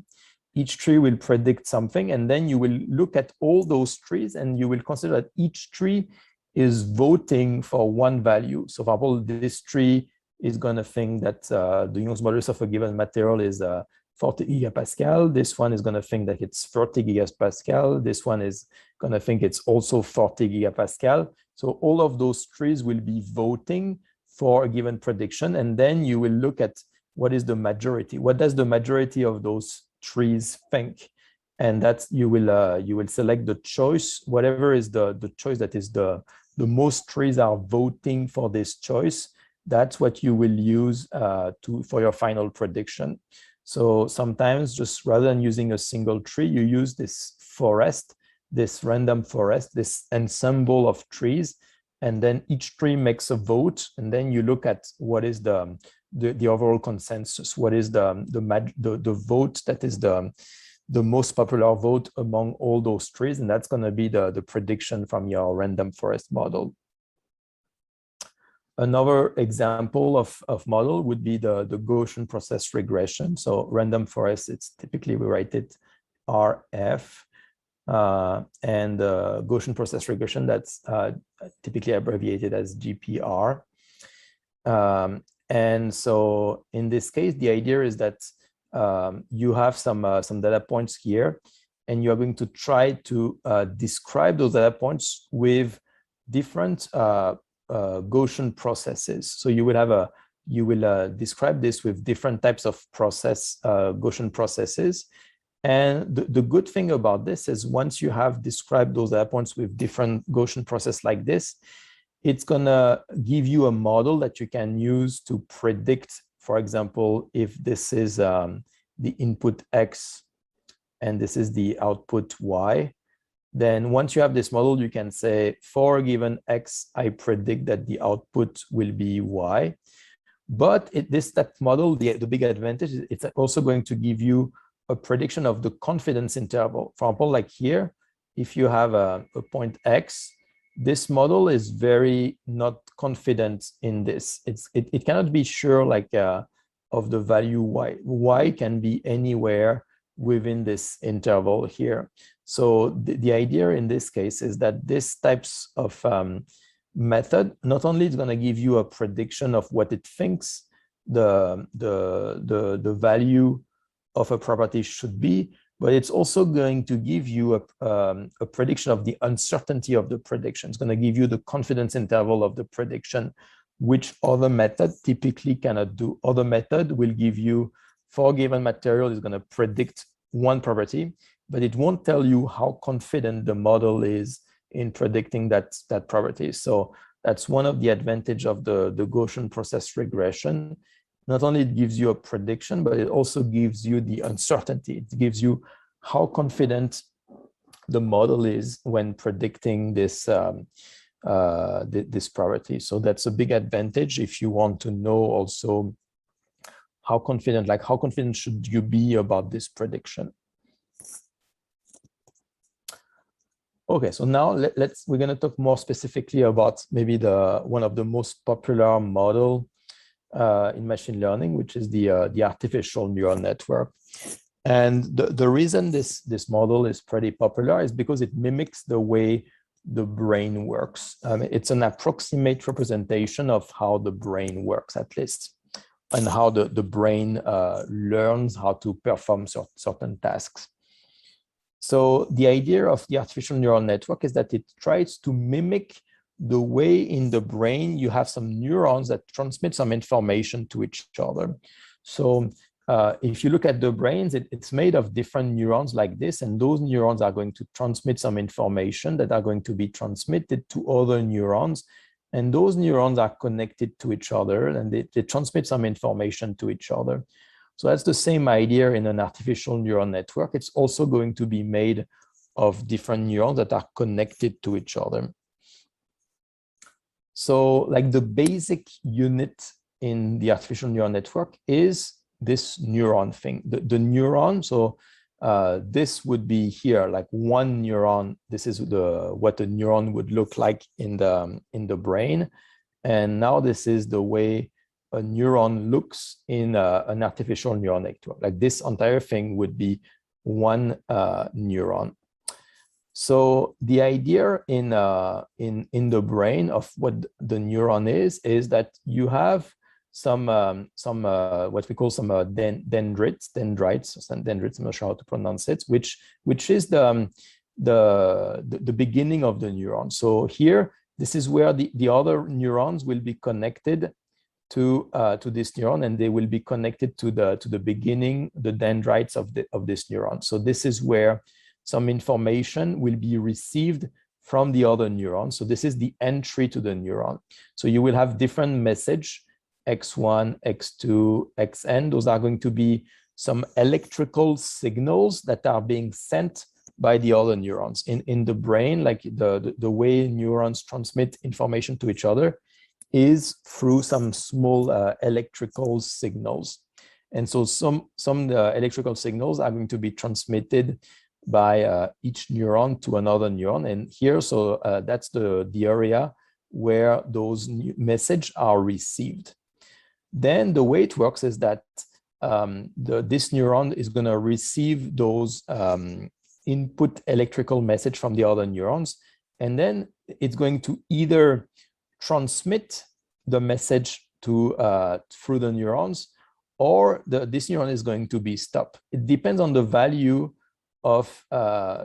Each tree will predict something, and then you will look at all those trees and you will consider that each tree is voting for one value. So for example, this tree is going to think that the Young's modulus of a given material is 40 gigapascal. This one is going to think that it's 30 gigapascal. This one is going to think it's also 40 gigapascal. So all of those trees will be voting for a given prediction, and then you will look at what is the majority. What does the majority of those trees think? And that's you will select the choice, whatever is the choice that is the most trees are voting for this choice. That's what you will use for your final prediction. So sometimes, just rather than using a single tree, you use this forest, this random forest, this ensemble of trees, and then each tree makes a vote, and then you look at what is the overall consensus, what is the vote that is the most popular vote among all those trees, and that's going to be the prediction from your random forest model. Another example of model would be the Gaussian process regression. So random forest, it's typically we write it RF, and Gaussian process regression, that's typically abbreviated as GPR. And so in this case, the idea is that you have some data points here, and you are going to try to describe those data points with different Gaussian processes. So you will describe this with different types of Gaussian processes. And the good thing about this is once you have described those data points with different Gaussian process like this, it's gonna give you a model that you can use to predict, for example, if this is the input X and this is the output Y. Then once you have this model, you can say, for a given X, I predict that the output will be Y. But this type model, the big advantage is it's also going to give you a prediction of the confidence interval. For example, like here, if you have a point X, this model is very not confident in this. It cannot be sure like of the value Y. Y can be anywhere within this interval here. So the idea in this case is that this types of method, not only is going to give you a prediction of what it thinks the value of a property should be, but it's also going to give you a prediction of the uncertainty of the prediction. It's going to give you the confidence interval of the prediction, which other method typically cannot do. Other method will give you, for a given material, is going to predict one property, but it won't tell you how confident the model is in predicting that property. So that's one of the advantage of the Gaussian process regression. Not only it gives you a prediction, but it also gives you the uncertainty. It gives you how confident the model is when predicting this this property. So that's a big advantage if you want to know also how confident should you be about this prediction. Okay, so now we're going to talk more specifically about maybe one of the most popular model in machine learning, which is the artificial neural network. And the reason this model is pretty popular is because it mimics the way the brain works. It's an approximate representation of how the brain works, at least, and how the brain learns how to perform certain tasks. So the idea of the artificial neural network is that it tries to mimic the way in the brain you have some neurons that transmit some information to each other. So if you look at the brains, it's made of different neurons like this, and those neurons are going to transmit some information that are going to be transmitted to other neurons. And those neurons are connected to each other, and they transmit some information to each other. So that's the same idea in an artificial neural network. It's also going to be made of different neurons that are connected to each other. So like the basic unit in the artificial neural network is this neuron thing. The neuron, so this would be here, like one neuron. This is what a neuron would look like in the brain. And now this is the way a neuron looks in an artificial neural network. Like this entire thing would be one neuron. So the idea in the brain of what the neuron is that you have some what we call some dendrites. I'm not sure how to pronounce it, which is the beginning of the neuron. So here, this is where the other neurons will be connected to this neuron, and they will be connected to the beginning, the dendrites of this neuron. So this is where some information will be received from the other neuron. So this is the entry to the neuron. So you will have different message, X1, X2, Xn. Those are going to be some electrical signals that are being sent by the other neurons. In the brain, like the way neurons transmit information to each other is through some small electrical signals. And so some electrical signals are going to be transmitted by each neuron to another neuron. And here, so that's the area where those messages are received. Then the way it works is that this neuron is going to receive those input electrical message from the other neurons, and then it's going to either transmit the message to through the neurons, or this neuron is going to be stopped. It depends on the value of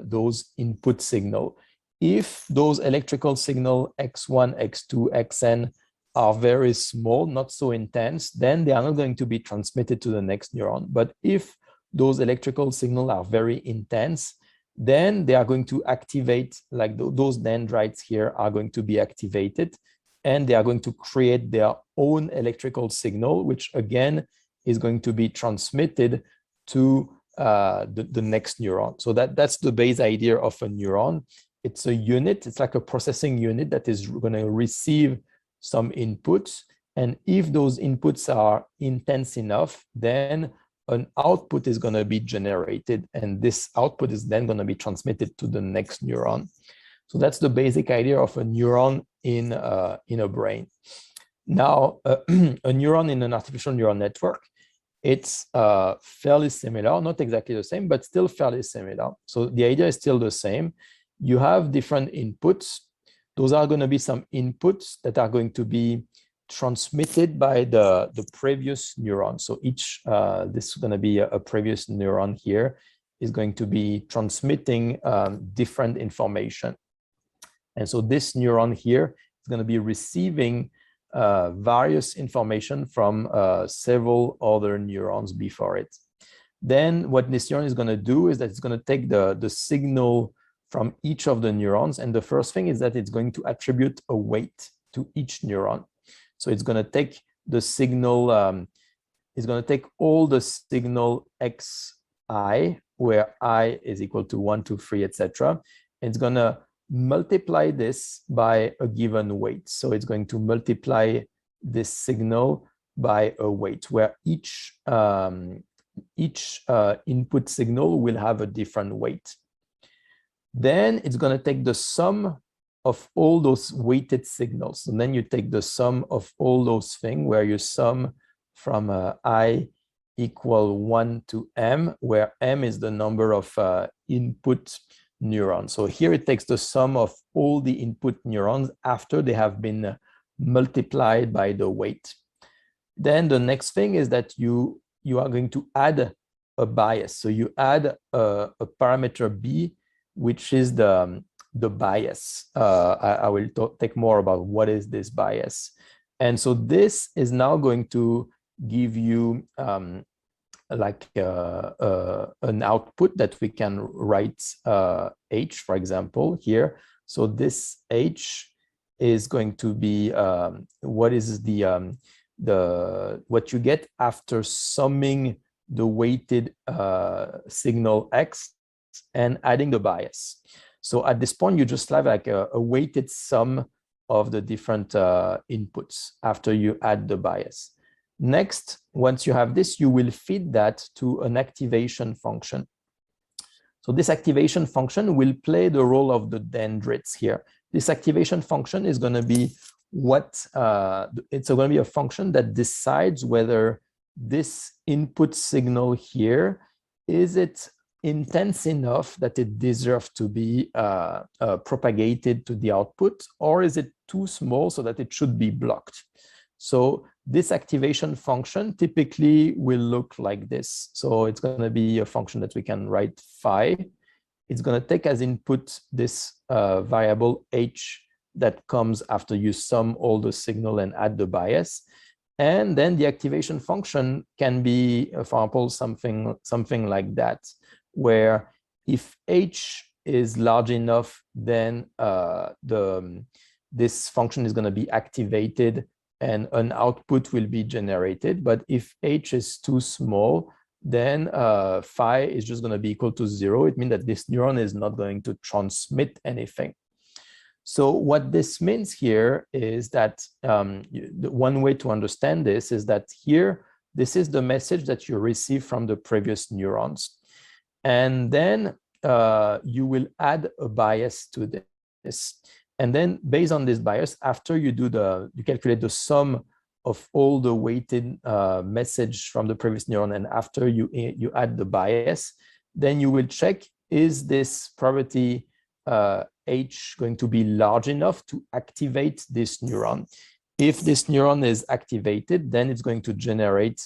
those input signal. If those electrical signal x1, x2, xn are very small, not so intense, then they are not going to be transmitted to the next neuron. But if those electrical signals are very intense, then they are going to activate, like those dendrites here are going to be activated, and they are going to create their own electrical signal, which again is going to be transmitted to the next neuron. So that's the base idea of a neuron. It's a unit, it's like a processing unit that is going to receive some inputs. And if those inputs are intense enough, then an output is going to be generated. And this output is then going to be transmitted to the next neuron. So that's the basic idea of a neuron in a brain. Now, a neuron in an artificial neural network, it's fairly similar, not exactly the same, but still fairly similar. So the idea is still the same. You have different inputs. Those are going to be some inputs that are going to be transmitted by the previous neuron. So each, this is going to be a previous neuron here, is going to be transmitting different information. And so this neuron here is going to be receiving various information from several other neurons before it. Then what this neuron is going to do is that it's going to take the signal from each of the neurons. And the first thing is that it's going to attribute a weight to each neuron. So it's going to take the signal, it's going to take all the signal xi, where I is equal to 1, 2, 3, etc. It's going to multiply this by a given weight. So it's going to multiply this signal by a weight, where each input signal will have a different weight. Then it's going to take the sum of all those weighted signals. And then you take the sum of all those things, where you sum from I equal 1 to m, where m is the number of input neurons. So here it takes the sum of all the input neurons after they have been multiplied by the weight. Then the next thing is that you are going to add a bias. So you add a parameter b, which is the bias. I will take more about what is this bias. And so this is now going to give you like an output that we can write h, for example, here. So this h is going to be what is what you get after summing the weighted signal x and adding the bias. So at this point, you just have like a weighted sum of the different inputs after you add the bias. Next, once you have this, you will feed that to an activation function. So this activation function will play the role of the dendrites here. This activation function is going to be what, it's going to be a function that decides whether this input signal here, is it intense enough that it deserves to be propagated to the output, or is it too small so that it should be blocked? So this activation function typically will look like this. So it's going to be a function that we can write phi. It's going to take as input this variable h that comes after you sum all the signal and add the bias. And then the activation function can be, for example, something like that, where if h is large enough, then this function is going to be activated and an output will be generated. But if h is too small, then phi is just going to be equal to 0. It means that this neuron is not going to transmit anything. So what this means here is that one way to understand this is that here, this is the message that you receive from the previous neurons. And then you will add a bias to this. And then based on this bias, after you calculate the sum of all the weighted message from the previous neuron, and after you add the bias, then you will check, is this probability H going to be large enough to activate this neuron? If this neuron is activated, then it's going to generate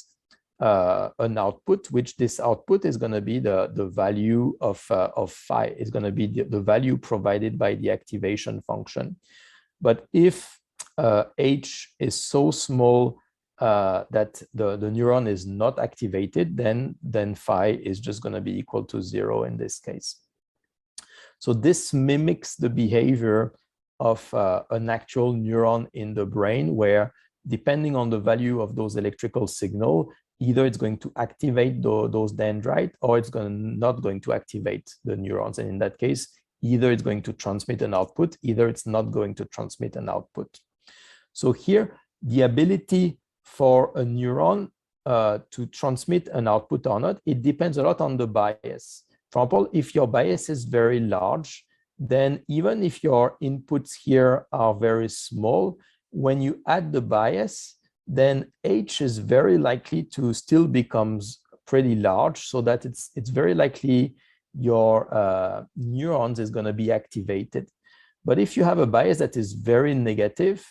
an output, which this output is going to be the value of phi. It's going to be the value provided by the activation function. But if H is so small that the neuron is not activated, then phi is just going to be equal to 0 in this case. So this mimics the behavior of an actual neuron in the brain, where depending on the value of those electrical signal, either it's going to activate those dendrites, or it's not going to activate the neurons. And in that case, either it's going to transmit an output, either it's not going to transmit an output. So here, the ability for a neuron to transmit an output or not, it depends a lot on the bias. For example, if your bias is very large, then even if your inputs here are very small, when you add the bias, then H is very likely to still becomes pretty large, so that it's very likely your neurons is going to be activated. But if you have a bias that is very negative,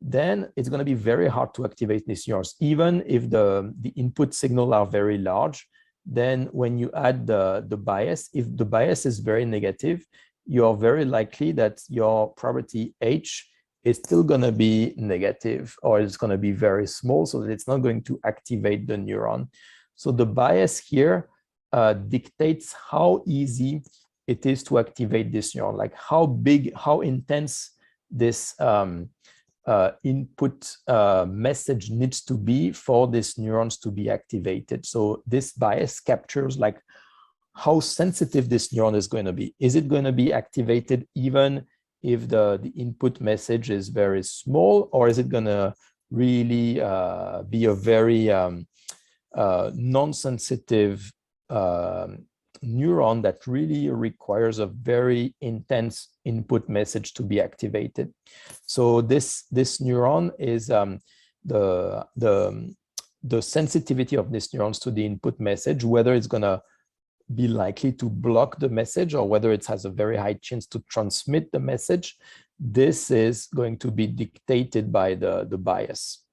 then it's going to be very hard to activate these neurons. Even if the input signal are very large, then when you add the bias, if the bias is very negative, you're very likely that your probability H is still going to be negative, or it's going to be very small, so that it's not going to activate the neuron. So the bias here dictates how easy it is to activate this neuron, like how big, how intense this input message needs to be for these neurons to be activated. So this bias captures like how sensitive this neuron is going to be. Is it going to be activated even if the input message is very small, or is it going to really be a very non-sensitive neuron that really requires a very intense input message to be activated? So this neuron is the sensitivity of these neurons to the input message, whether it's going to be likely to block the message or whether it has a very high chance to transmit the message. This is going to be dictated by the bias.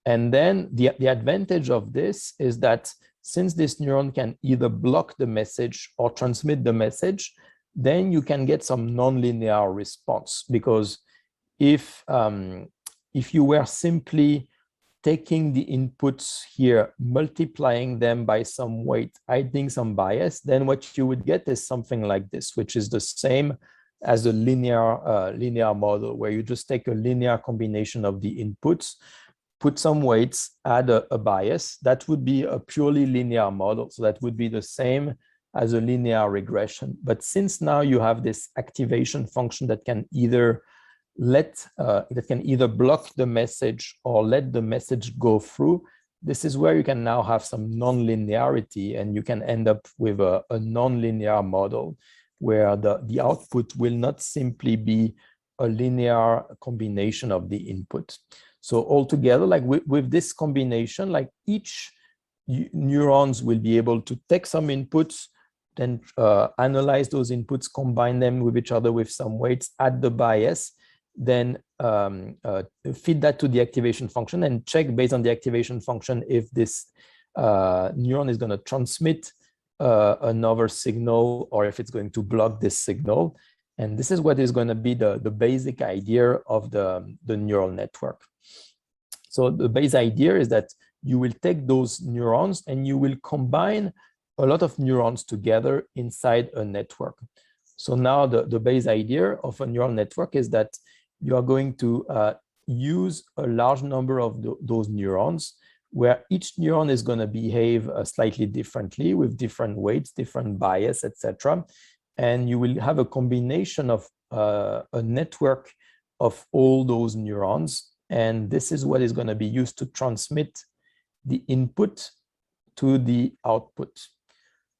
And then the advantage of this is that since this neuron can either block the message or transmit the message, then you can get some nonlinear response. Because if you were simply taking the inputs here, multiplying them by some weight, adding some bias, then what you would get is something like this, which is the same as a linear model, where you just take a linear combination of the inputs, put some weights, add a bias. That would be a purely linear model. So that would be the same as a linear regression. But since now you have this activation function that can either block the message or let the message go through, this is where you can now have some non-linearity, and you can end up with a non-linear model where the output will not simply be a linear combination of the input. So altogether, like with this combination, like each neurons will be able to take some inputs, then analyze those inputs, combine them with each other with some weights, add the bias, then feed that to the activation function and check based on the activation function if this neuron is going to transmit another signal or if it's going to block this signal. And this is what is going to be the basic idea of the neural network. So the basic idea is that you will take those neurons and you will combine a lot of neurons together inside a network. So now the base idea of a neural network is that you are going to use a large number of those neurons, where each neuron is going to behave slightly differently with different weights, different bias, etc. And you will have a combination of a network of all those neurons. And this is what is going to be used to transmit the input to the output.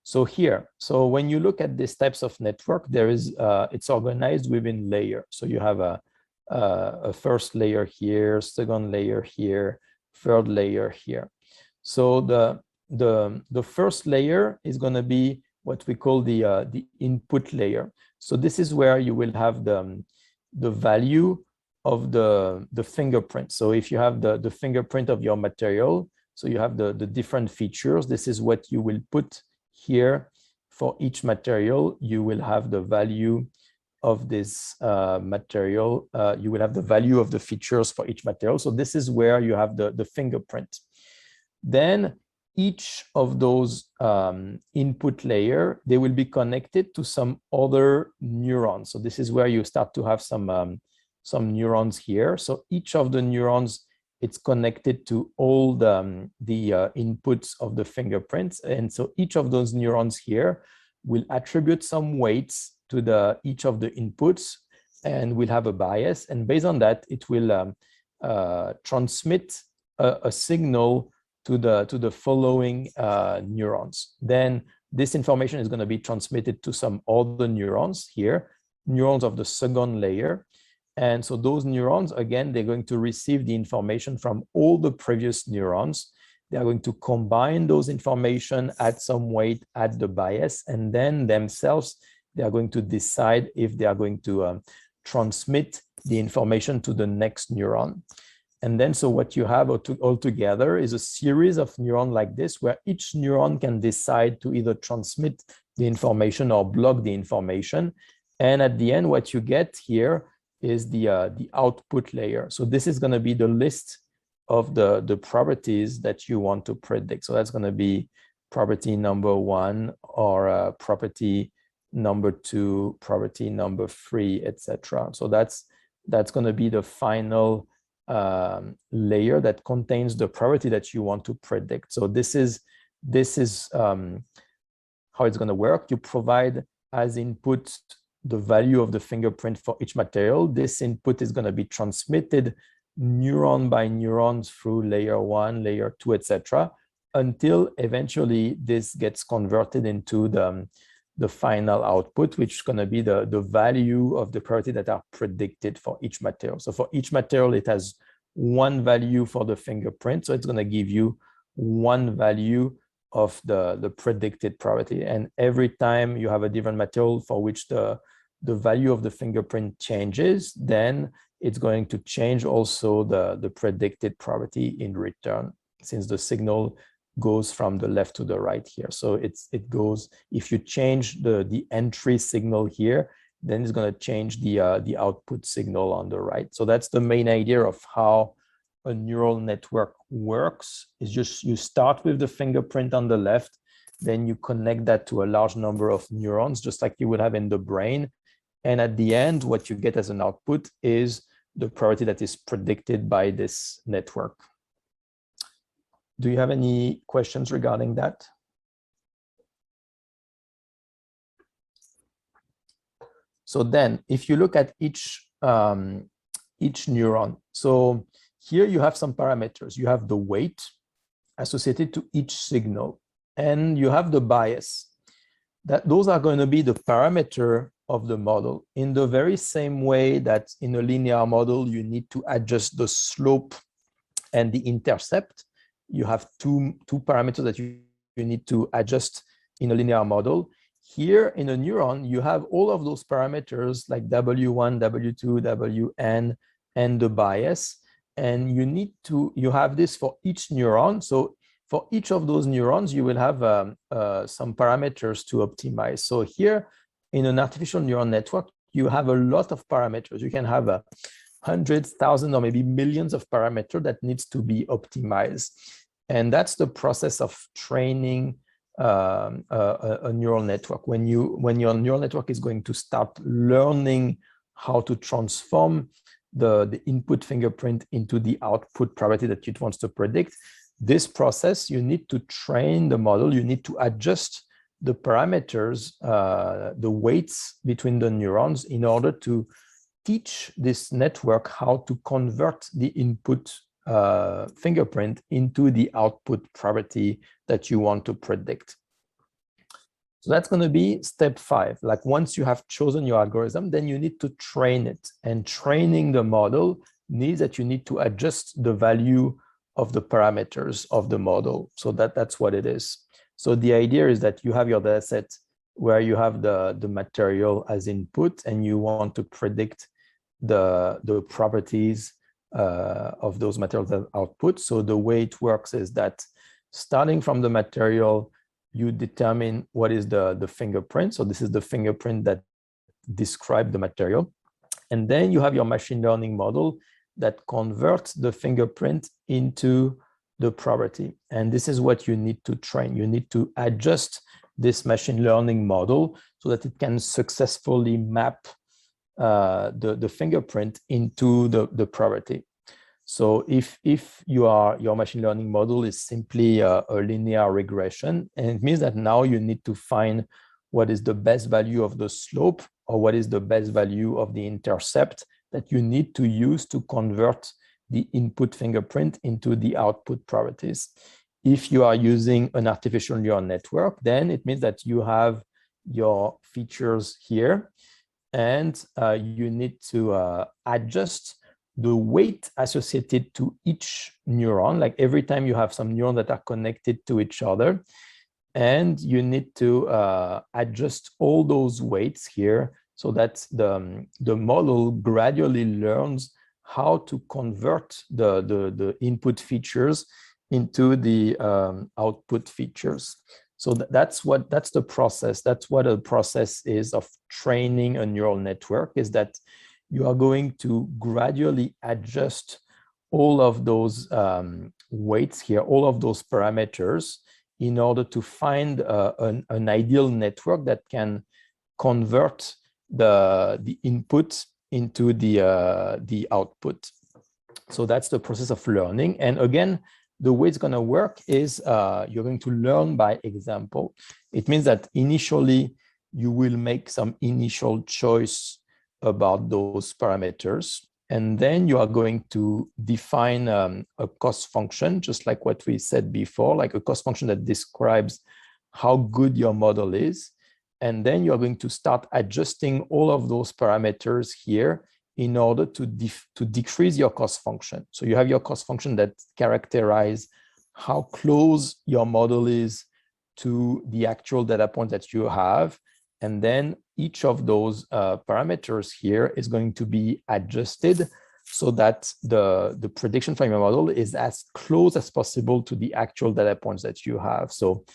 So here, so when you look at these types of network, there is it's organized within layer. So you have a first layer here, second layer here, third layer here. So the first layer is going to be what we call the input layer. So this is where you will have the value of the fingerprint. So if you have the fingerprint of your material, so you have the different features, this is what you will put here for each material. You will have the value of this material. You will have the value of the features for each material. So this is where you have the fingerprint. Then each of those input layer, they will be connected to some other neurons. So this is where you start to have some neurons here. So each of the neurons, it's connected to all the inputs of the fingerprints. And so each of those neurons here will attribute some weights to each of the inputs and will have a bias. And based on that, it will transmit a signal to the following neurons. Then this information is going to be transmitted to some other neurons here, neurons of the second layer. And so those neurons, again, they're going to receive the information from all the previous neurons. They are going to combine those information, add some weight, add the bias, and then themselves, they are going to decide if they are going to transmit the information to the next neuron. And then, so what you have altogether is a series of neurons like this, where each neuron can decide to either transmit the information or block the information. And at the end, what you get here is the output layer. So this is going to be the list of the properties that you want to predict. So that's going to be property number 1 or property number 2, property number 3, etc. So that's going to be the final layer that contains the property that you want to predict. So this is how it's going to work. You provide as input the value of the fingerprint for each material. This input is going to be transmitted neuron by neuron through layer 1, layer 2, etc., until eventually this gets converted into the final output, which is going to be the value of the property that are predicted for each material. So for each material, it has one value for the fingerprint. So it's going to give you one value of the predicted property. And every time you have a different material for which the value of the fingerprint changes, then it's going to change also the predicted property in return, since the signal goes from the left to the right here. So it goes, if you change the entry signal here, then it's going to change the output signal on the right. So that's the main idea of how a neural network works. Is just you start with the fingerprint on the left, then you connect that to a large number of neurons, just like you would have in the brain. And at the end, what you get as an output is the property that is predicted by this network. Do you have any questions regarding that? So then, if you look at each neuron, so here you have some parameters. You have the weight associated to each signal, and you have the bias. Those are going to be the parameter of the model, in the very same way that in a linear model, you need to adjust the slope and the intercept. You have two parameters that you need to adjust in a linear model. Here in a neuron, you have all of those parameters like W1, W2, Wn, and the bias. And you have this for each neuron. So for each of those neurons, you will have some parameters to optimize. So here in an artificial neural network, you have a lot of parameters. You can have hundreds, thousands, or maybe millions of parameters that needs to be optimized. And that's the process of training a neural network. When your neural network is going to start learning how to transform the input fingerprint into the output property that it wants to predict, this process, you need to train the model. You need to adjust the parameters, the weights between the neurons, in order to teach this network how to convert the input fingerprint into the output property that you want to predict. So that's going to be step 5. Like once you have chosen your algorithm, then you need to train it. And training the model means that you need to adjust the value of the parameters of the model. So that's what it is. So the idea is that you have your data set where you have the material as input, and you want to predict the properties of those materials as output. So the way it works is that starting from the material, you determine what is the fingerprint. So this is the fingerprint that describes the material. And then you have your machine learning model that converts the fingerprint into the property. And this is what you need to train. You need to adjust this machine learning model so that it can successfully map the fingerprint into the property. So if your machine learning model is simply a linear regression, and it means that now you need to find what is the best value of the slope or what is the best value of the intercept that you need to use to convert the input fingerprint into the output properties. If you are using an artificial neural network, then it means that you have your features here, and you need to adjust the weight associated to each neuron, like every time you have some neurons that are connected to each other, and you need to adjust all those weights here so that the model gradually learns how to convert the input features into the output features. So that's the process. That's what a process is of training a neural network, is that you are going to gradually adjust all of those weights here, all of those parameters, in order to find an ideal network that can convert the input into the output. So that's the process of learning. And again, the way it's going to work is you're going to learn by example. It means that initially you will make some initial choice about those parameters, and then you are going to define a cost function, just like what we said before, like a cost function that describes how good your model is. And then you're going to start adjusting all of those parameters here in order to decrease your cost function. So you have your cost function that characterizes how close your model is to the actual data point that you have. And then each of those parameters here is going to be adjusted so that the prediction from your model is as close as possible to the actual data points that you have. So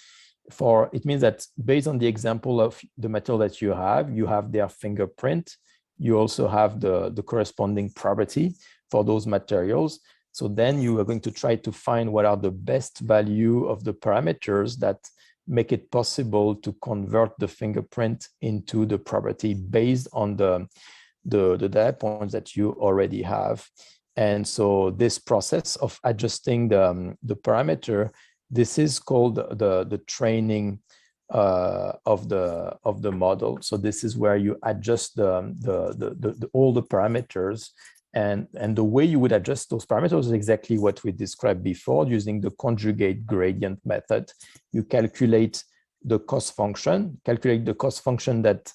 it means that based on the example of the material that you have their fingerprint. You also have the corresponding property for those materials. So then you are going to try to find what are the best value of the parameters that make it possible to convert the fingerprint into the property based on the data points that you already have. And so this process of adjusting the parameter, this is called the training of the model. So this is where you adjust all the parameters, and the way you would adjust those parameters is exactly what we described before using the conjugate gradient method. You calculate the cost function, that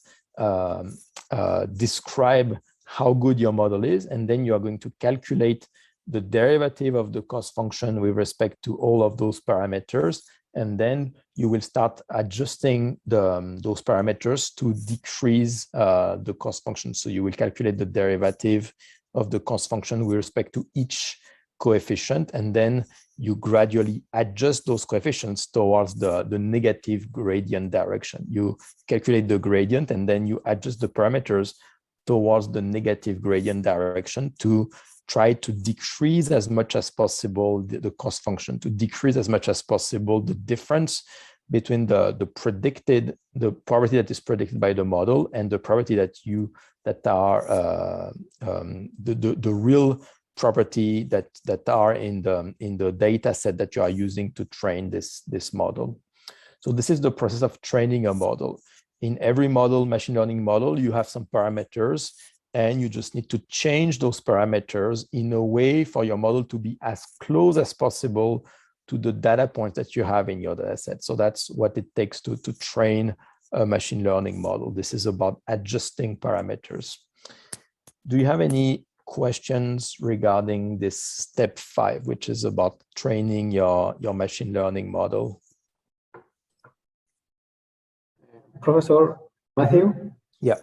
describe how good your model is, and then you are going to calculate the derivative of the cost function with respect to all of those parameters. And then you will start adjusting those parameters to decrease the cost function. So you will calculate the derivative of the cost function with respect to each coefficient, and then you gradually adjust those coefficients towards the negative gradient direction. You calculate the gradient, and then you adjust the parameters towards the negative gradient direction to try to decrease as much as possible the cost function, to decrease as much as possible the difference between the property that is predicted by the model and the property that are the real property that are in the data set that you are using to train this model. So this is the process of training a model. In every model, machine learning model, you have some parameters, and you just need to change those parameters in a way for your model to be as close as possible to the data points that you have in your data set. So that's what it takes to train a machine learning model. This is about adjusting parameters. Do you have any questions regarding this step 5, which is about training your machine learning model? Professor Mathieu? Yeah.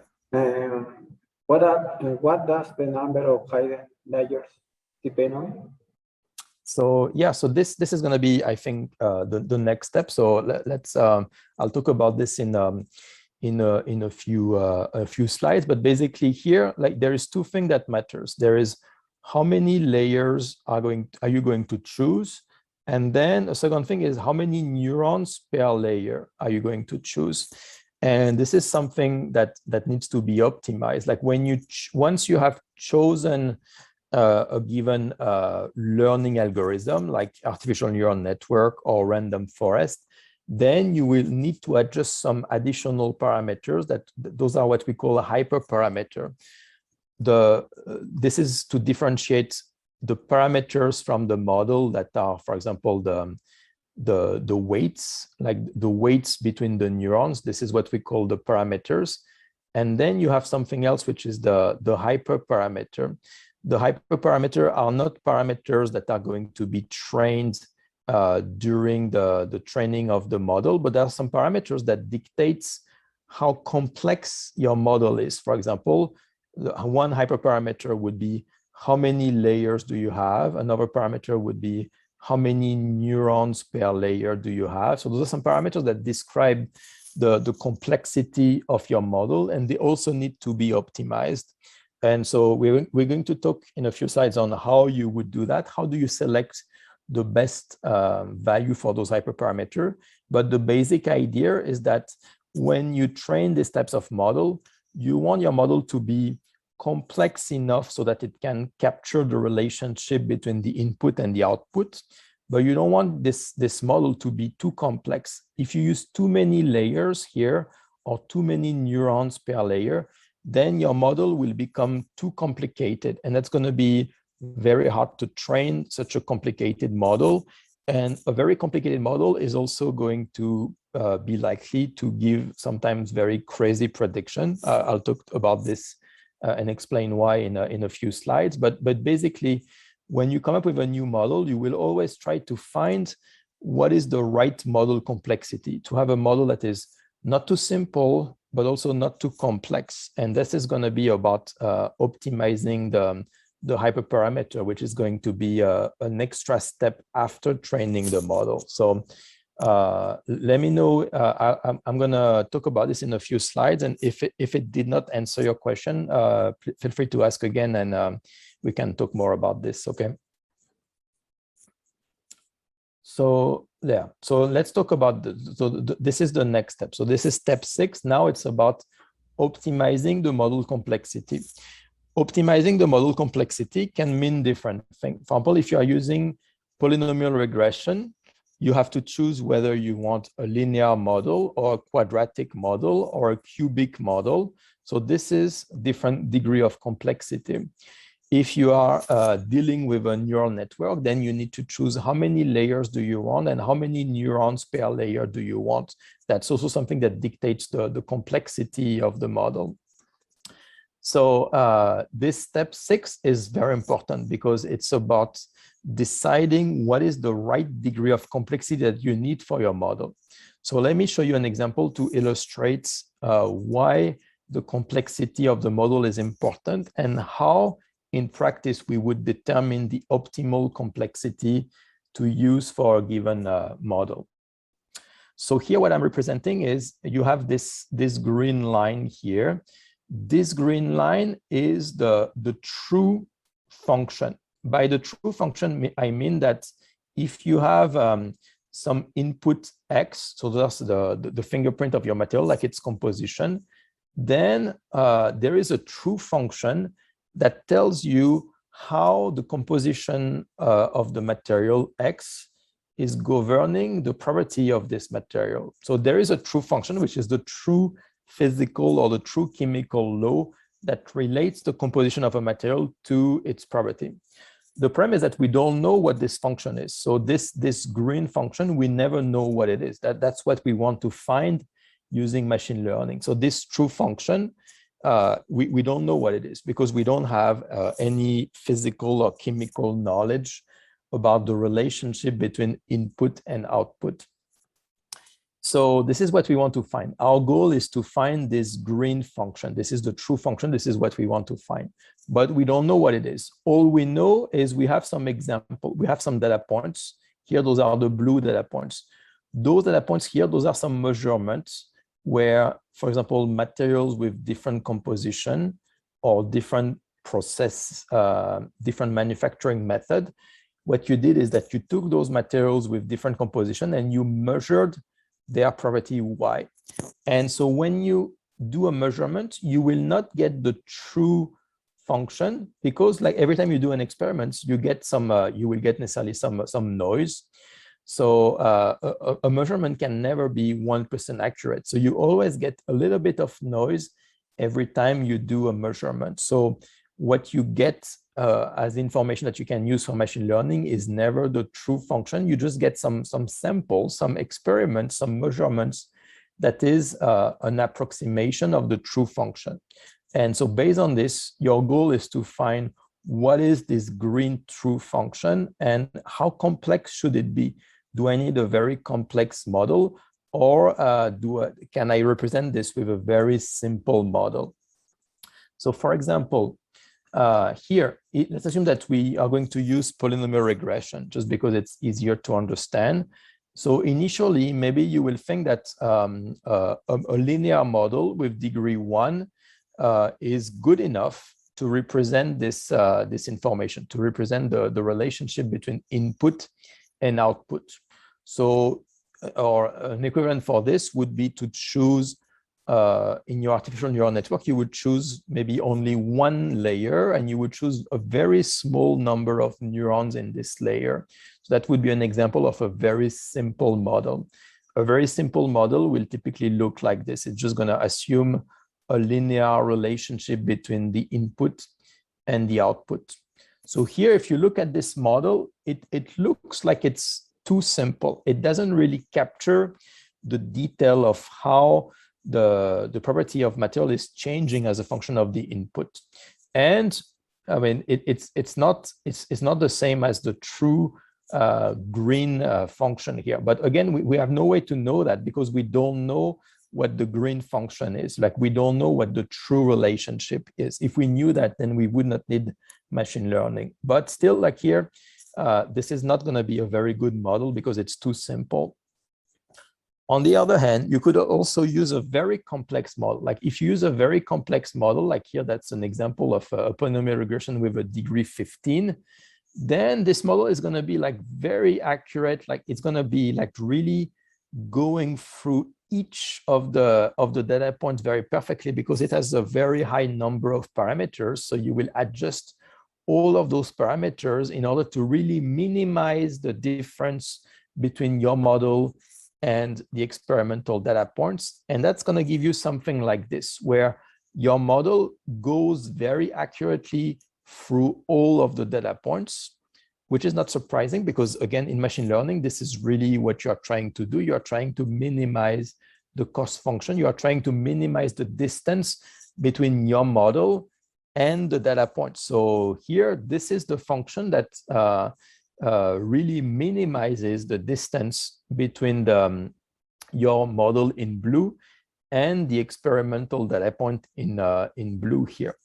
What does the number of hidden layers depend on? So yeah, so this is going to be, I think, the next step. So let's I'll talk about this in a few slides. But basically here, like, there is two things that matters. There is how many layers are you going to choose, and then a second thing is how many neurons per layer are you going to choose. And this is something that needs to be optimized. Like when once you have chosen a given learning algorithm, like artificial neural network or random forest, then you will need to adjust some additional parameters. Those are what we call a hyperparameter. This is to differentiate the parameters from the model that are, for example, the weights, like the weights between the neurons. This is what we call the parameters. And then you have something else, which is the hyperparameter. The hyperparameter are not parameters that are going to be trained during the training of the model, but there are some parameters that dictates how complex your model is. For example, one hyperparameter would be how many layers do you have? Another parameter would be how many neurons per layer do you have? So those are some parameters that describe the complexity of your model, and they also need to be optimized. And so we're going to talk in a few slides on how you would do that. How do you select the best value for those hyperparameters? But the basic idea is that when you train these types of model, you want your model to be complex enough so that it can capture the relationship between the input and the output. But you don't want this model to be too complex. If you use too many layers here or too many neurons per layer, then your model will become too complicated, and that's going to be very hard to train such a complicated model. And a very complicated model is also going to be likely to give sometimes very crazy prediction. I'll talk about this and explain why in a few slides. But basically, when you come up with a new model, you will always try to find what is the right model complexity, to have a model that is not too simple, but also not too complex. And this is going to be about optimizing the hyperparameter, which is going to be an extra step after training the model. So let me know. I'm going to talk about this in a few slides. And if it did not answer your question, feel free to ask again, and we can talk more about this, okay? So yeah, so let's talk about this is the next step. So this is step 6. Now it's about optimizing the model complexity. Optimizing the model complexity can mean different things. For example, if you are using polynomial regression, you have to choose whether you want a linear model or a quadratic model or a cubic model. So this is different degree of complexity. If you are dealing with a neural network, then you need to choose how many layers do you want and how many neurons per layer do you want. That's also something that dictates the complexity of the model. So this step 6 is very important because it's about deciding what is the right degree of complexity that you need for your model. So let me show you an example to illustrate why the complexity of the model is important and how in practice we would determine the optimal complexity to use for a given model. So here what I'm representing is you have this green line here. This green line is the true function. By the true function, I mean that if you have some input X, so that's the fingerprint of your material, like its composition, then there is a true function that tells you how the composition of the material X is governing the property of this material. So there is a true function, which is the true physical or the true chemical law that relates the composition of a material to its property. The problem is that we don't know what this function is. So this green function, we never know what it is. That's what we want to find using machine learning. So this true function, we don't know what it is because we don't have any physical or chemical knowledge about the relationship between input and output. So this is what we want to find. Our goal is to find this green function. This is the true function. This is what we want to find, but we don't know what it is. All we know is we have some example. We have some data points here. Those are the blue data points. Those data points here, those are some measurements where, for example, materials with different composition or different process, different manufacturing method. What you did is that you took those materials with different composition and you measured their property Y. And so when you do a measurement, you will not get the true function because like every time you do an experiment, you get some, you will get necessarily some noise. So a measurement can never be 1% accurate. So you always get a little bit of noise every time you do a measurement. So what you get as information that you can use for machine learning is never the true function. You just get some samples, some experiments, some measurements that is an approximation of the true function. And so based on this, your goal is to find what is this green true function and how complex should it be? Do I need a very complex model or can I represent this with a very simple model? So for example, here, let's assume that we are going to use polynomial regression just because it's easier to understand. So initially, maybe you will think that a linear model with degree 1 is good enough to represent this, this information, to represent the relationship between input and output. So, or an equivalent for this would be to choose in your artificial neural network, you would choose maybe only one layer and you would choose a very small number of neurons in this layer. So that would be an example of a very simple model. A very simple model will typically look like this. It's just going to assume a linear relationship between the input and the output. So here, if you look at this model, it looks like it's too simple. It doesn't really capture the detail of how the property of material is changing as a function of the input. And I mean, it's not the same as the true green function here. But again, we have no way to know that because we don't know what the green function is. Like we don't know what the true relationship is. If we knew that, then we would not need machine learning. But still, like here, this is not going to be a very good model because it's too simple. On the other hand, you could also use a very complex model. Like if you use a very complex model, like here, that's an example of a polynomial regression with a degree 15, then this model is going to be like very accurate. Like it's going to be like really going through each of the data points very perfectly because it has a very high number of parameters. So you will adjust all of those parameters in order to really minimize the difference between your model and the experimental data points. And that's going to give you something like this, where your model goes very accurately through all of the data points, which is not surprising because, again, in machine learning, this is really what you're trying to do. You're trying to minimize the cost function. You are trying to minimize the distance between your model and the data point. So here, this is the function that really minimizes the distance between your model in blue and the experimental data point in blue here.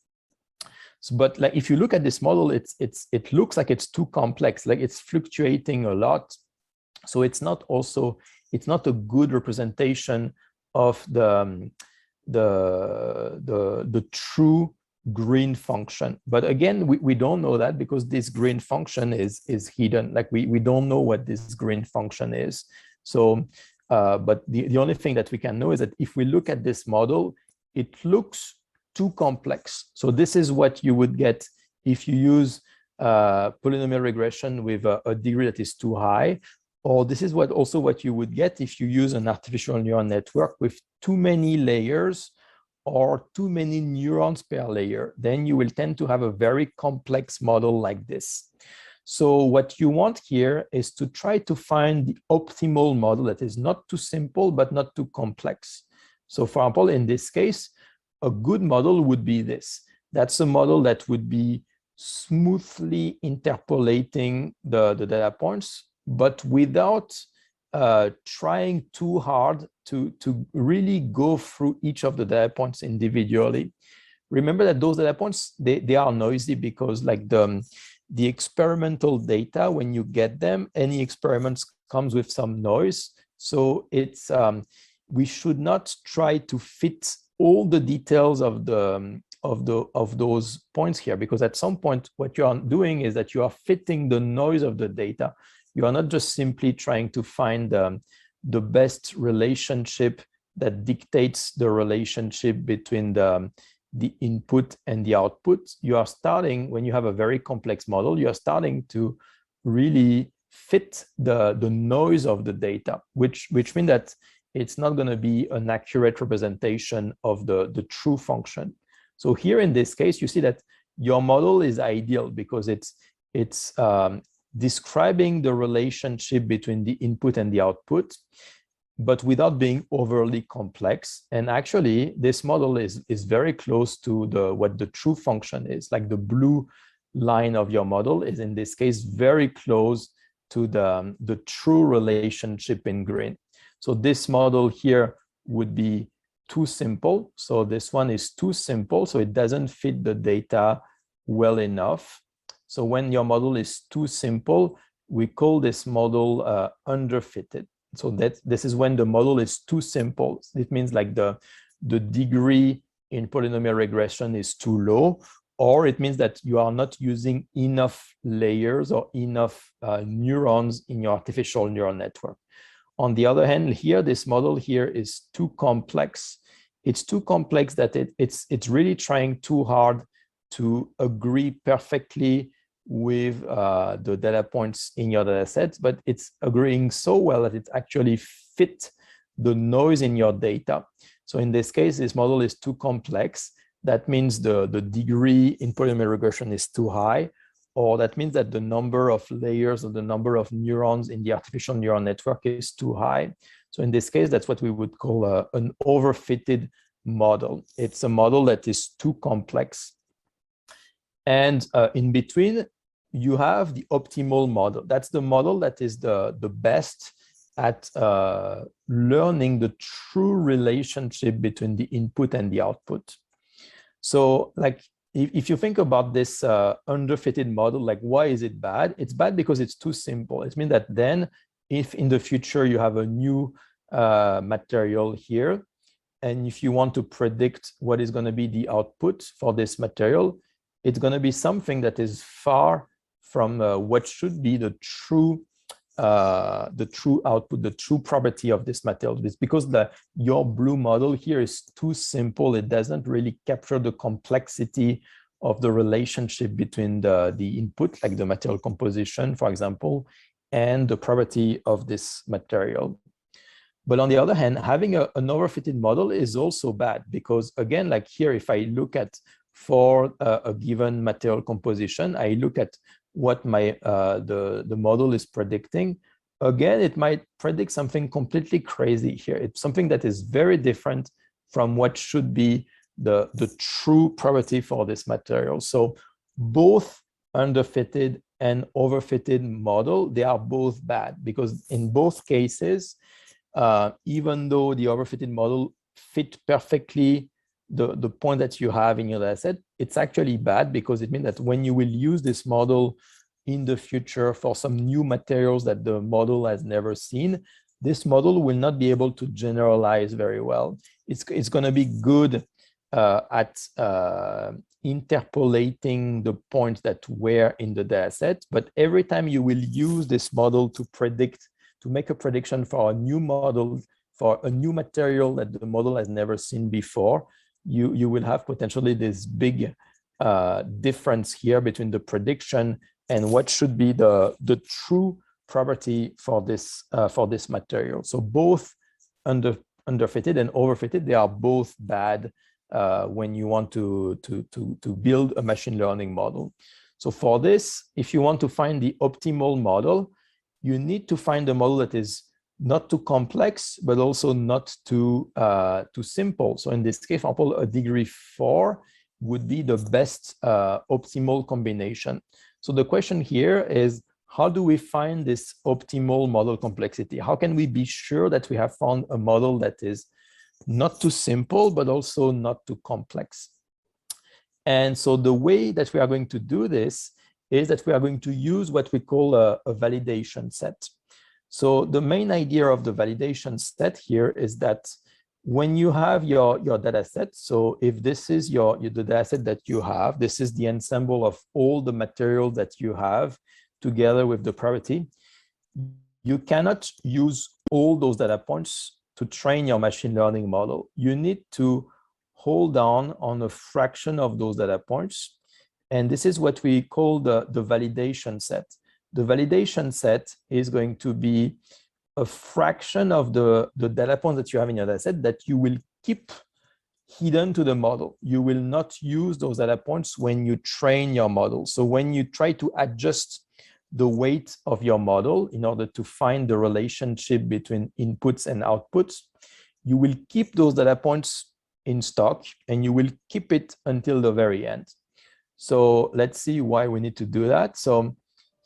So, but like if you look at this model, it looks like it's too complex, like it's fluctuating a lot. So it's not a good representation of the true green function. But again, we don't know that because this green function is hidden. Like we don't know what this green function is. So but the only thing that we can know is that if we look at this model, it looks too complex. So this is what you would get if you use polynomial regression with a degree that is too high, or this is what you would get if you use an artificial neural network with too many layers or too many neurons per layer. Then you will tend to have a very complex model like this. So what you want here is to try to find the optimal model that is not too simple, but not too complex. So for example, in this case, a good model would be this. That's a model that would be smoothly interpolating the data points, but without trying too hard to really go through each of the data points individually. Remember that those data points, they are noisy because like the experimental data, when you get them, any experiments comes with some noise. So it's we should not try to fit all the details of those points here, because at some point what you are doing is that you are fitting the noise of the data. You are not just simply trying to find the best relationship that dictates the relationship between the input and the output. You are starting, when you have a very complex model, you are starting to really fit the noise of the data, which means that it's not going to be an accurate representation of the true function. So here in this case, you see that your model is ideal because it's describing the relationship between the input and the output, but without being overly complex. And actually, this model is very close to what the true function is. Like the blue line of your model is in this case very close to the true relationship in green. So this model here would be too simple. So this one is too simple, so it doesn't fit the data well enough. So when your model is too simple, we call this model underfitted. So that this is when the model is too simple. It means like the degree in polynomial regression is too low, or it means that you are not using enough layers or enough neurons in your artificial neural network. On the other hand, here, this model here is too complex. It's too complex that it's really trying too hard to agree perfectly with the data points in your data sets, but it's agreeing so well that it actually fits the noise in your data. So in this case, this model is too complex. That means the degree in polynomial regression is too high, or that means that the number of layers or the number of neurons in the artificial neural network is too high. So in this case, that's what we would call an overfitted model. It's a model that is too complex. And in between, you have the optimal model. That's the model that is the best at learning the true relationship between the input and the output. So like, if you think about this underfitted model, like why is it bad? It's bad because it's too simple. It means that then if in the future you have a new material here, and if you want to predict what is going to be the output for this material, it's going to be something that is far from what should be the true output, the true property of this material. It's because your blue model here is too simple. It doesn't really capture the complexity of the relationship between the input, like the material composition, for example, and the property of this material. But on the other hand, having an overfitted model is also bad because, again, like here, if I look at for a given material composition, I look at what the model is predicting. Again, it might predict something completely crazy here. It's something that is very different from what should be the true property for this material. So both underfitted and overfitted model, they are both bad because in both cases, even though the overfitted model fit perfectly the point that you have in your data set, it's actually bad because it means that when you will use this model in the future for some new materials that the model has never seen, this model will not be able to generalize very well. It's going to be good at interpolating the points that were in the data set, but every time you will use this model to make a prediction for a new model, for a new material that the model has never seen before, you will have potentially this big difference here between the prediction and what should be the true property for this material. So both underfitted and overfitted, they are both bad when you want to build a machine learning model. So for this, if you want to find the optimal model, you need to find a model that is not too complex, but also not too simple. So in this case, for example, a degree 4 would be the best optimal combination. So the question here is, how do we find this optimal model complexity? How can we be sure that we have found a model that is not too simple, but also not too complex? And so the way that we are going to do this is that we are going to use what we call a validation set. So the main idea of the validation set here is that when you have your data set, so if this is the data set that you have, this is the ensemble of all the material that you have together with the priority, you cannot use all those data points to train your machine learning model. You need to hold on a fraction of those data points. And this is what we call the validation set. The validation set is going to be a fraction of the data points that you have in your data set that you will keep hidden to the model. You will not use those data points when you train your model. So when you try to adjust the weight of your model in order to find the relationship between inputs and outputs, you will keep those data points in stock and you will keep it until the very end. So let's see why we need to do that. So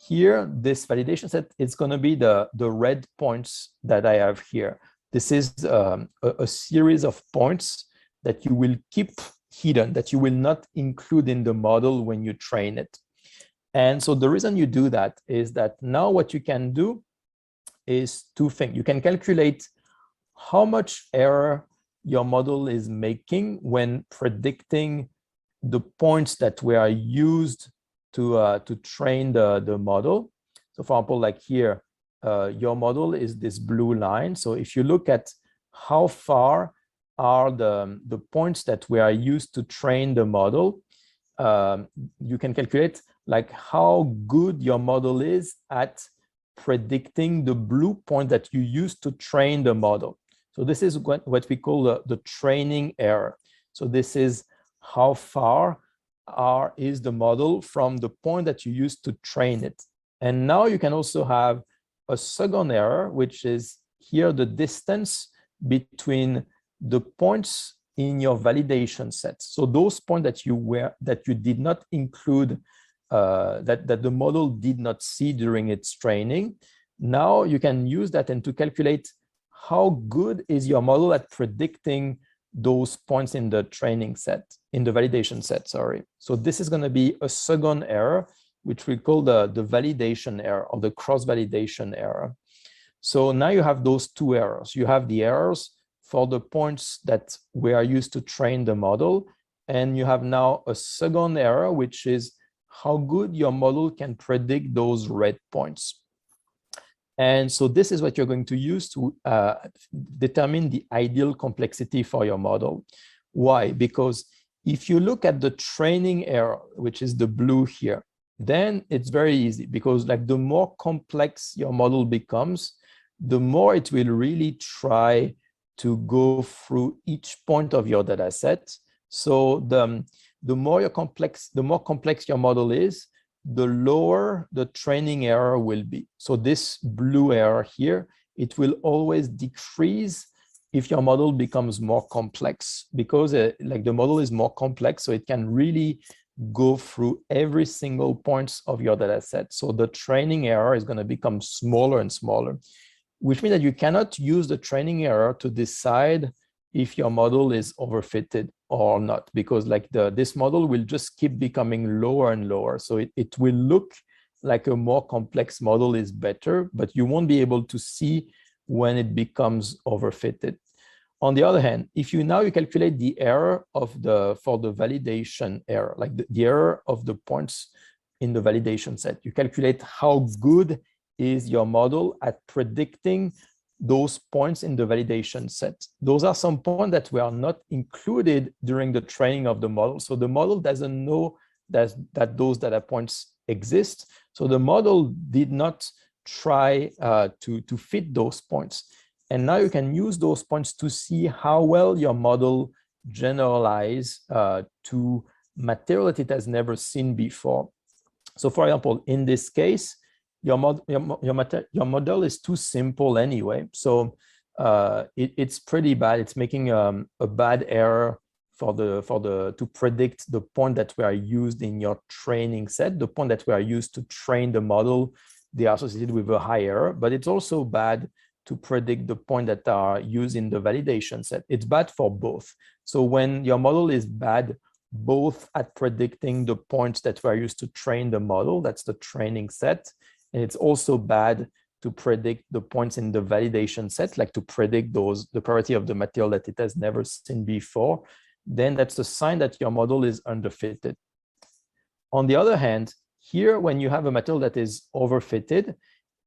here, this validation set is going to be the red points that I have here. This is a series of points that you will keep hidden, that you will not include in the model when you train it. And so the reason you do that is that now what you can do is two things. You can calculate how much error your model is making when predicting the points that were used to train the model. So for example, like here, your model is this blue line. So if you look at how far are the points that we are used to train the model, you can calculate like how good your model is at predicting the blue point that you use to train the model. So this is what we call the training error. So this is how far is the model from the point that you use to train it. And now you can also have a second error, which is here the distance between the points in your validation set. So those points that you did not include, that the model did not see during its training. Now you can use that and to calculate how good is your model at predicting those points in the training set, in the validation set, sorry. So this is going to be a second error, which we call the validation error or the cross-validation error. So now you have those two errors. You have the errors for the points that we are used to train the model, and you have now a second error, which is how good your model can predict those red points. And so this is what you're going to use to determine the ideal complexity for your model. Why? Because if you look at the training error, which is the blue here, then it's very easy because like the more complex your model becomes, the more it will really try to go through each point of your data set. So the more complex your model is, the lower the training error will be. So this blue error here, it will always decrease if your model becomes more complex because like the model is more complex, so it can really go through every single points of your data set. So the training error is going to become smaller and smaller, which means that you cannot use the training error to decide if your model is overfitted or not, because like this model will just keep becoming lower and lower. So it will look like a more complex model is better, but you won't be able to see when it becomes overfitted. On the other hand, if you calculate the error for the validation error, like the error of the points in the validation set, you calculate how good is your model at predicting those points in the validation set. Those are some points that were not included during the training of the model. So the model doesn't know that those data points exist. So the model did not try to fit those points. And now you can use those points to see how well your model generalize to material that it has never seen before. So for example, in this case, your model is too simple anyway. So it's pretty bad. It's making a bad error to predict the point that we are used in your training set, the point that we are used to train the model. They are associated with a high error, but it's also bad to predict the point that are used in the validation set. It's bad for both. So when your model is bad, both at predicting the points that we're used to train the model, that's the training set, and it's also bad to predict the points in the validation set, like to predict the property of the material that it has never seen before, then that's a sign that your model is underfitted. On the other hand, here, when you have a material that is overfitted,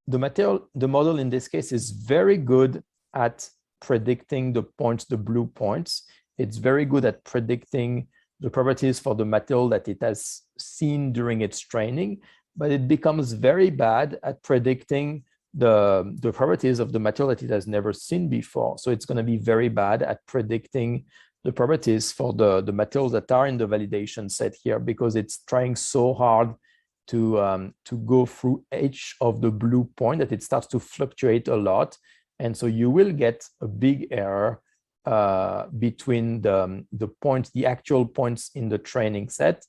the model in this case is very good at predicting the points, the blue points. It's very good at predicting the properties for the material that it has seen during its training, but it becomes very bad at predicting the properties of the material that it has never seen before. So it's going to be very bad at predicting the properties for the materials that are in the validation set here, because it's trying so hard to go through each of the blue point that it starts to fluctuate a lot. And so you will get a big error between the points, the actual points in the training set,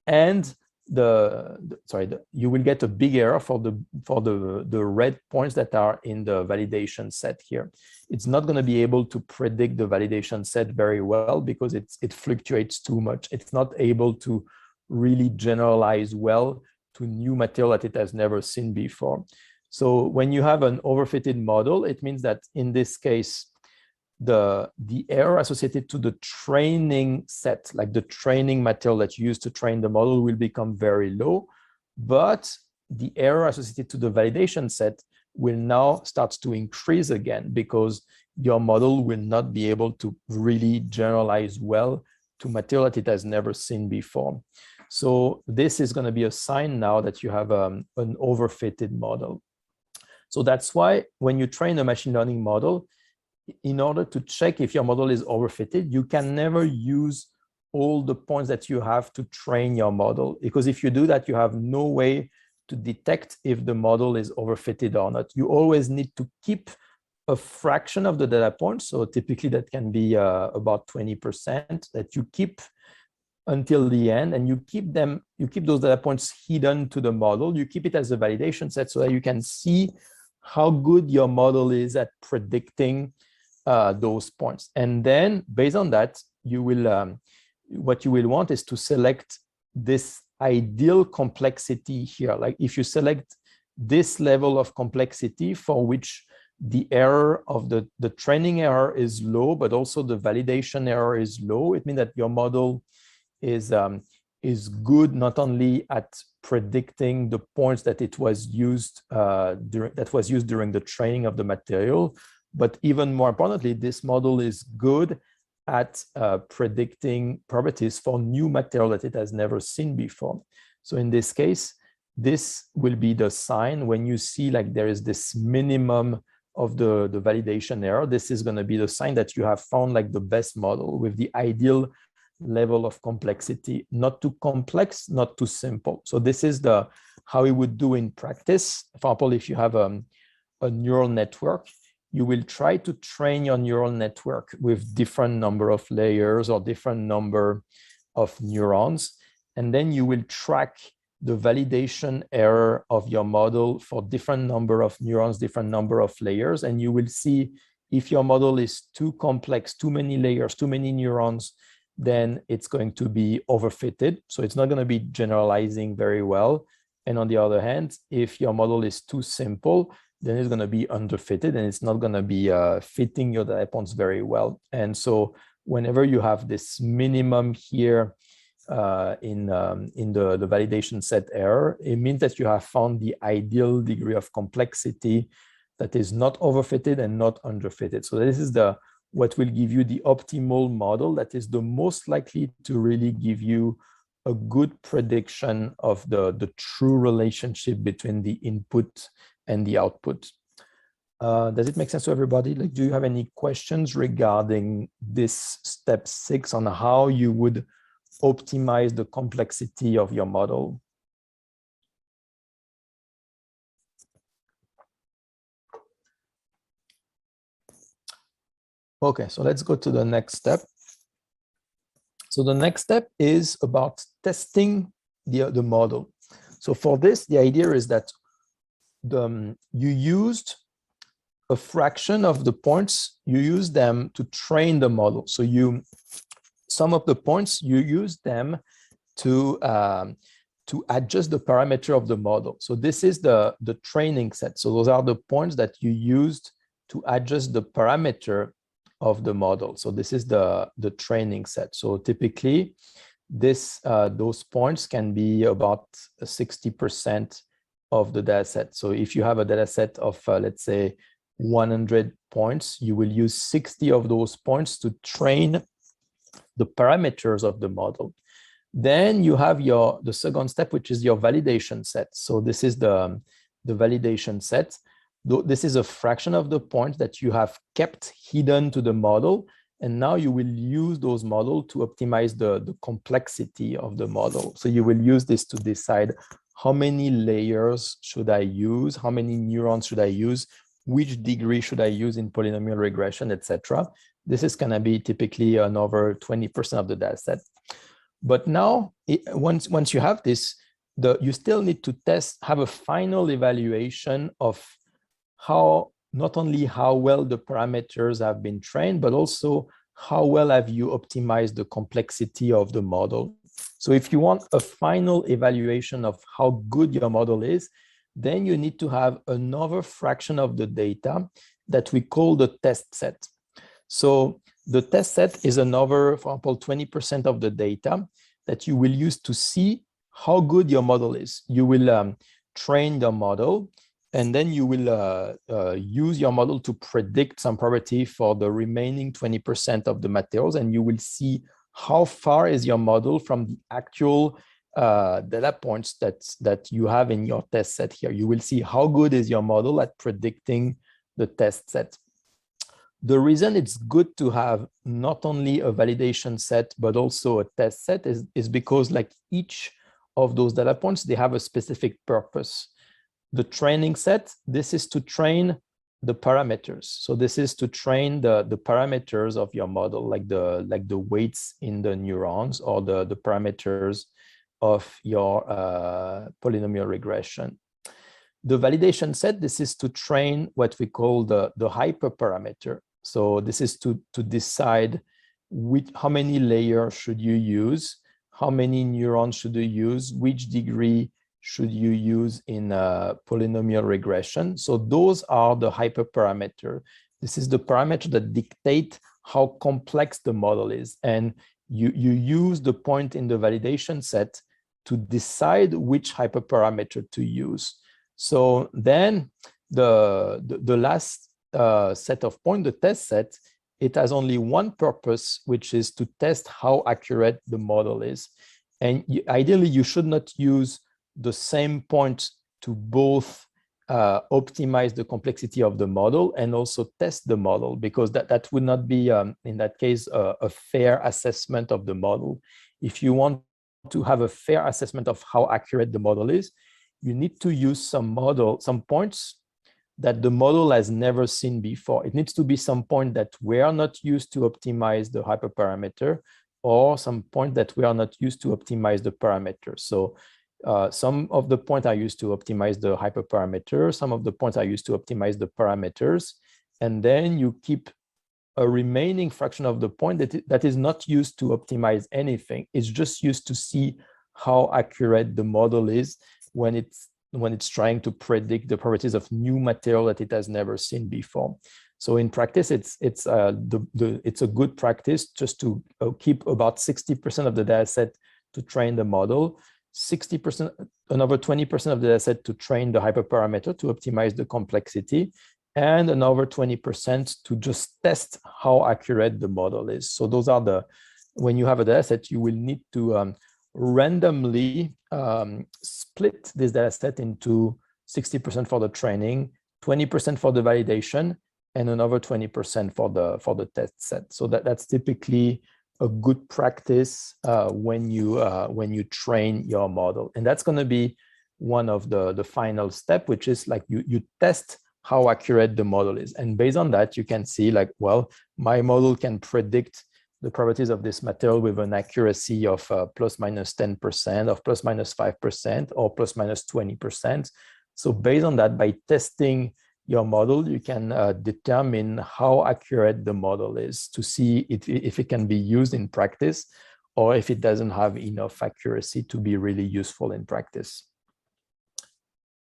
and you will get a big error for the red points that are in the validation set here. It's not going to be able to predict the validation set very well because it fluctuates too much. It's not able to really generalize well to new material that it has never seen before. So when you have an overfitted model, it means that in this case, the error associated to the training set, like the training material that you use to train the model, will become very low, but the error associated to the validation set will now start to increase again, because your model will not be able to really generalize well to material that it has never seen before. So this is going to be a sign now that you have an overfitted model. So that's why when you train a machine learning model, in order to check if your model is overfitted, you can never use all the points that you have to train your model, because if you do that, you have no way to detect if the model is overfitted or not. You always need to keep a fraction of the data points. So typically that can be about 20% that you keep until the end, and you keep those data points hidden to the model. You keep it as a validation set so that you can see how good your model is at predicting those points. And then based on that, you will what you will want is to select this ideal complexity here. Like if you select this level of complexity for which the error of the training error is low, but also the validation error is low, it means that your model is good not only at predicting the points that it was used during the training of the material, but even more importantly, this model is good at predicting properties for new material that it has never seen before. So in this case, this will be the sign when you see like there is this minimum of the validation error. This is going to be the sign that you have found like the best model with the ideal level of complexity, not too complex, not too simple. So this is how we would do in practice. For example, if you have a neural network, you will try to train your neural network with different number of layers or different number of neurons. And then you will track the validation error of your model for different number of neurons, different number of layers. And you will see if your model is too complex, too many layers, too many neurons, then it's going to be overfitted. So it's not going to be generalizing very well. And on the other hand, if your model is too simple, then it's going to be underfitted and it's not going to be fitting your data points very well. And so whenever you have this minimum here in the validation set error, it means that you have found the ideal degree of complexity that is not overfitted and not underfitted. So this is what will give you the optimal model that is the most likely to really give you a good prediction of the true relationship between the input and the output. Does it make sense to everybody? Like, do you have any questions regarding this step 6 on how you would optimize the complexity of your model? Okay, so let's go to the next step. So the next step is about testing the model. So for this, the idea is that you used a fraction of the points, you use them to train the model. So some of the points, you use them to adjust the parameter of the model. So this is the training set. So those are the points that you used to adjust the parameter of the model. So this is the training set. So typically, those points can be about 60% of the data set. So if you have a data set of, let's say, 100 points, you will use 60 of those points to train the parameters of the model. Then you have the second step, which is your validation set. So this is the validation set. This is a fraction of the points that you have kept hidden to the model. And now you will use those models to optimize the complexity of the model. So you will use this to decide how many layers should I use, how many neurons should I use, which degree should I use in polynomial regression, etc. This is going to be typically over 20% of the data set. But now, once you have this, you still need to have a final evaluation of not only how well the parameters have been trained, but also how well have you optimized the complexity of the model. So if you want a final evaluation of how good your model is, then you need to have another fraction of the data that we call the test set. So the test set is another, for example, 20% of the data that you will use to see how good your model is. You will train the model, and then you will use your model to predict some probability for the remaining 20% of the materials, and you will see how far is your model from the actual data points that you have in your test set here. You will see how good is your model at predicting the test set. The reason it's good to have not only a validation set, but also a test set is because like each of those data points, they have a specific purpose. The training set, this is to train the parameters. So this is to train the parameters of your model, like the weights in the neurons or the parameters of your polynomial regression. The validation set, this is to train what we call the hyperparameter. So this is to decide how many layers should you use, how many neurons should you use, which degree should you use in polynomial regression. So those are the hyperparameter. This is the parameter that dictate how complex the model is. And you use the point in the validation set to decide which hyperparameter to use. So then the last set of points, the test set, it has only one purpose, which is to test how accurate the model is. And ideally, you should not use the same point to both optimize the complexity of the model and also test the model, because that would not be, in that case, a fair assessment of the model. If you want to have a fair assessment of how accurate the model is, you need to use some points that the model has never seen before. It needs to be some point that we are not used to optimize the hyperparameter, or some point that we are not used to optimize the parameter. So some of the points are used to optimize the hyperparameter, some of the points are used to optimize the parameters, and then you keep a remaining fraction of the point that is not used to optimize anything. It's just used to see how accurate the model is when it's trying to predict the properties of new material that it has never seen before. So in practice, it's a good practice just to keep about 60% of the data set to train the model, 60%, another 20% of the data set to train the hyperparameter to optimize the complexity, and another 20% to just test how accurate the model is. So those are when you have a data set, you will need to randomly split this data set into 60% for the training, 20% for the validation, and another 20% for the test set. So that's typically a good practice when you train your model. And that's going to be one of the final step, which is like you test how accurate the model is. And based on that, you can see like, well, my model can predict the properties of this material with an accuracy of plus minus 10%, of plus minus 5%, or plus minus 20%. So based on that, by testing your model, you can determine how accurate the model is to see if it can be used in practice or if it doesn't have enough accuracy to be really useful in practice.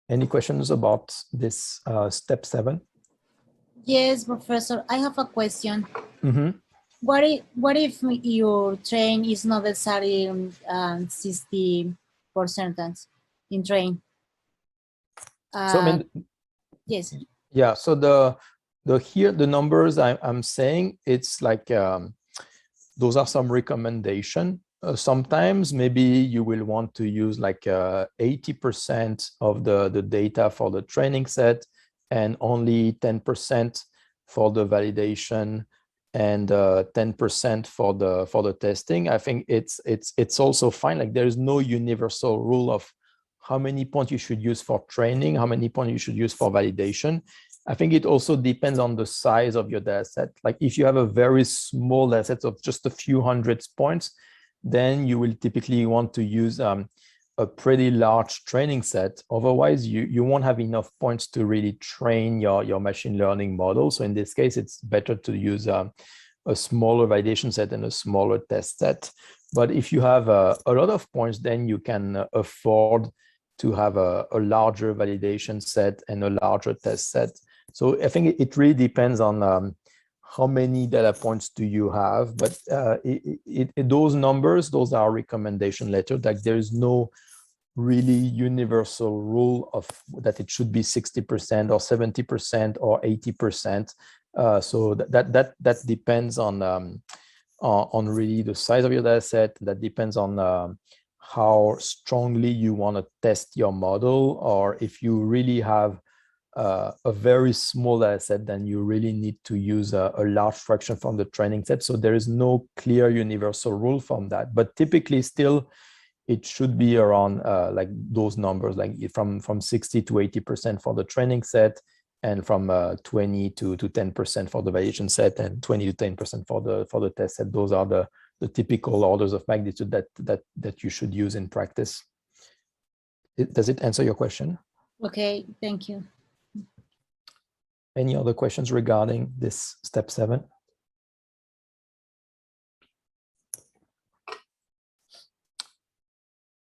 Any questions about this step 7? Yes, Professor, I have a question. Mm-hmm. What if your train is not necessarily 60% in train? So I mean, yes. Yeah. So the numbers I'm saying, it's like those are some recommendation. Sometimes maybe you will want to use like 80% of the data for the training set and only 10% for the validation and 10% for the testing. I think it's also fine. Like there is no universal rule of how many points you should use for training, how many points you should use for validation. I think it also depends on the size of your data set. Like if you have a very small data set of just a few hundred points, then you will typically want to use a pretty large training set. Otherwise, you won't have enough points to really train your machine learning model. So in this case, it's better to use a smaller validation set and a smaller test set. But if you have a lot of points, then you can afford to have a larger validation set and a larger test set. So I think it really depends on how many data points do you have, but those numbers, those are recommendation letters. Like there is no really universal rule of that it should be 60% or 70% or 80%. So that depends on really the size of your data set. That depends on how strongly you want to test your model, or if you really have a very small data set, then you really need to use a large fraction from the training set. So there is no clear universal rule from that, but typically still it should be around like those numbers, like from 60 to 80% for the training set, and from 20 to 10% for the validation set, and 20 to 10% for the test set. Those are the typical orders of magnitude that you should use in practice. Does it answer your question? Okay, thank you. Any other questions regarding this step 7?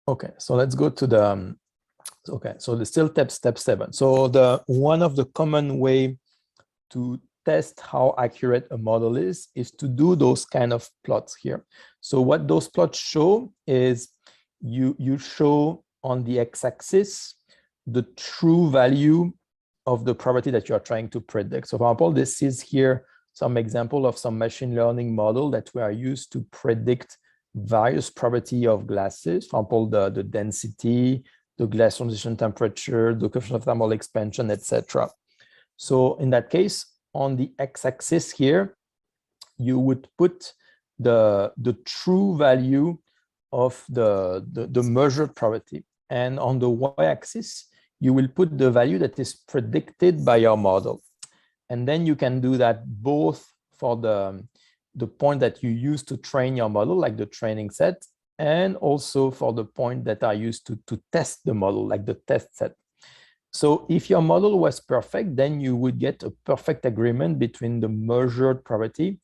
Okay, so let's go to the okay, so the still step 7. So one of the common way to test how accurate a model is to do those kind of plots here. So what those plots show is you show on the x-axis the true value of the property that you are trying to predict. So for example, this is here some example of some machine learning model that we are used to predict various property of glasses. For example, the density, the glass transition temperature, the coefficient of thermal expansion, etc. So in that case, on the x-axis here, you would put the true value of the measured property. And on the y-axis, you will put the value that is predicted by your model. And then you can do that both for the point that you use to train your model, like the training set, and also for the point that are used to test the model, like the test set. So if your model was perfect, then you would get a perfect agreement between the measured property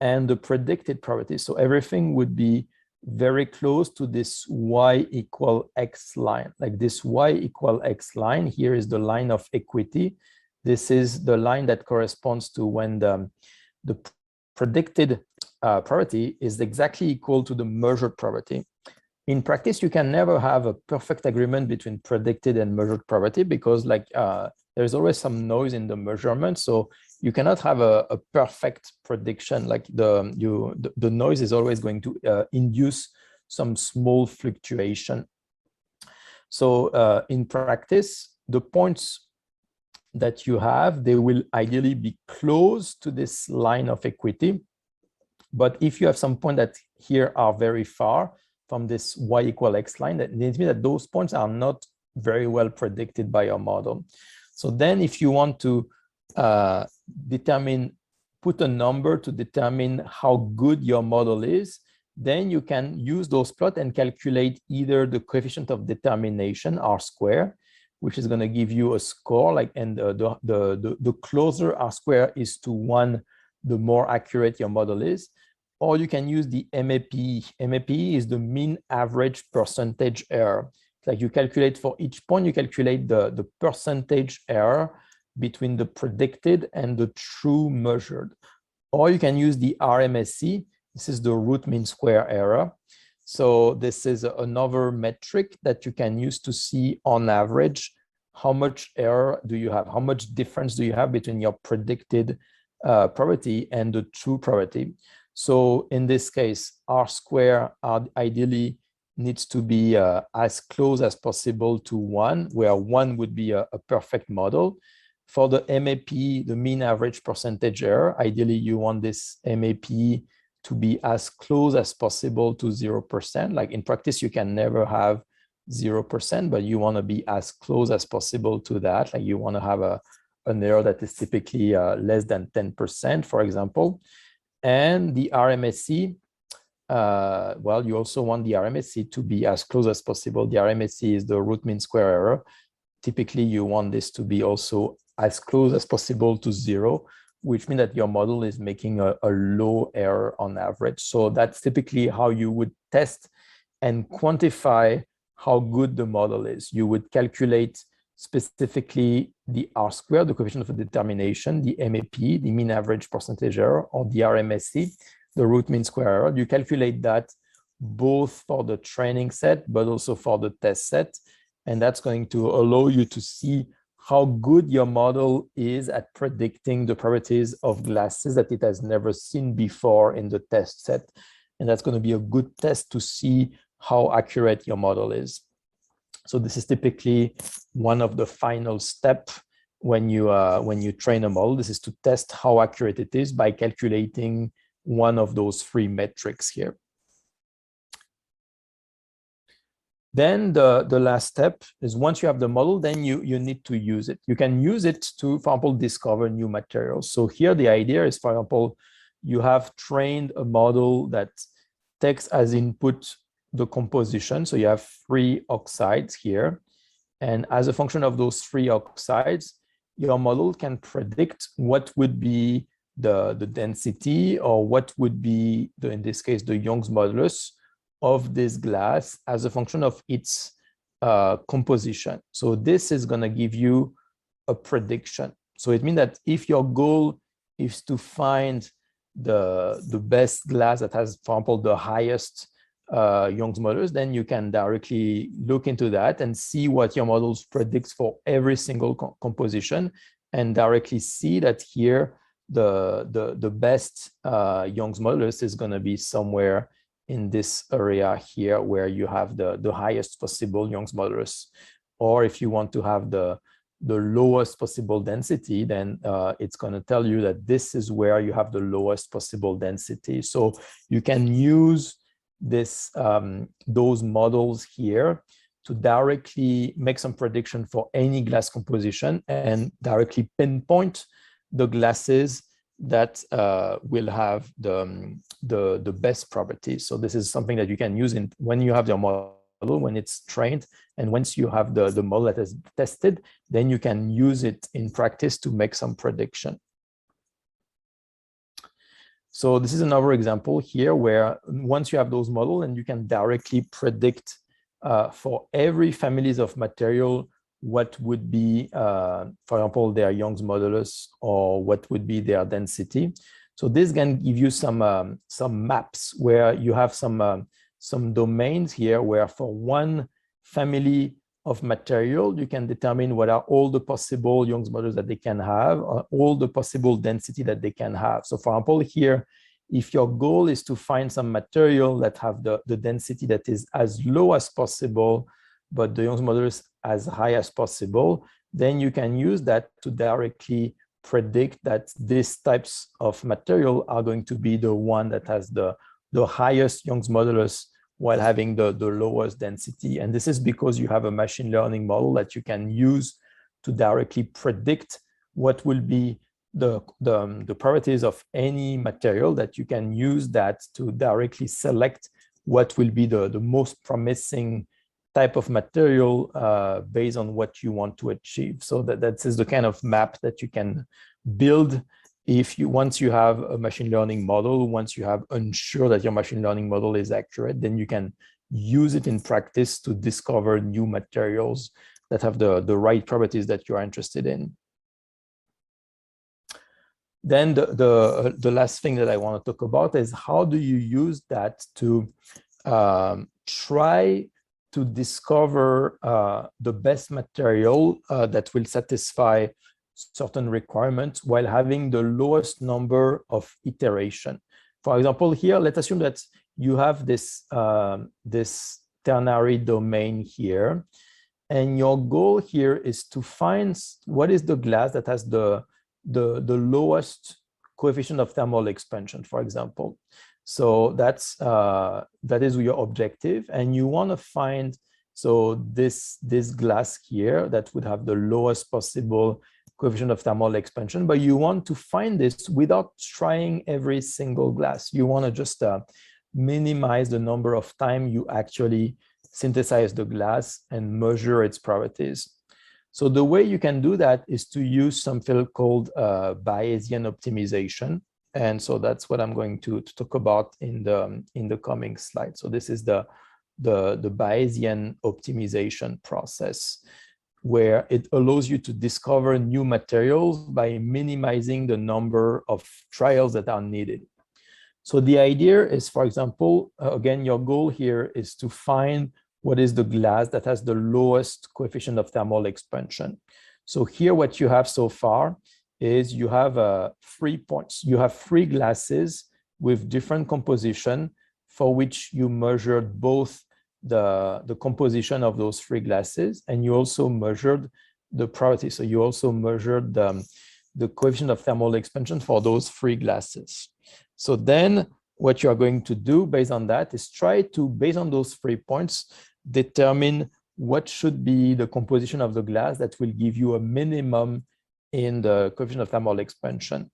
and the predicted property. So everything would be very close to this y equal x line. Like this y equal x line here is the line of equity. This is the line that corresponds to when the predicted property is exactly equal to the measured property. In practice, you can never have a perfect agreement between predicted and measured property because like there's always some noise in the measurement. So you cannot have a perfect prediction. Like the noise is always going to induce some small fluctuation. So in practice, the points that you have, they will ideally be close to this line of equity. But if you have some points that here are very far from this y equal x line, that means that those points are not very well predicted by your model. So then if you want to put a number to determine how good your model is, then you can use those plots and calculate either the coefficient of determination, R square, which is going to give you a score, and the closer R square is to 1, the more accurate your model is. Or you can use the MAP. MAP is the mean average percentage error. It's like you calculate for each point, you calculate the percentage error between the predicted and the true measured. Or you can use the RMSE. This is the root mean square error. So this is another metric that you can use to see on average how much error do you have, how much difference do you have between your predicted probability and the true probability. So in this case, R square ideally needs to be as close as possible to 1, where 1 would be a perfect model. For the MAP, the mean average percentage error, ideally you want this MAP to be as close as possible to 0%. Like in practice, you can never have 0%, but you want to be as close as possible to that. Like you want to have an error that is typically less than 10%, for example. And the RMSE, well, you also want the RMSE to be as close as possible. The RMSE is the root mean square error. Typically, you want this to be also as close as possible to 0, which means that your model is making a low error on average. So that's typically how you would test and quantify how good the model is. You would calculate specifically the R square, the coefficient of determination, the MAP, the mean average percentage error, or the RMSE, the root mean square error. You calculate that both for the training set, but also for the test set. And that's going to allow you to see how good your model is at predicting the properties of glasses that it has never seen before in the test set. And that's going to be a good test to see how accurate your model is. So this is typically one of the final steps when you train a model. This is to test how accurate it is by calculating one of those 3 metrics here. Then the last step is once you have the model, then you need to use it. You can use it to, for example, discover new materials. So here the idea is, for example, you have trained a model that takes as input the composition. So you have 3 oxides here. And as a function of those 3 oxides, your model can predict what would be the density, or what would be, in this case, the Young's modulus of this glass as a function of its composition. So this is going to give you a prediction. So it means that if your goal is to find the best glass that has, for example, the highest Young's modulus, then you can directly look into that and see what your models predicts for every single composition, and directly see that here the best Young's modulus is going to be somewhere in this area here where you have the highest possible Young's modulus. Or if you want to have the lowest possible density, then it's going to tell you that this is where you have the lowest possible density. So you can use this those models here to directly make some prediction for any glass composition and directly pinpoint the glasses that will have the best properties. So this is something that you can use when you have your model, when it's trained, and once you have the model that is tested, then you can use it in practice to make some prediction. So this is another example here where once you have those models, and you can directly predict for every families of material what would be, for example, their Young's modulus, or what would be their density. So this can give you some maps where you have some domains here where for one family of material, you can determine what are all the possible Young's modulus that they can have, or all the possible density that they can have. So for example, here, if your goal is to find some material that have the density that is as low as possible, but the Young's modulus as high as possible, then you can use that to directly predict that these types of material are going to be the one that has the highest Young's modulus while having the lowest density. And this is because you have a machine learning model that you can use to directly predict what will be the properties of any material, that you can use that to directly select what will be the most promising type of material based on what you want to achieve. So that is the kind of map that you can build once you have a machine learning model. Once you have ensured that your machine learning model is accurate, then you can use it in practice to discover new materials that have the right properties that you are interested in. Then the last thing that I want to talk about is how do you use that to try to discover the best material that will satisfy certain requirements while having the lowest number of iteration. For example, here, let's assume that you have this, this ternary domain here, and your goal here is to find what is the glass that has the lowest coefficient of thermal expansion, for example. So that is your objective, and you want to find this glass here that would have the lowest possible coefficient of thermal expansion, but you want to find this without trying every single glass. You want to just minimize the number of time you actually synthesize the glass and measure its properties. So the way you can do that is to use something called Bayesian optimization. And so that's what I'm going to talk about in the coming slide. So this is the Bayesian optimization process, where it allows you to discover new materials by minimizing the number of trials that are needed. So the idea is, for example, again, your goal here is to find what is the glass that has the lowest coefficient of thermal expansion. So here what you have so far is you have 3 points. You have 3 glasses with different composition for which you measured both the composition of those 3 glasses, and you also measured the property. So you also measured the coefficient of thermal expansion for those 3 glasses. So then what you are going to do based on that is try to, based on those 3 points, determine what should be the composition of the glass that will give you a minimum in the coefficient of thermal expansion.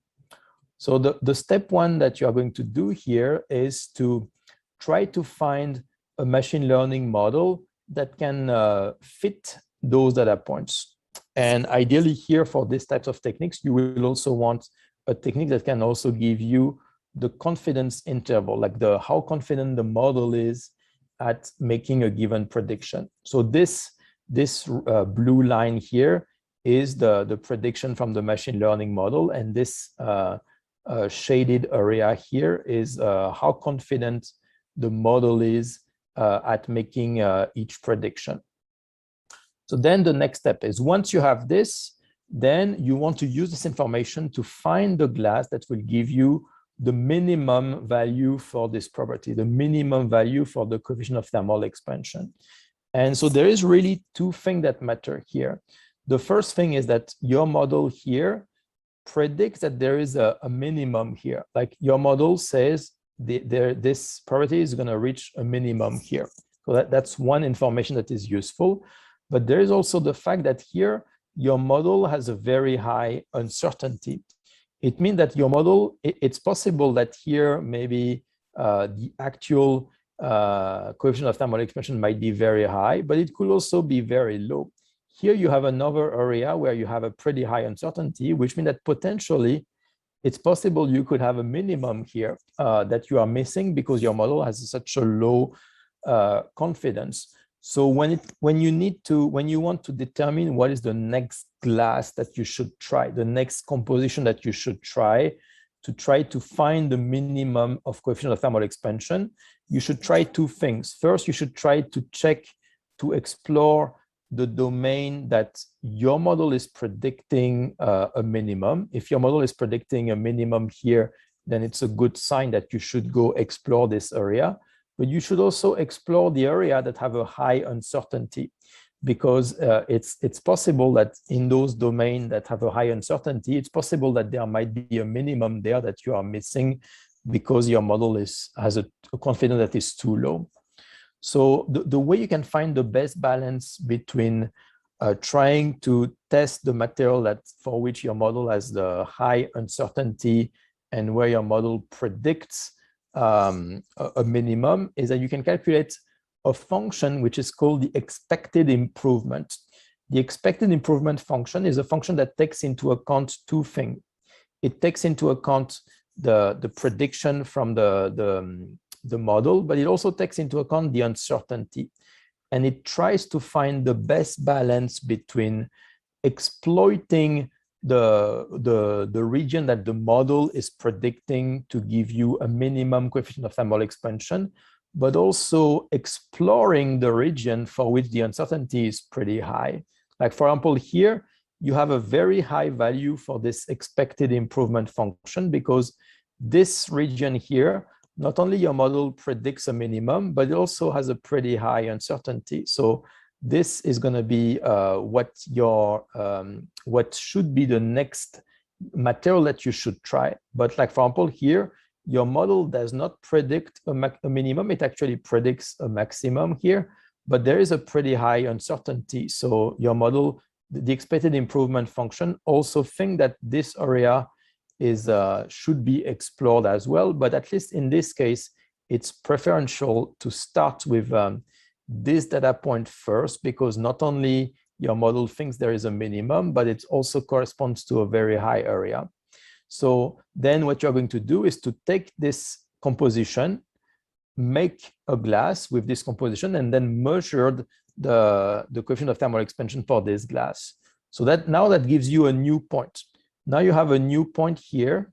So the step 1 that you are going to do here is to try to find a machine learning model that can fit those data points. And ideally here, for these types of techniques, you will also want a technique that can also give you the confidence interval, like how confident the model is at making a given prediction. So this blue line here is the prediction from the machine learning model, and this shaded area here is how confident the model is at making each prediction. So then the next step is, once you have this, then you want to use this information to find the glass that will give you the minimum value for this property, the minimum value for the coefficient of thermal expansion. And so there is really 2 things that matter here. The first thing is that your model here predicts that there is a minimum here. Like your model says this property is going to reach a minimum here. So that's one information that is useful. But there is also the fact that here your model has a very high uncertainty. It means that your model, it's possible that here maybe the actual coefficient of thermal expansion might be very high, but it could also be very low. Here you have another area where you have a pretty high uncertainty, which means that potentially it's possible you could have a minimum here that you are missing because your model has such a low confidence. So when you want to determine what is the next glass that you should try, the next composition that you should try to find the minimum of coefficient of thermal expansion, you should try 2 things. First, you should try to explore the domain that your model is predicting a minimum. If your model is predicting a minimum here, then it's a good sign that you should go explore this area. But you should also explore the area that have a high uncertainty, because it's possible that in those domains that have a high uncertainty, it's possible that there might be a minimum there that you are missing because your model has a confidence that is too low. So the way you can find the best balance between trying to test the material that for which your model has the high uncertainty and where your model predicts a minimum, is that you can calculate a function which is called the expected improvement. The expected improvement function is a function that takes into account two things. It takes into account the prediction from the model, but it also takes into account the uncertainty. And it tries to find the best balance between exploiting the region that the model is predicting to give you a minimum coefficient of thermal expansion, but also exploring the region for which the uncertainty is pretty high. Like, for example, here, you have a very high value for this expected improvement function, because this region here, not only your model predicts a minimum, but it also has a pretty high uncertainty. So this is going to be what should be the next material that you should try. But like, for example, here, your model does not predict a minimum. It actually predicts a maximum here, but there is a pretty high uncertainty. So your model, the expected improvement function, also think that this area should be explored as well. But at least in this case, it's preferential to start with this data point first, because not only your model thinks there is a minimum, but it also corresponds to a very high area. So then what you're going to do is to take this composition, make a glass with this composition, and then measure the coefficient of thermal expansion for this glass. So that now that gives you a new point. Now you have a new point here,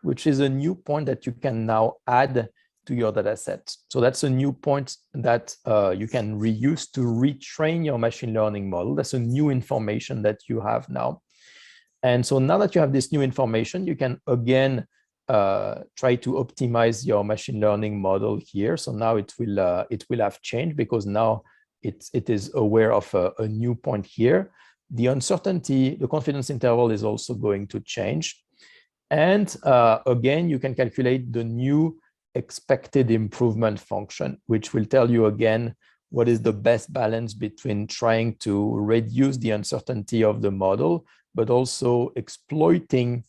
which is a new point that you can now add to your data set. So that's a new point that you can reuse to retrain your machine learning model. That's a new information that you have now. And so now that you have this new information, you can again try to optimize your machine learning model here. So now it will have changed, because now it is aware of a new point here. The uncertainty, the confidence interval is also going to change. And again, you can calculate the new expected improvement function, which will tell you again what is the best balance between trying to reduce the uncertainty of the model, but also exploiting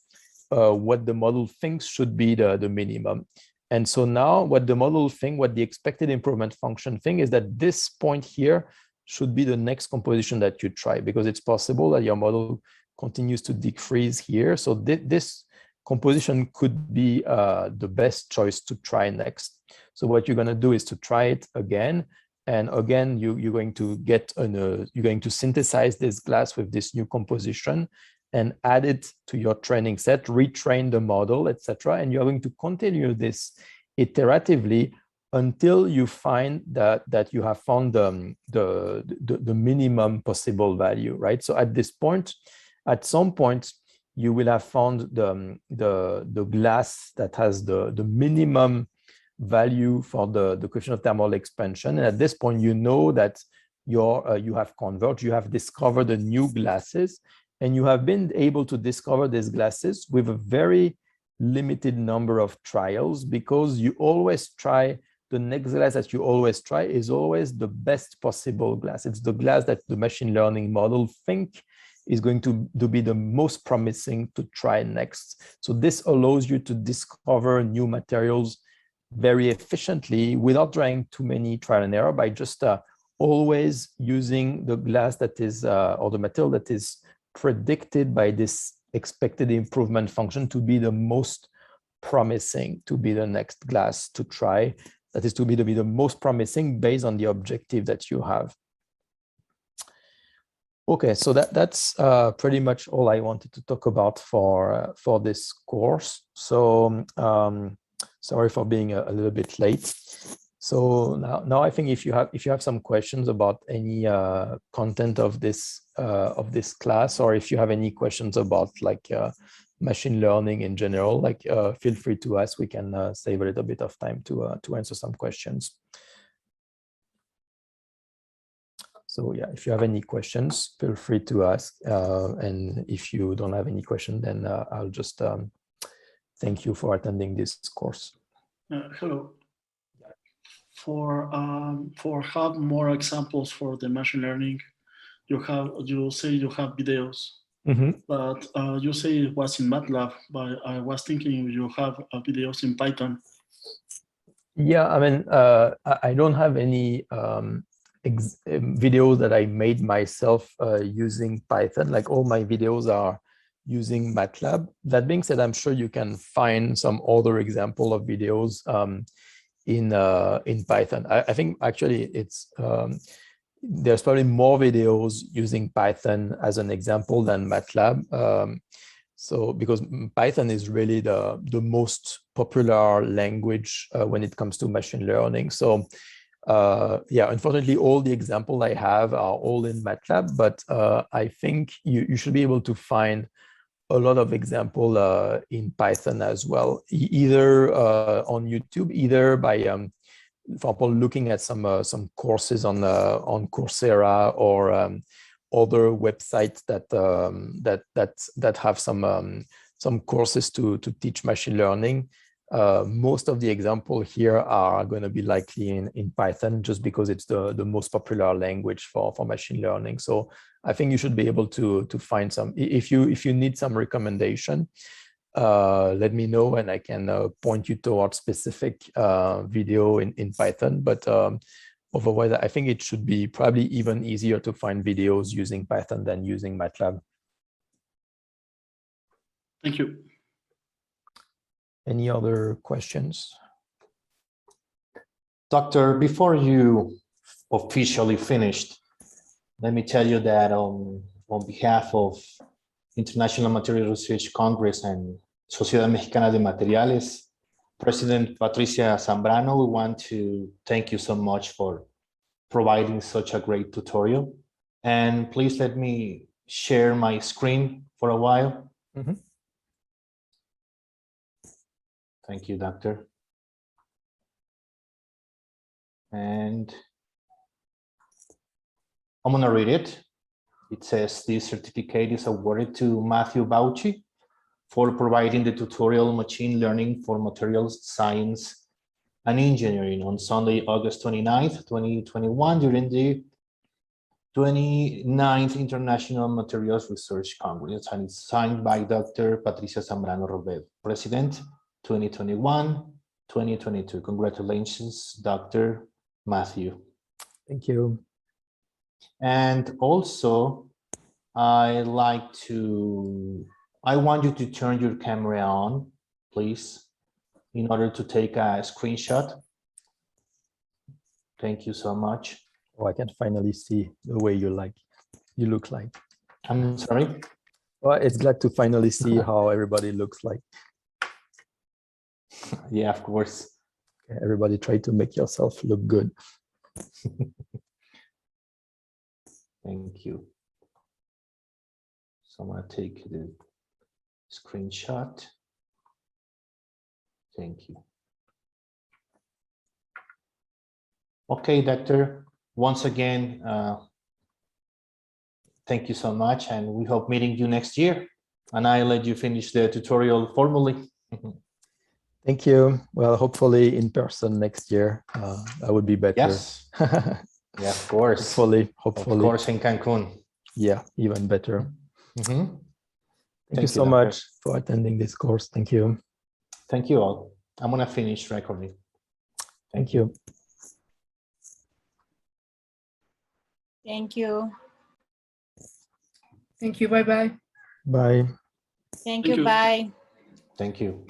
what the model thinks should be the minimum. And so now what the model thinks, what the expected improvement function thinks, is that this point here should be the next composition that you try, because it's possible that your model continues to decrease here. So this composition could be the best choice to try next. So what you're going to do is to try it again. And again, you're going to you're going to synthesize this glass with this new composition and add it to your training set, retrain the model, etc. And you're going to continue this iteratively until you find that you have found the minimum possible value, right? So at this point, at some point, you will have found the glass that has the minimum value for the coefficient of thermal expansion. And at this point, you know that you have converged, you have discovered the new glasses, and you have been able to discover these glasses with a very limited number of trials, because you always try, the next glass that you always try is always the best possible glass. It's the glass that the machine learning model think is going to be the most promising to try next. So this allows you to discover new materials very efficiently without trying too many trial and error, by just always using the glass that is, or the material that is predicted by this expected improvement function to be the most promising, to be the next glass to try. That is to be the most promising based on the objective that you have. Okay, so that's pretty much all I wanted to talk about for this course. So sorry for being a little bit late. So now I think if you have some questions about any content of this class, or if you have any questions about like machine learning in general, like feel free to ask. We can save a little bit of time to answer some questions. So yeah, if you have any questions, feel free to ask. And if you don't have any question, then I'll just thank you for attending this course. Hello. For have more examples for the machine learning, you say you have videos, Mhm. but you say it was in MATLAB, but I was thinking you have videos in Python. Yeah, I mean, I don't have any videos that I made myself using Python. Like all my videos are using MATLAB. That being said, I'm sure you can find some other example of videos in Python. I think actually it's there's probably more videos using Python as an example than MATLAB. So because Python is really the most popular language when it comes to machine learning. So yeah, unfortunately, all the examples I have are all in MATLAB, but I think you should be able to find a lot of example in Python as well, either on YouTube, either by, for example, looking at some courses on Coursera or other websites that have some courses to teach machine learning. Most of the examples here are going to be likely in Python, just because it's the most popular language for machine learning. So I think you should be able to find some. If you need some recommendation, let me know and I can point you towards specific video in Python. But otherwise, I think it should be probably even easier to find videos using Python than using MATLAB. Thank you. Any other questions? Doctor, before you officially finished, let me tell you that on behalf of International Material Research Congress and Sociedad Mexicana de Materiales, President Patricia Zambrano, we want to thank you so much for providing such a great tutorial. And please let me share my screen for a while. Mm-hmm. Thank you, Doctor. And I'm gonna read it. It says, this certificate is awarded to Mathieu Bauchy for providing the tutorial machine learning for materials science and engineering on Sunday, August 29th, 2021, during the 29th International Materials Research Congress, and it's signed by Dr. Patricia Zambrano Robledo, President, 2021-2022. Congratulations, Dr. Mathieu. Thank you. And also, I want you to turn your camera on, please, in order to take a screenshot. Thank you so much. Oh, I can finally see the way you look like. I'm sorry? Well, it's glad to finally see how everybody looks like. Yeah, of course. Everybody try to make yourself look good. Thank you. So I'm going to take the screenshot. Thank you. Okay, Doctor. Once again, thank you so much, and we hope meeting you next year. And I'll let you finish the tutorial formally. Thank you. Well, hopefully in person next year. That would be better. Yes. Yeah, of course. Hopefully. Of course, in Cancun. Yeah, even better. Mm-hmm. Thank you so much for attending this course. Thank you. Thank you all. I'm going to finish recording. Thank you. Thank you. Thank you. Bye-bye. Bye. Thank Thank you. you. Bye. Thank you.